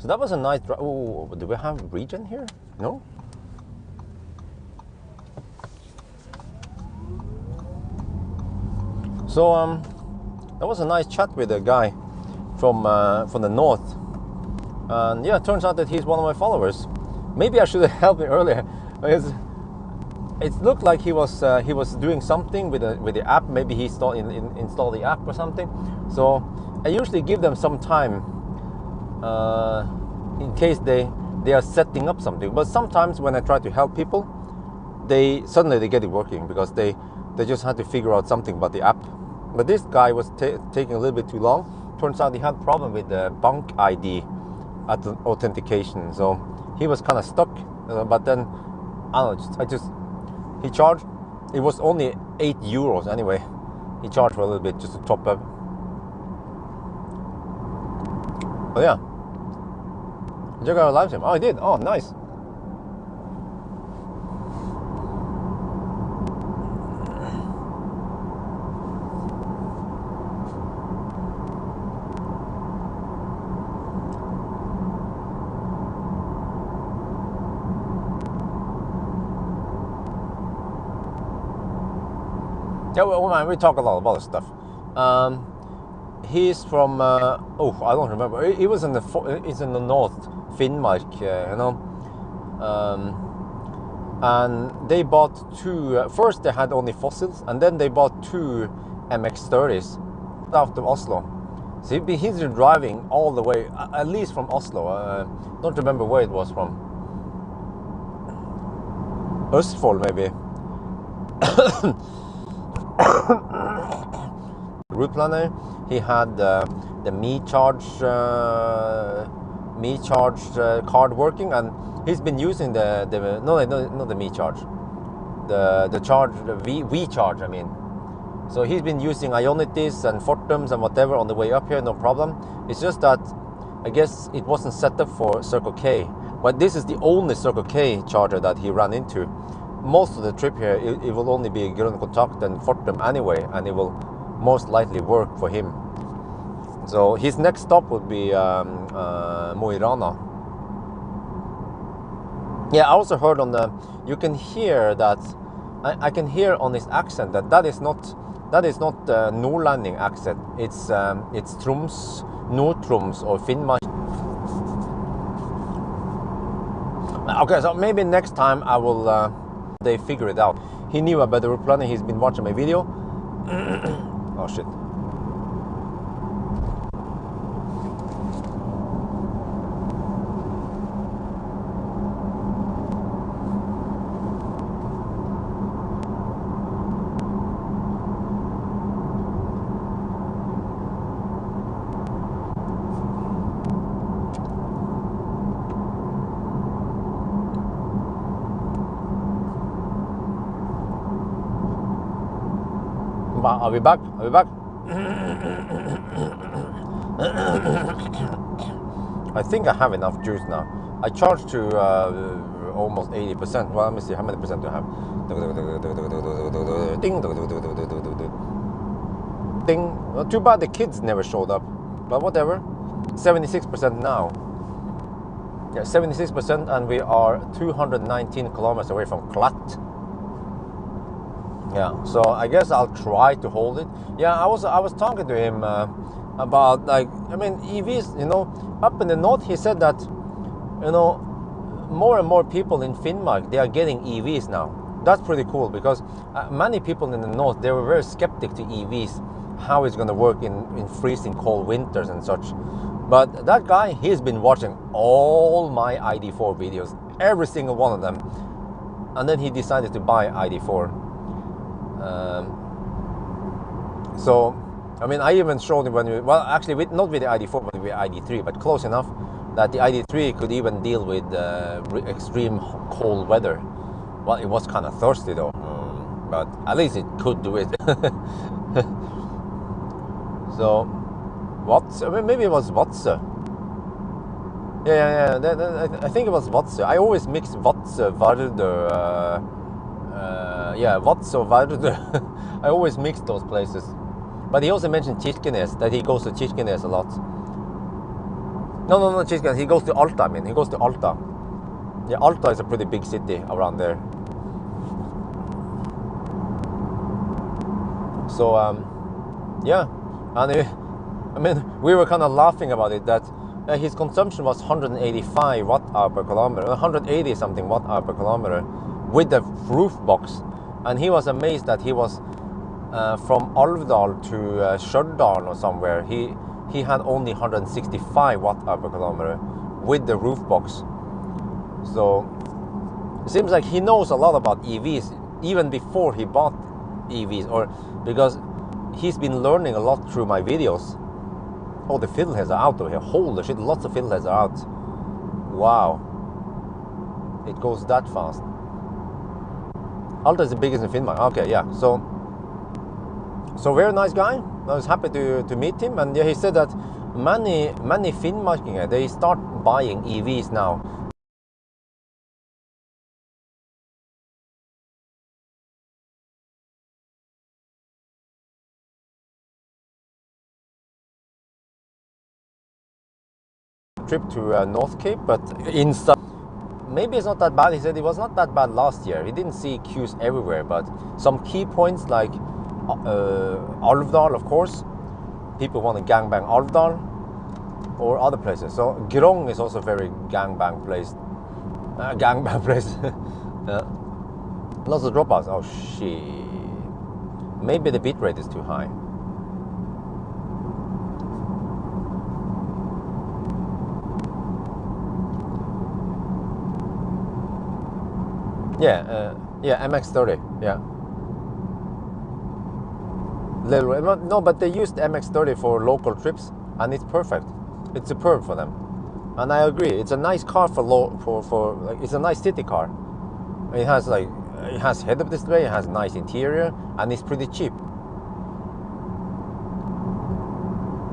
that was a nice drive. Oh, do we have regen here? No? So that was a nice chat with a guy from the north. And yeah, it turns out that he's one of my followers. Maybe I should have helped him earlier. It looked like he was doing something with the app. Maybe he installed the app or something. So I usually give them some time in case they are setting up something. But sometimes when I try to help people, they suddenly get it working because they just had to figure out something about the app. But this guy was taking a little bit too long. Turns out he had a problem with the bank ID at the authentication, so he was kind of stuck. But then I don't know. He charged. It was only €8 anyway. He charged for a little bit just to top up. Oh yeah. Did you go live stream? Oh, I did. Oh, nice. Yeah, well, man, we talk a lot about stuff. He's from I don't remember. He was he's in the north, Finnmark, you know. And they bought two. First, they had only fossils, and then they bought two MX-30s out of Oslo. So he's been driving all the way, at least from Oslo. Don't remember where it was from. Østfold, maybe. Route planner. He had the Me Charge card working, and he's been using not the Me Charge, the charge, the V Charge. I mean, so he's been using Ionities and Fortums and whatever on the way up here, no problem. It's just that I guess it wasn't set up for Circle K, but this is the only Circle K charger that he ran into. Most of the trip here, it will only be Grønn Kontakt and Fortum anyway, and it will most likely work for him. So his next stop would be Mo i Rana. Yeah, I also heard on you can hear that, I can hear on his accent that is not Nordlanding accent. It's Troms, Nord-Troms or Finnmark. Okay, so maybe next time I will. They figure it out. He knew about the route planning. He's been watching my video. Oh shit. Are we back? Are we back? I think I have enough juice now. I charged to almost 80%. Well, let me see how many percent do I have. Ding. Ding. Well, too bad the kids never showed up, but whatever. 76% now. Yeah, 76%, and we are 219 kilometers away from Klatt. Yeah, so I guess I'll try to hold it. Yeah, I was talking to him about, like, I mean, EVs, you know, up in the north, he said that, you know, more and more people in Finnmark, they are getting EVs now. That's pretty cool, because many people in the north, they were very skeptic to EVs, how it's going to work in freezing cold winters and such. But that guy, he's been watching all my ID4 videos, every single one of them, and then he decided to buy ID4. So, I mean, I even showed him when we, well, actually, not with the ID4, but with ID3, but close enough that the ID3 could even deal with extreme cold weather. Well, it was kind of thirsty though, but at least it could do it. So, I mean, maybe it was Vatse. Yeah. I think it was Vatse. I always mix Vatse, Vardø. Yeah, Vatse or Vardø. I always mix those places. But he also mentioned Kirkenes, that he goes to Kirkenes a lot. No, Kirkenes. He goes to Alta. I mean, he goes to Alta. Yeah, Alta is a pretty big city around there. So, yeah. And I mean, we were kind of laughing about it, that his consumption was 185 watt-hour per kilometer, 180 something watt-hour per kilometer with the roof box. And he was amazed that he was from Alvdal to Stjørdal or somewhere. He had only 165 watt-hour per kilometer with the roof box. So it seems like he knows a lot about EVs even before he bought EVs, or because he's been learning a lot through my videos. Oh, the fiddleheads are out over here. Holy shit, lots of fiddleheads are out. Wow. It goes that fast. Alta is the biggest in Finnmark. Okay, yeah. So very nice guy. I was happy to meet him. And yeah, he said that many Finnmarkinger, they start buying EVs now. Trip to North Cape, but maybe it's not that bad. He said it was not that bad last year. He didn't see queues everywhere, but some key points like Alvdal, of course. People want to gangbang Alvdal, or other places. So Grong is also a very gangbang place. Yeah. Lots of dropouts. Oh shit. Maybe the bitrate is too high. Yeah, MX-30, yeah. No, but they used MX-30 for local trips, and it's perfect. It's superb for them, and I agree. It's a nice car for it's a nice city car. It has head-up display, it has nice interior, and it's pretty cheap.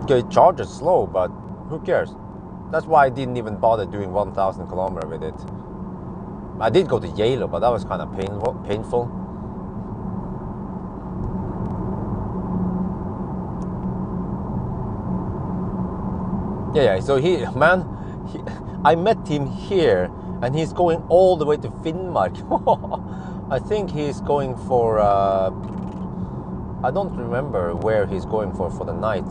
Okay, it charges slow, but who cares? That's why I didn't even bother doing 1,000 kilometers with it. I did go to Yale, but that was kind of painful. Yeah. So I met him here, and he's going all the way to Finnmark. I think he's going for. I don't remember where he's going for the night.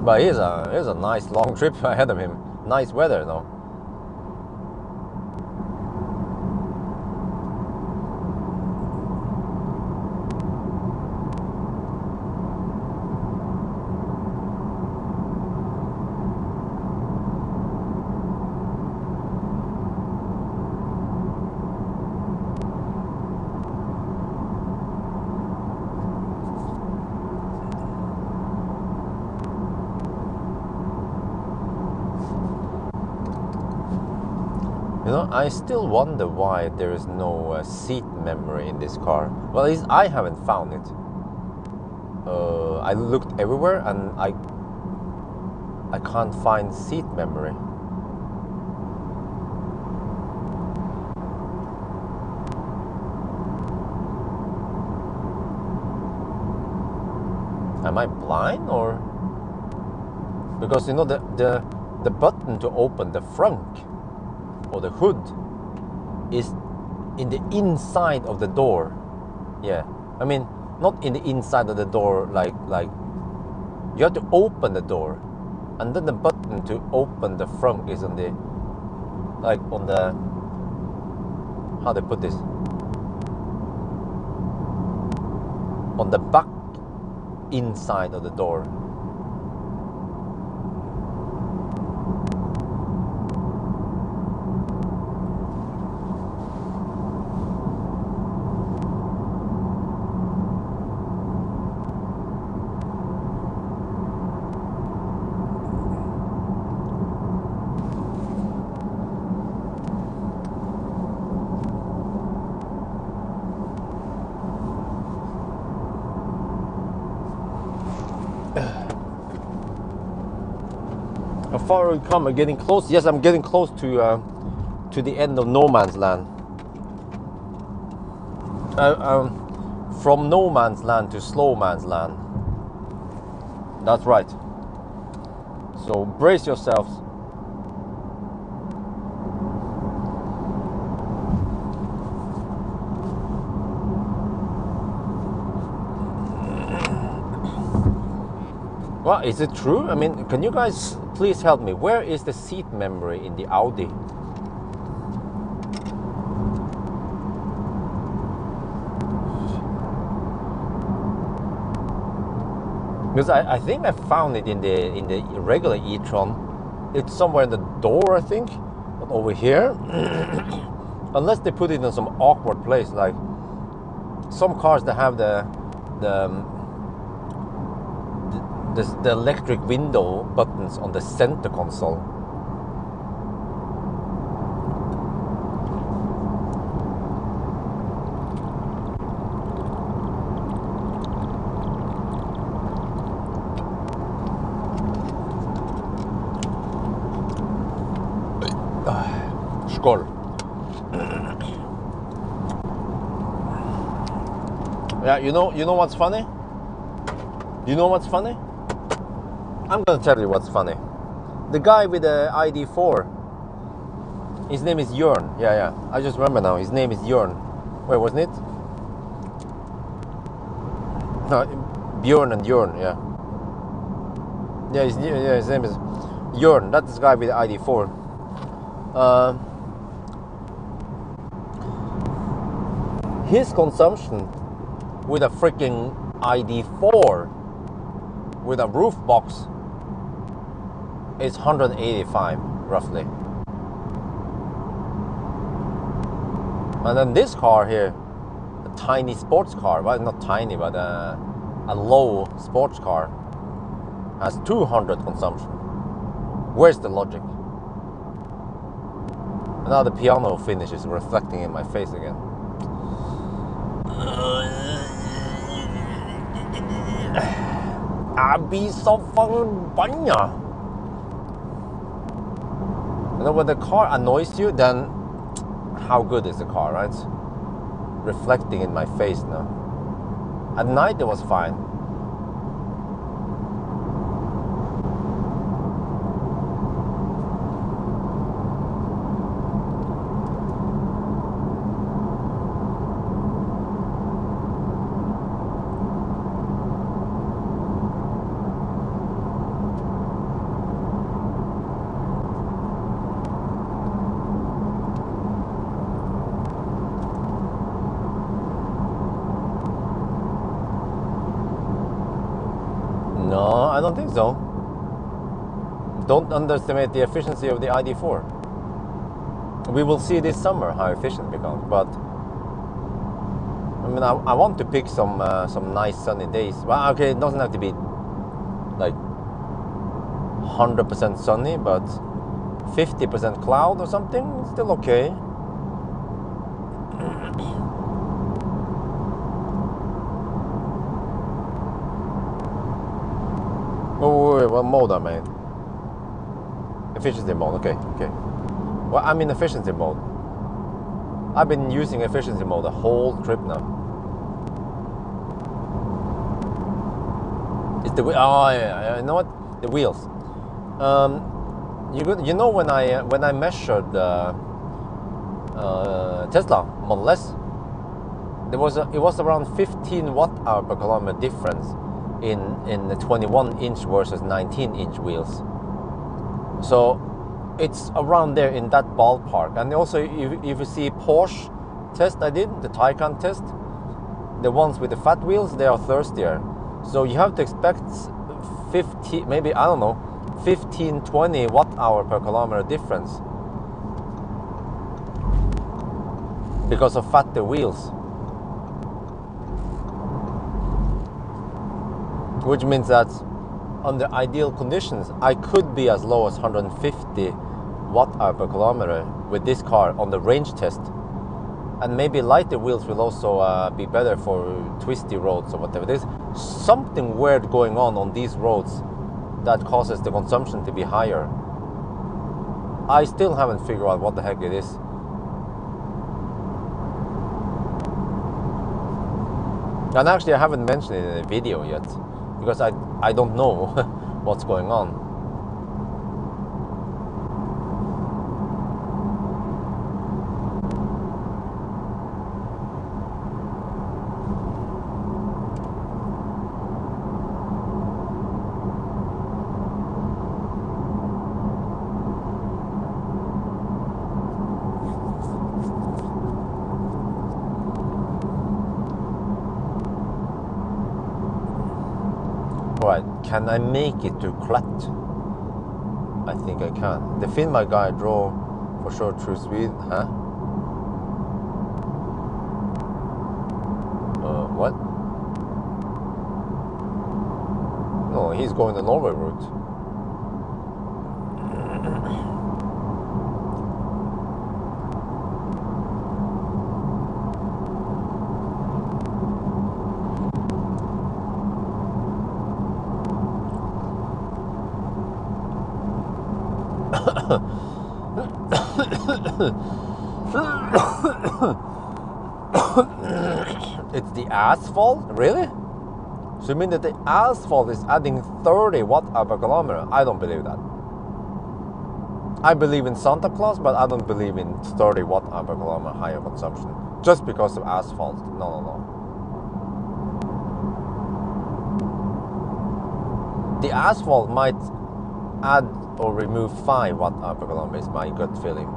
But here's a nice long trip ahead of him. Nice weather though. You know, I still wonder why there is no seat memory in this car. Well, at least I haven't found it. I looked everywhere and I can't find seat memory. Am I blind, or because you know the button to open the front or the hood is in the inside of the door. Yeah, I mean not in the inside of the door, like you have to open the door, and then the button to open the front is on the how they put this, on the back inside of the door. How far have we come? I'm getting close. Yes, I'm getting close to the end of no man's land. From no man's land to slow man's land. That's right. So brace yourselves. Well, is it true? I mean, can you guys please help me? Where is the seat memory in the Audi? Because I think I found it in the regular e-tron. It's somewhere in the door, I think, but over here. Unless they put it in some awkward place, like some cars that have the electric window buttons on the center console. Skål. Yeah, you know what's funny? You know what's funny? I'm gonna tell you what's funny. The guy with the ID4, his name is Bjørn. Yeah. I just remember now. His name is Bjørn. Wait, wasn't it? No, Bjørn and Bjørn. Yeah. Yeah, his name is Bjørn. That's the guy with the ID4. His consumption with a freaking ID4 with a roof box is 185 roughly. And then this car here, a tiny sports car, well, not tiny, but a low sports car, has 200 consumption. Where's the logic? And now the piano finish is reflecting in my face again. I be so fucking banya. You know, when the car annoys you, then how good is the car, right? Reflecting in my face now. At night it was fine. No, I don't think so. Don't underestimate the efficiency of the ID4. We will see this summer how efficient it becomes, but I mean, I want to pick some nice sunny days. Well, okay, it doesn't have to be like 100% sunny, but 50% cloud or something, it's still okay. Oh, wait, what mode am I in? Efficiency mode, okay. Well, I'm in efficiency mode. I've been using efficiency mode the whole trip now. It's the oh yeah, you know what? The wheels. You know when I measured Tesla Model S, it was around 15 watt-hour per kilometer difference in the 21-inch versus 19-inch wheels. So it's around there in that ballpark. And also, if you see Porsche test I did, the Taycan test, the ones with the fat wheels, they are thirstier. So you have to expect 50, maybe, I don't know, 15, 20 watt-hour per kilometer difference because of fatter wheels. Which means that under ideal conditions, I could be as low as 150 watt-hour per kilometer with this car on the range test. And maybe lighter wheels will also be better for twisty roads or whatever. There's something weird going on these roads that causes the consumption to be higher. I still haven't figured out what the heck it is. And actually I haven't mentioned it in a video yet, because I don't know what's going on. Right, can I make it to Klet? I think I can. The Finnmark guy drove for sure through Sweden, huh? What? No, he's going the Norway route. It's the asphalt? Really? So you mean that the asphalt is adding 30 watt-hour per kilometer? I don't believe that. I believe in Santa Claus, but I don't believe in 30 watt-hour per kilometer higher consumption just because of asphalt. No, no, no. The asphalt might add or remove 5 watt-hour per kilometer is my gut feeling.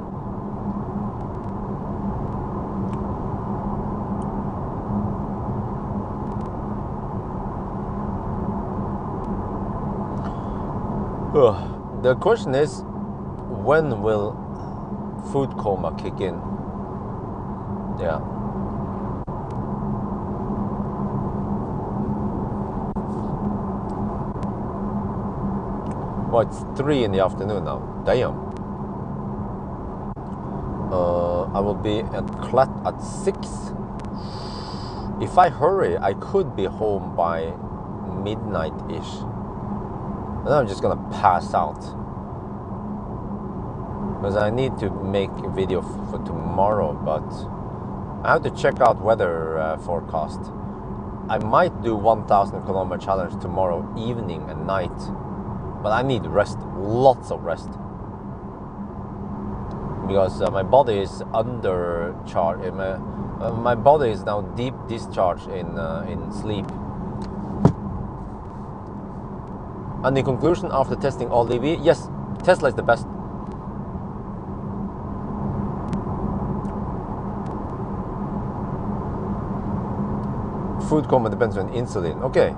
The question is, when will food coma kick in? Yeah. Well, it's 3 in the afternoon now. Damn. I will be at Klet at 6. If I hurry, I could be home by midnight-ish. Then I'm just gonna pass out. Because I need to make a video for tomorrow, but I have to check out weather forecast. I might do 1,000 kilometer challenge tomorrow evening and night. But I need rest, lots of rest. Because my body is undercharged. My body is now deep discharge in sleep. And in conclusion, after testing all EV, yes, Tesla is the best. Food coma depends on insulin. Okay,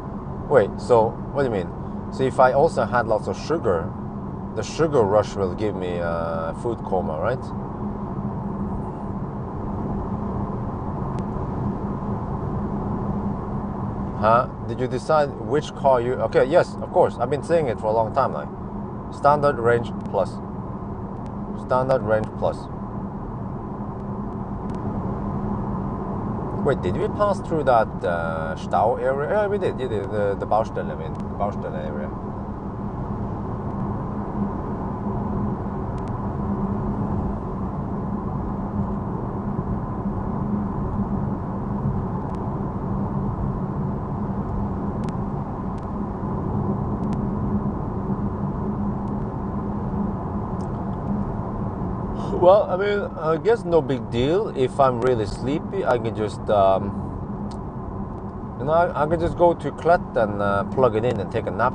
wait, so what do you mean? So if I also had lots of sugar, the sugar rush will give me food coma, right? Huh? Did you decide which car you... Okay, yes, of course. I've been saying it for a long time now. Standard range plus. Standard range plus. Wait, did we pass through that Stau area? Yeah, we did. The Baustelle, I mean. The Baustelle area. Well, I mean, I guess no big deal. If I'm really sleepy, I can just, I can just go to Klet and plug it in and take a nap.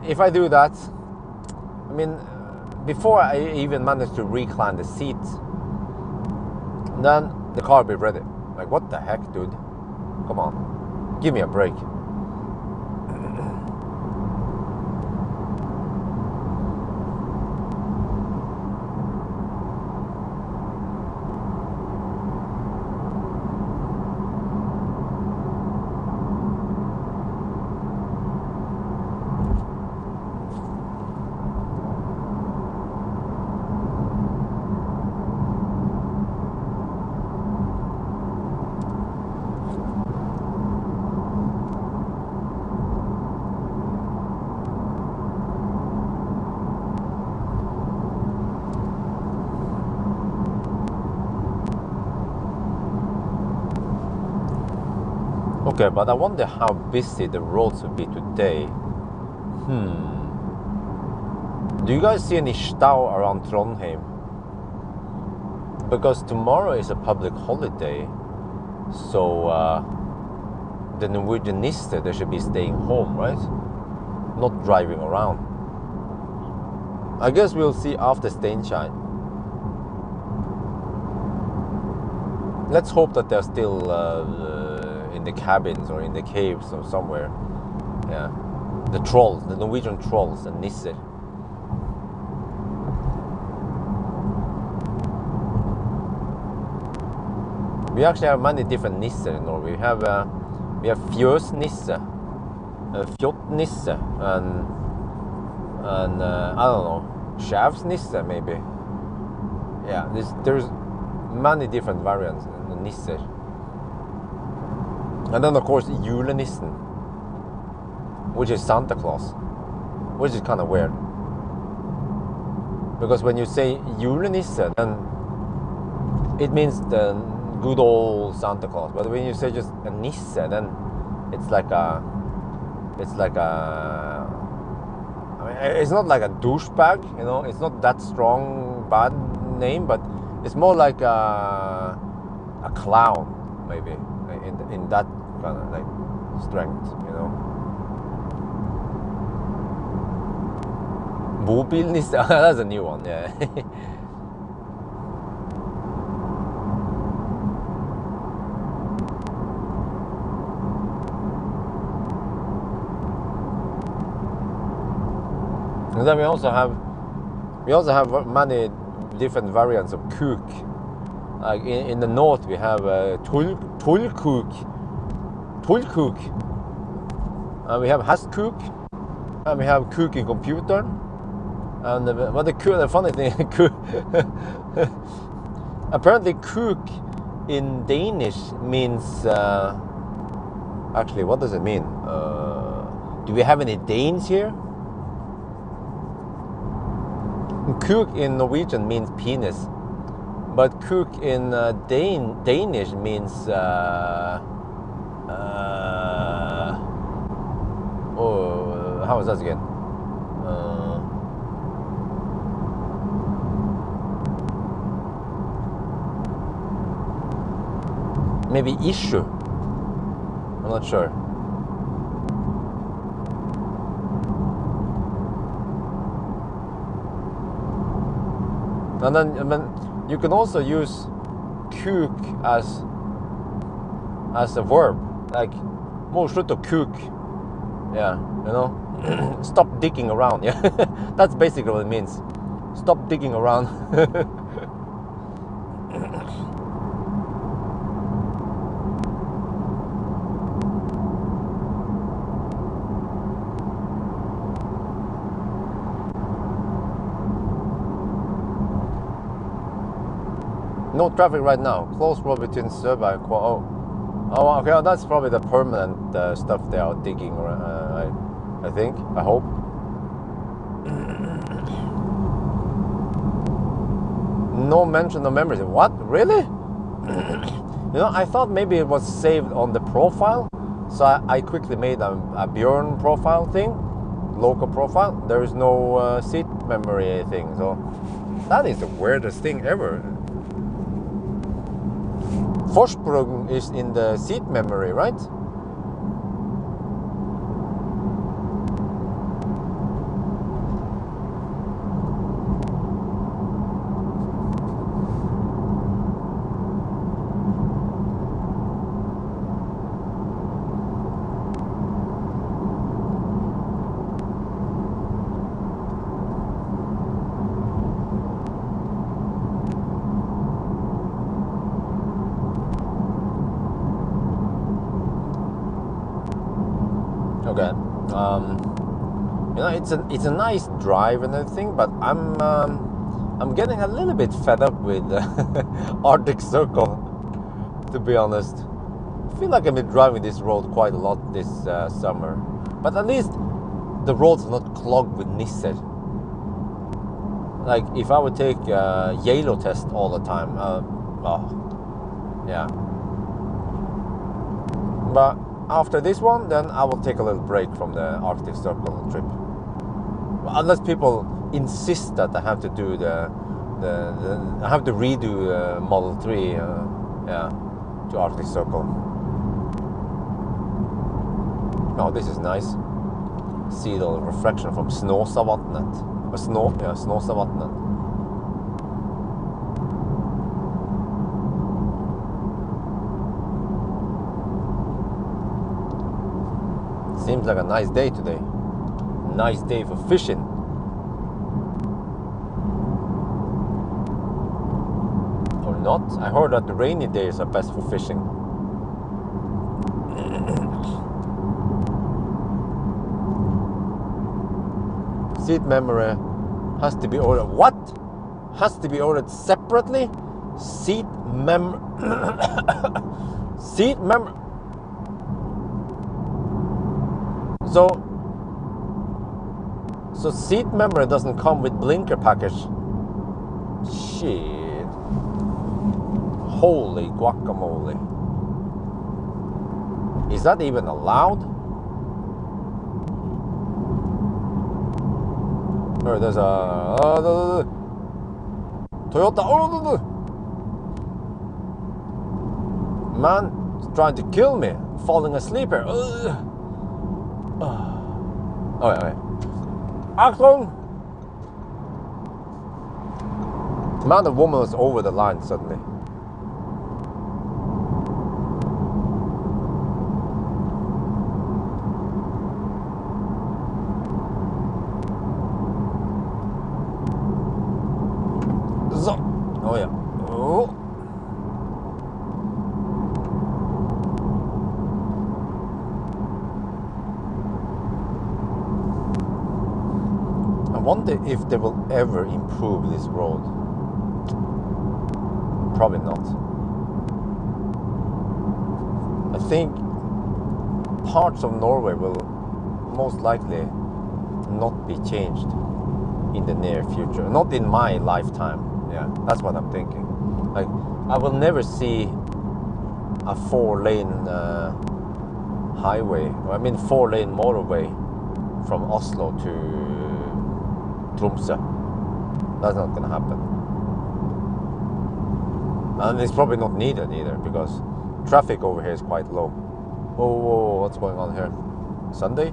If I do that, I mean, before I even manage to recline the seat, then the car will be ready. Like, what the heck, dude? Come on, give me a break. Okay, but I wonder how busy the roads will be today. Do you guys see any stau around Trondheim? Because tomorrow is a public holiday, so the Norwegianister, they should be staying home, right? Not driving around. I guess we'll see after Steinshine. Let's hope that they're still in the cabins or in the caves or somewhere. Yeah, the trolls, the Norwegian trolls, the nisser. We actually have many different nisser in Norway. We have fjøsnisse, fjotnisse, and I don't know, skjævsnisse maybe. Yeah, there's many different variants in the nisser. And then of course julenissen, which is Santa Claus, which is kind of weird. Because when you say julenisse, then it means the good old Santa Claus. But when you say just a nisse, then it's like a, I mean, it's not like a douchebag, you know. It's not that strong bad name, but it's more like a clown, maybe, in that kind of like strength, you know. Bobilnisse, that's a new one, yeah. And then we also have many different variants of kook. Like in the north we have tullkook, and we have hestkook, and we have kook in computer. And but the funny thing, apparently kook in Danish means actually, what does it mean? Do we have any Danes here? Kook in Norwegian means penis, but kook in Danish means how is that again? Maybe issue. I'm not sure. And then you can also use kook as a verb, like må slutt å kook. Yeah, you know, stop digging around. Yeah, that's basically what it means. Stop digging around. No traffic right now. Close road between Søberg and Pawel. Oh, okay. Well, that's probably the permanent stuff they are digging. I think. I hope. No mention of memories. What? Really? You know, I thought maybe it was saved on the profile, so I quickly made a Bjørn profile thing, local profile. There is no seat memory thing. So that is the weirdest thing ever. Forsprung is in the seat memory, right? Okay. You know, it's a nice drive and everything, but I'm getting a little bit fed up with Arctic Circle, to be honest. I feel like I've been driving this road quite a lot this summer, but at least the roads are not clogged with Nisser. Like if I would take Yalo test all the time, yeah. But after this one, then I will take a little break from the Arctic Circle trip. Unless people insist that I have to do I have to redo Model 3, yeah, to Arctic Circle. Oh, this is nice. See the reflection from Snåsavatnet. Snåsavatnet. Seems like a nice day today. Nice day for fishing. Or not? I heard that the rainy days are best for fishing. Seat memory has to be ordered. What? Has to be ordered separately? Seat memory. So seat memory doesn't come with blinker package. Shit. Holy guacamole. Is that even allowed? Or there's a Toyota. Man is trying to kill me. Falling asleep here. Okay. Action! Man, the woman was over the line suddenly. Oh yeah. Oh. I wonder if they will ever improve this road. Probably not. I think parts of Norway will most likely not be changed in the near future. Not in my lifetime. Yeah, that's what I'm thinking. Like, I will never see a 4-lane highway. I mean 4-lane motorway from Oslo to Tromsø. That's not gonna happen. And it's probably not needed either, because traffic over here is quite low. Oh, what's going on here? Sunday?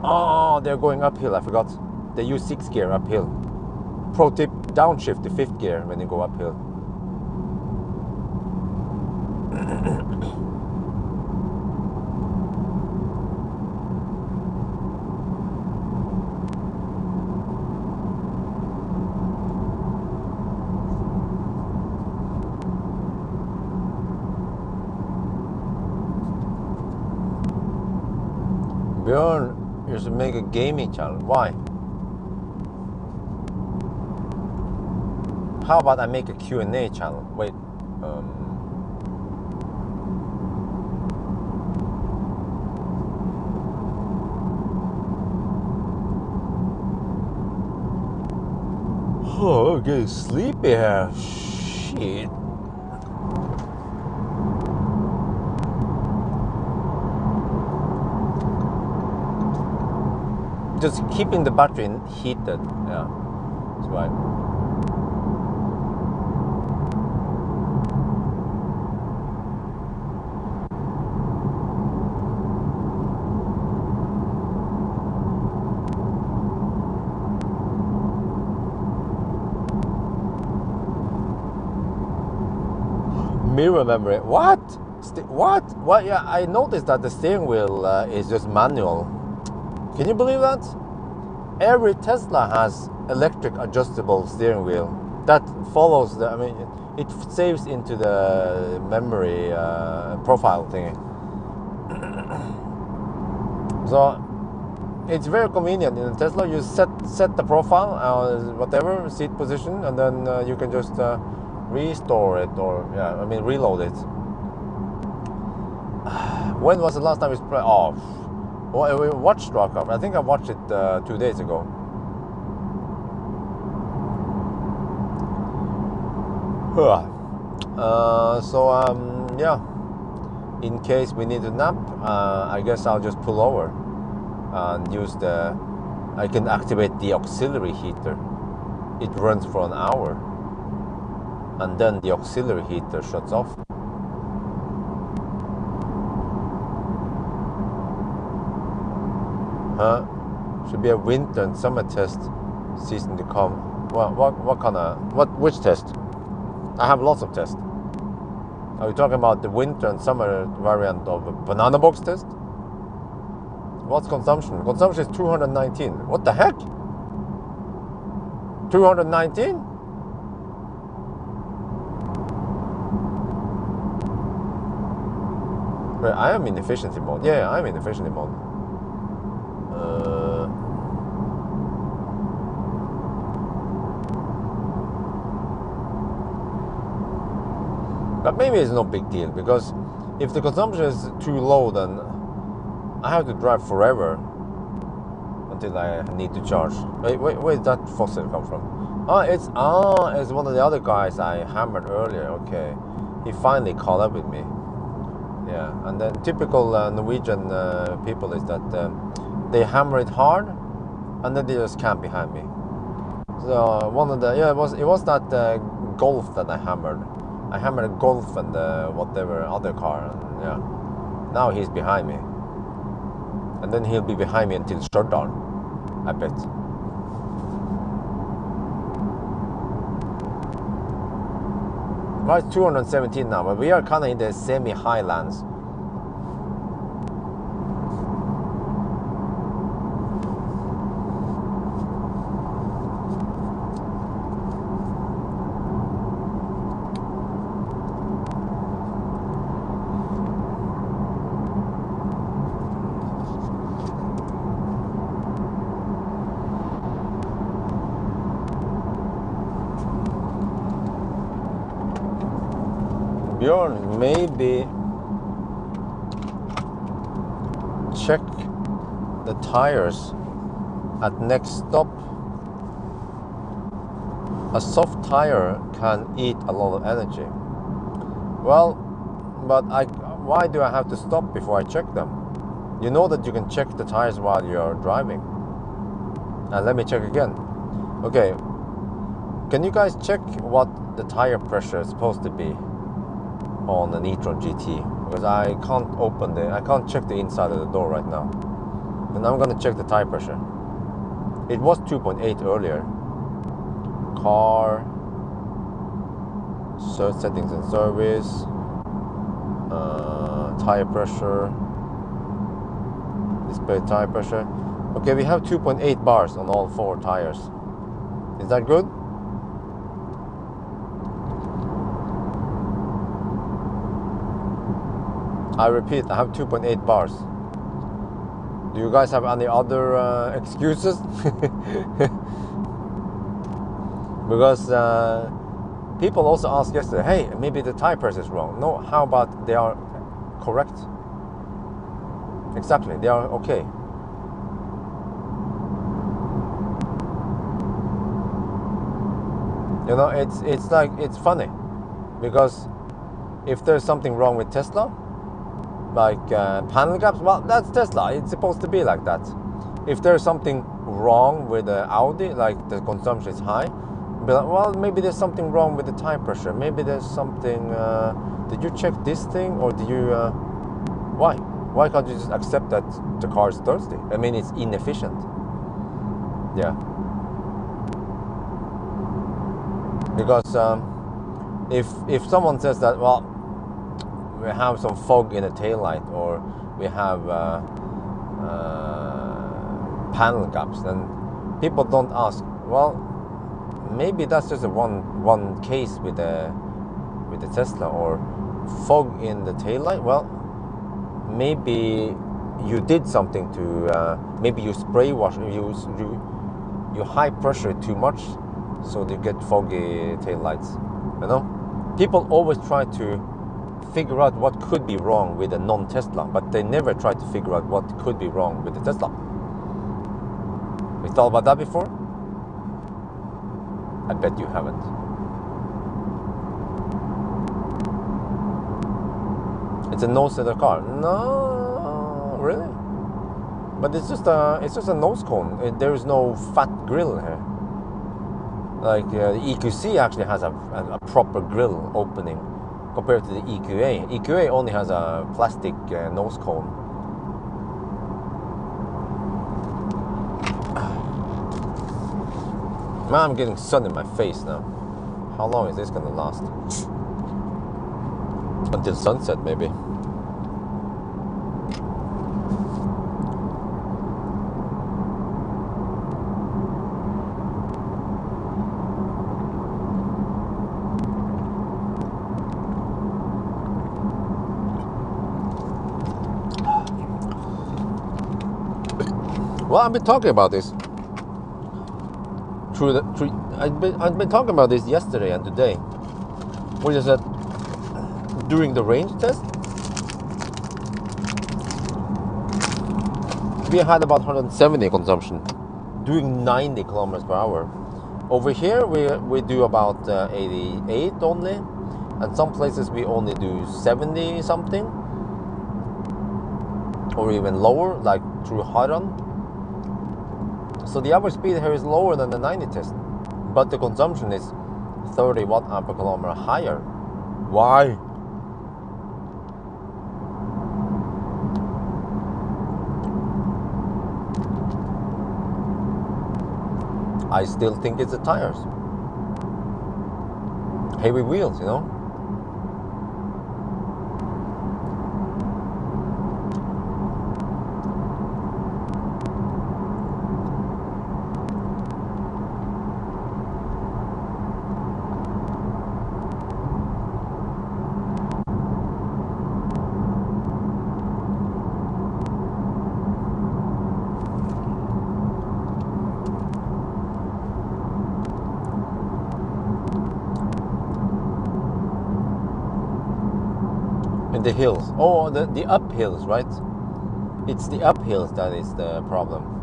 Oh, they're going uphill, I forgot. They use 6th gear uphill. Pro tip, downshift to 5th gear when you go uphill. Bjørn, you should make a gaming channel. Why? How about I make a Q&A channel? Wait. Oh, I'm getting sleepy here. Shit. Just keeping the battery heated. Yeah, that's right. Mirror memory. What? What? What? Yeah, I noticed that the steering wheel is just manual. Can you believe that? Every Tesla has electric adjustable steering wheel that follows the. I mean, it saves into the memory profile thingy. So it's very convenient in a Tesla. You set the profile, whatever seat position, and then you can just restore it, or reload it. When was the last time we sprayed? Oh, we watched Rock. I think I watched it 2 days ago. Yeah. In case we need to nap, I guess I'll just pull over and use I can activate the auxiliary heater. It runs for an hour, and then the auxiliary heater shuts off. Should be a winter and summer test season to come. Well, which test? I have lots of tests. Are we talking about the winter and summer variant of a banana box test? What's consumption? Consumption is 219. What the heck? 219? Wait, I am in efficiency mode. Yeah, I'm in efficiency mode. But maybe it's no big deal, because if the consumption is too low, then I have to drive forever until I need to charge. Where did that fossil come from? It's one of the other guys I hammered earlier. Okay, he finally caught up with me. Yeah, and then typical Norwegian people is that they hammer it hard, and then they just camp behind me. So one of the it was that Golf that I hammered. I hammered a Golf and whatever other car, and yeah, now he's behind me, and then he'll be behind me until shutdown, I bet. Well, it's 217 now, but we are kind of in the semi-highlands. Bjørn, maybe check the tires at next stop. A soft tire can eat a lot of energy. Well, but why do I have to stop before I check them? You know that you can check the tires while you're driving. And let me check again. Okay, can you guys check what the tire pressure is supposed to be on an e-tron GT? Because I can't check the inside of the door right now. And I'm gonna check the tire pressure. It was 2.8 earlier. Car, settings and service, tire pressure, display tire pressure. Okay, we have 2.8 bars on all 4 tires. Is that good? I repeat, I have 2.8 bars. Do you guys have any other excuses? Because people also asked yesterday, hey, maybe the tire pressure is wrong. No, how about they are correct? Exactly, they are okay. You know, it's funny, because if there's something wrong with Tesla, like panel gaps, well, that's Tesla. It's supposed to be like that. If there's something wrong with the Audi, like the consumption is high, be like, well, maybe there's something wrong with the tire pressure. Maybe there's something. Did you check this thing, or did you? Why? Why can't you just accept that the car is thirsty? I mean, it's inefficient. Yeah. Because if someone says that, well, we have some fog in the taillight, or we have panel gaps, then people don't ask, well, maybe that's just a one case with the Tesla, or fog in the taillight. Well, maybe you did something to maybe you spray wash, you high pressure too much, so they get foggy tail lights. You know, people always try to figure out what could be wrong with a non-Tesla, but they never try to figure out what could be wrong with the Tesla. We thought about that before? I bet you haven't. It's a nose-leather car. No, really? But it's just a nose cone. There is no fat grill here. Like the EQC actually has a proper grill opening compared to the EQA. EQA only has a plastic nose cone. Man, I'm getting sun in my face now. How long is this gonna last? Until sunset, maybe. Well, I've been talking about this. I've been talking about this yesterday and today. What is that? During the range test, we had about 170 consumption, doing 90 kilometers per hour. Over here, we do about 88 only, and some places we only do 70 something, or even lower, like through Haran. So the average speed here is lower than the 90 test, but the consumption is 30 watt-hour per kilometer higher. Why? I still think it's the tires. Heavy wheels, you know? In the hills. Oh, the up hills, right? It's the up hills that is the problem.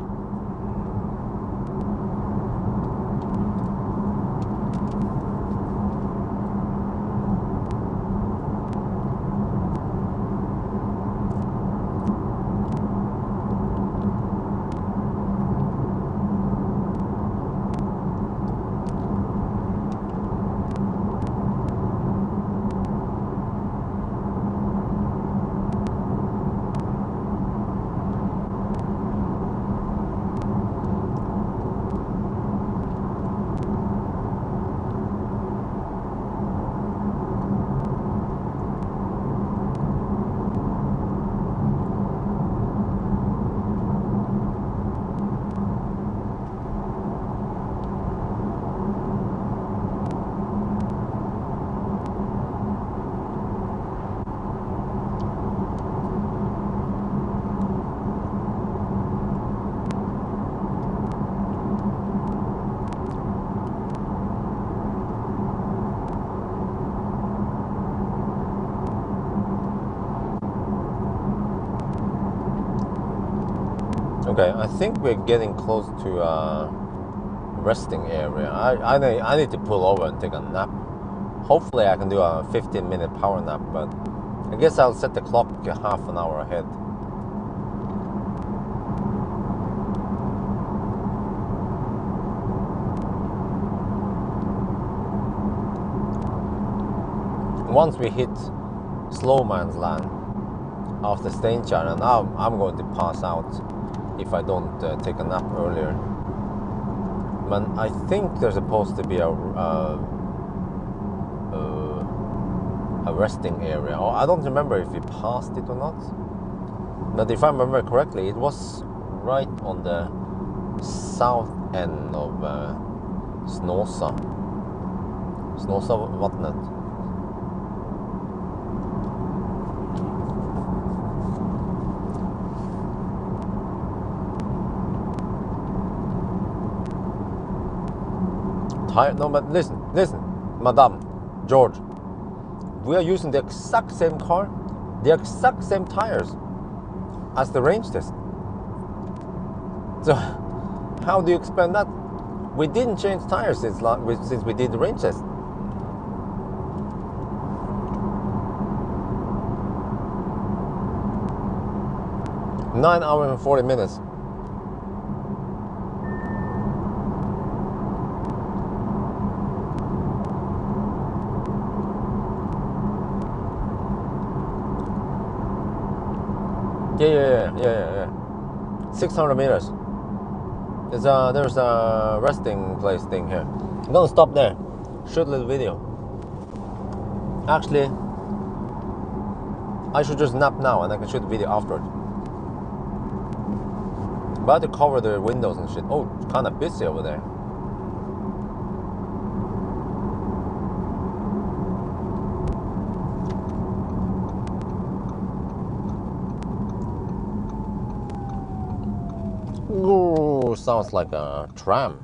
Okay, I think we're getting close to a resting area. I need to pull over and take a nap. Hopefully I can do a 15-minute power nap, but I guess I'll set the clock half an hour ahead. Once we hit slow man's land after Steinkjer, and I'm going to pass out if I don't take a nap earlier. But I think there's supposed to be a resting area. Oh, I don't remember if we passed it or not. But if I remember correctly, it was right on the south end of Snåsavatnet. tire. No, but listen, Madame, George. We are using the exact same car, the exact same tires as the range test. So, how do you explain that? We didn't change tires since we did the range test. Nine hours and 40 minutes. Yeah. 600 meters. There's a resting place thing here. I'm gonna stop there. Shoot a little video. Actually, I should just nap now and I can shoot the video afterward. But I have to cover the windows and shit. Oh, it's kind of busy over there. Ooh, sounds like a tram.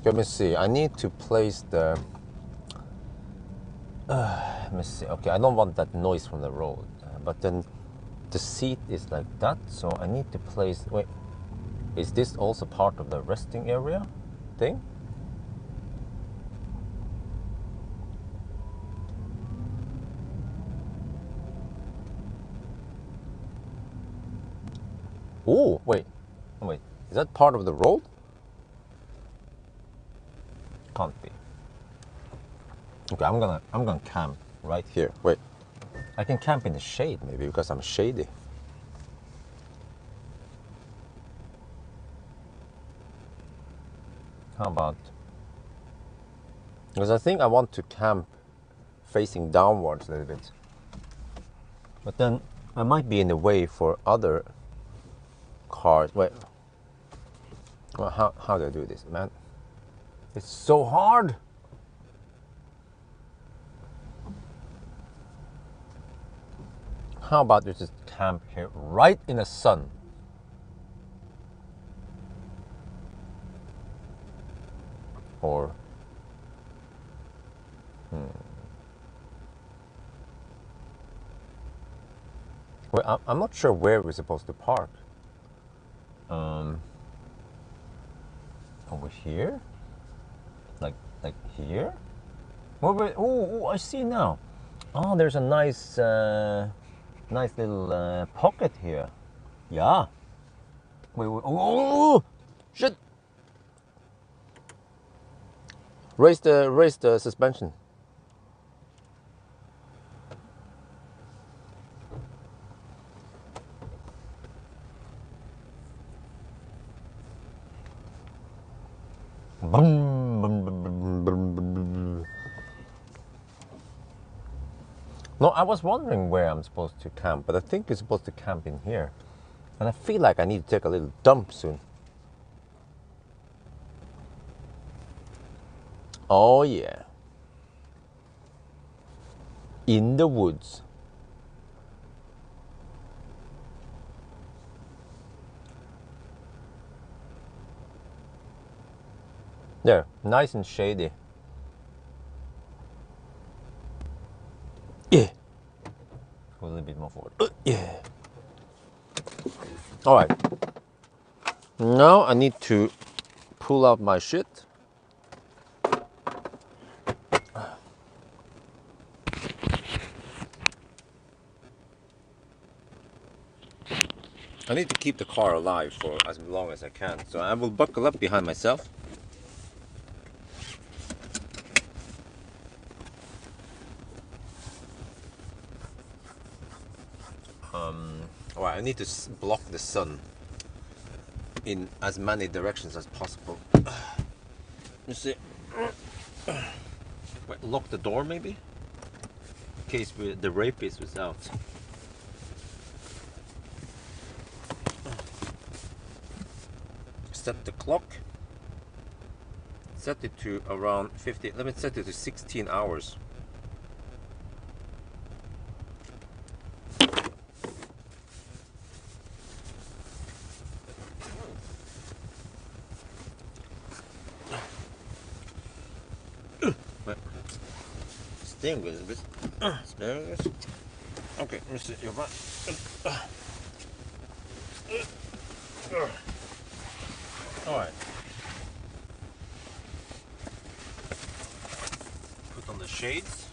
Let me see. I need to place the. Let me see. Okay, I don't want that noise from the road. But then the seat is like that, so I need to place. Wait, is this also part of the resting area thing? Oh, wait, is that part of the road? Can't be. Okay, I'm gonna camp right here. Wait, I can camp in the shade maybe because I'm shady. How about? Because I think I want to camp facing downwards a little bit, but then I might be in the way for other cars. Wait, well, how do I do this, man? It's so hard. How about you just camp here right in the sun? Or well, I'm not sure where we're supposed to park. Over here, like here. Oh, I see now. Oh, there's a nice little pocket here. Yeah. Wait. Oh, shit! Raise the suspension. No, I was wondering where I'm supposed to camp, but I think we're supposed to camp in here. And I feel like I need to take a little dump soon. Oh yeah. In the woods. There, nice and shady. Yeah. Go a little bit more forward. Yeah. All right. Now I need to pull out my shit. I need to keep the car alive for as long as I can. So I will buckle up behind myself. Alright, I need to block the sun in as many directions as possible. Let me see. Wait, lock the door maybe? In case the rapist was out. Set the clock. Set it to around 50. Let me set it to 16 hours. steering wheel is a bit steering wheel. Okay, let me see your back. Alright. Put on the shades.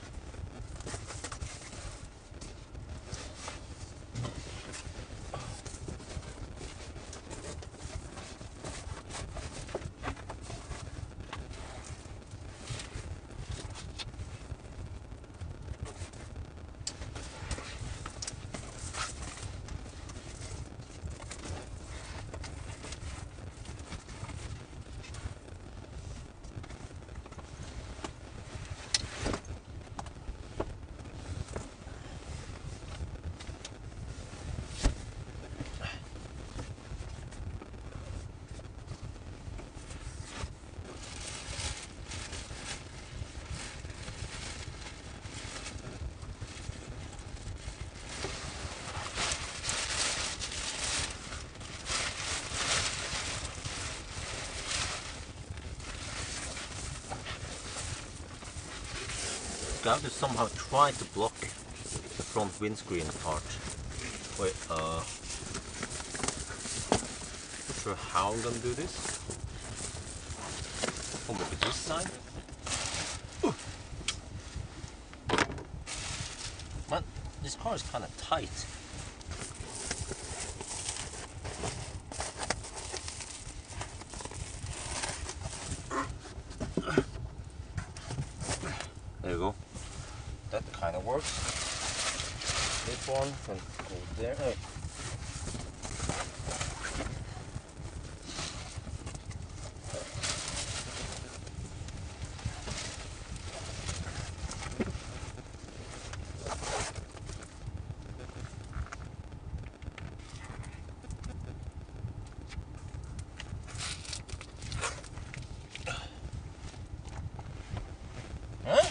I have to somehow try to block the front windscreen part. Wait, not sure how I'm gonna do this. Oh, maybe this side. Ooh. Man, this car is kind of tight. There you go. That kind of works. This one can go there. Huh?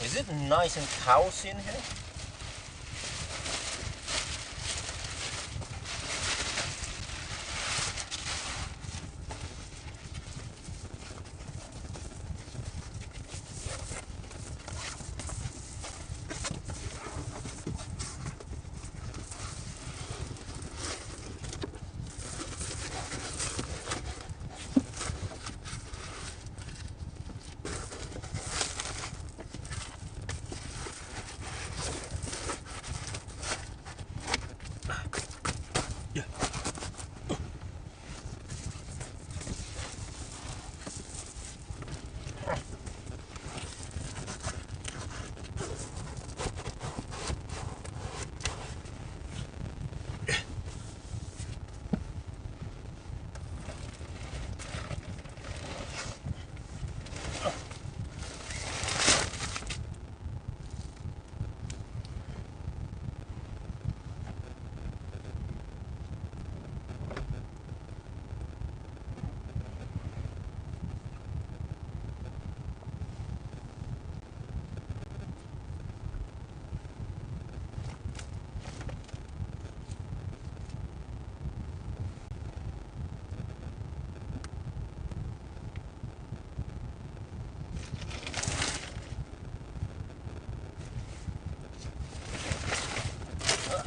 Is it nice and cozy in here?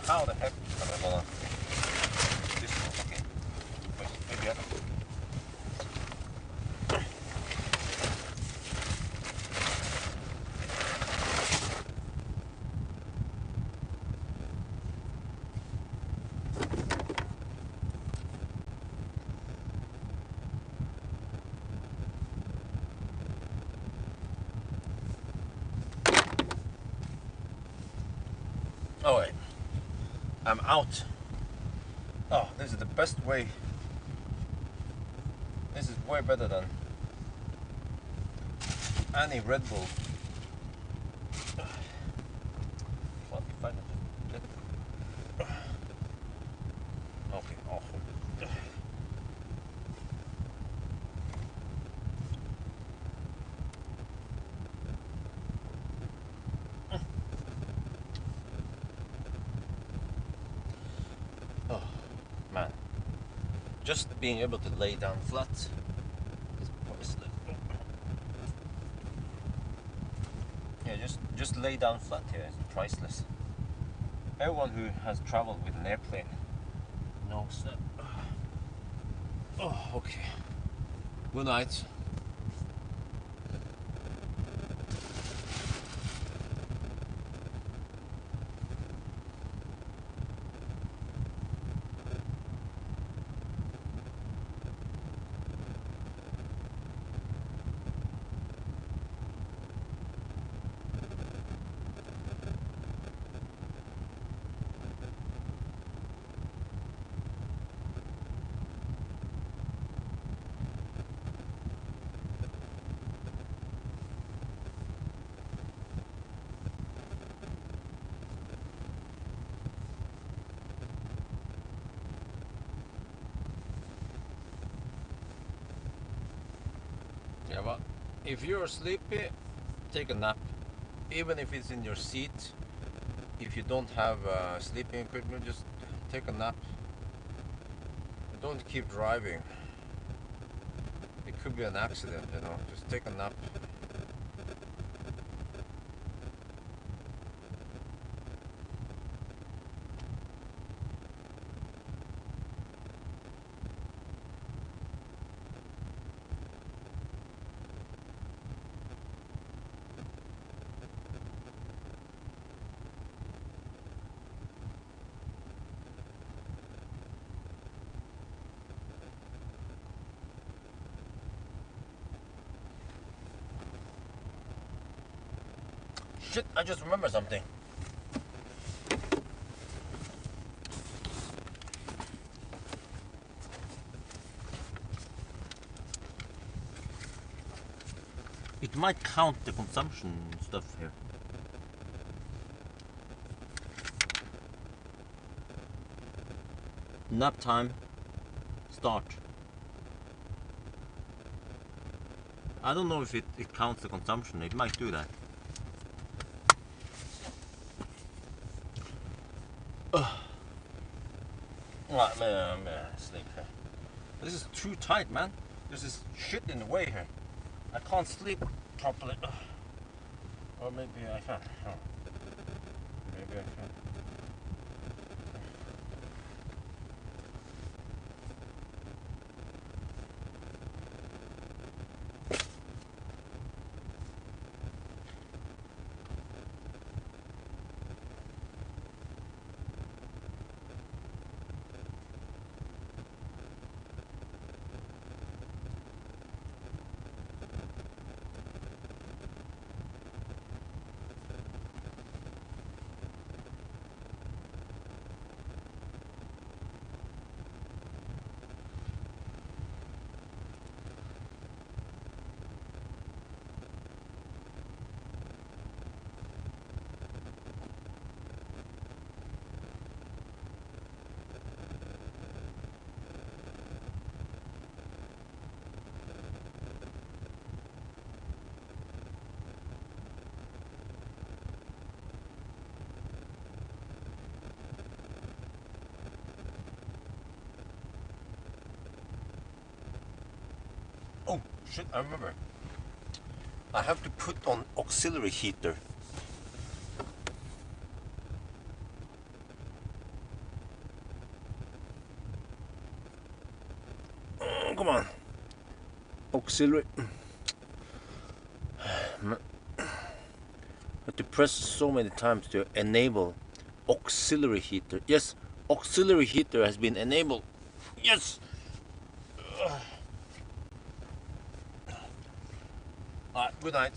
How the heck? Hold on. This one, okay. Wait, maybe I don't. Oh wait. I'm out. Oh, this is the best way. This is way better than any Red Bull. What if I get... Okay, off. Oh, man. Just being able to lay down flat is priceless. Yeah, just lay down flat here. It's priceless. Everyone who has traveled with an airplane knows that. Oh, okay. Good night. Yeah, but if you're sleepy, take a nap. Even if it's in your seat, if you don't have sleeping equipment, just take a nap. Don't keep driving. It could be an accident, you know. Just take a nap. Shit, I just remembered something. It might count the consumption stuff here. Nap time. Start. I don't know if it counts the consumption. It might do that. Right, I'm gonna sleep here. This is too tight, man. There's this shit in the way here. I can't sleep properly. Or maybe I can. Maybe I can. Oh shit, I remember. I have to put on auxiliary heater. Oh, come on. Auxiliary. I have to press so many times to enable auxiliary heater. Yes, auxiliary heater has been enabled. Yes! Alright, good night.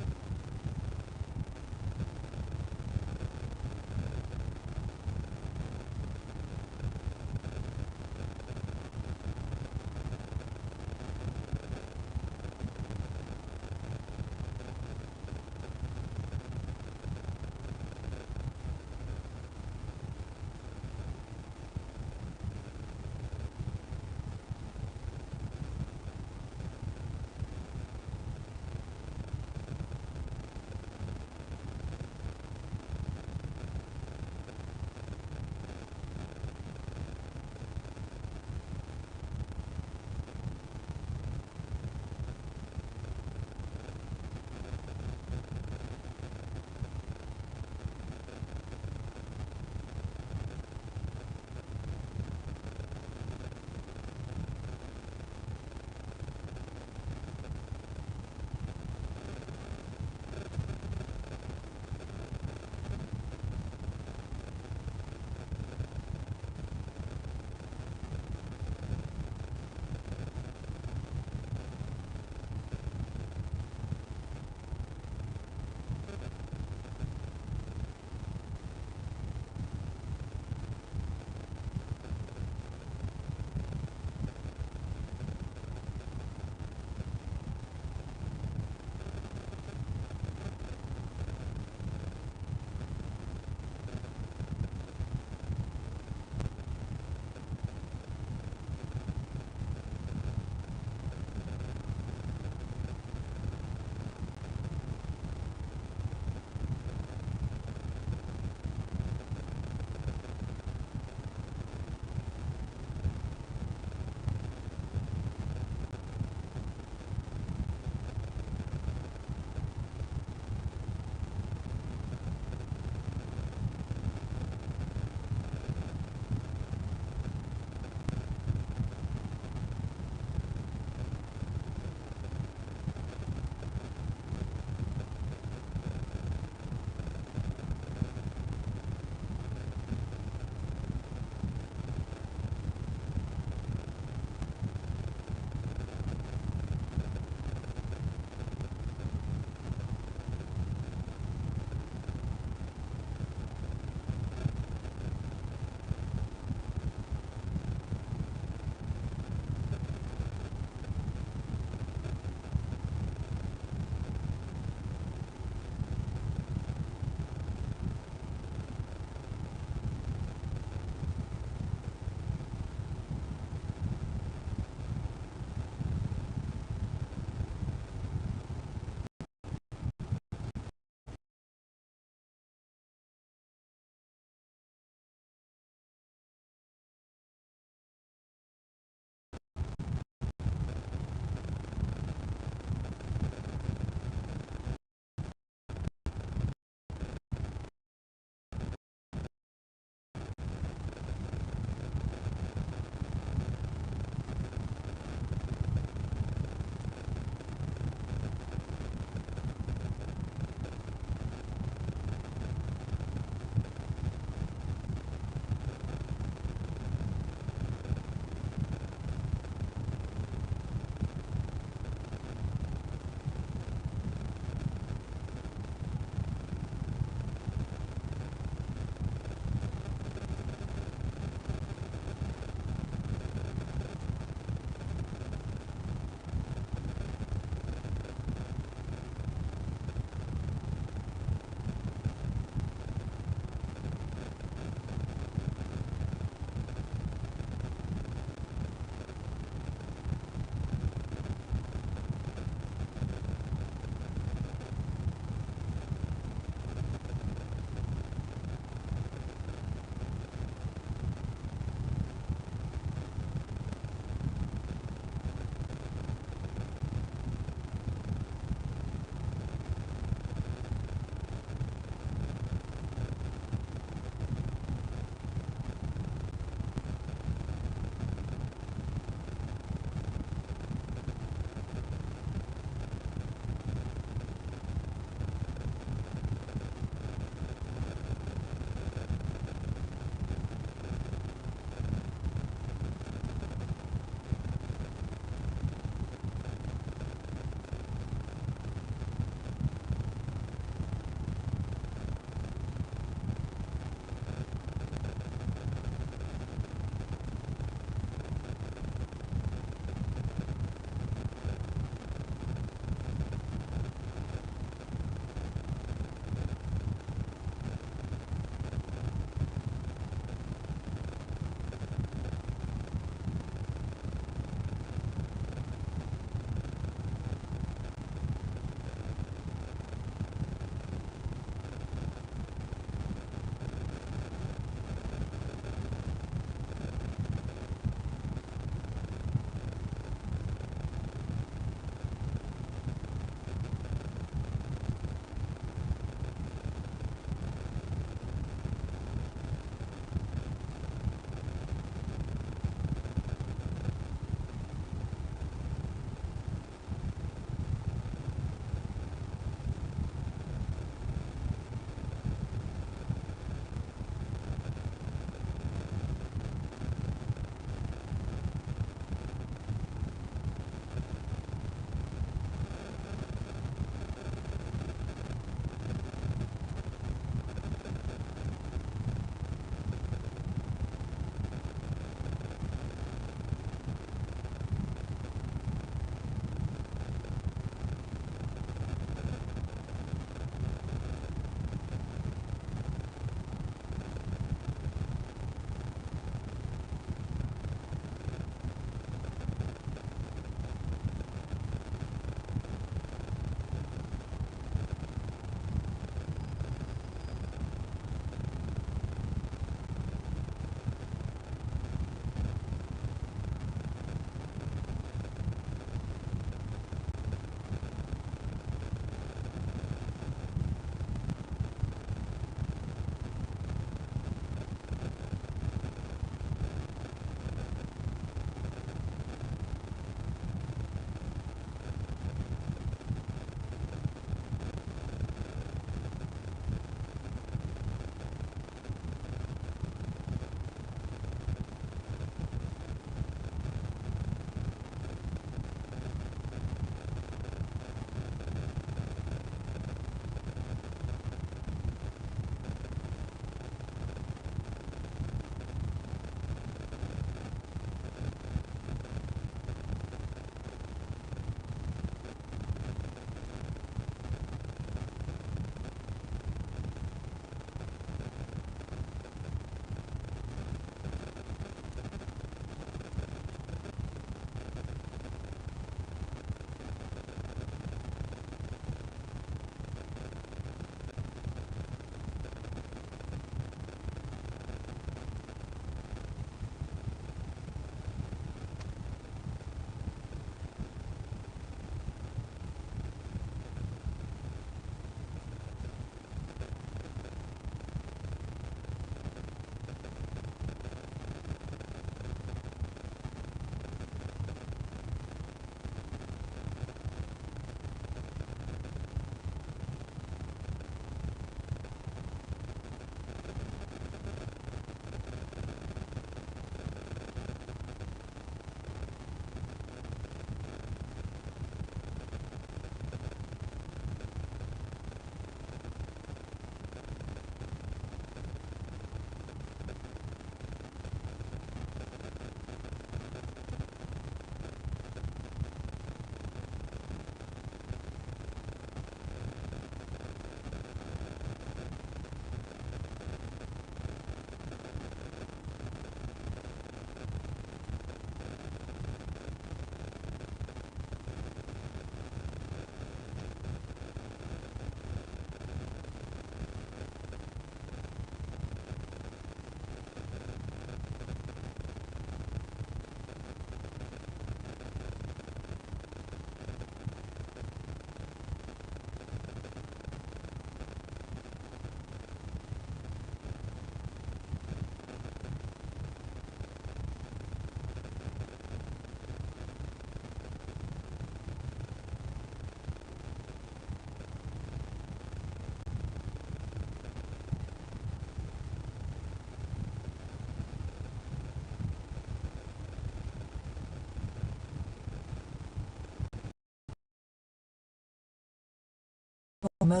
mobile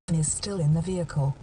phone is still in the vehicle.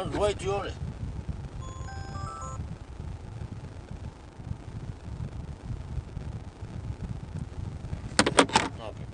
That's way too early. Okay.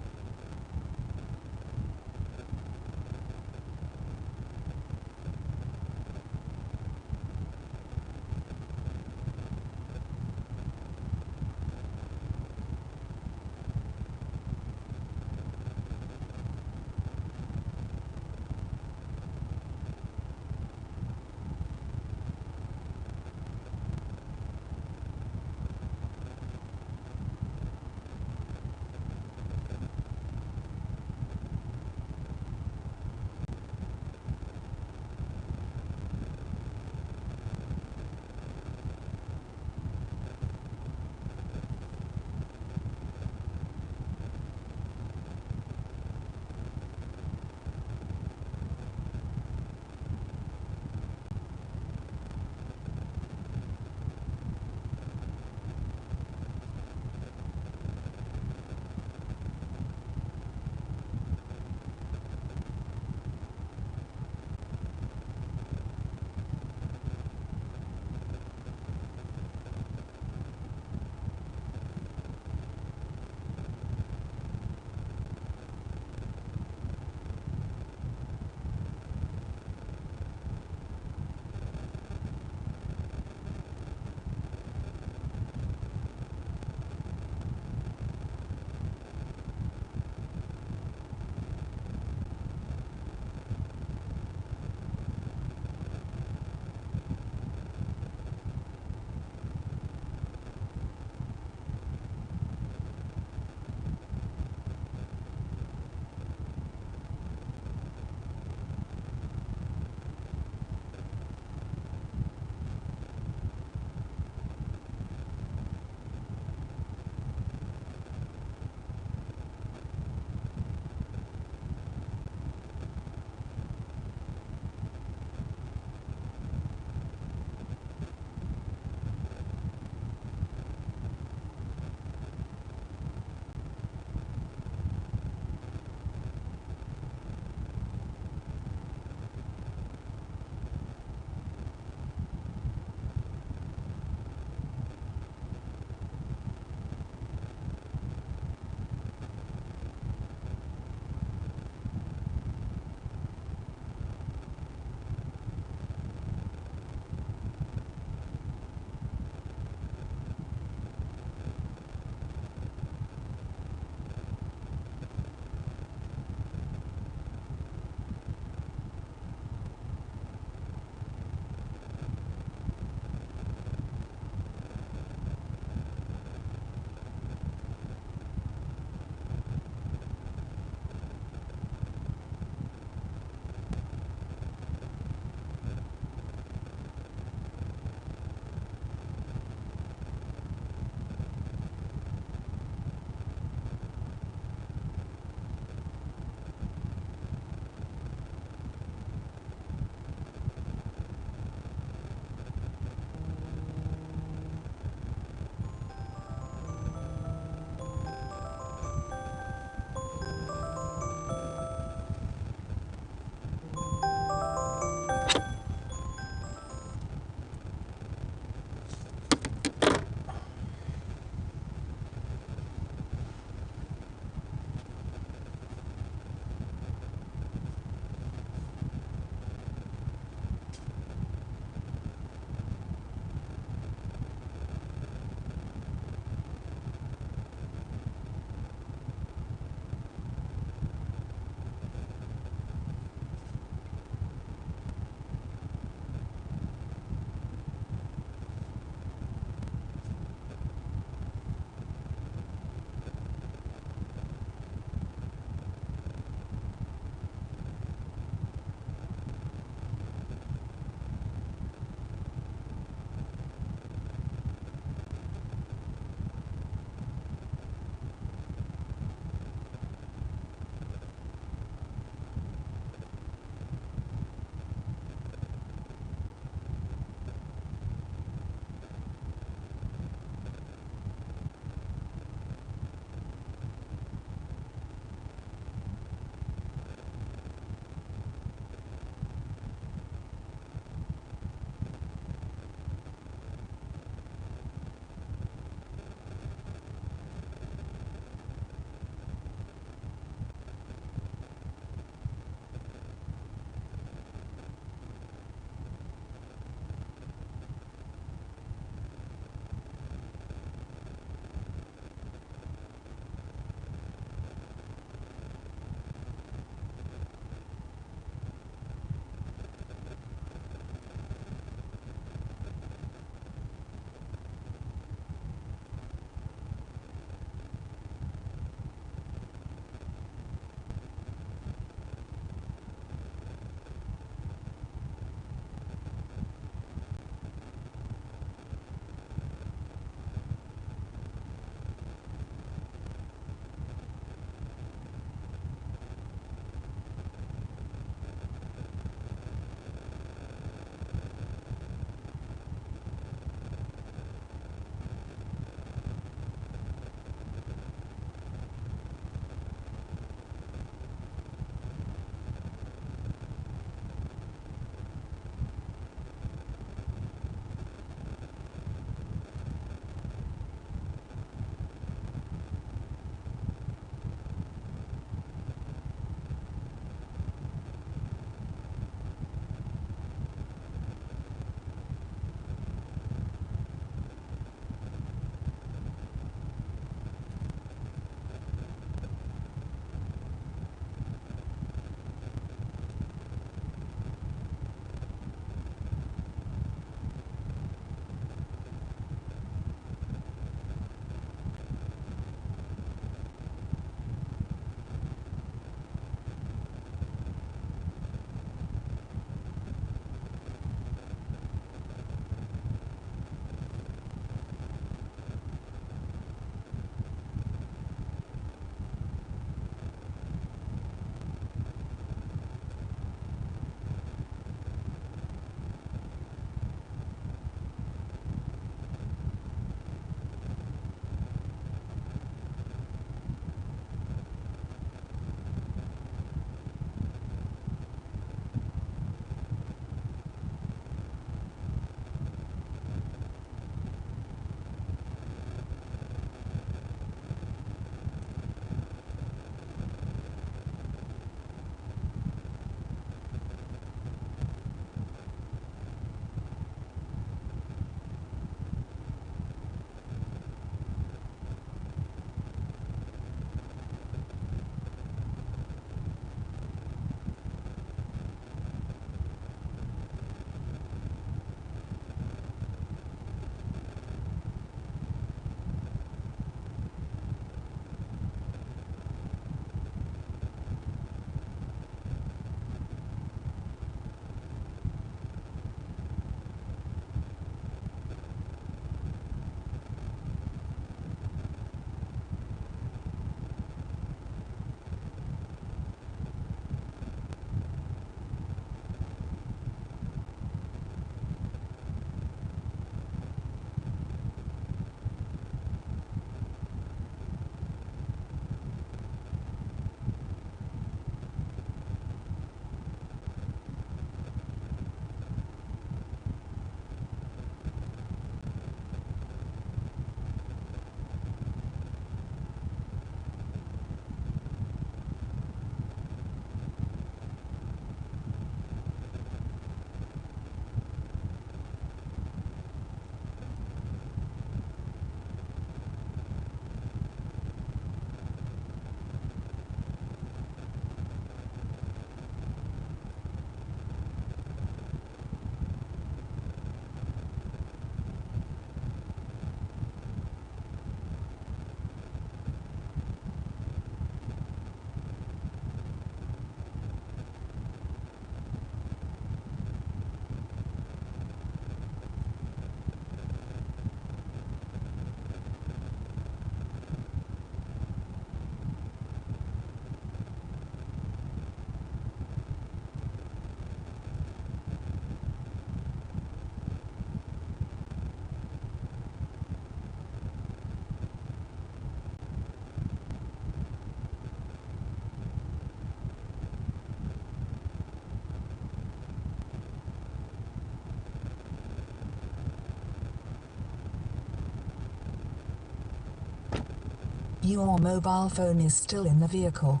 Your mobile phone is still in the vehicle.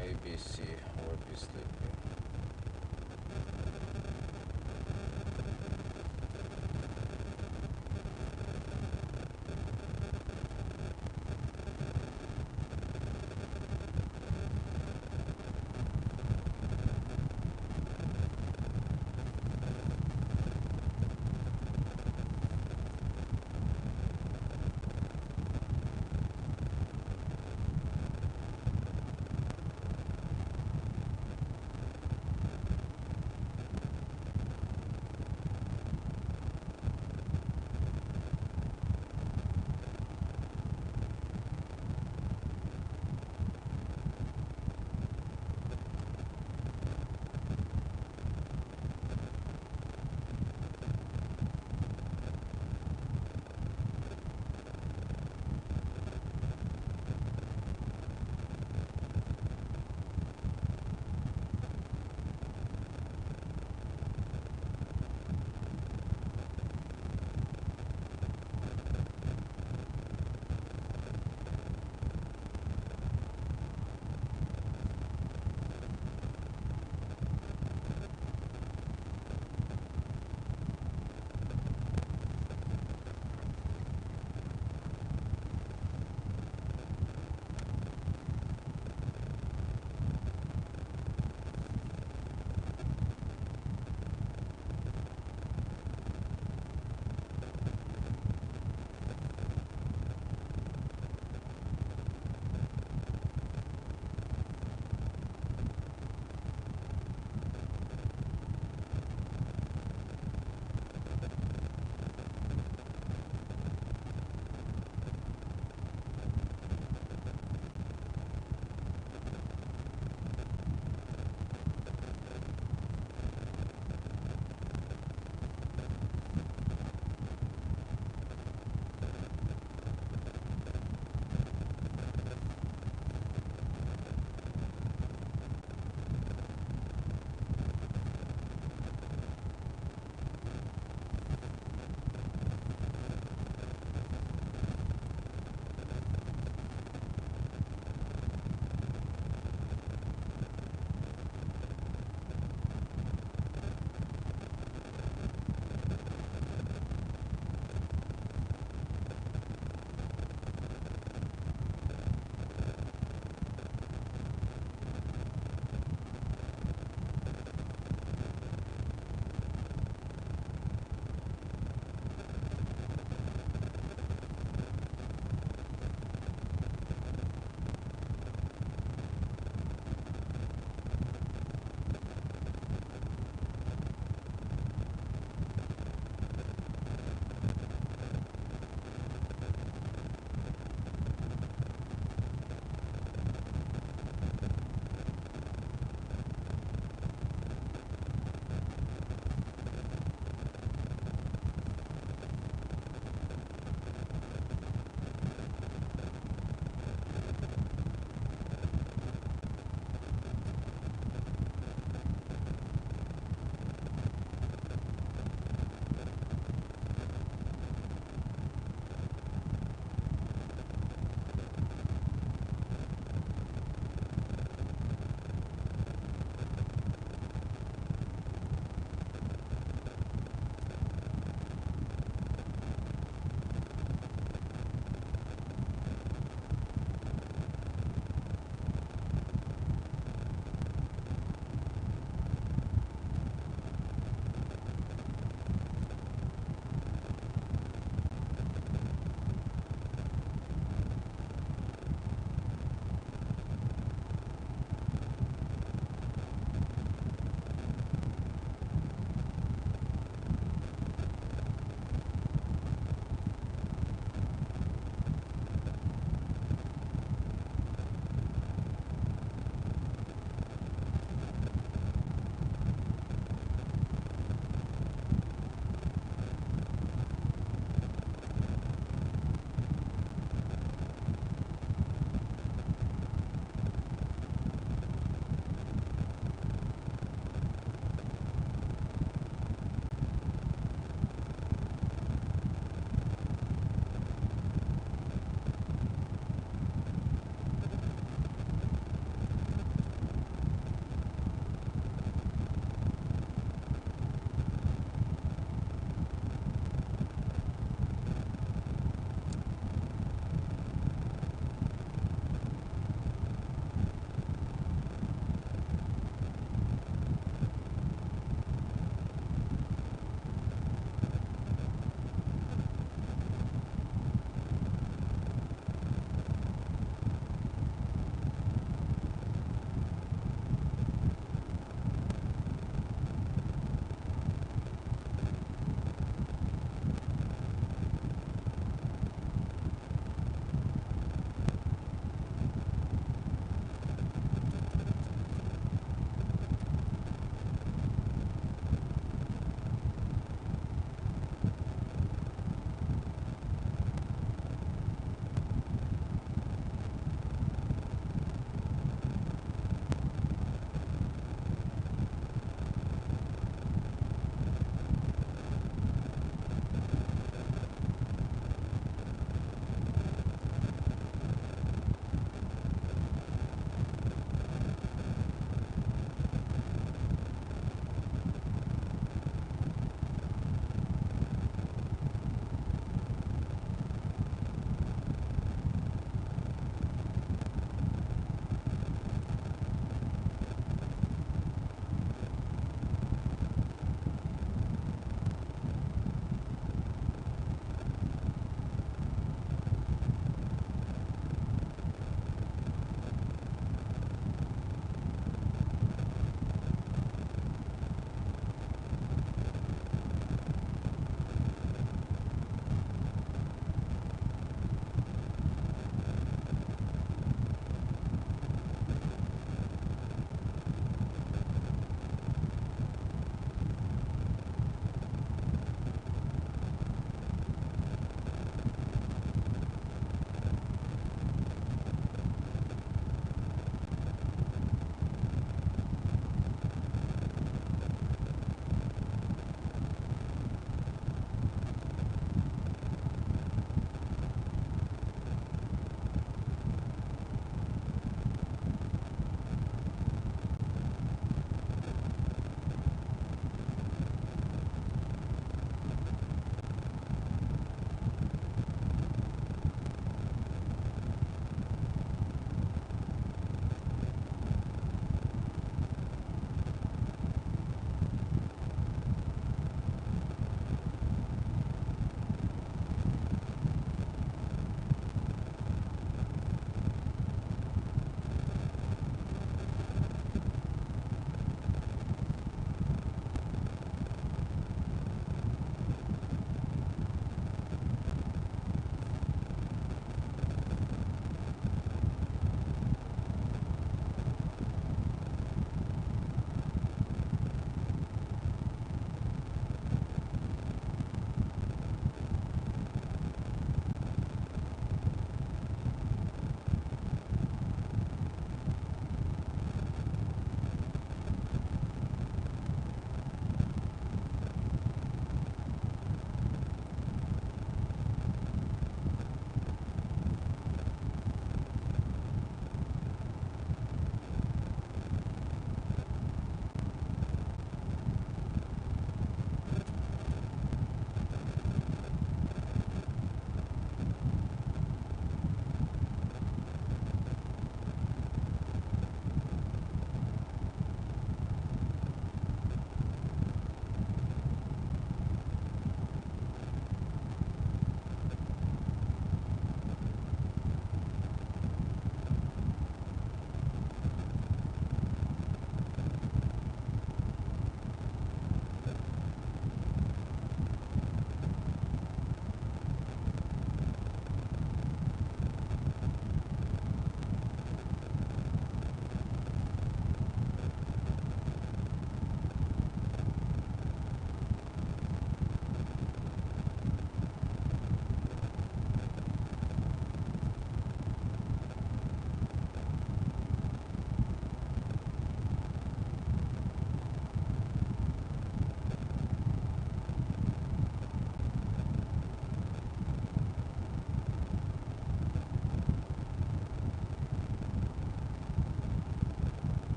ABC, or be sleeping.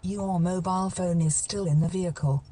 Your mobile phone is still in the vehicle.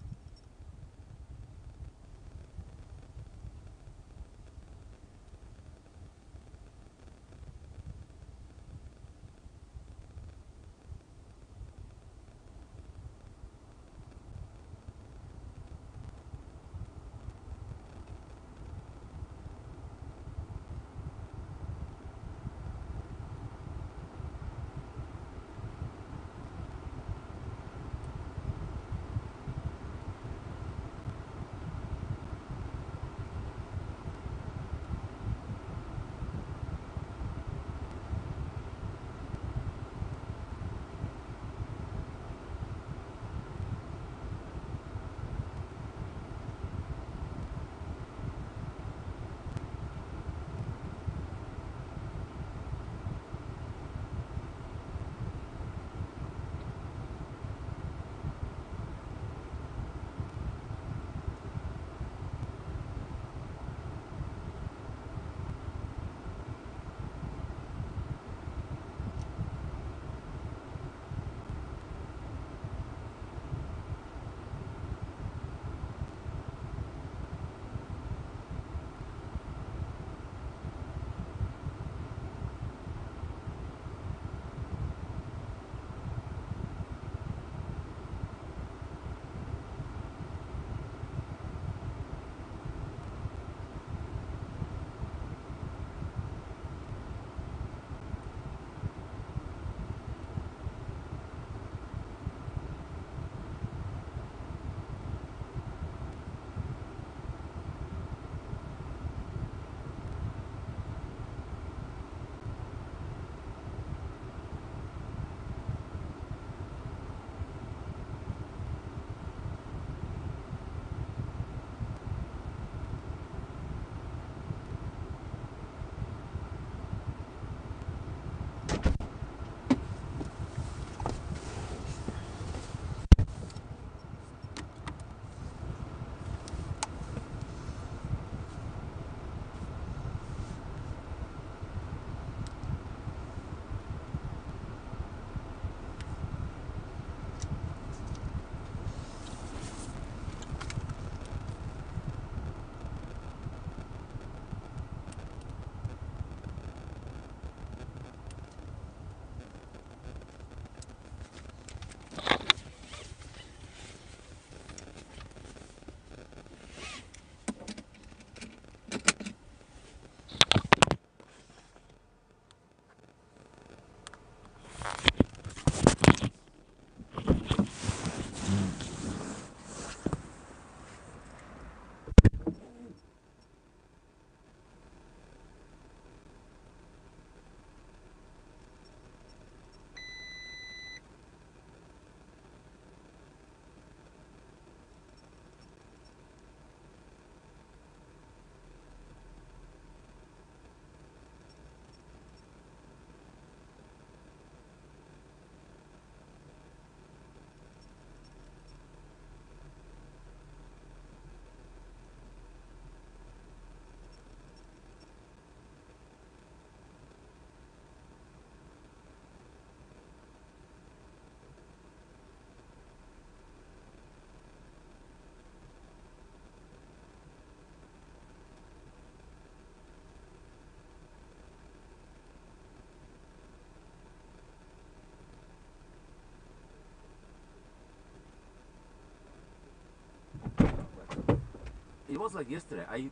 It was like yesterday. I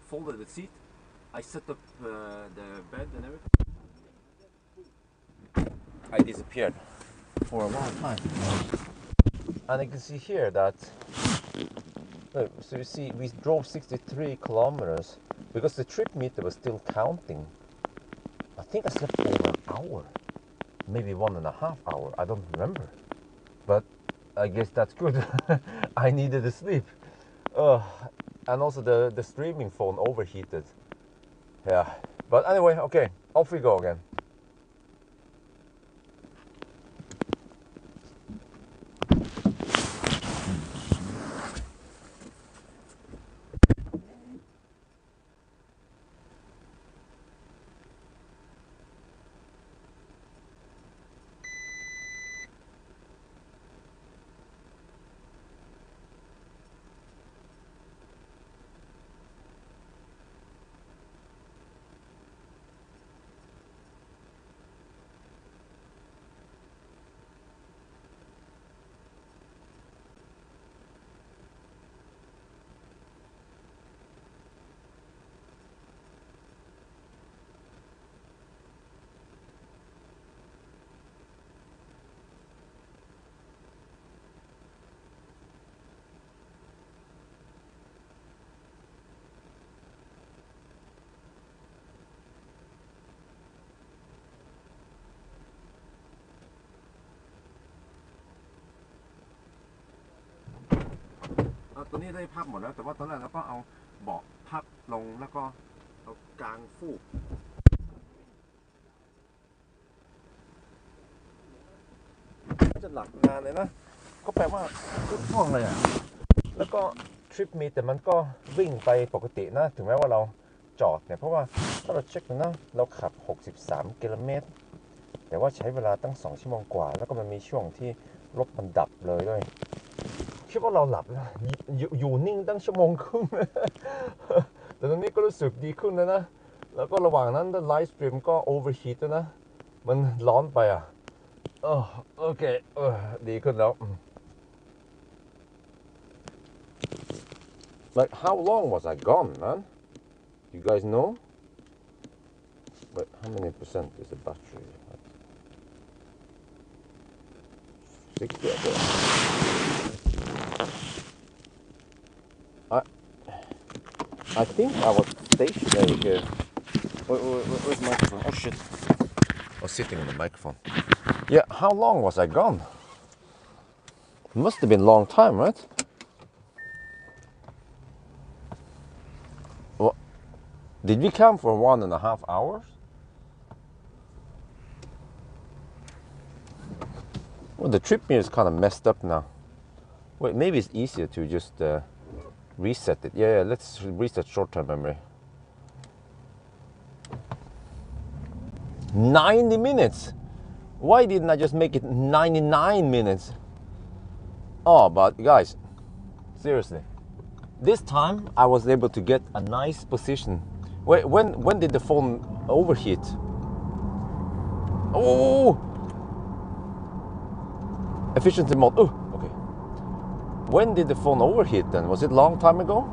folded the seat, I set up the bed and everything. I disappeared for a long time. And you can see here that, look, so you see we drove 63 kilometers because the trip meter was still counting. I think I slept over an hour, maybe 1.5 hours, I don't remember. But I guess that's good. I needed to sleep. And also the streaming phone overheated. Yeah. But anyway, okay, off we go again. ตัวนี้ได้พับหมดแล้วแต่ว่าตอนแรกเราก็เอาเบาะพับลงแล้วก็เอากางฟูกจะหลับนานเลยนะก็แปลว่าทุกห้องเลยอ่ะแล้วก็ทริปมีแต่มันก็วิ่งไปปกตินะถึงแม้ว่าเราจอดเนี่ยเพราะว่าถ้าเราเช็คดูนะเราขับ63กิโลเมตรแต่ว่าใช้เวลาตั้ง2ชั่วโมงกว่าแล้วก็มันมีช่วงที่รถมันดับเลยด้วยคิดว่าเราหลับนะอยู่นิ่งตั้งชั่วโมงครึ่งแต่ตอนนี้ก็รู้สึกดีขึ้นแล้วนะแล้วก็ระหว่างนั้นไลฟ์สตรีมก็โอเวอร์ฮีทนะมันร้อนไปอ่ะโอเคดีขึ้นแล้ว Like how long was I gone, man? You guys know? But how many percent is the battery? 60, I guess. I think I was stationary here. Where's the microphone? Oh shit. I was sitting on the microphone. Yeah, how long was I gone? It must have been a long time, right? Well, did we come for 1.5 hours? Well, the trip here is kind of messed up now. Wait, maybe it's easier to just reset it. Yeah, let's reset short-term memory. 90 minutes! Why didn't I just make it 99 minutes? Oh, but guys, seriously. This time I was able to get a nice position. Wait, when did the phone overheat? Oh! Efficiency mode. Oh, okay. When did the phone overheat then? Was it a long time ago?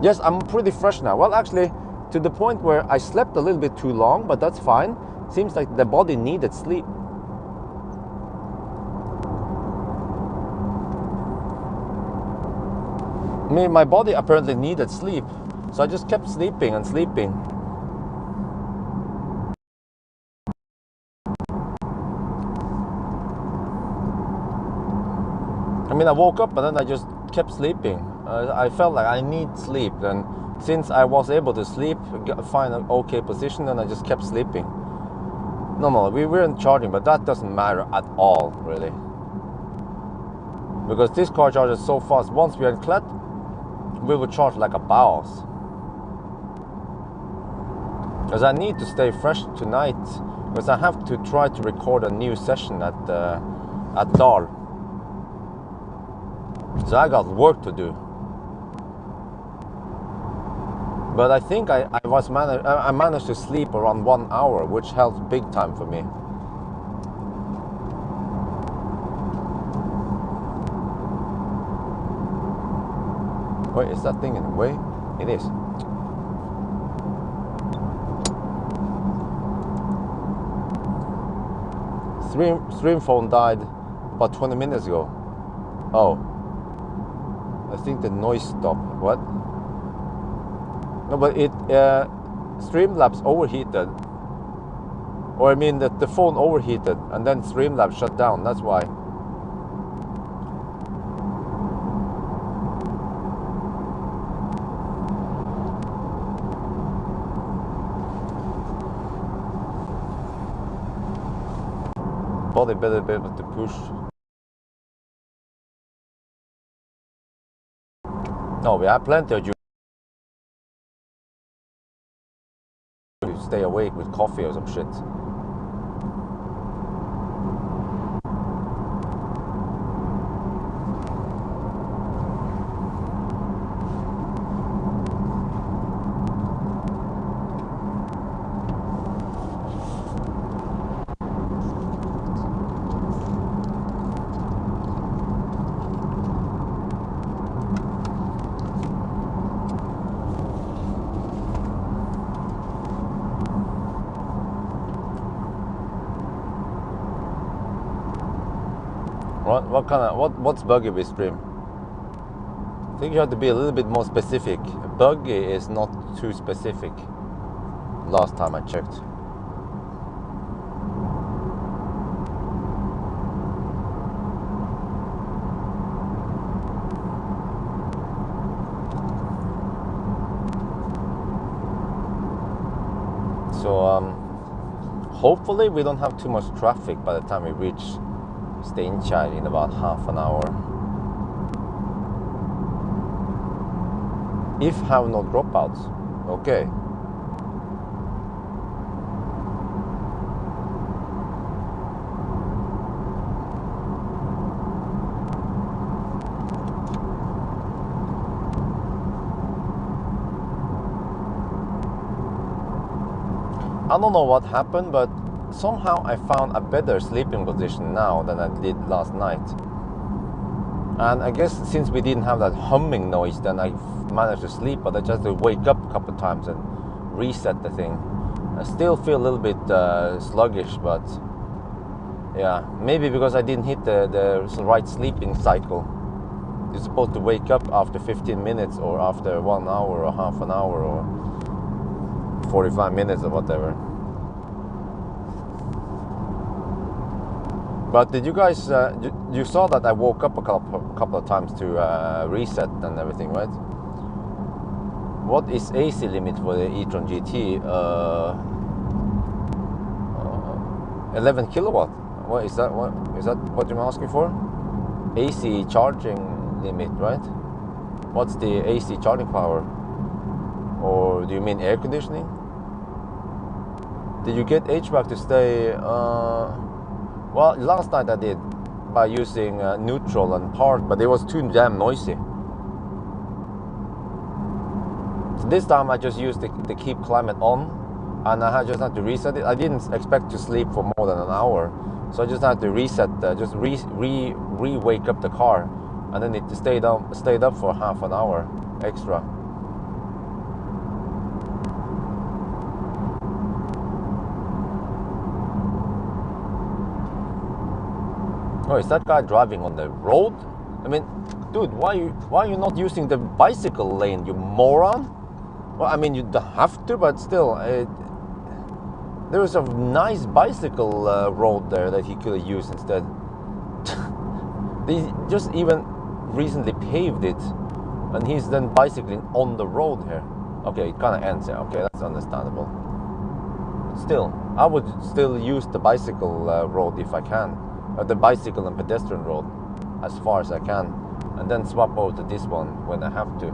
Yes, I'm pretty fresh now. Well, actually, to the point where I slept a little bit too long, but that's fine. Seems like the body needed sleep. I mean, my body apparently needed sleep, so I just kept sleeping and sleeping. I mean, I woke up and then I just kept sleeping. I felt like I need sleep, and since I was able to sleep, find an okay position, then I just kept sleeping. No, we weren't charging, but that doesn't matter at all, really. Because this car charges so fast. Once we are in Klett, we will charge like a boss. Because I need to stay fresh tonight, because I have to try to record a new session at Dal. So I got work to do. But I think I managed to sleep around 1 hour, which helps big time for me. Wait, is that thing in the way? It is. Stream phone died about 20 minutes ago. Oh. I think the noise stopped. What? No, but it Streamlabs overheated. Or I mean that the phone overheated and then Streamlabs shut down. That's why. Body better be able to push. No, we have plenty of you to stay awake with coffee or some shit. What's buggy with Stream? I think you have to be a little bit more specific. Buggy is not too specific. Last time I checked. hopefully we don't have too much traffic by the time we reach Steinkjer in about half an hour. If have no dropouts. Okay. I don't know what happened, but somehow I found a better sleeping position now than I did last night. And I guess since we didn't have that humming noise, then I managed to sleep, but I just had to wake up a couple of times and reset the thing. I still feel a little bit sluggish, but yeah, maybe because I didn't hit the right sleeping cycle. You're supposed to wake up after 15 minutes or after 1 hour or half an hour or 45 minutes or whatever. But did you guys, you saw that I woke up a couple of times to reset and everything, right? What is AC limit for the e-tron GT? 11 kilowatt. What is that? What is that? What you're asking for? AC charging limit, right? What's the AC charging power? Or do you mean air conditioning? Did you get HVAC to stay? Well, last night I did by using neutral and park, but it was too damn noisy. So this time I just used the keep climate on, and I just had to reset it. I didn't expect to sleep for more than an hour, so I just had to reset, just re-wake up the car, and then it stayed up for half an hour extra. Oh, is that guy driving on the road? I mean, dude, why are you not using the bicycle lane, you moron? Well, I mean, you don't have to, but still, there was a nice bicycle road there that he could have used instead. They just even recently paved it, and he's then bicycling on the road here. Okay, it kind of ends here. Okay, that's understandable. Still, I would still use the bicycle road if I can. The bicycle and pedestrian road as far as I can, and then swap over to this one when I have to.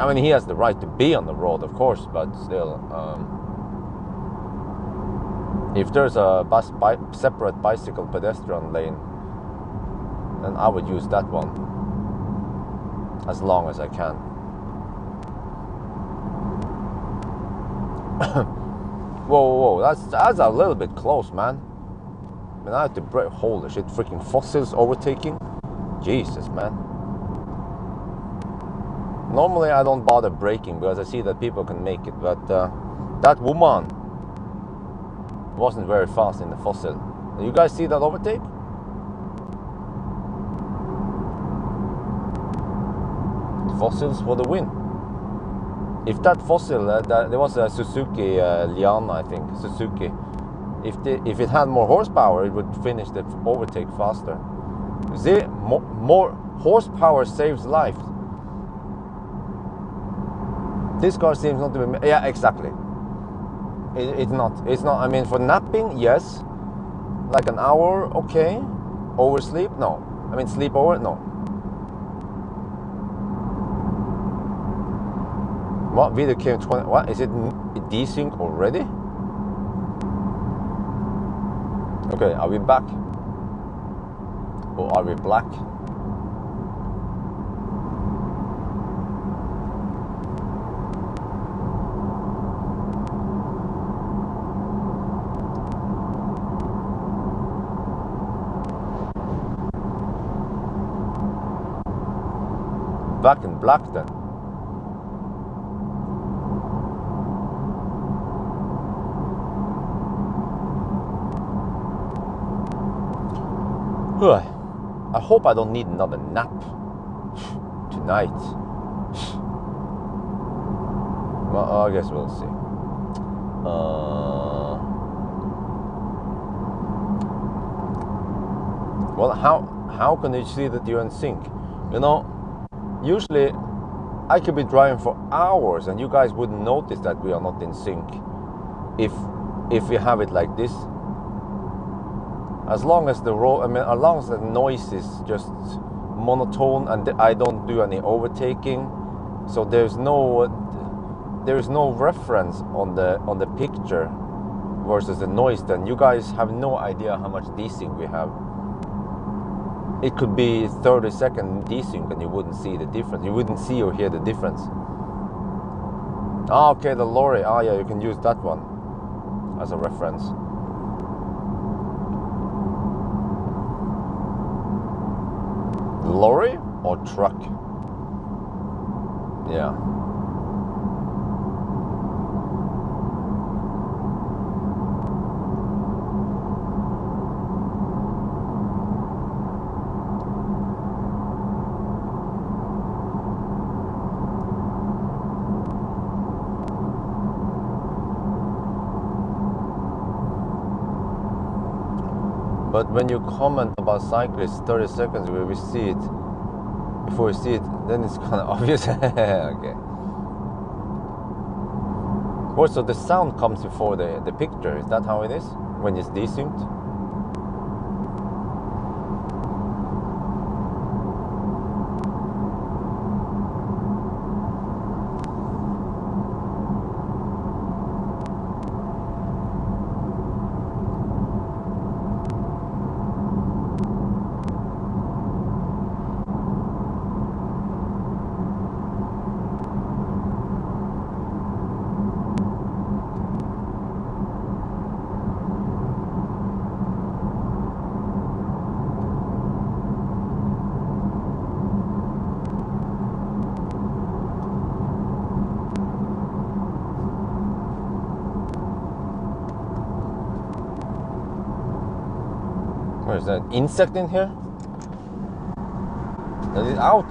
I mean, he has the right to be on the road, of course, but still, if there's a separate bicycle pedestrian lane, then I would use that one as long as I can. Whoa, that's a little bit close, man. I mean, I have to brake. Holy shit, freaking fossils overtaking. Jesus, man. Normally I don't bother braking because I see that people can make it, but that woman wasn't very fast in the fossil. You guys see that overtake? Fossils for the win. If that fossil, there was a Suzuki Liana, I think, Suzuki. If it had more horsepower, it would finish the overtake faster. You see, more horsepower saves life. This car seems not to be. Yeah, exactly. It's not. I mean, for napping, yes. Like an hour, okay. Oversleep, no. I mean, sleep over, no. What video came 20? What is it? Desync already? Okay, are we back? Or are we black? Back in black then. I hope I don't need another nap tonight. Well, I guess we'll see. Well, how can you see that you're in sync? You know, usually I could be driving for hours and you guys wouldn't notice that we are not in sync if we have it like this. As long as the road, as long as the noise is just monotone and I don't do any overtaking, so there's no reference on the picture versus the noise, then you guys have no idea how much desync we have. It could be 30-second desync and you wouldn't see the difference. You wouldn't see or hear the difference. Ah, okay, the lorry. Ah, yeah, you can use that one as a reference. Lorry or truck? Yeah. But when you comment about cyclists 30 seconds where we see it, before we see it, then it's kind of obvious. Okay. Also, the sound comes before the picture. Is that how it is when it's desynced? Is there an insect in here? Let it out.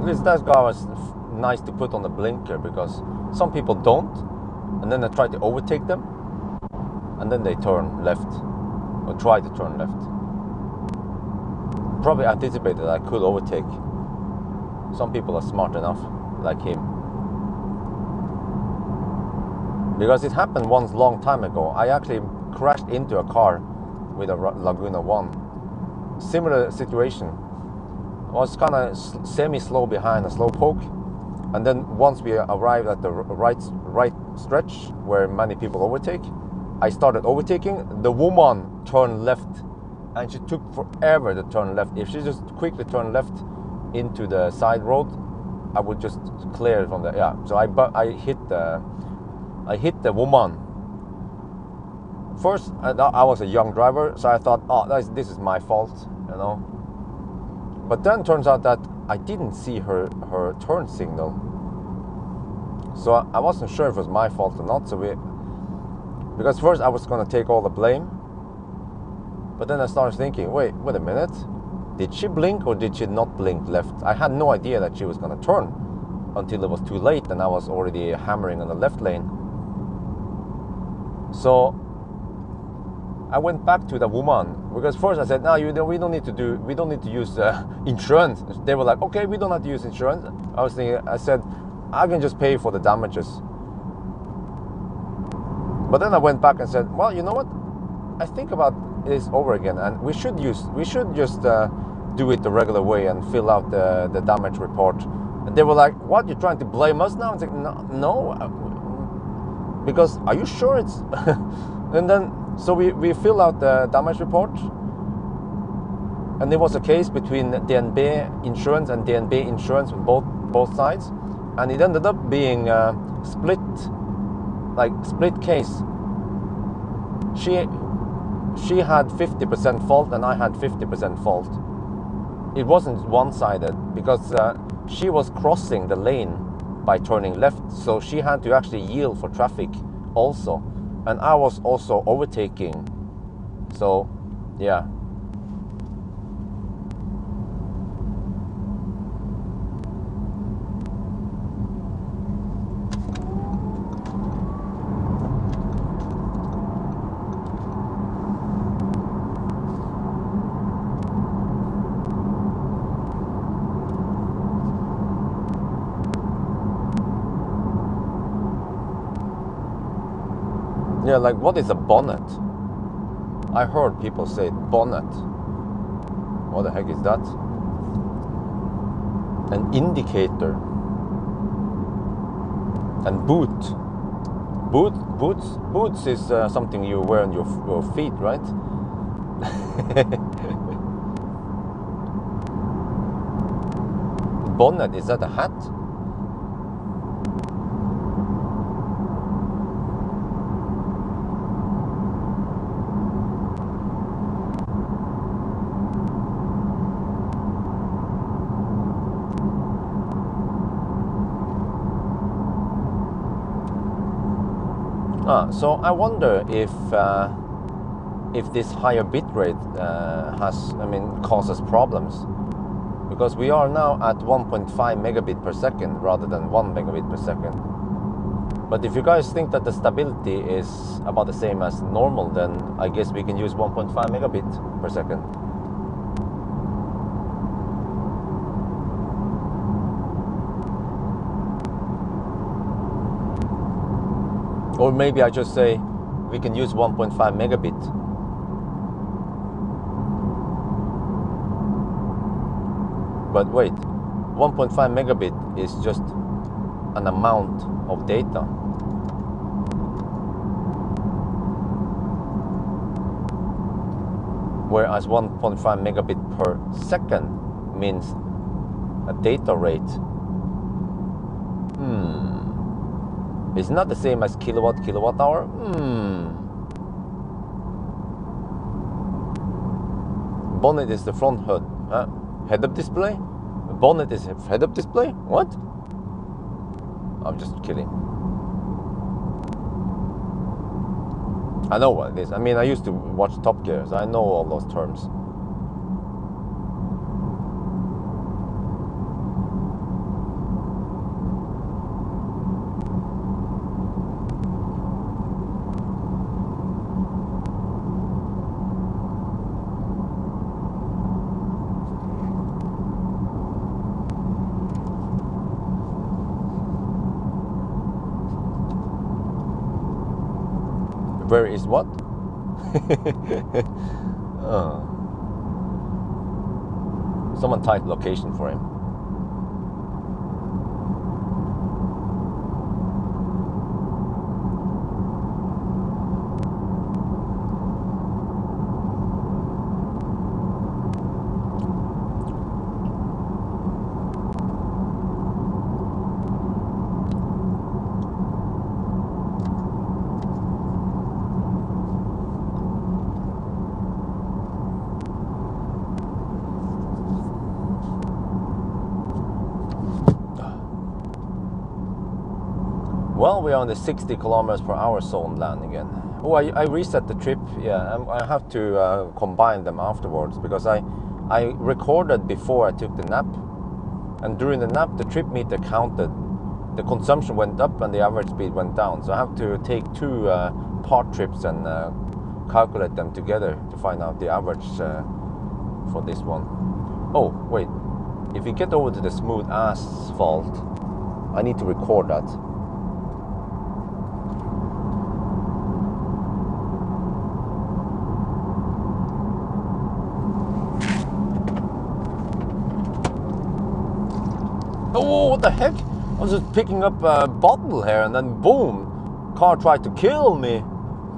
At least that guy was nice to put on the blinker, because some people don't, and then they try to overtake them, and then they turn left, or try to turn left. Probably anticipated that I could overtake. Some people are smart enough, like him. Because it happened once long time ago. I actually crashed into a car with a Laguna 1. Similar situation. I was kind of semi-slow behind a slow poke. And then once we arrived at the right stretch where many people overtake, I started overtaking. The woman turned left and she took forever to turn left. If she just quickly turned left into the side road, I would just clear it from the, yeah. So I hit the woman. First, I was a young driver, so I thought, oh, this is my fault, you know. But then turns out that I didn't see her turn signal. So I wasn't sure if it was my fault or not. Because first I was going to take all the blame. But then I started thinking, wait a minute. Did she blink or did she not blink left? I had no idea that she was going to turn until it was too late and I was already hammering on the left lane. So I went back to the woman, because first I said, no, we don't need to use insurance. They were like, okay, we don't have to use insurance. I said, I can just pay for the damages. But then I went back and said, well, you know what? I think about this over again, and we should just do it the regular way and fill out the damage report. And they were like, what? You're trying to blame us now? I was like, no. Because are you sure it's and then so we fill out the damage report, and there was a case between DNB insurance and DNB insurance on both sides, and it ended up being split case. She had 50% fault and I had 50% fault. It wasn't one-sided because she was crossing the lane by turning left, so she had to actually yield for traffic also, and I was also overtaking. So yeah. Yeah, like what is a bonnet? I heard people say bonnet. What the heck is that? An indicator. And boot. Boots is something you wear on your feet, right? Bonnet, is that a hat? So I wonder if this higher bit rate causes problems, because we are now at 1.5 megabit per second rather than 1 megabit per second. But if you guys think that the stability is about the same as normal, then I guess we can use 1.5 megabit per second. Or maybe I just say we can use 1.5 megabit. But wait, 1.5 megabit is just an amount of data. Whereas 1.5 megabit per second means a data rate. It's not the same as kilowatt hour. Bonnet is the front hood. Head-up display? Bonnet is head-up display? What? I'm just kidding. I know what it is. I mean, I used to watch Top Gear, so I know all those terms. Where is what? Someone type location for him. Well, we are on the 60 kilometers per hour zone land again. Oh, I reset the trip. Yeah, I have to combine them afterwards, because I recorded before I took the nap, and during the nap the trip meter counted. The consumption went up and the average speed went down. So I have to take two part trips and calculate them together to find out the average for this one. Oh, wait. If we get over to the smooth asphalt, I need to record that. Oh, what the heck? I was just picking up a bottle here, and then boom, car tried to kill me.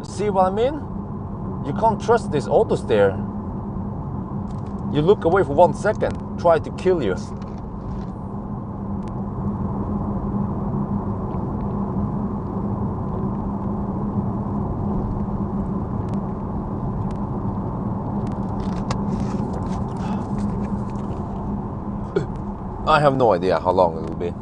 See what I mean? You can't trust this auto steer. You look away for 1 second, try to kill you. I have no idea how long it will be.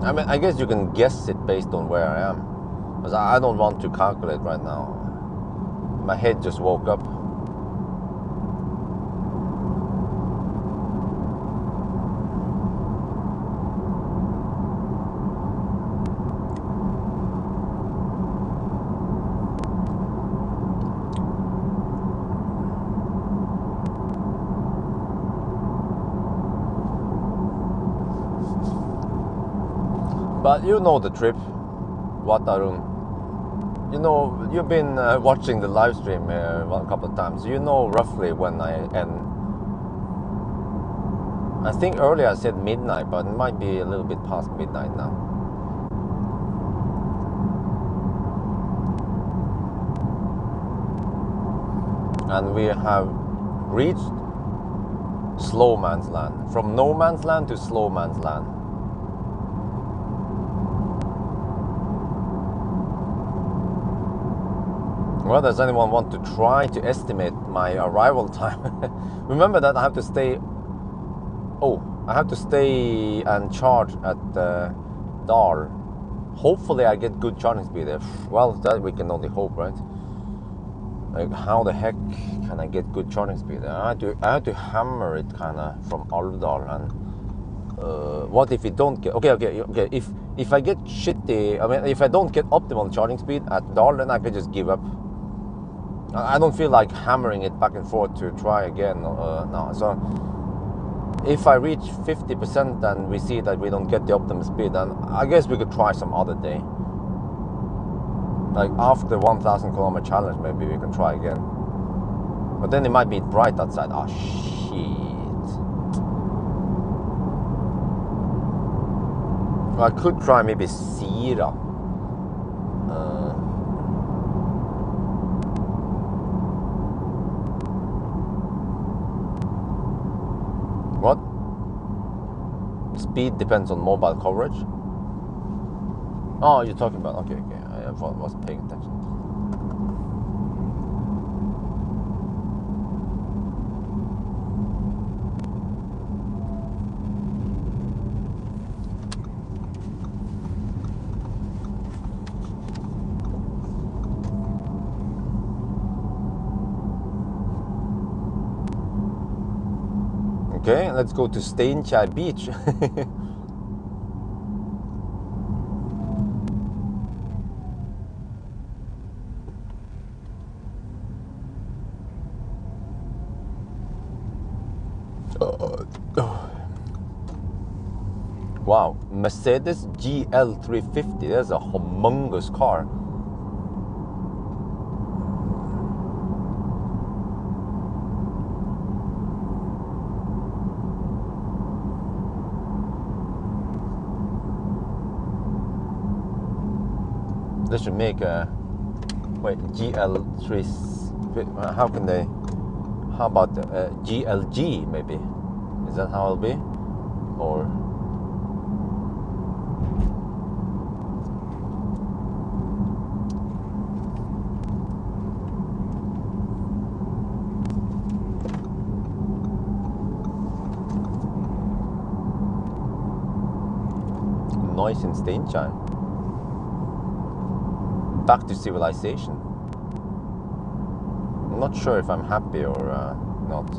I mean, I guess you can guess it based on where I am, because I don't want to calculate right now. My head just woke up. But you know the trip. What, Arun? You know, you've been watching the live stream a couple of times. You know roughly when I end. I think earlier I said midnight, but it might be a little bit past midnight now. And we have reached slow man's land. From no man's land to slow man's land. Well, does anyone want to try to estimate my arrival time? Remember that I have to stay. Oh, I have to stay and charge at Dal. Hopefully, I get good charging speed there. Well, that we can only hope, right? Like, how the heck can I get good charging speed there? I have to hammer it kind of from Alvdal. And what if we don't get? Okay. If I get shitty, I mean, if I don't get optimal charging speed at Dal, then I can just give up. I don't feel like hammering it back and forth to try again now. So if I reach 50% and we see that we don't get the optimal speed, then I guess we could try some other day. Like after 1,000 kilometer challenge, maybe we can try again. But then it might be bright outside. Oh shit. I could try maybe Sira. What? Speed depends on mobile coverage. Oh, you're talking about, okay. I wasn't paying attention. Okay, let's go to Steinkjer Beach. Wow, Mercedes GL350, that's a humongous car. They should make a, wait, GL3, how can they, how about GLG maybe? Is that how it'll be? Or noise in Steinkjer. Back to civilization. I'm not sure if I'm happy or not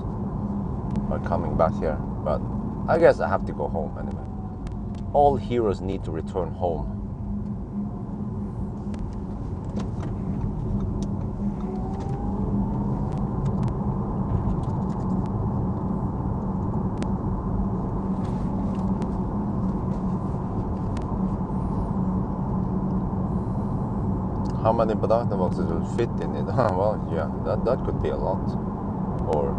by coming back here, but I guess I have to go home anyway. All heroes need to return home. How many banana boxes will fit in it? Well, yeah, that could be a lot. Or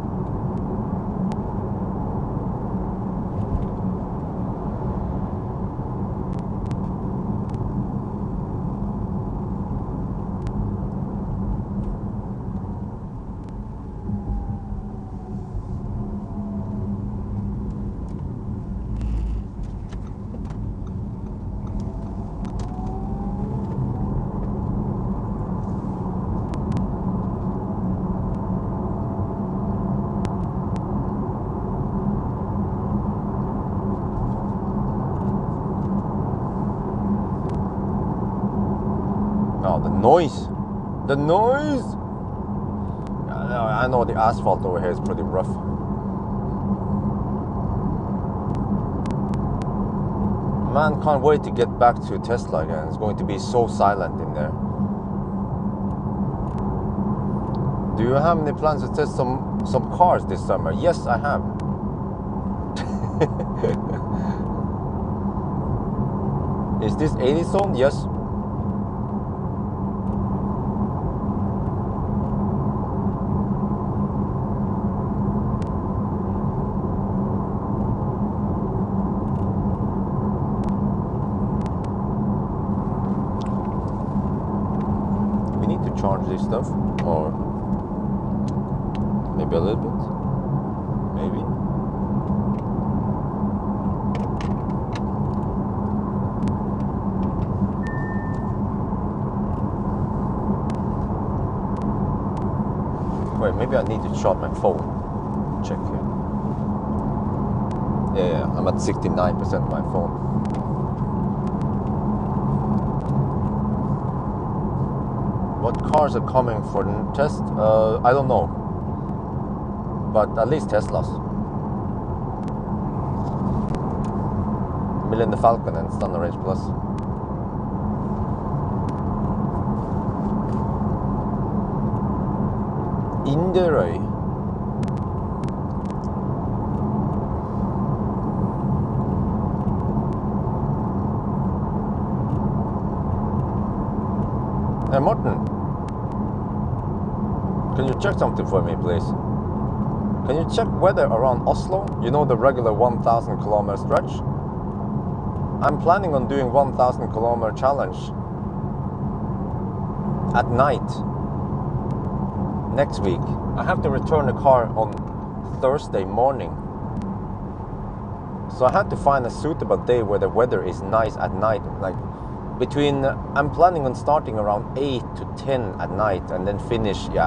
the noise. I know the asphalt over here is pretty rough. Man, can't wait to get back to Tesla again. It's going to be so silent in there. Do you have any plans to test some cars this summer? Yes, I have. Is this 80 zone? Yes. We need to charge this stuff, or maybe a little bit. Maybe. Wait, maybe I need to charge my phone. Check here. Yeah, I'm at 69% of my phone. What cars are coming for the test? I don't know. But at least Teslas. Million the Falcon and Standard Range Plus. Inderøy. Hey Morten, can you check something for me, please? Can you check weather around Oslo? You know, the regular 1,000 kilometer stretch? I'm planning on doing 1,000 kilometer challenge at night next week. I have to return the car on Thursday morning. So I have to find a suitable day where the weather is nice at night. Like between, I'm planning on starting around 8 to 10 at night and then finish, 6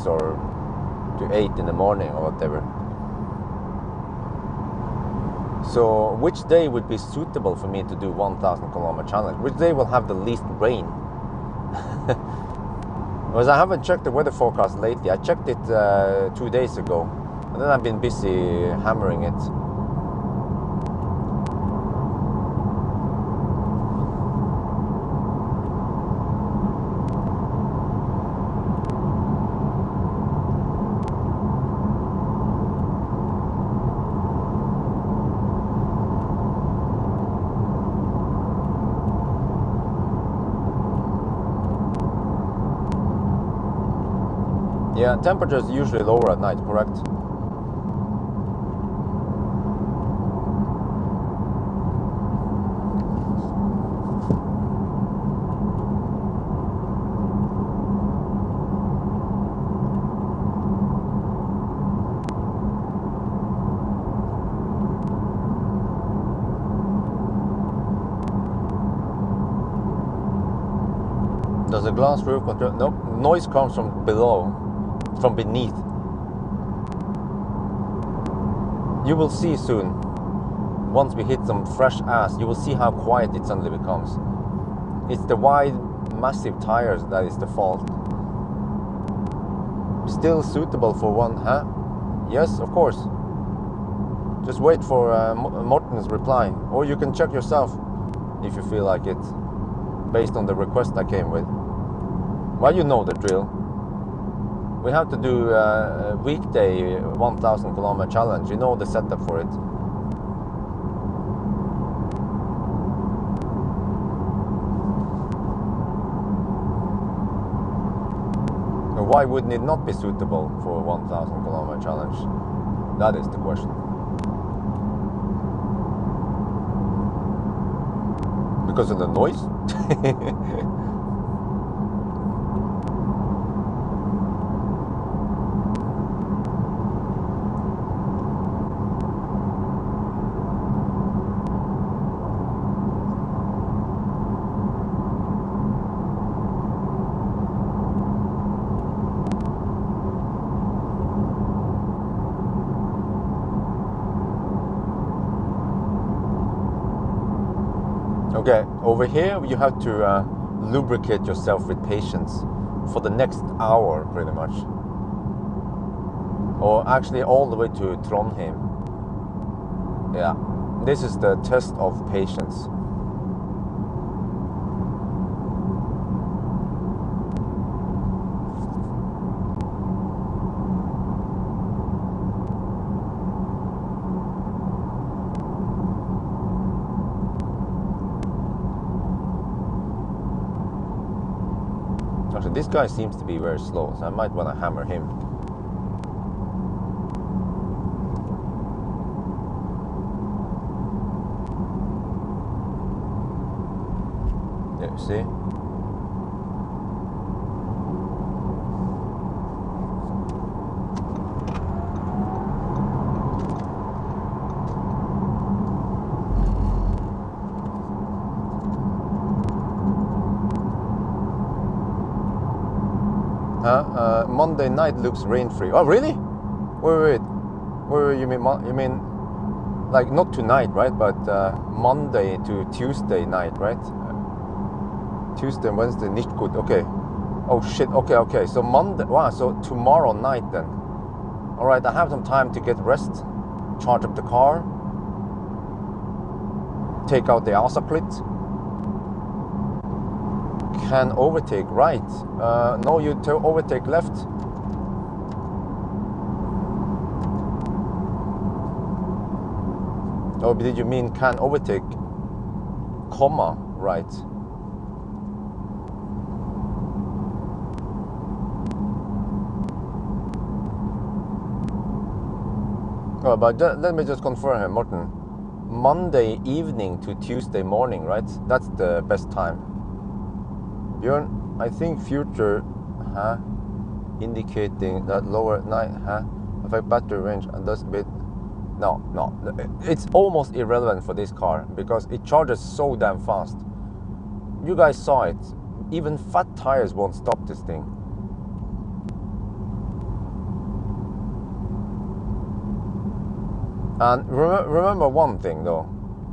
or to 8 in the morning or whatever. So which day would be suitable for me to do 1,000 kilometer challenge? Which day will have the least rain? Because I haven't checked the weather forecast lately. I checked it 2 days ago, and then I've been busy hammering it. Yeah, temperature is usually lower at night, correct? Does the glass roof control? No, noise comes from below. From beneath. You will see soon, once we hit some fresh ass, you will see how quiet it suddenly becomes. It's the wide, massive tires that is the fault. Still suitable for one, huh? Yes, of course. Just wait for Morten's reply, or you can check yourself if you feel like it, based on the request I came with. Well, you know the drill. We have to do a weekday 1,000 kilometer challenge. You know the setup for it. Why wouldn't it not be suitable for a 1,000 kilometer challenge? That is the question. Because of the noise? Okay, over here you have to lubricate yourself with patience for the next hour, pretty much. Or actually all the way to Trondheim. Yeah, this is the test of patience. But this guy seems to be very slow, so I might want to hammer him. Yeah, you see? Monday night looks rain-free. Oh, really? Wait. You mean like not tonight, right? But Monday to Tuesday night, right? Tuesday, Wednesday, nicht gut. Okay. Oh shit. Okay. So Monday. Wow. So tomorrow night then. All right. I have some time to get rest, charge up the car, take out the ASA clit. Can overtake right. No, you overtake left. Oh, did you mean can overtake, comma, right? Oh, but let me just confirm here, Morten. Monday evening to Tuesday morning, right? That's the best time. Bjørn, I think future, indicating that lower night, affect battery range and thus bit. No, it's almost irrelevant for this car because it charges so damn fast. You guys saw it. Even fat tires won't stop this thing. And remember one thing though,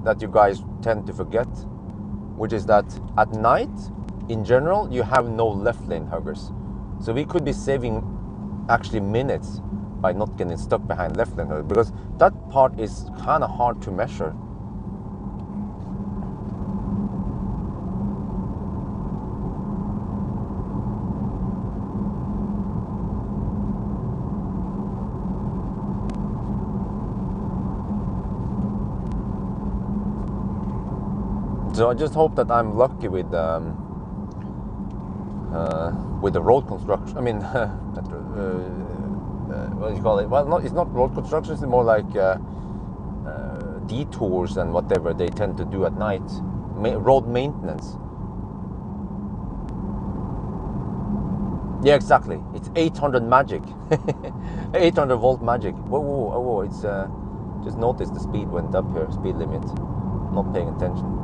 that you guys tend to forget, which is that at night, in general, you have no left lane huggers. So we could be saving actually minutes by not getting stuck behind left lane huggers, because that part is kind of hard to measure. So I just hope that I'm lucky with the road construction. I mean, what do you call it? Well, it's not road construction. It's more like detours and whatever they tend to do at night. Road maintenance. Yeah, exactly. It's 800 magic. 800 volt magic. Whoa. It's just noticed the speed went up here. Speed limit. Not paying attention.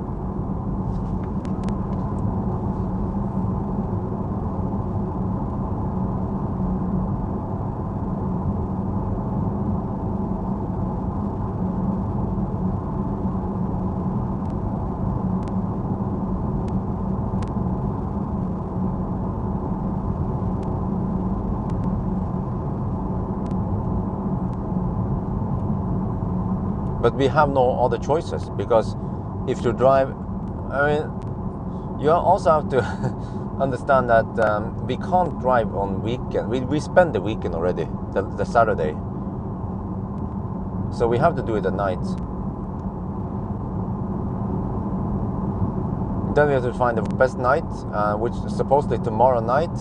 But we have no other choices, because if you drive, I mean, you also have to understand that we can't drive on weekend. We spend the weekend already, the Saturday. So we have to do it at night. Then we have to find the best night, which is supposedly tomorrow night.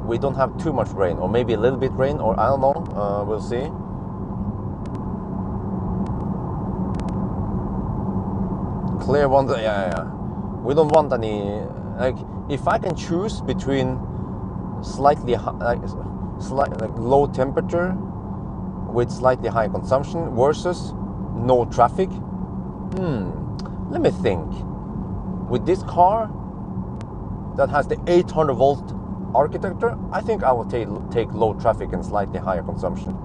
We don't have too much rain, or maybe a little bit rain, or I don't know, we'll see. Clear ones, yeah. We don't want any, like, if I can choose between slightly low temperature with slightly high consumption versus no traffic, let me think. With this car that has the 800 volt architecture, I think I will take low traffic and slightly higher consumption.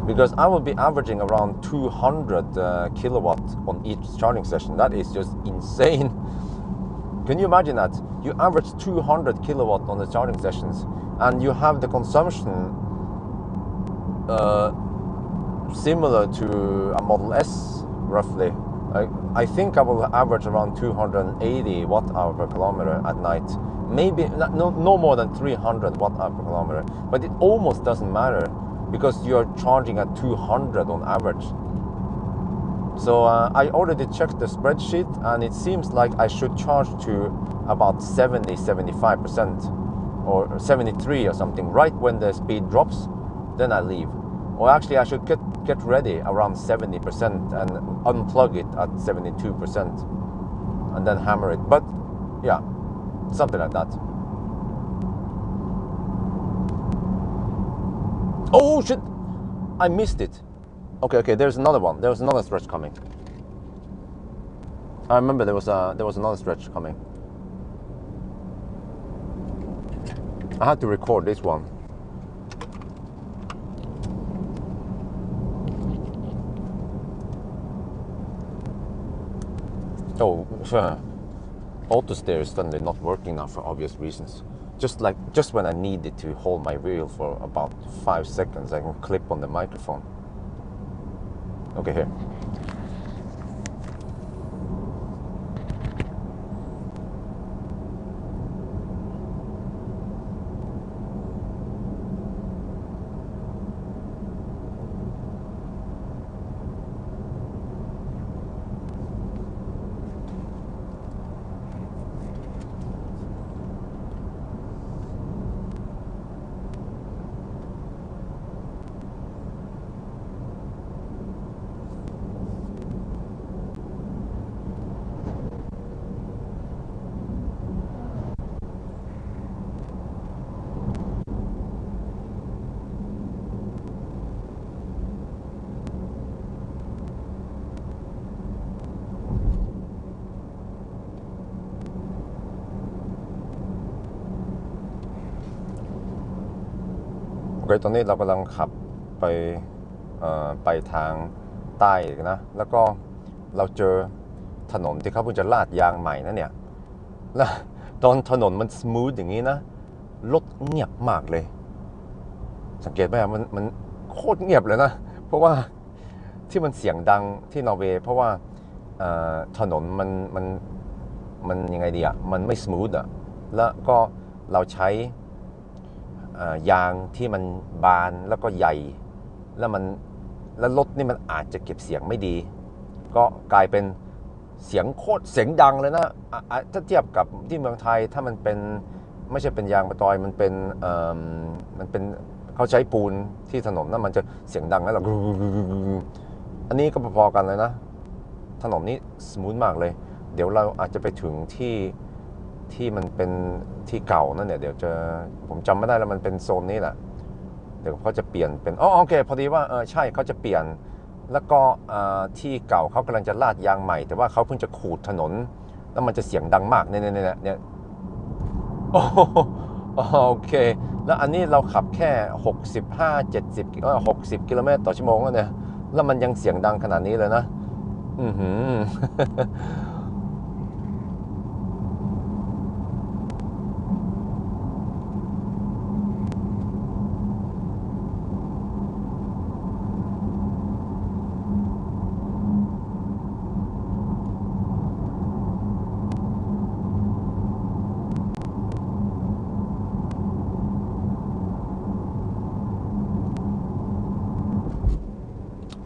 Because I will be averaging around 200 kilowatt on each charging session. That is just insane. Can you imagine that? You average 200 kilowatt on the charging sessions, and you have the consumption similar to a Model S, roughly. I think I will average around 280 watt-hour per kilometer at night. Maybe no more than 300 watt-hour per kilometer. But it almost doesn't matter, because you're charging at 200 on average. So I already checked the spreadsheet, and it seems like I should charge to about 75% or 73 or something right when the speed drops. Then I leave. Or actually, I should get ready around 70% and unplug it at 72% and then hammer it. But yeah, something like that. Oh shit! I missed it. Okay, there's another one. There was another stretch coming. I remember there was another stretch coming. I had to record this one. Oh, auto steer is suddenly not working now for obvious reasons. Just when I needed to hold my wheel for about 5 seconds, I can clip on the microphone. Okay, here.โอเคตอนนี้เรากำลังขับไปทางใต้นะแล้วก็เราเจอถนนที่เขาเพิ่งจะลาดยางใหม่นะเนี่ยแล้วตอนถนนมันสมูทอย่างนี้นะรถเงียบมากเลยสังเกตไหมมันโคตรเงียบเลยนะเพราะว่าที่มันเสียงดังที่นอร์เวย์เพราะว่าถนนมันยังไงดีอ่ะมันไม่สมูทอ่ะแล้วก็เราใช้ยางที่มันบานแล้วก็ใหญ่แล้วรถนี่มันอาจจะเก็บเสียงไม่ดีก็กลายเป็นเสียงโคตรเสียงดังเลยนะถ้าเทียบกับที่เมืองไทยถ้ามันเป็นไม่ใช่เป็นยางมะตอยมันเป็นเขาใช้ปูนที่ถนนนั่นมันจะเสียงดังแล้วเราอันนี้ก็พอๆกันเลยนะถนนนี้สมูทมากเลยเดี๋ยวเราอาจจะไปถึงที่มันเป็นที่เก่านั่นเนี่ยเดี๋ยวผมจำไม่ได้แล้วมันเป็นโซนนี้แหละเดี๋ยวเขาจะเปลี่ยนเป็นโอเคพอดีว่าใช่เขาจะเปลี่ยนแล้วก็ที่เก่าเขากำลังจะลาดยางใหม่แต่ว่าเขาเพิ่งจะขูดถนนแล้วมันจะเสียงดังมากเนี่ยโอเคแล้วอันนี้เราขับแค่60 กิโลเมตรต่อชั่วโมงแล้วเนี่ยแล้วมันยังเสียงดังขนาดนี้เลยนะ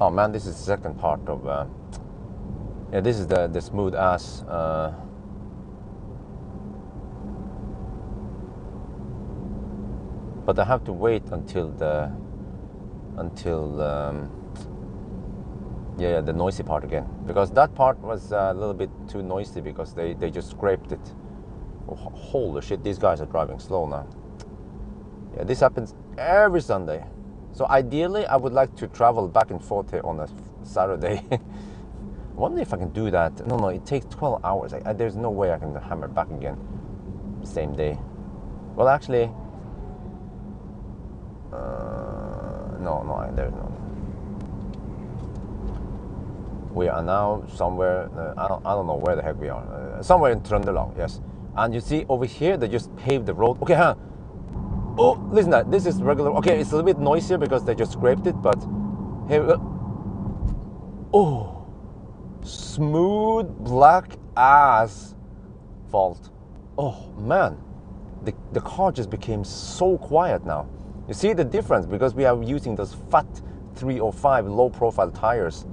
Oh man, this is the second part of yeah, this is the smooth ass but I have to wait until the noisy part again, because that part was a little bit too noisy because they just scraped it. Oh, holy shit, these guys are driving slow now. Yeah, this happens every Sunday. So ideally, I would like to travel back and forth here on a Saturday. I wonder if I can do that. No, it takes 12 hours. There's no way I can hammer back again same day. Well, actually, no, there's no. We are now somewhere. I don't know where the heck we are. Somewhere in Trøndelag, yes. And you see over here, they just paved the road. Okay, huh? Oh, listen, this is regular. Okay, it's a little bit noisier because they just scraped it, but here we go. Oh, smooth black asphalt. Oh man, the car just became so quiet now. You see the difference because we are using those fat 305 low-profile tires.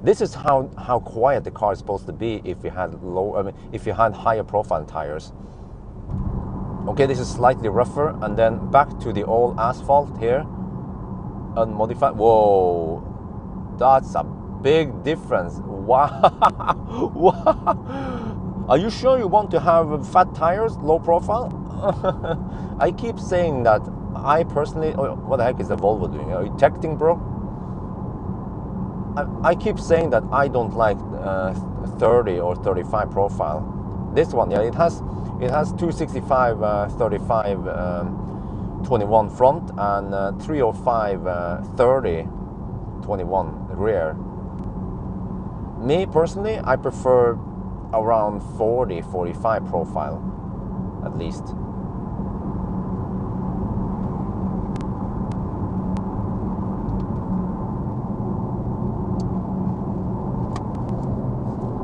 This is how quiet the car is supposed to be if you had if you had higher profile tires. Okay, this is slightly rougher, and then back to the old asphalt here, unmodified. Whoa, that's a big difference. Wow. Are you sure you want to have fat tires, low profile? I keep saying that. I personally, what the heck is the Volvo doing? Are you texting, bro? I keep saying that I don't like 30 or 35 profile. This one, yeah, it has 265 35 21 front and 305 30 21 rear. Me personally, I prefer around 40 45 profile at least.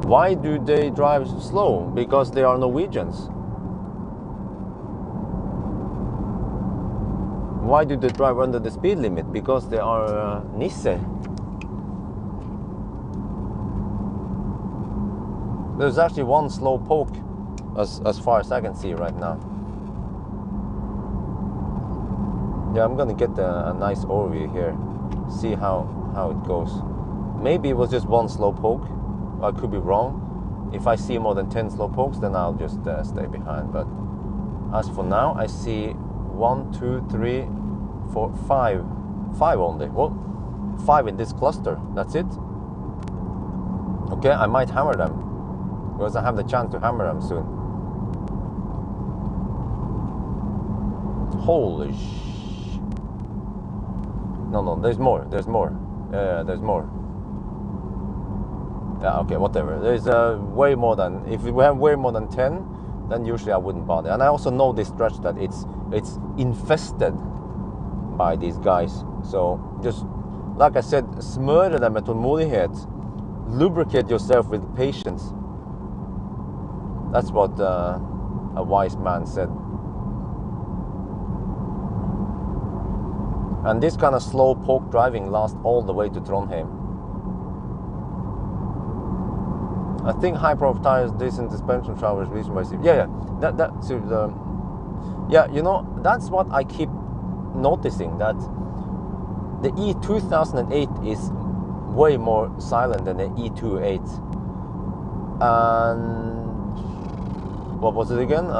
Why do they drive slow? Because they are Norwegians. Why do they drive under the speed limit? Because they are Nisse. There's actually one slow poke as far as I can see right now. Yeah, I'm gonna get a nice overview here. See how it goes. Maybe it was just one slow poke. I could be wrong. If I see more than 10 slow pokes, then I'll just stay behind. But as for now, I see 1, 2, 3, 4, 5 only. Well, 5 in this cluster. That's it. Okay, I might hammer them because I have the chance to hammer them soon. Holy sh! No, there's more. There's more. There's more. Yeah, okay, whatever. There's way more than, if we have way more than 10, then usually I wouldn't bother. And I also know this stretch that it's infested by these guys. So just, like I said, smøre dem med tålmodighet. Lubricate yourself with patience. That's what a wise man said. And this kind of slow poke driving lasts all the way to Trondheim. I think high profile tires, decent suspension travel is reasonable. Yeah. Yeah, you know, that's what I keep noticing, that the E2008 is way more silent than the E28. And what was it again?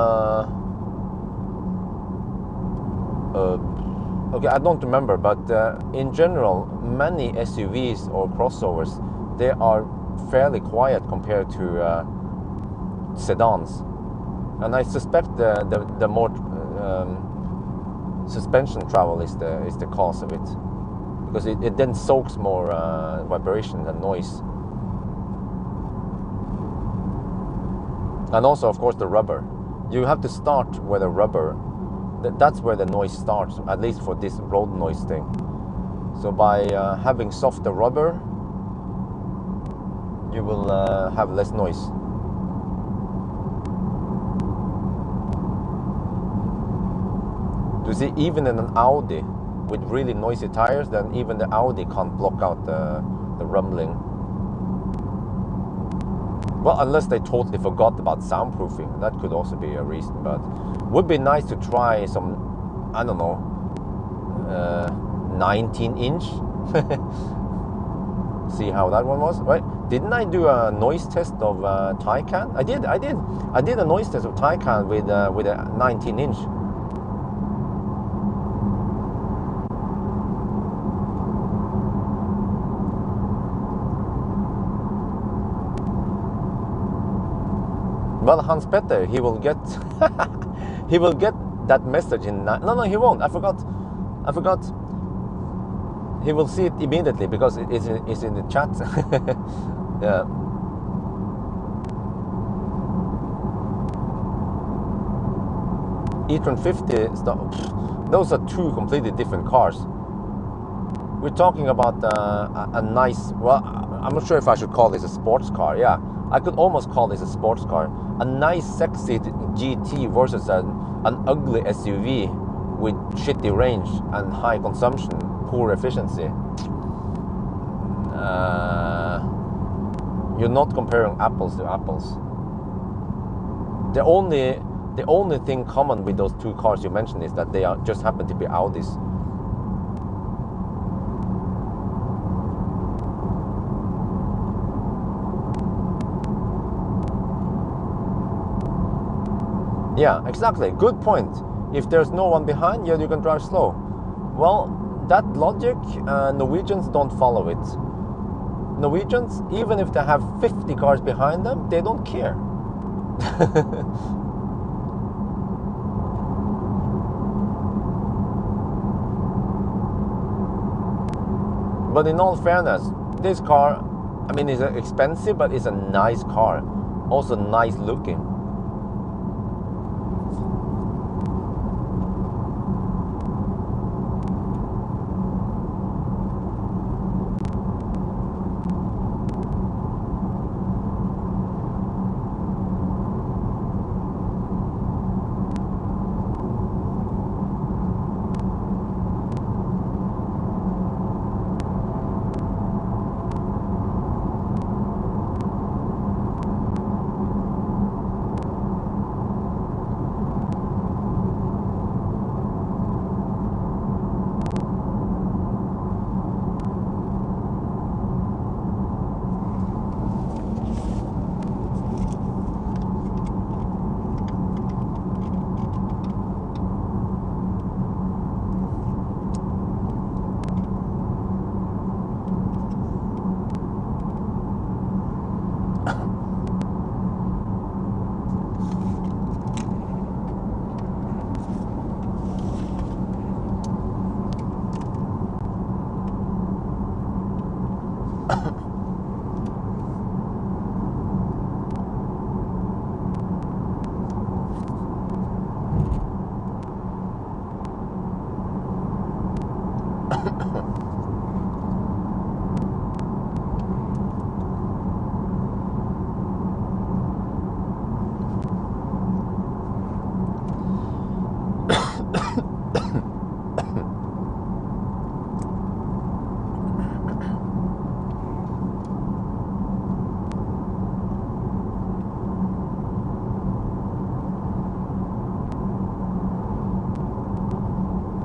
Okay, I don't remember, but in general, many SUVs or crossovers, they are fairly quiet compared to sedans, and I suspect the more suspension travel is the cause of it, because it then soaks more vibration and noise, and also of course the rubber. You have to start where the rubber, that's where the noise starts, at least for this road noise thing. So by having softer rubber, you will have less noise. You see, even in an Audi with really noisy tires, then even the Audi can't block out the rumbling. Well, unless they totally forgot about soundproofing, that could also be a reason. But would be nice to try some, I don't know, 19-inch. See how that one was, right? Didn't I do a noise test of Taycan? I did a noise test of Taycan with a 19-inch. Well, Hans Petter, he will get he will get that message in. No, he won't. I forgot. He will see it immediately because it's in the chat. Yeah. e-tron 50 stuff. Those are two completely different cars. We're talking about a nice. Well, I'm not sure if I should call this a sports car. Yeah, I could almost call this a sports car. A nice, sexy GT versus an ugly SUV with shitty range and high consumption, poor efficiency. You're not comparing apples to apples. The only thing common with those two cars you mentioned is that they are just happen to be Audis. Yeah, exactly. Good point. If there's no one behind, yeah, you can drive slow. Well, that logic, Norwegians don't follow it. Norwegians, even if they have 50 cars behind them, they don't care. But in all fairness, this car, I mean, it's expensive, but it's a nice car. Also nice looking.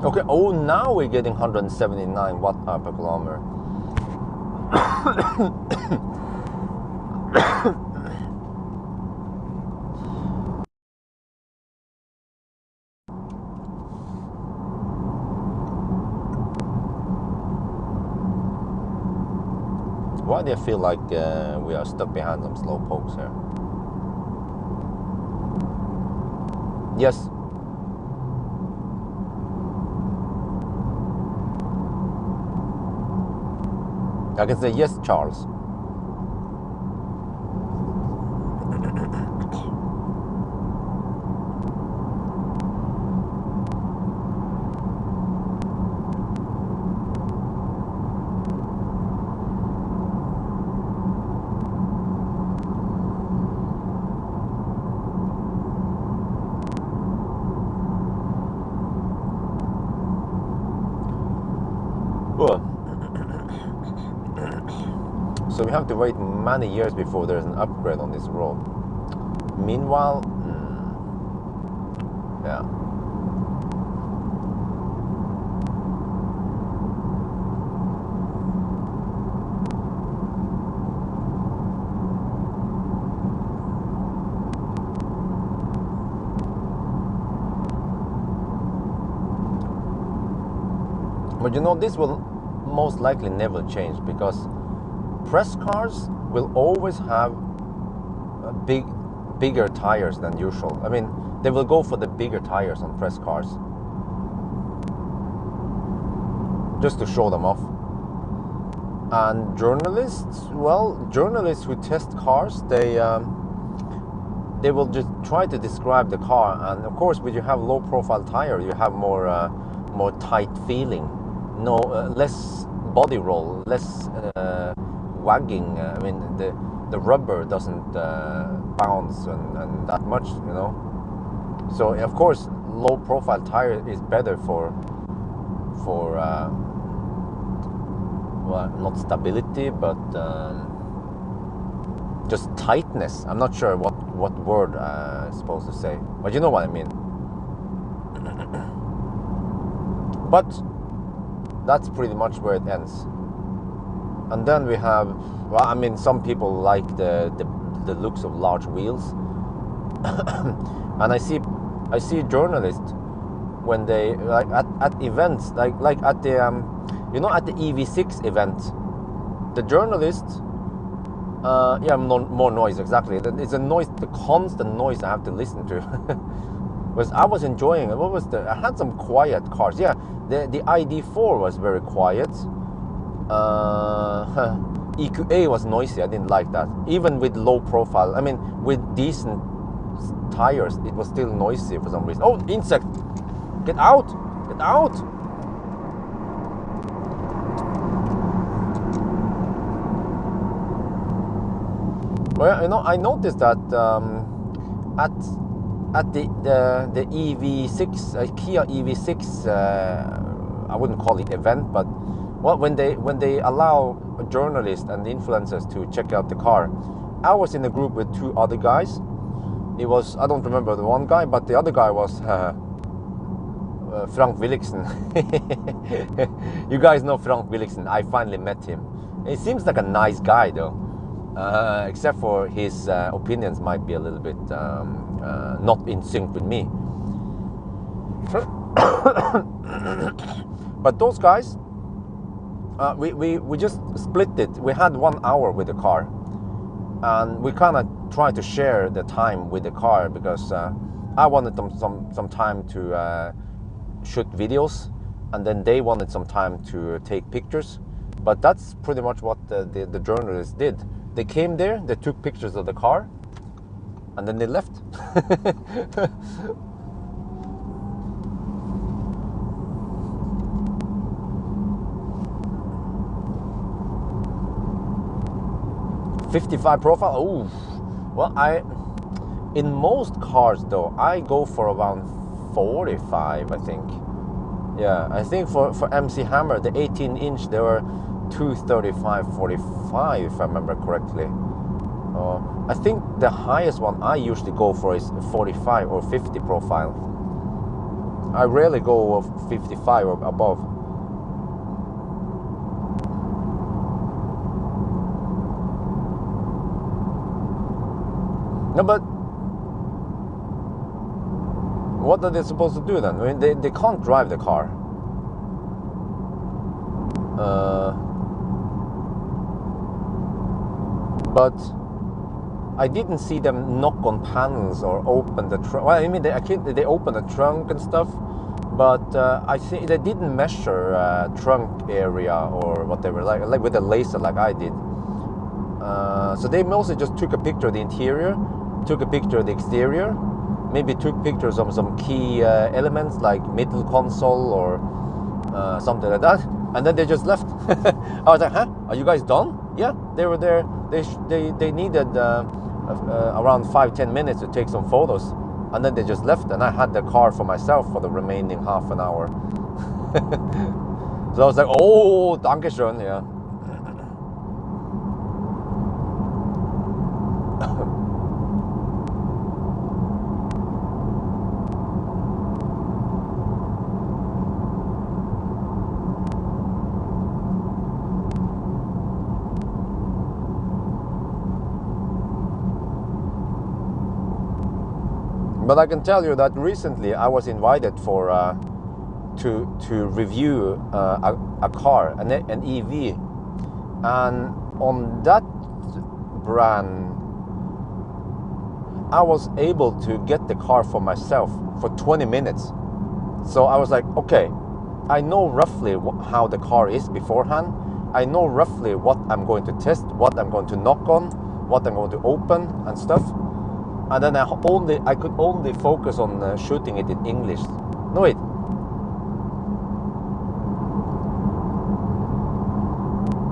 Okay, oh, now we're getting 179 watt-hour per kilometer. Why do I feel like we are stuck behind some slow pokes here? Yes. I can say yes, Charles. So we have to wait many years before there's an upgrade on this road. Meanwhile, yeah. But you know, this will most likely never change because press cars will always have bigger tires than usual. I mean, they will go for the bigger tires on press cars just to show them off. And journalists, well, journalists who test cars, they will just try to describe the car. And of course, when you have low profile tire, you have more tight feeling, less body roll, less wagging. I mean, the rubber doesn't bounce and that much, you know. So of course, low profile tire is better for well, not stability, but just tightness. I'm not sure what word I'm supposed to say, but you know what I mean. But that's pretty much where it ends. And then we have, well, I mean, some people like the looks of large wheels, and I see journalists when they like at events like at the you know, at the EV6 event, the journalists. Yeah, more noise, exactly. It's a noise, the constant noise I have to listen to. Was I was enjoying it. What was I had some quiet cars. Yeah, the ID4 was very quiet. EQA was noisy. I didn't like that. Even with low profile, I mean, with decent tires, it was still noisy for some reason. Oh, insect! Get out! Get out! Well, you know, I noticed that at the EV6 Kia EV6, I wouldn't call it event, but well, when they allow journalists and influencers to check out the car, I was in a group with two other guys. It was, I don't remember the one guy, but the other guy was Frank Williksen. You guys know Frank Williksen. I finally met him. He seems like a nice guy though. Except for his opinions might be a little bit not in sync with me. But those guys, we just split it. We had 1 hour with the car, and we kind of tried to share the time with the car because I wanted them some time to shoot videos, and then they wanted some time to take pictures. But that's pretty much what the journalists did. They came there, they took pictures of the car, and then they left. .55 profile. Oh, well, in most cars though, I go for around 45. I think. Yeah, I think for MC Hammer, the 18-inch, there were 235, 45, if I remember correctly. I think the highest one I usually go for is 45 or 50 profile. I rarely go 55 or above. No, but what are they supposed to do then? I mean, they can't drive the car. But I didn't see them knock on panels or open the trunk. Well, I mean, they opened the trunk and stuff, but I think they didn't measure trunk area or whatever, like with a laser, like I did. So they mostly just took a picture of the interior, took a picture of the exterior, maybe took pictures of some key elements like middle console or something like that, and then they just left. I was like, huh? Are you guys done? Yeah, they were there. They needed around 5-10 minutes to take some photos, and then they just left, and I had the car for myself for the remaining half an hour. So I was like, oh, danke schön, yeah. But I can tell you that recently I was invited for to review a car, an EV, and on that brand I was able to get the car for myself for 20 minutes. So I was like, okay, I know roughly how the car is beforehand. I know roughly what I'm going to test, what I'm going to knock on, what I'm going to open and stuff. And then I could only focus on shooting it in English. No, wait.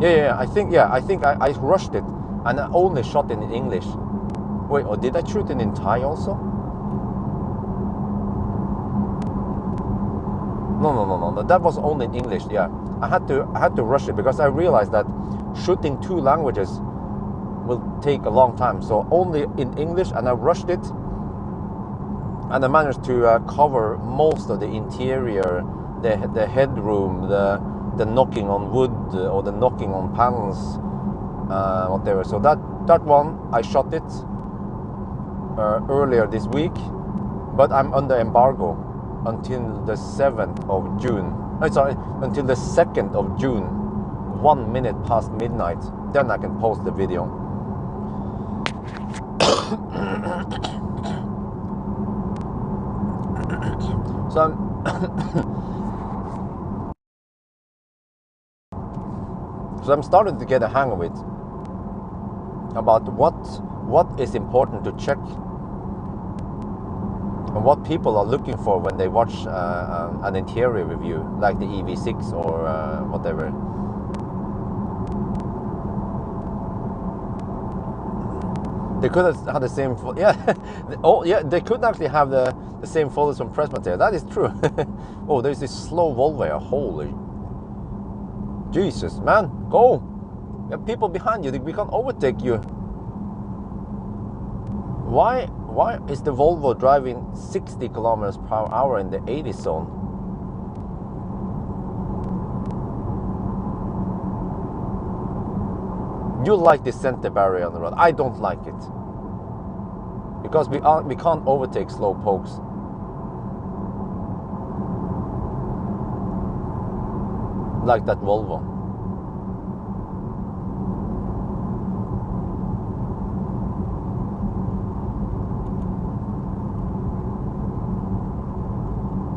Yeah. I think I rushed it, and I only shot it in English. Wait, or did I shoot it in Thai also? No. That was only in English. Yeah, I had to rush it because I realized that shooting two languages will take a long time. So only in English, and I rushed it, and I managed to cover most of the interior, the headroom, the knocking on wood or the knocking on panels, whatever. So that one I shot it earlier this week, but I'm under embargo until the 7th of June. Until the 2nd of June, 1 minute past midnight. Then I can post the video. So I'm starting to get a hang of it, about what is important to check and what people are looking for when they watch an interior review, like the EV6 or whatever. They could have had the same, they could actually have the same folders from press material. That is true. Oh, there's this slow Volvo. Holy Jesus, man, go! You have people behind you. We can't overtake you. Why is the Volvo driving 60 kilometers per hour in the 80 zone? You like the center barrier on the road. I don't like it, because we can't overtake slow pokes. Like that Volvo.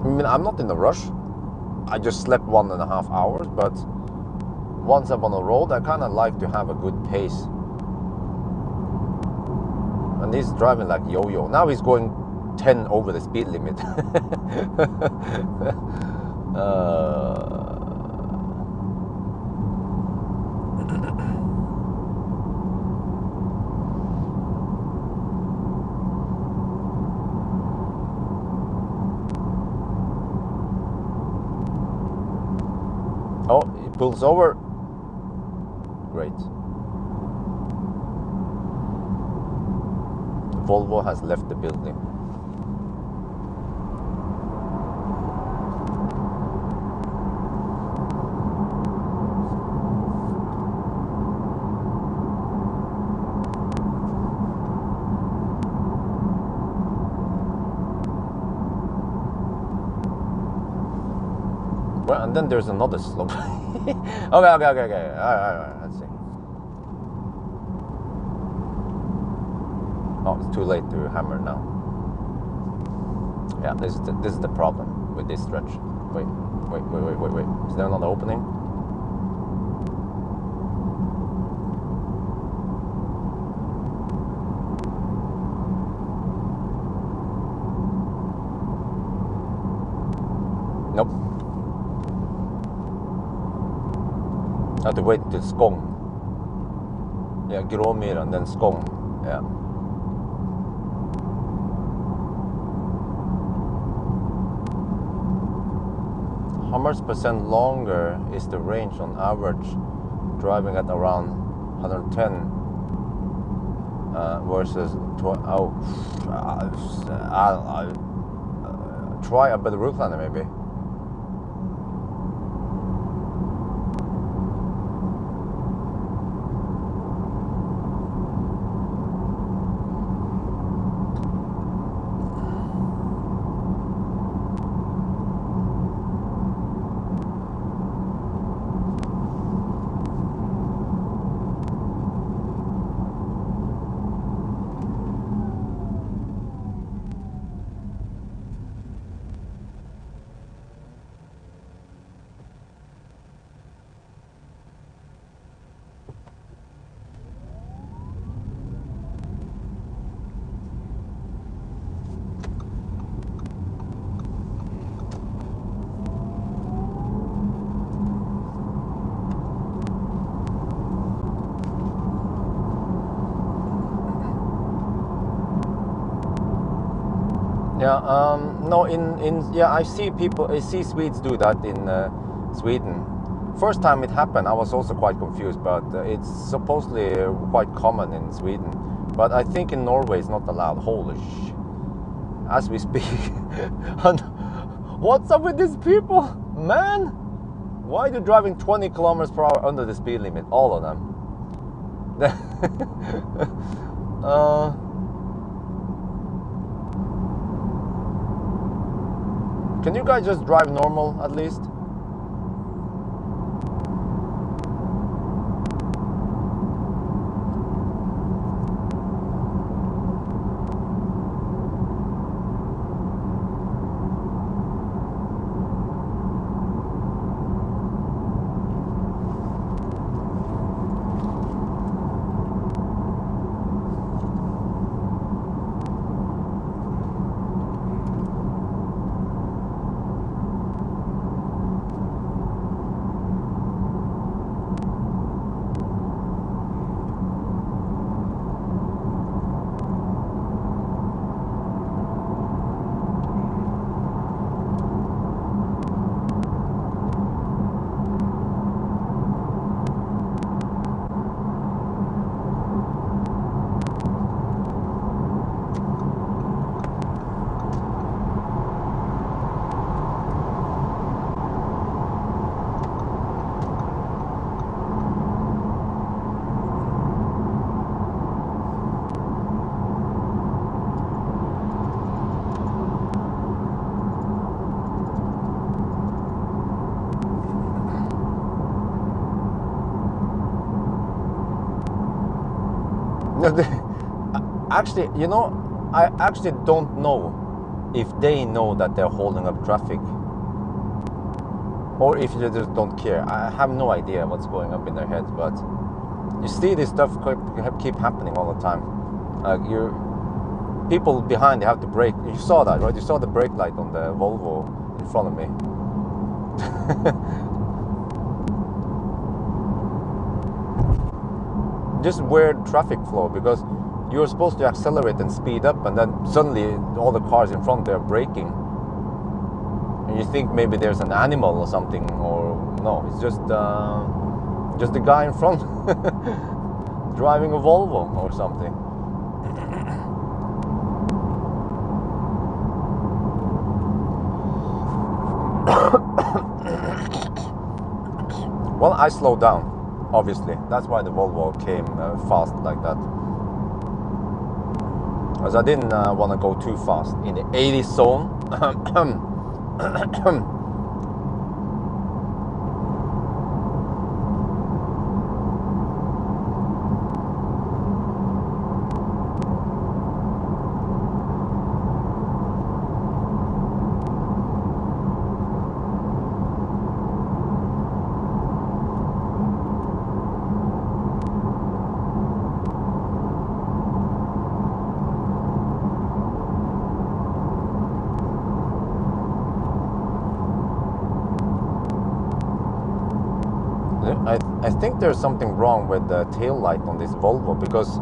I mean, I'm not in a rush. I just slept 1.5 hours, but once I'm on the road, I kind of like to have a good pace. And he's driving like yo-yo. Now he's going 10 over the speed limit. Oh, he pulls over. Great. Volvo has left the building. Well, and then there's another slope. Okay. All right. Let's see. Oh, it's too late to hammer now. Yeah, this is the problem with this stretch. Wait. Is there another opening? Nope. I have to wait till Skogn. Yeah, Gråmyr and then Skogn. Yeah. How much percent longer is the range on average driving at around 110 versus try a better route planner maybe. Yeah, no, I see Swedes do that in Sweden. First time it happened, I was also quite confused, but it's supposedly quite common in Sweden. But I think in Norway it's not allowed. Holy sh! As we speak. And what's up with these people? Man! Why are you driving 20 kilometers per hour under the speed limit? All of them. Can you guys just drive normal at least? Actually, you know, I actually don't know if they know that they're holding up traffic or if they just don't care. I have no idea what's going up in their heads, but you see this stuff keep happening all the time. People behind, they have to brake. You saw that, right? You saw the brake light on the Volvo in front of me. Just weird traffic flow, because you're supposed to accelerate and speed up, and then suddenly all the cars in front, they're braking, and you think maybe there's an animal or something, or no, it's just a guy in front driving a Volvo or something. Well, I slowed down. Obviously, that's why the Volvo came fast like that. Because I didn't want to go too fast in the 80 zone. I think there's something wrong with the tail light on this Volvo, because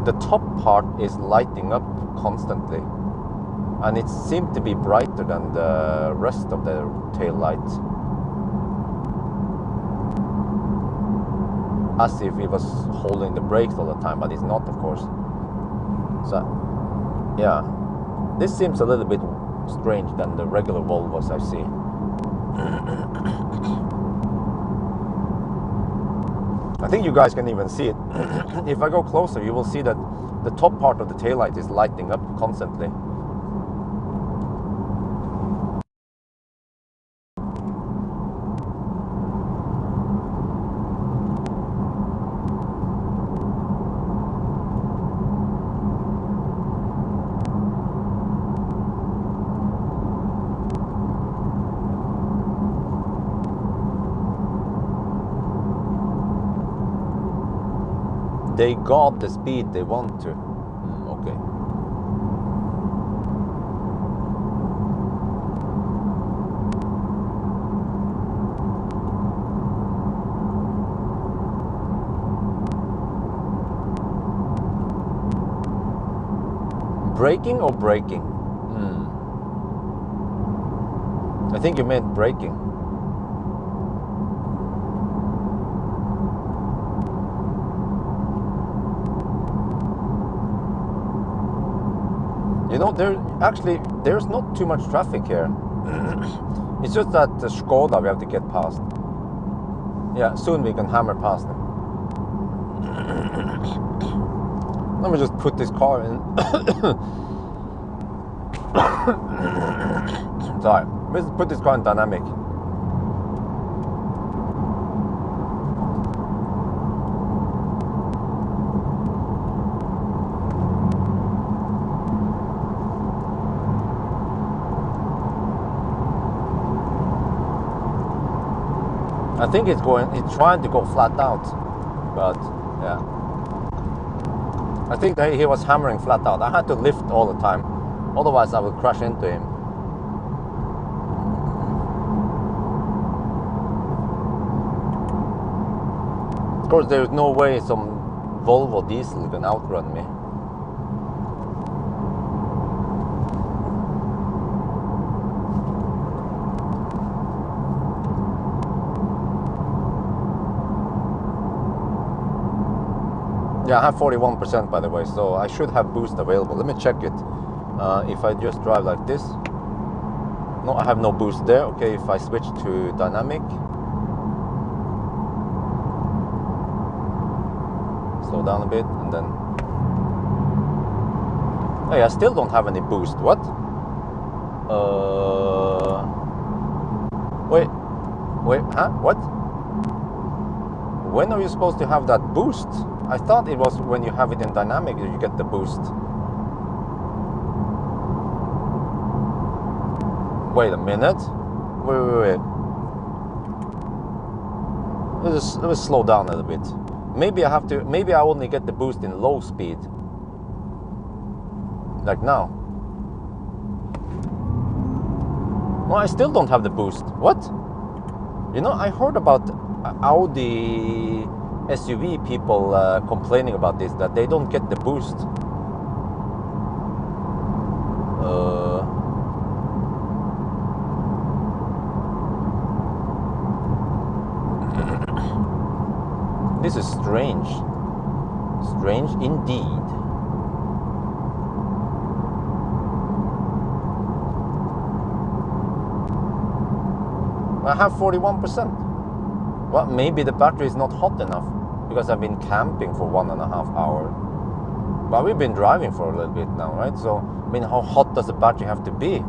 the top part is lighting up constantly, and it seemed to be brighter than the rest of the tail light, as if it was holding the brakes all the time, but it's not, of course. So yeah, this seems a little bit strange than the regular Volvos I see. I think you guys can even see it. If I go closer, you will see that the top part of the taillight is lighting up constantly. They got the speed they want to. Okay. Braking or braking? I think you meant braking. You know, there's not too much traffic here. It's just that the Skoda we have to get past. Yeah, soon we can hammer past them. Let me just put this car in. Sorry, let's put this car in dynamic. I think it's trying to go flat out, but yeah. I think that he was hammering flat out. I had to lift all the time, otherwise I would crash into him. Of course, there's no way some Volvo diesel can outrun me. Yeah, I have 41% by the way, so I should have boost available. Let me check it. If I just drive like this. No, I have no boost there. Okay, if I switch to dynamic. Slow down a bit and then... Hey, I still don't have any boost. What? Wait, huh? What? When are you supposed to have that boost? I thought it was when you have it in dynamic that you get the boost. Wait a minute. Wait. Let me slow down a little bit. Maybe I only get the boost in low speed. Like now. Well, I still don't have the boost. What? You know, I heard about Audi SUV people complaining about this, that they don't get the boost. This is strange. Strange indeed. I have 41%. Well, maybe the battery is not hot enough because I've been camping for 1.5 hours. But we've been driving for a little bit now, right? So, I mean, how hot does the battery have to be?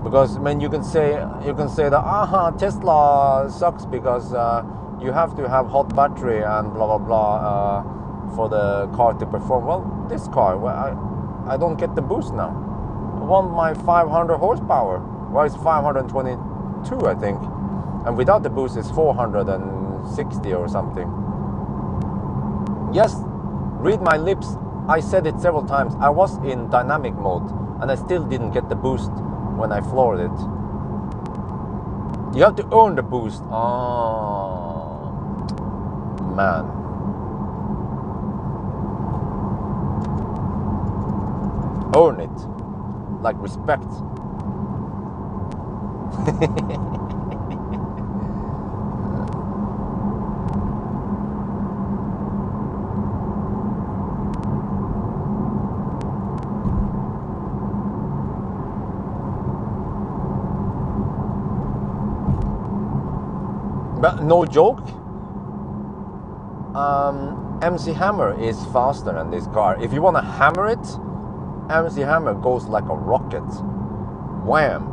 Because, I mean, you can say that, Tesla sucks because you have to have hot battery and blah, blah, blah for the car to perform. Well, this car, I don't get the boost now. I want my 500 horsepower. Well, it's 522, I think. And without the boost, it's 460 or something. Yes, read my lips. I said it several times. I was in dynamic mode, and I still didn't get the boost when I floored it. You have to earn the boost. Oh, man. Earn it. Like respect. But no joke, MC Hammer is faster than this car. If you want to hammer it, MC Hammer goes like a rocket. Wham!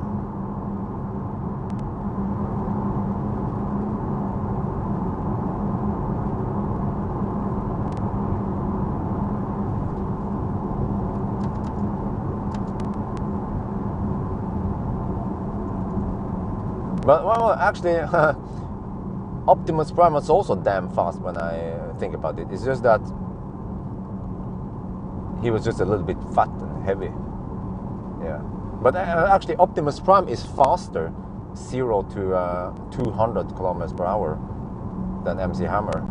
But well, actually, Optimus Prime was also damn fast when I think about it. It's just that he was just a little bit fat and heavy. Yeah. But actually, Optimus Prime is faster 0 to 200 kilometers per hour than MC Hammer.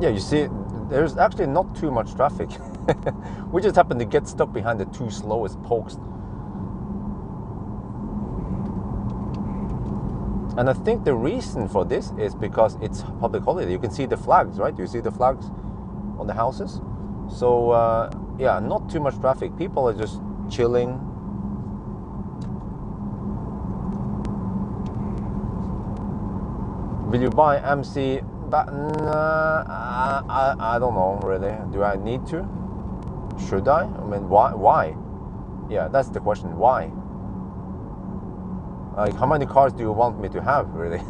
Yeah, you see, there's actually not too much traffic. We just happen to get stuck behind the two slowest pokes. And I think the reason for this is because it's public holiday. You can see the flags, right? You see the flags on the houses. So yeah, not too much traffic. People are just chilling. Will you buy MC? But I don't know really. Do I need to? Should I? I mean, why? Yeah, that's the question. Why? Like, how many cars do you want me to have, really?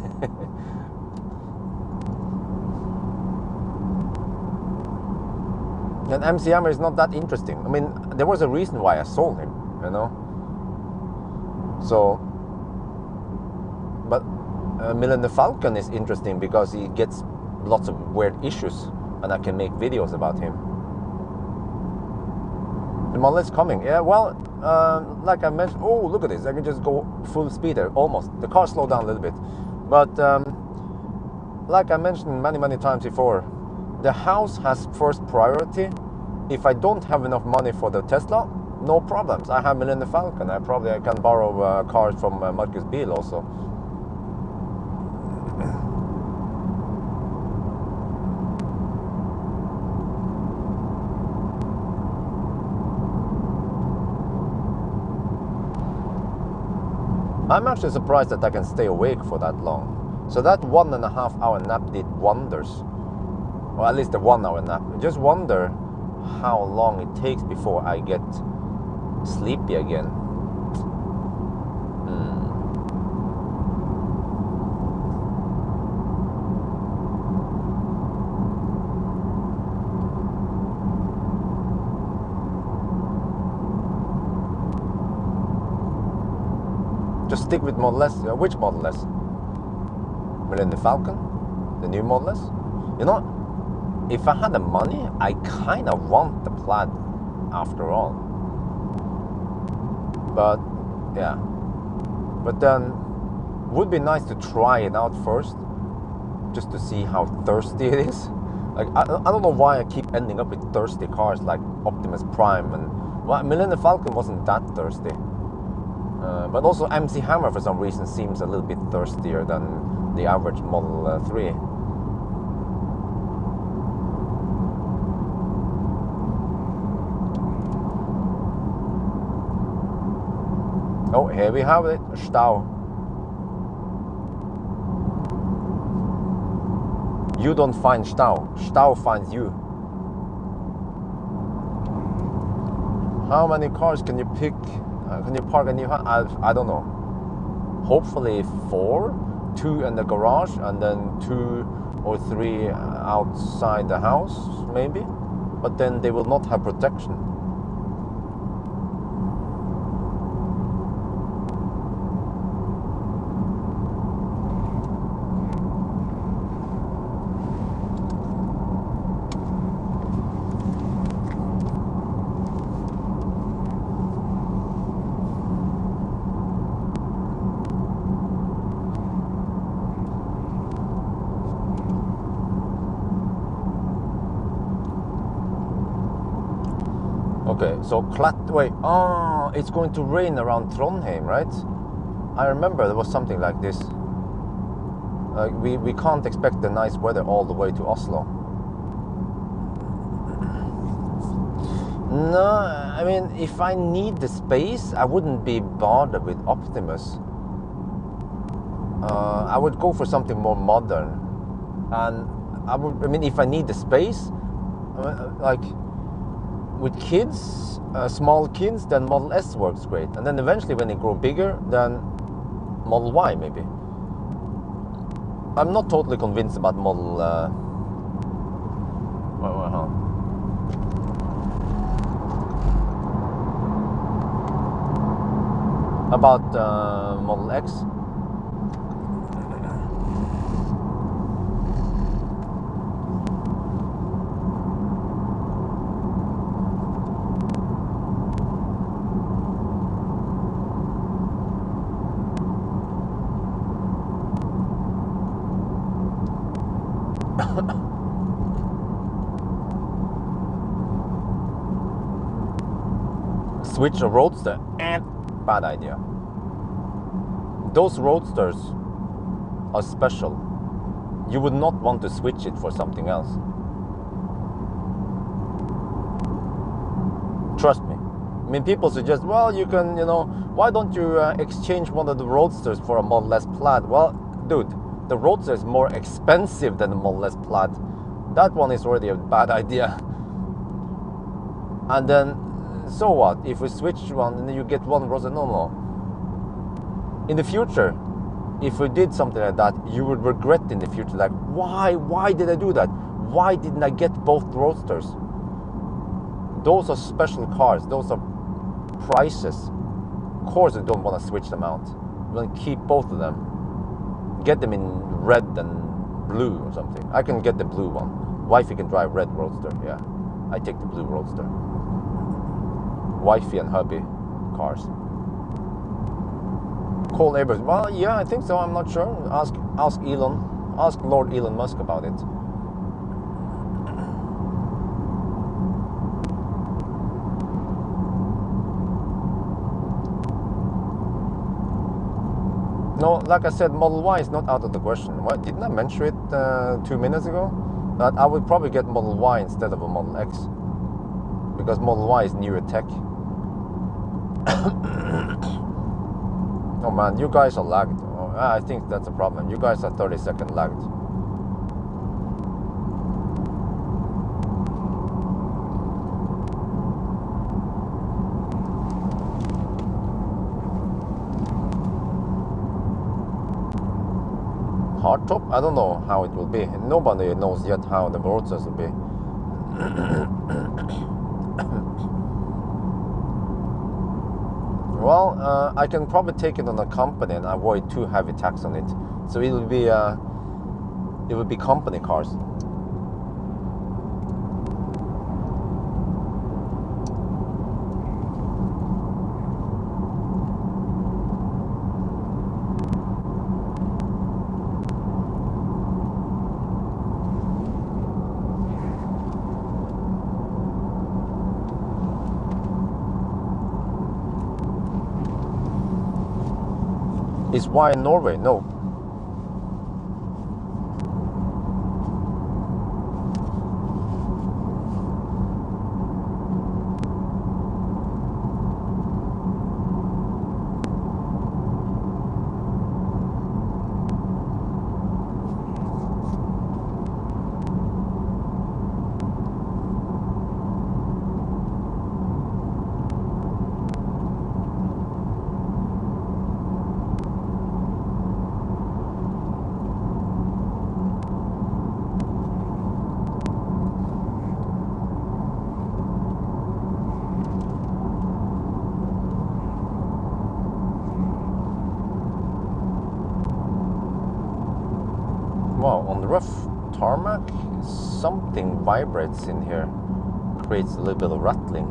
And MC Hammer is not that interesting. I mean, there was a reason why I sold him, you know. So, but Millennium Falcon is interesting because he gets lots of weird issues, and I can make videos about him. The Model S coming, yeah. Well, like I mentioned, oh look at this! I can just go full speed there, almost. The car slowed down a little bit, but like I mentioned many times before, the house has first priority. If I don't have enough money for the Tesla, no problems. I have Millennium Falcon. I can borrow cars from Marcus Biel also. I'm actually surprised that I can stay awake for that long. So that 1.5 hour nap did wonders. Or at least the 1 hour nap. I just wonder how long it takes before I get sleepy again. Just stick with Model S. Which Model S? Millennium Falcon? The new Model S? You know, if I had the money, I kind of want the Plaid after all. But, yeah. But then, would be nice to try it out first, just to see how thirsty it is. Like, I don't know why I keep ending up with thirsty cars like Optimus Prime, and well, Millennium Falcon wasn't that thirsty. But also MC Hammer for some reason seems a little bit thirstier than the average Model 3. Oh, here we have it, Stau. You don't find Stau, Stau finds you. How many cars can you pick? Can you park a new house? I don't know. Hopefully 4, 2 in the garage, and then 2 or 3 outside the house, maybe. But then they will not have protection. Okay, so it's going to rain around Trondheim, right? I remember there was something like this. We can't expect the nice weather all the way to Oslo. No, I mean, if I need the space, I wouldn't be bothered with Optimus. I would go for something more modern. And if I need the space, like with kids, small kids, then Model S works great. And then eventually when they grow bigger, then Model Y maybe. I'm not totally convinced about Model... About Model X. Switch a Roadster, and bad idea. Those Roadsters are special. You would not want to switch it for something else. Trust me. I mean, people suggest, well, you can, why don't you exchange one of the Roadsters for a Model S Plaid? Well, dude, the Roadster is more expensive than the Model S Plaid. That one is already a bad idea. And then, so what? If we switch one and then you get one Roadster, no. In the future, if we did something like that, you would regret in the future, like, why did I do that? Why didn't I get both Roadsters? Those are special cars. Those are prices. Of course, you don't want to switch them out. You want to keep both of them. Get them in red and blue or something. I can get the blue one. Wifey can drive red Roadster. Yeah, I take the blue Roadster. Wifey and hubby cars. Call neighbors. Well, yeah, I think so. I'm not sure. Ask Elon. Ask Lord Elon Musk about it. No, like I said, Model Y is not out of the question. What, didn't I mention it 2 minutes ago? That I would probably get Model Y instead of a Model X. Because Model Y is newer tech. Oh man, you guys are lagged. Oh, I think that's a problem. You guys are 30-second lagged. Hardtop? I don't know how it will be. Nobody knows yet how the Roadsters will be. Well, I can probably take it on a company and avoid too heavy tax on it. So it will be company cars. Is Y in Norway? No. Wow, on the rough tarmac, something vibrates in here, creates a little bit of rattling,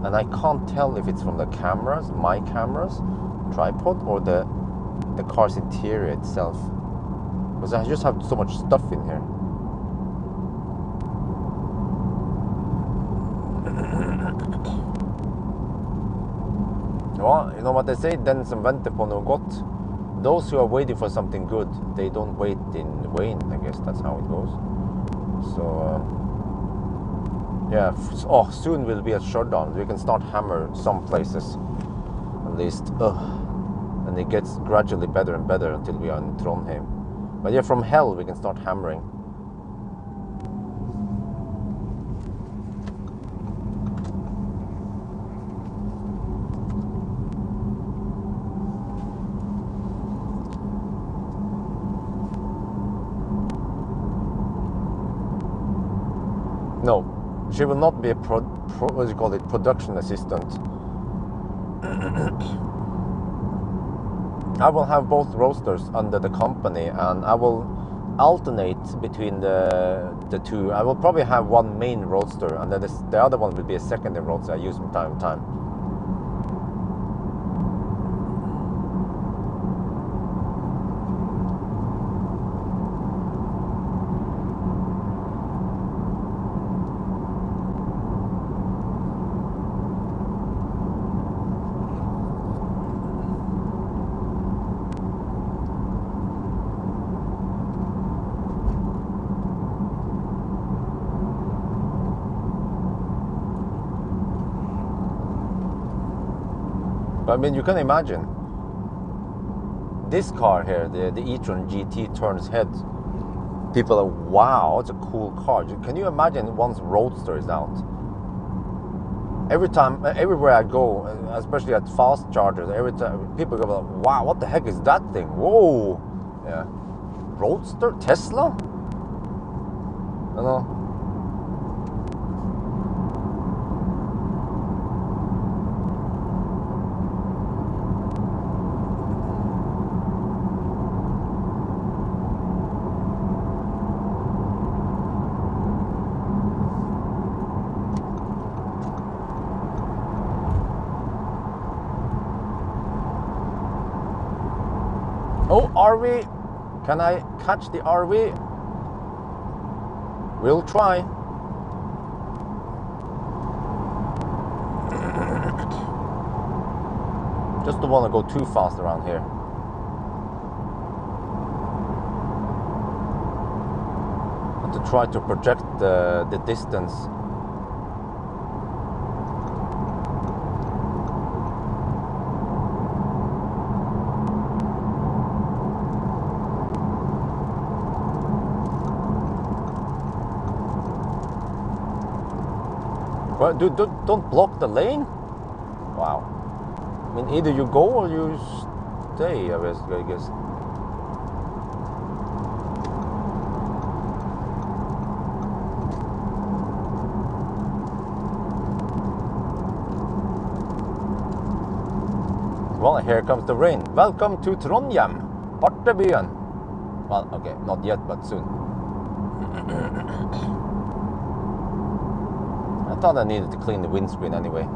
and I can't tell if it's from the cameras, my cameras, tripod, or the car's interior itself, because I just have so much stuff in here. Well, you know what they say, den som venter på noe godt. Those who are waiting for something good, they don't wait in vain. I guess that's how it goes. So, yeah. Oh, soon we'll be at Stjørdal. We can start hammer some places, at least. And it gets gradually better and better until we are in Trondheim. But yeah, from hell we can start hammering. No, she will not be a what do you call it, production assistant. I will have both Roadsters under the company, and I will alternate between the two. I will probably have one main Roadster, and then the other one will be a secondary Roadster I use from time to time. But I mean, you can imagine this car here, the e-tron GT, turns heads. People are, wow, it's a cool car. Can you imagine once Roadster is out? Every time, everywhere I go, especially at fast chargers, every time people go like, wow, what the heck is that thing? Whoa, yeah, Roadster, Tesla, you know. Oh, RV, can I catch the RV? We'll try. Just don't want to go too fast around here. And to try to project the distance. Well, don't block the lane. Wow. I mean, either you go or you stay, I guess. Well, here comes the rain. Welcome to Trondheim, Bartebyen. Well, okay, not yet, but soon. I thought I needed to clean the windscreen anyway.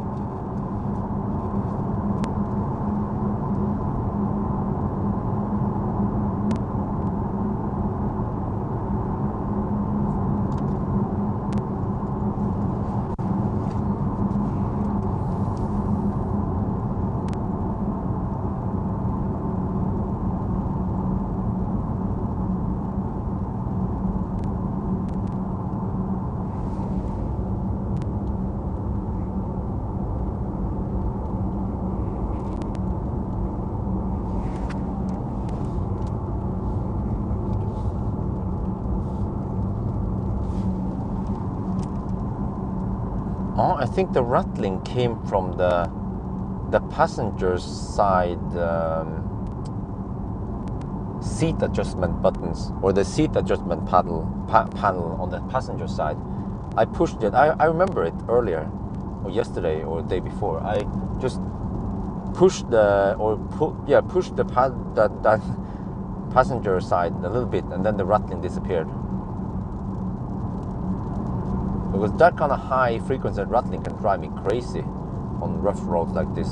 Oh, I think the rattling came from the passenger side seat adjustment buttons, or the seat adjustment panel on the passenger side. I pushed it. I remember it earlier, or yesterday, or the day before. I just pushed the that passenger side a little bit, and then the rattling disappeared. Because that kind of high frequency rattling can drive me crazy on rough roads like this.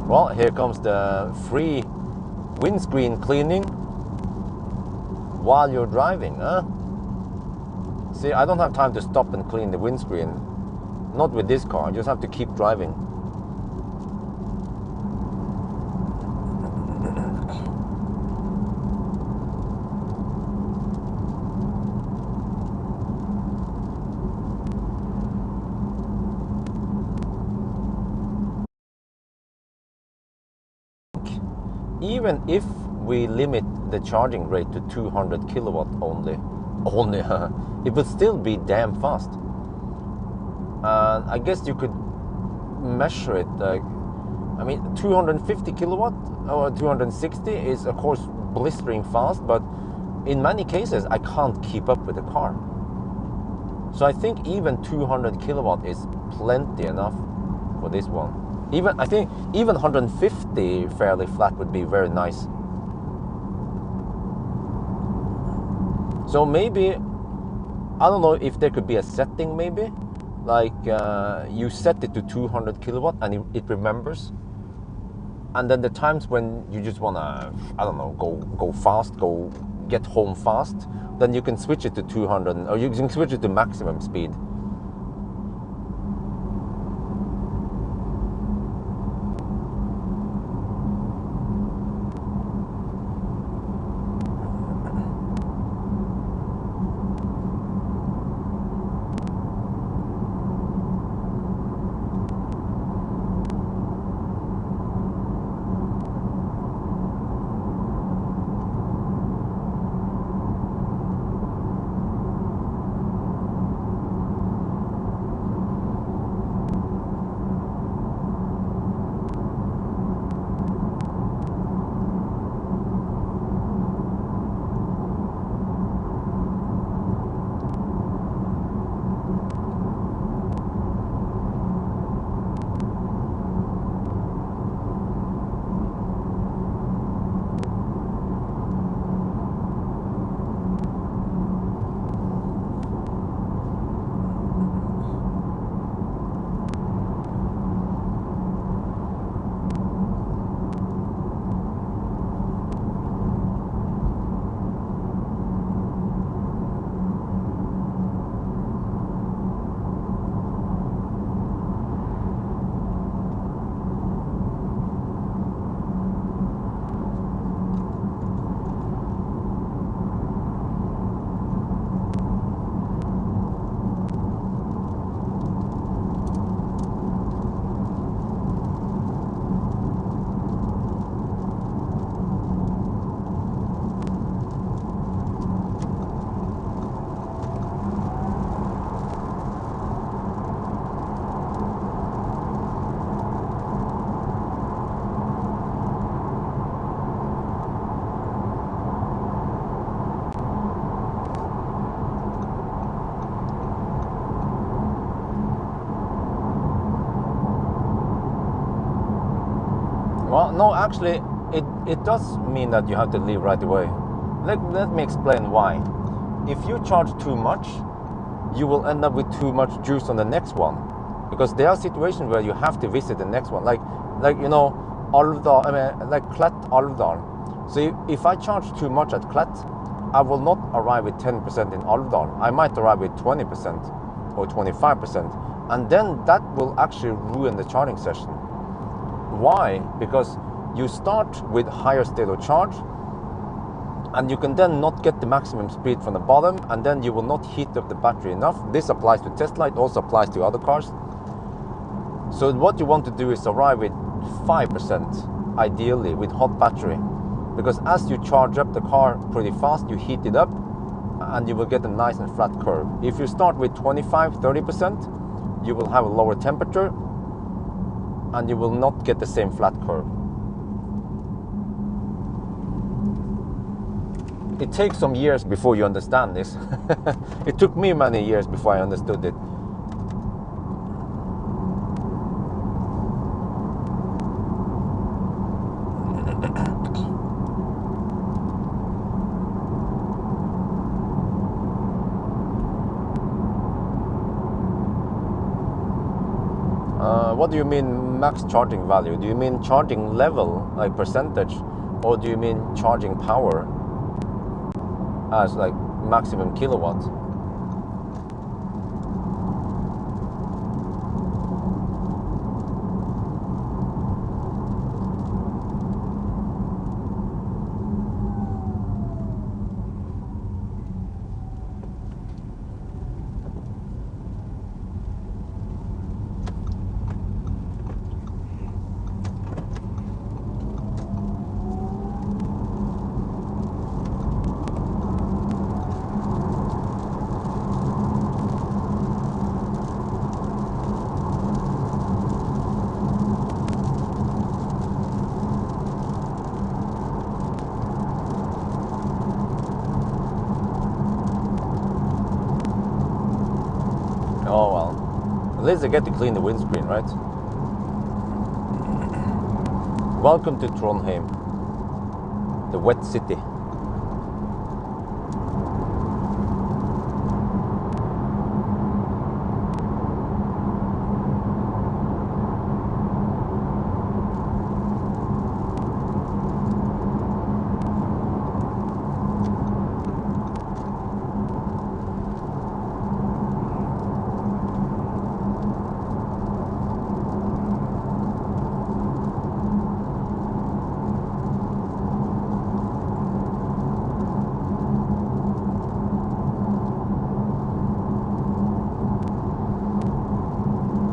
Well, here comes the free windscreen cleaning while you're driving, huh? See, I don't have time to stop and clean the windscreen. Not with this car, I just have to keep driving. Even if we limit the charging rate to 200 kilowatt only, it would still be damn fast. And I guess you could measure it. I mean, 250 kilowatt or 260 is of course blistering fast, but in many cases I can't keep up with the car. So I think even 200 kilowatt is plenty enough for this one. I think even 150 fairly flat would be very nice. So maybe, I don't know if there could be a setting maybe, like you set it to 200 kilowatt and it remembers. And then the times when you just wanna, I don't know, go fast, get home fast, then you can switch it to 200, or you can switch it to maximum speed. Well, no, actually, it does mean that you have to leave right away. Let me explain why. If you charge too much, you will end up with too much juice on the next one, because there are situations where you have to visit the next one, like you know, Alvdal, like Klett Alvdal. So if I charge too much at Klett, I will not arrive with 10% in Alvdal. I might arrive with 20% or 25%, and then that will actually ruin the charging session. Why? Because you start with higher state of charge, and you can then not get the maximum speed from the bottom, and then you will not heat up the battery enough. This applies to Tesla, it also applies to other cars. So what you want to do is arrive with 5%, ideally, with hot battery. Because as you charge up the car pretty fast, you heat it up, and you will get a nice and flat curve. If you start with 25-30%, you will have a lower temperature, and you will not get the same flat curve. It takes some years before you understand this. It took me many years before I understood it. What do you mean max charging value? Do you mean charging level, like percentage, or do you mean charging power as like maximum kilowatts? Oh well, at least I get to clean the windscreen, right? Welcome to Trondheim, the wet city.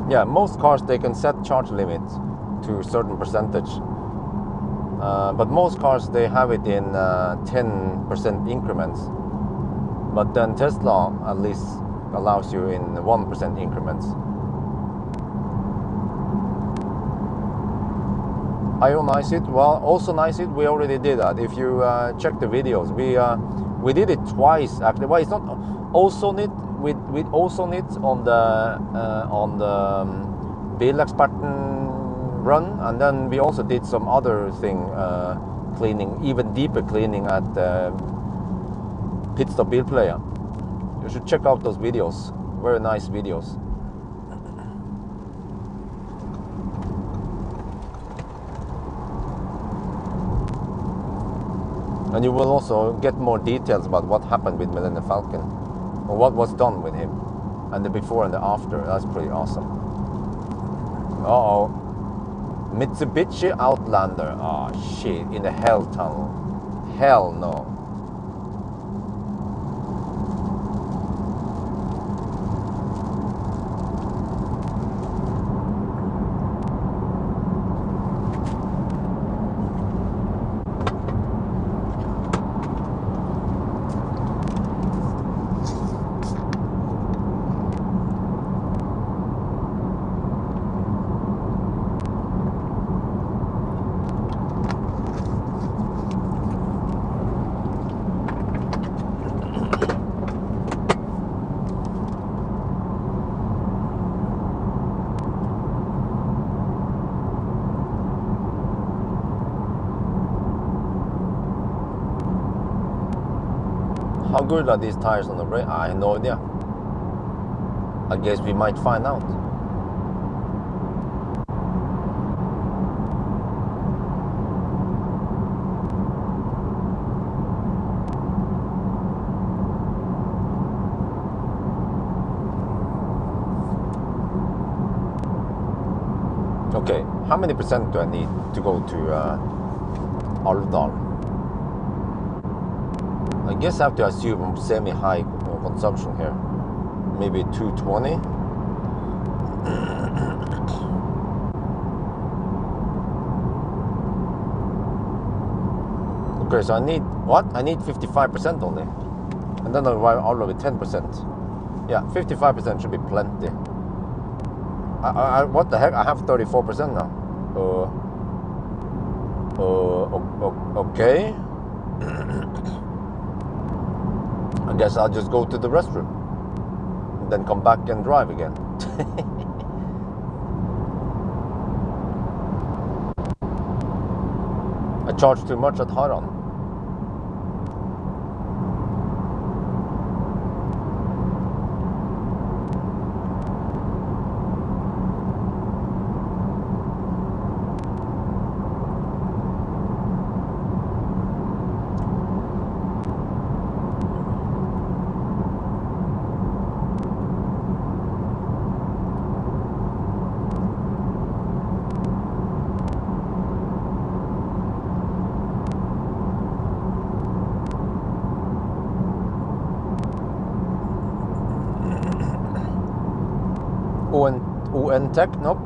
Yeah, most cars, they can set charge limit to a certain percentage, but most cars, they have it in 10% increments, but then Tesla at least allows you in 1% increments. Ionize it, well, ozonize it, we already did that. If you check the videos, we did it twice actually. Well, it's not ozone it. We ozone it on the Bileksperten run, and then we also did some other thing, cleaning, even deeper cleaning at Pit Stop Bilplayer. You should check out those videos. Very nice videos. And you will also get more details about what happened with Millennium Falcon, or what was done with him, and the before and the after. That's pretty awesome. Uh-oh. Mitsubishi Outlander. Oh shit, in the hell tunnel. Hell no. How good are these tires on the race? I have no idea. I guess we might find out. Okay, how many percent do I need to go to Alvdal? I guess I have to assume semi-high consumption here. Maybe 220. Okay, so I need what? I need 55% only. And then I'll arrive all of it 10%. Yeah, 55% should be plenty. What the heck? I have 34% now. Okay. I guess I'll just go to the restroom. Then come back and drive again. I charged too much at Haran. UN Tech, nope.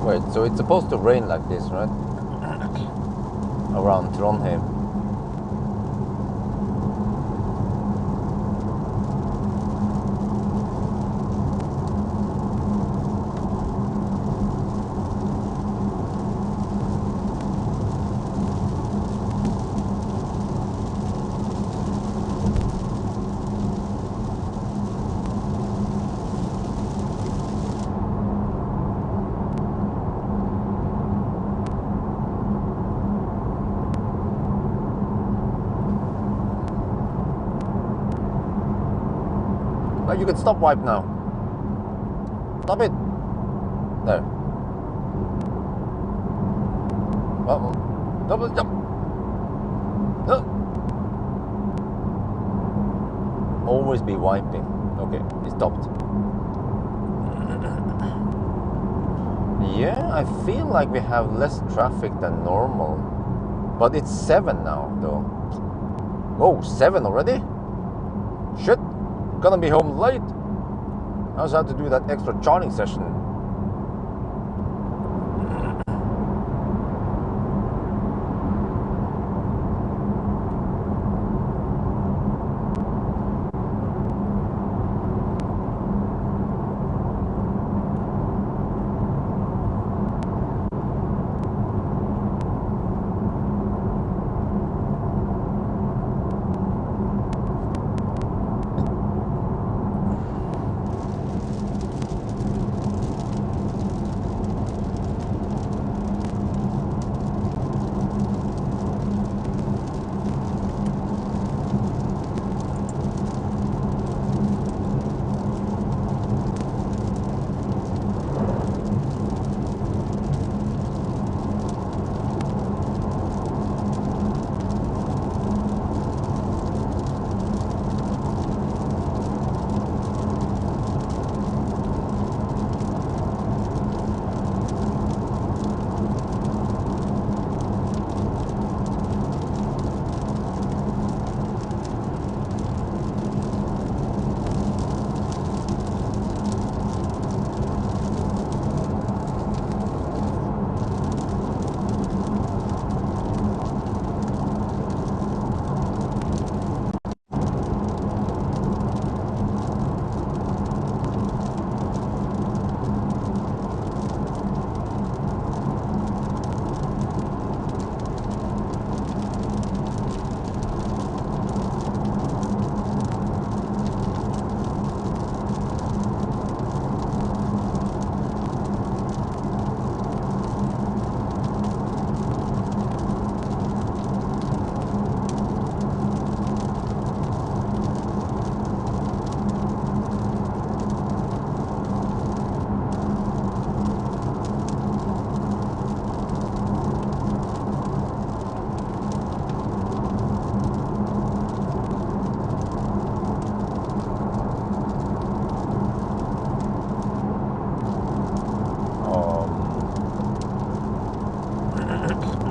Wait, so it's supposed to rain like this, right? Around Trondheim. You can stop wipe now. Stop it. There. Double jump. No. Always be wiping. Okay, it stopped. Yeah, I feel like we have less traffic than normal. But it's 7 now, though. Oh, 7 already? Shit. Gonna be home late. I also have to do that extra charging session.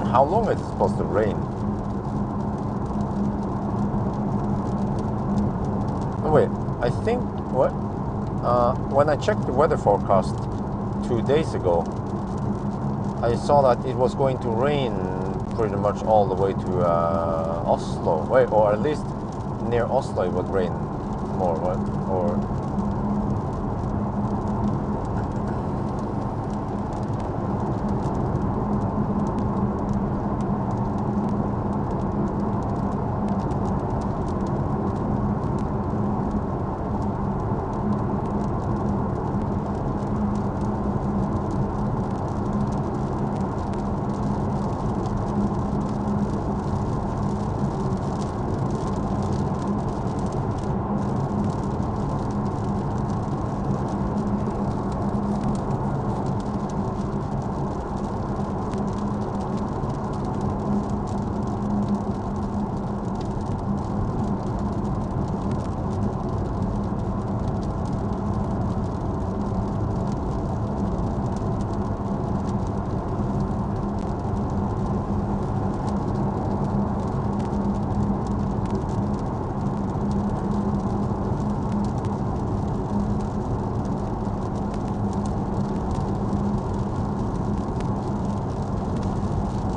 how long is it supposed to rain? Oh, wait, I think what? When I checked the weather forecast 2 days ago, I saw that it was going to rain pretty much all the way to Oslo, wait, or at least near Oslo it would rain more, right? Or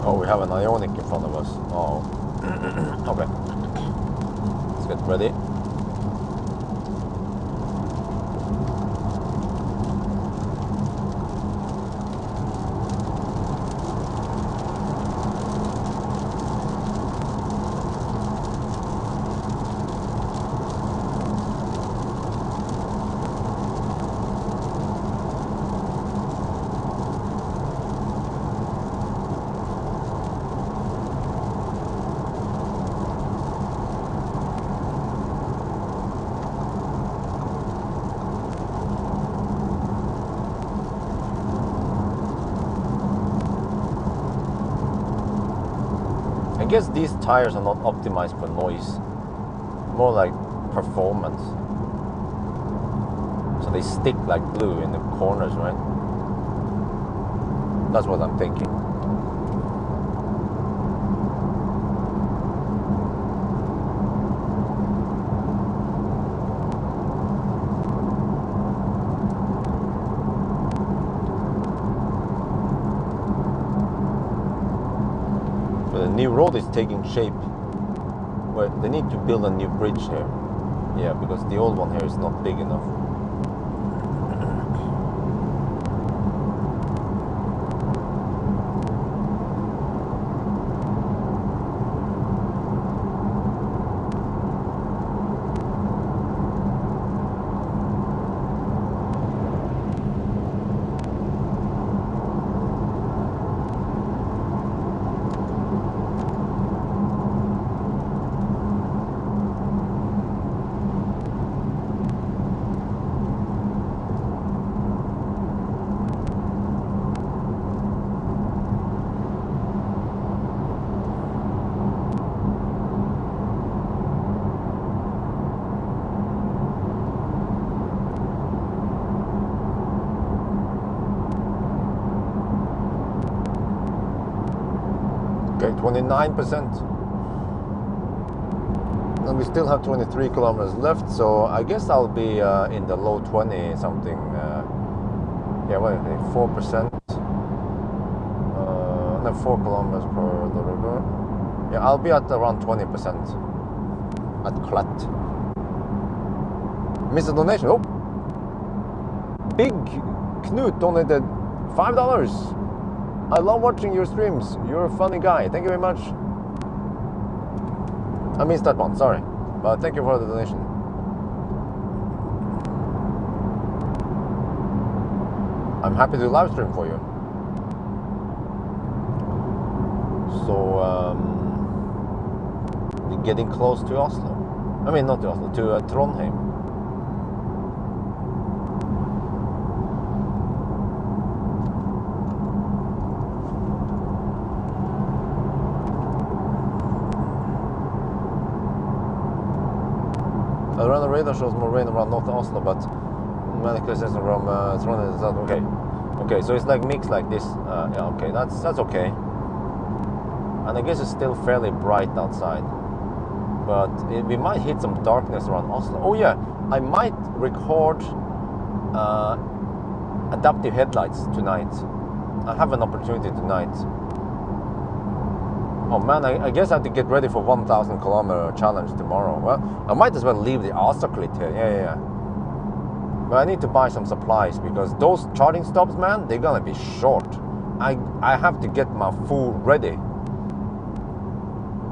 oh, we have an Ionic in front of us. Oh, okay. Let's get ready. I guess these tires are not optimized for noise, more like performance. So they stick like glue in the corners, right? That's what I'm thinking. The new road is taking shape. Well, they need to build a new bridge here. Yeah, because the old one here is not big enough. Okay, 29%. And we still have 23 kilometers left, so I guess I'll be in the low 20 something. Yeah, wait, 4%. No, 4 kilometers per the river. Yeah, I'll be at around 20% at Klet. Missed a donation. Oh, Big Knut donated $5. I love watching your streams. You're a funny guy. Thank you very much. I missed that one, sorry. But thank you for the donation. I'm happy to live stream for you. So, we're getting close to Oslo. I mean, not to Oslo, to Trondheim. Around the radar shows more rain around North Oslo, but many places around Trondheim is not okay. Okay, so it's like mixed like this. Yeah, okay, that's okay. and I guess it's still fairly bright outside. But we might hit some darkness around Oslo. Oh yeah, I might record adaptive headlights tonight. I have an opportunity tonight. Oh man, I guess I have to get ready for 1,000 kilometer challenge tomorrow. Well, I might as well leave the Asaklit here. Yeah. But I need to buy some supplies because those charging stops, man, they're gonna be short. I have to get my food ready.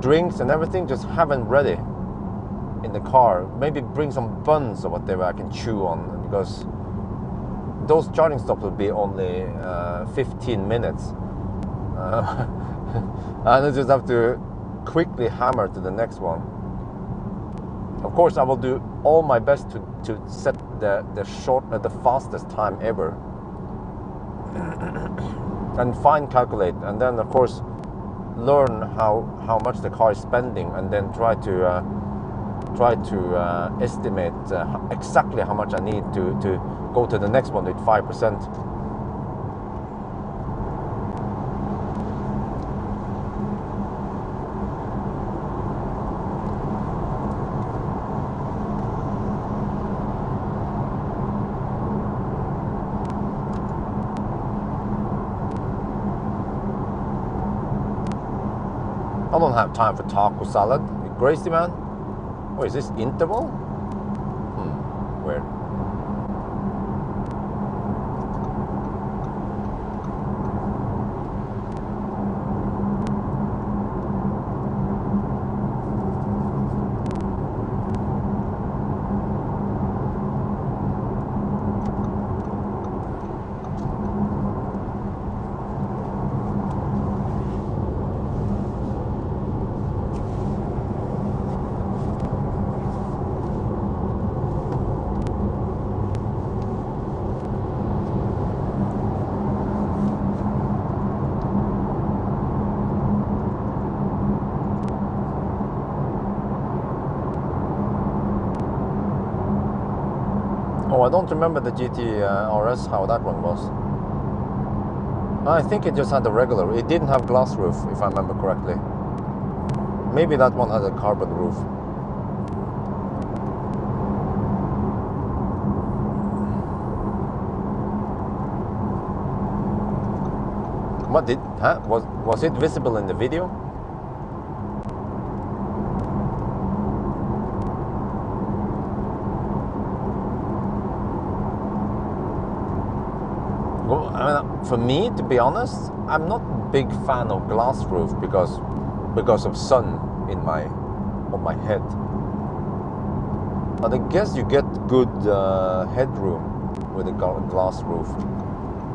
Drinks and everything, just have it ready in the car. Maybe bring some buns or whatever I can chew on, because those charging stops will be only 15 minutes. And I just have to quickly hammer to the next one. Of course, I will do all my best to set the fastest time ever, and calculate, and then of course learn how much the car is spending, and then try to estimate exactly how much I need to go to the next one with 5%. I don't have time for taco salad. You crazy, man? What is this, interval? Weird. Oh, I don't remember the GT RS, how that one was. I think it just had the regular. It didn't have glass roof, if I remember correctly. Maybe that one had a carbon roof. What did? Huh? Was it visible in the video? Well, I mean, for me, to be honest, I'm not a big fan of glass roof because of sun on my head. But I guess you get good headroom with a glass roof,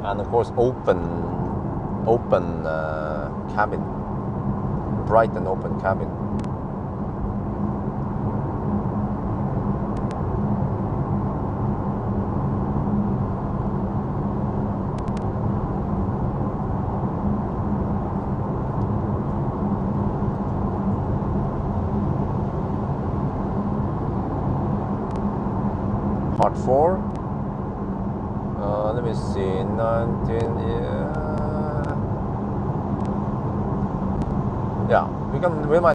and of course open cabin, bright and open cabin. Part 4. Let me see. 19. Yeah. We might